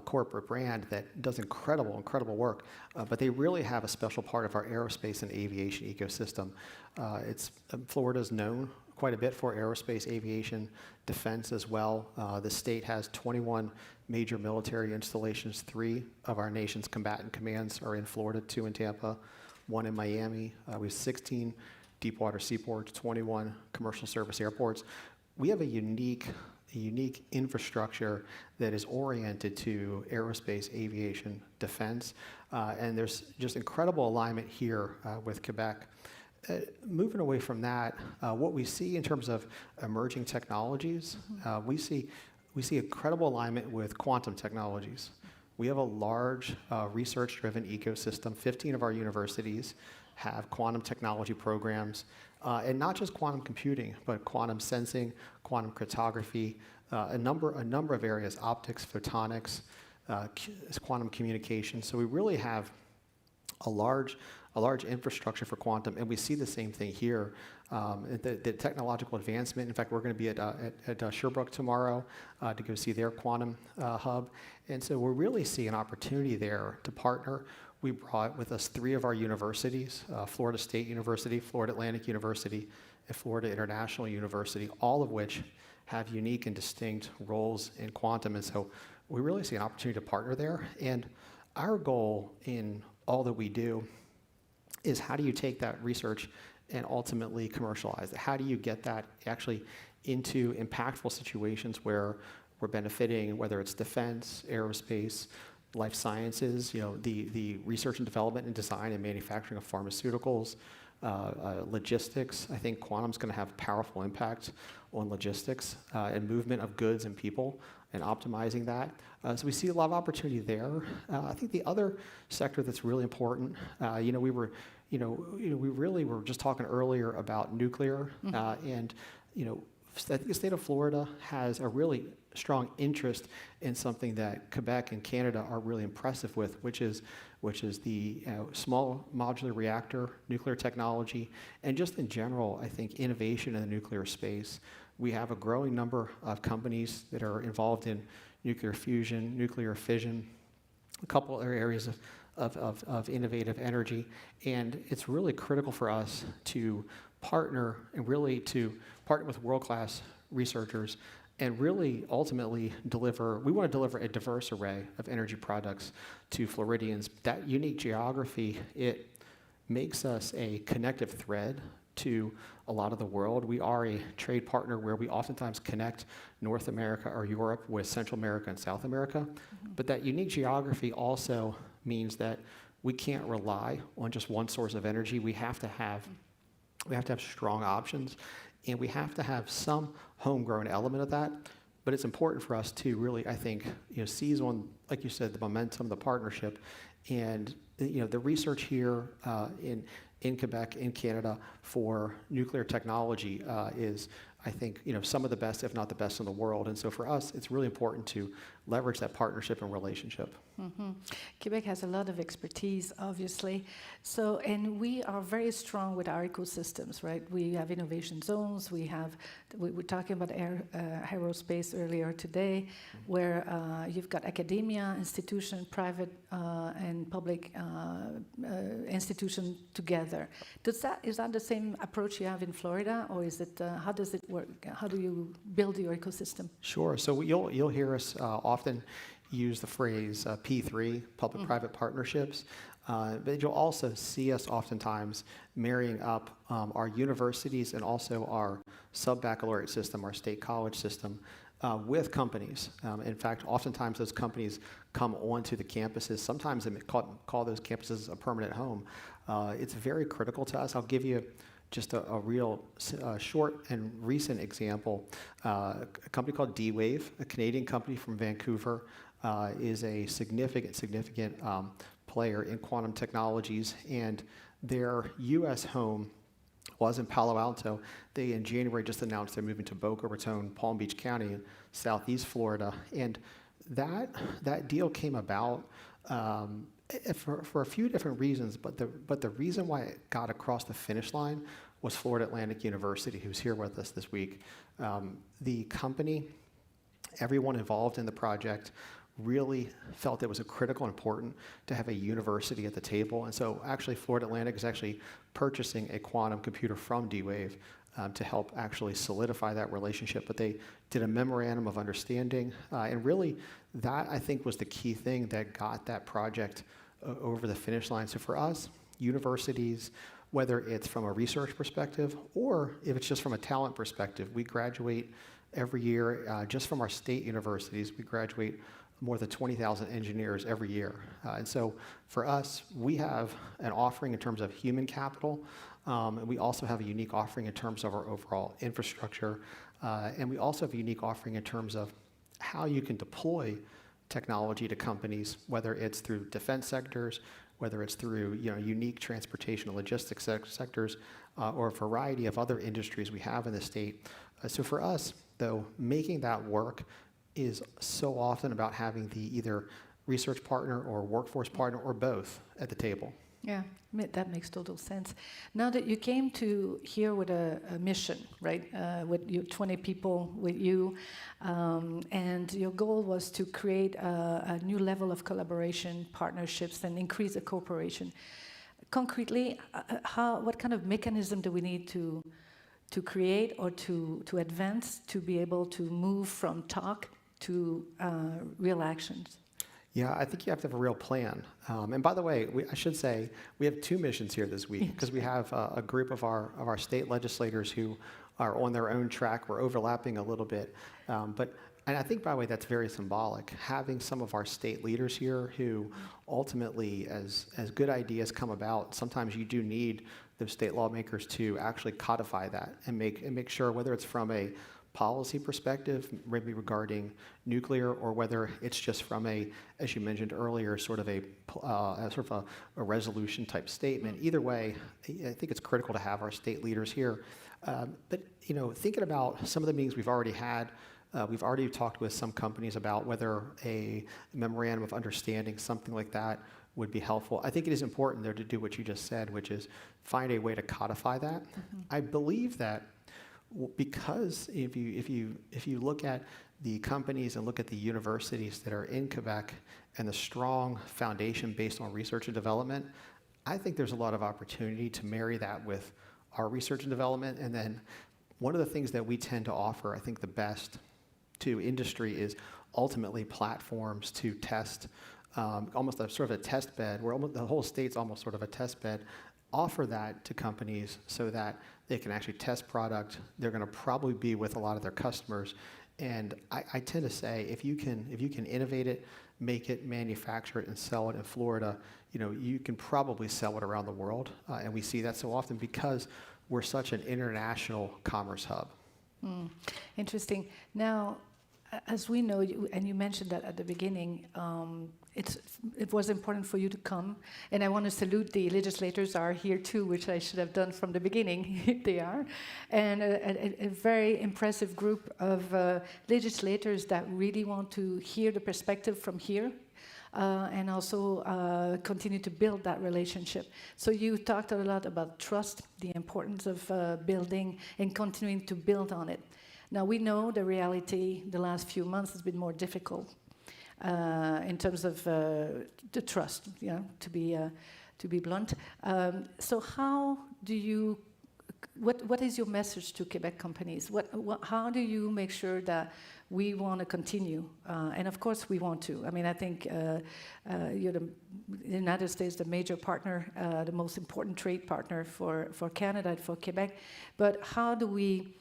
Speaker 18: corporate brand that does incredible work, but they really have a special part of our aerospace and aviation ecosystem. Florida's known quite a bit for aerospace, aviation, defense as well. The state has 21 major military installations. 3 of our nation's combatant commands are in Florida, 2 in Tampa, 1 in Miami. We have 16 deep water seaports, 21 commercial service airports. We have a unique infrastructure that is oriented to aerospace, aviation, defense, and there's just incredible alignment here with Quebec. Moving away from that, what we see in terms of emerging technologies, we see incredible alignment with quantum technologies. We have a large research-driven ecosystem. 15 of our universities have quantum technology programs, and not just quantum computing, but quantum sensing, quantum cryptography, a number of areas, optics, photonics, quantum communication. So we really have a large infrastructure for quantum, and we see the same thing here. The technological advancement, in fact, we're going to be at Sherbrooke tomorrow to go see their quantum hub. And so we really see an opportunity there to partner. We brought with us 3 of our universities, Florida State University, Florida Atlantic University, and Florida International University, all of which have unique and distinct roles in quantum. And so we really see an opportunity to partner there. And our goal in all that we do is how do you take that research and ultimately commercialize it? How do you get that actually into impactful situations where we're benefiting, whether it's defense, aerospace, life sciences, the research and development and design and manufacturing of pharmaceuticals, logistics. I think quantum's going to have a powerful impact on logistics and movement of goods and people and optimizing that. So we see a lot of opportunity there. I think the other sector that's really important, we really were just talking earlier about nuclear, and the state of Florida has a really strong interest in something that Quebec and Canada are really impressive with, which is the small modular reactor, nuclear technology, and just in general, I think innovation in the nuclear space. We have a growing number of companies that are involved in nuclear fusion, nuclear fission, a couple other areas of innovative energy, and it's really critical for us to partner and really to partner with world-class researchers and really ultimately we want to deliver a diverse array of energy products to Floridians. That unique geography, it makes us a connective thread to a lot of the world. We are a trade partner where we oftentimes connect North America or Europe with Central America and South America. But that unique geography also means that we can't rely on just one source of energy. We have to have strong options, and we have to have some homegrown element of that. But it's important for us to really, I think, seize on, like you said, the momentum, the partnership, and the research here in Quebec, in Canada, for nuclear technology is, I think, some of the best, if not the best in the world. And so for us, it's really important to leverage that partnership and relationship.
Speaker 16: Quebec has a lot of expertise, obviously. So, and we are very strong with our ecosystems, right? We have innovation zones. We were talking about aerospace earlier today, where you've got academia, institution, private and public institution together. Is that the same approach you have in Florida, or is it? How does it work? How do you build your ecosystem?
Speaker 18: Sure. So you'll hear us often use the phrase P3, public-private partnerships, but you'll also see us oftentimes marrying up our universities and also our sub-baccalaureate system, our state college system, with companies. In fact, oftentimes those companies come onto the campuses. Sometimes they call those campuses a permanent home. It's very critical to us. I'll give you just a real short and recent example. A company called D-Wave, a Canadian company from Vancouver, is a significant player in quantum technologies, and their U.S. home was in Palo Alto. They, in January, just announced they're moving to Boca Raton, Palm Beach County in southeast Florida, and that deal came about For a few different reasons, but the reason why it got across the finish line was Florida Atlantic University, who's here with us this week. The company, everyone involved in the project, really felt it was critical and important to have a university at the table. And so actually Florida Atlantic is actually purchasing a quantum computer from D-Wave to help actually solidify that relationship. But they did a memorandum of understanding. And really that, I think, was the key thing that got that project over the finish line. So for us, universities, whether it's from a research perspective or if it's just from a talent perspective, we graduate every year, just from our state universities, we graduate more than 20,000 engineers every year. And so for us, we have an offering in terms of human capital, and we also have a unique offering in terms of our overall infrastructure, and we also have a unique offering in terms of how you can deploy technology to companies, whether it's through defense sectors, whether it's through unique transportation and logistics sectors, or a variety of other industries we have in the state. So for us, though, making that work is so often about having the either research partner or workforce partner or both at the table.
Speaker 16: Yeah, that makes total sense. Now that you came to here with a mission, right, with you 20 people with you, and your goal was to create a new level of collaboration, partnerships, and increase the cooperation. Concretely, what kind of mechanism do we need to create or to advance to be able to move from talk to real actions?
Speaker 18: Yeah, I think you have to have a real plan. And by the way, I should say we have two missions here this week because we have a group of our state legislators who are on their own track. We're overlapping a little bit. And I think, by the way, that's very symbolic. Having some of our state leaders here who ultimately, as good ideas come about, sometimes you do need those state lawmakers to actually codify that and make sure, whether it's from a policy perspective, maybe regarding nuclear, or whether it's just from a, as you mentioned earlier, sort of a resolution type statement. Either way, I think it's critical to have our state leaders here. But thinking about some of the meetings we've already had, we've already talked with some companies about whether a memorandum of understanding, something like that, would be helpful. I think it is important, though, to do what you just said, which is find a way to codify that. I believe that because if you look at the companies and look at the universities that are in Quebec and the strong foundation based on research and development, I think there's a lot of opportunity to marry that with our research and development. And then one of the things that we tend to offer, I think the best to industry, is ultimately platforms to test, almost a sort of a test bed, where the whole state's almost sort of a test bed. Offer that to companies so that they can actually test product. They're going to probably be with a lot of their customers. And I tend to say, if you can innovate it, make it, manufacture it, and sell it in Florida, you can probably sell it around the world. And we see that so often because we're such an international commerce hub.
Speaker 16: Interesting. Now, as we know, and you mentioned that at the beginning, it was important for you to come, and I want to salute the legislators are here too, which I should have done from the beginning. They are, and a very impressive group of legislators that really want to hear the perspective from here, and also continue to build that relationship. So you talked a lot about trust, the importance of building and continuing to build on it. Now we know the reality the last few months has been more difficult. In terms of the trust, to be blunt. So how do you? What is your message to Quebec companies? How do you make sure that we want to continue? And of course, we want to. I mean, I think you're the United States, the major partner, the most important trade partner for Canada and for Quebec. But how do we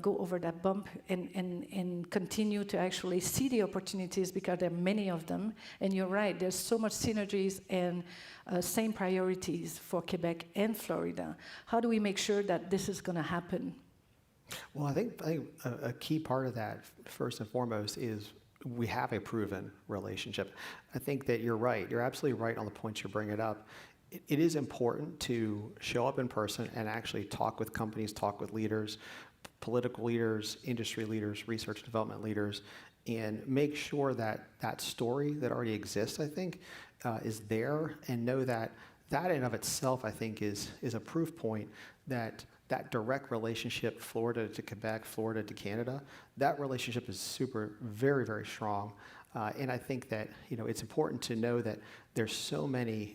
Speaker 16: go over that bump and continue to actually see the opportunities, because there are many of them. And you're right, there's so much synergies and same priorities for Quebec and Florida. How do we make sure that this is going to happen?
Speaker 18: Well, I think a key part of that, first and foremost, is we have a proven relationship. I think that you're right. You're absolutely right on the points you're bringing up. It is important to show up in person and actually talk with companies, talk with leaders, political leaders, industry leaders, research and development leaders, and make sure that that story that already exists, I think, is there, and know that that in of itself, I think, is a proof point that that direct relationship, Florida to Quebec, Florida to Canada, that relationship is very, very strong. And I think that, it's important to know that there's so many,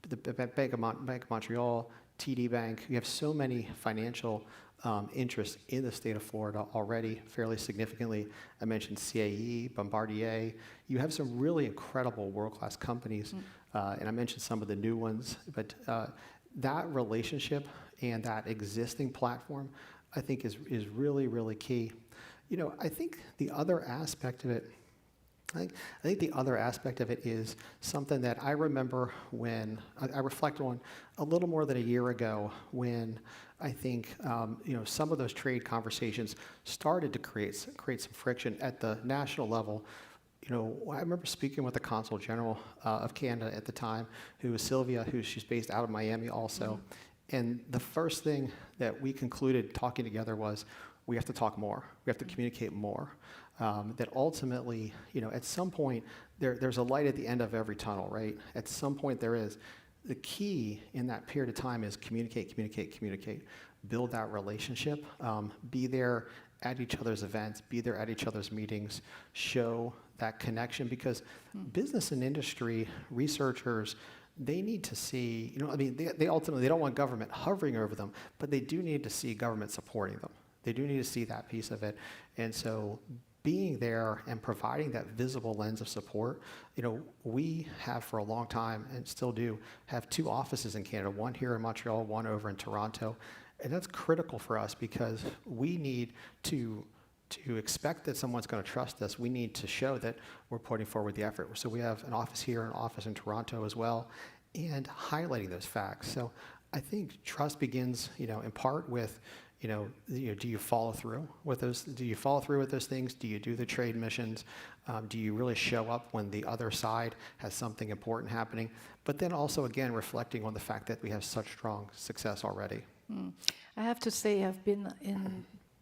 Speaker 18: the Bank of Montreal, TD Bank, you have so many financial interests in the state of Florida already, fairly significantly. I mentioned CAE, Bombardier. You have some really incredible world-class companies, and I mentioned some of the new ones, but that relationship and that existing platform, I think is really, really key. I think the other aspect of it, I think the other aspect of it is something that I remember when I reflect on a little more than a year ago, when I think some of those trade conversations started to create some friction at the national level. I remember speaking with the Consul General of Canada at the time, who was Sylvia, she's based out of Miami also. And the first thing that we concluded talking together was, we have to talk more. We have to communicate more. That ultimately, at some point, there's a light at the end of every tunnel, right? At some point there is. The key in that period of time is communicate. Build that relationship. Be there at each other's events. Be there at each other's meetings. Show that connection, because business and industry, researchers, they need to see, they ultimately, they don't want government hovering over them, but they do need to see government supporting them. They do need to see that piece of it. And so being there and providing that visible lens of support, we have for a long time, and still do, have 2 offices in Canada, one here in Montreal, one over in Toronto. And that's critical for us, because we need to expect that someone's going to trust us. We need to show that we're putting forward the effort. So we have an office here, an office in Toronto as well, and highlighting those facts. So I think trust begins, in part with, do you follow through with those? Do you follow through with those things? Do you do the trade missions? Do you really show up when the other side has something important happening? But then also, again, reflecting on the fact that we have such strong success already.
Speaker 16: I have to say, I've been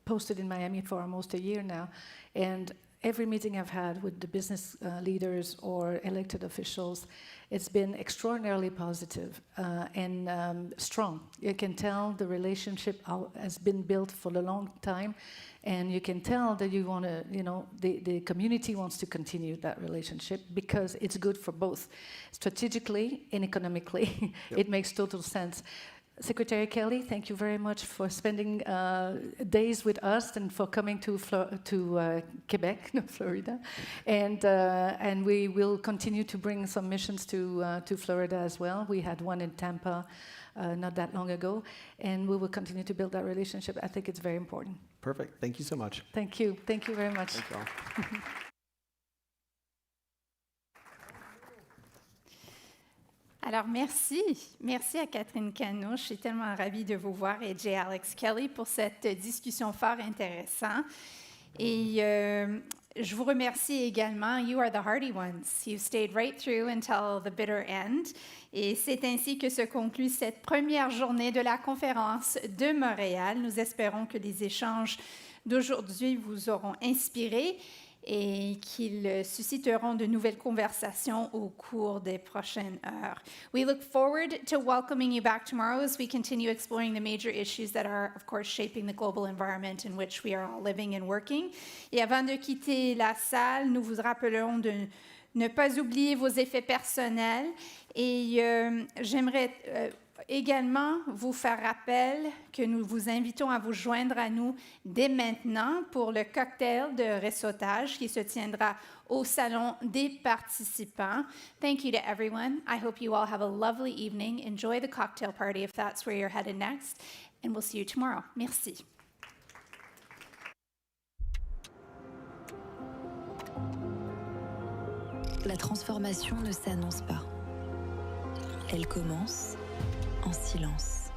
Speaker 16: posted in Miami for almost a year now, and every meeting I've had with the business leaders or elected officials, it's been extraordinarily positive and strong. You can tell the relationship has been built for a long time, and you can tell that you want to, the community wants to continue that relationship, because it's good for both. Strategically and economically, it makes total sense. Secretary Kelly, thank you very much for spending days with us and for coming to Quebec, Florida, and we will continue to bring some missions to Florida as well. We had one in Tampa not that long ago, and we will continue to build that relationship. I think it's very important.
Speaker 18: Perfect. Thank you so much.
Speaker 16: Thank you. Thank you very much.
Speaker 18: Thank you all.
Speaker 2: Alors, merci à Catherine Cano. Je suis tellement ravie de vous voir, et J. Alex Kelly, pour cette discussion fort intéressante. Et je vous remercie également. You are the hardy ones. You stayed right through until the bitter end. Et c'est ainsi que se conclut cette première journée de la Conférence de Montréal. Nous espérons que les échanges d'aujourd'hui vous auront inspiré et qu'ils susciteront de nouvelles conversations au cours des prochaines heures. We look forward to welcoming you back tomorrow as we continue exploring the major issues that are, of course, shaping the global environment in which we are all living and working. Et avant de quitter la salle, nous vous rappellerons de ne pas oublier vos effets personnels. Et j'aimerais également vous faire rappel que nous vous invitons à vous joindre à nous dès maintenant pour le cocktail de réseautage qui se tiendra au salon des participants. Thank you to everyone. I hope you all have a lovely evening. Enjoy the cocktail party if that's where you're headed next. And we'll see you tomorrow. Merci.
Speaker 5: La transformation ne s'annonce pas. Elle commence en silence.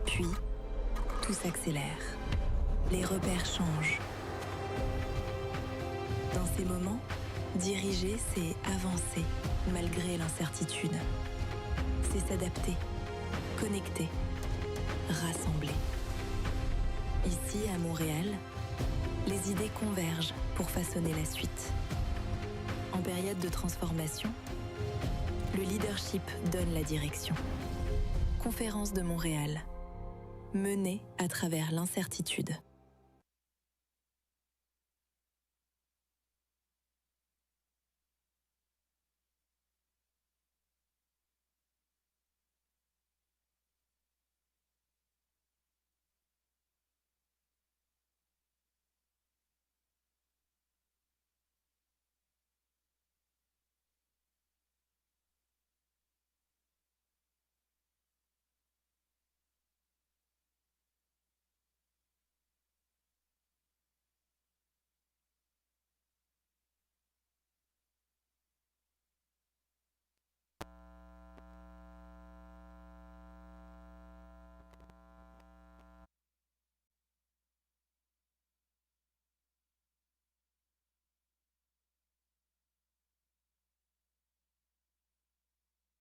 Speaker 5: Puis, tout s'accélère. Les repères changent. Dans ces moments, diriger, c'est avancer malgré l'incertitude. C'est s'adapter, connecter, rassembler. Ici, à Montréal, les idées convergent pour façonner la suite. En période de transformation, le leadership donne la direction. Conférence de Montréal. Mener à travers l'incertitude.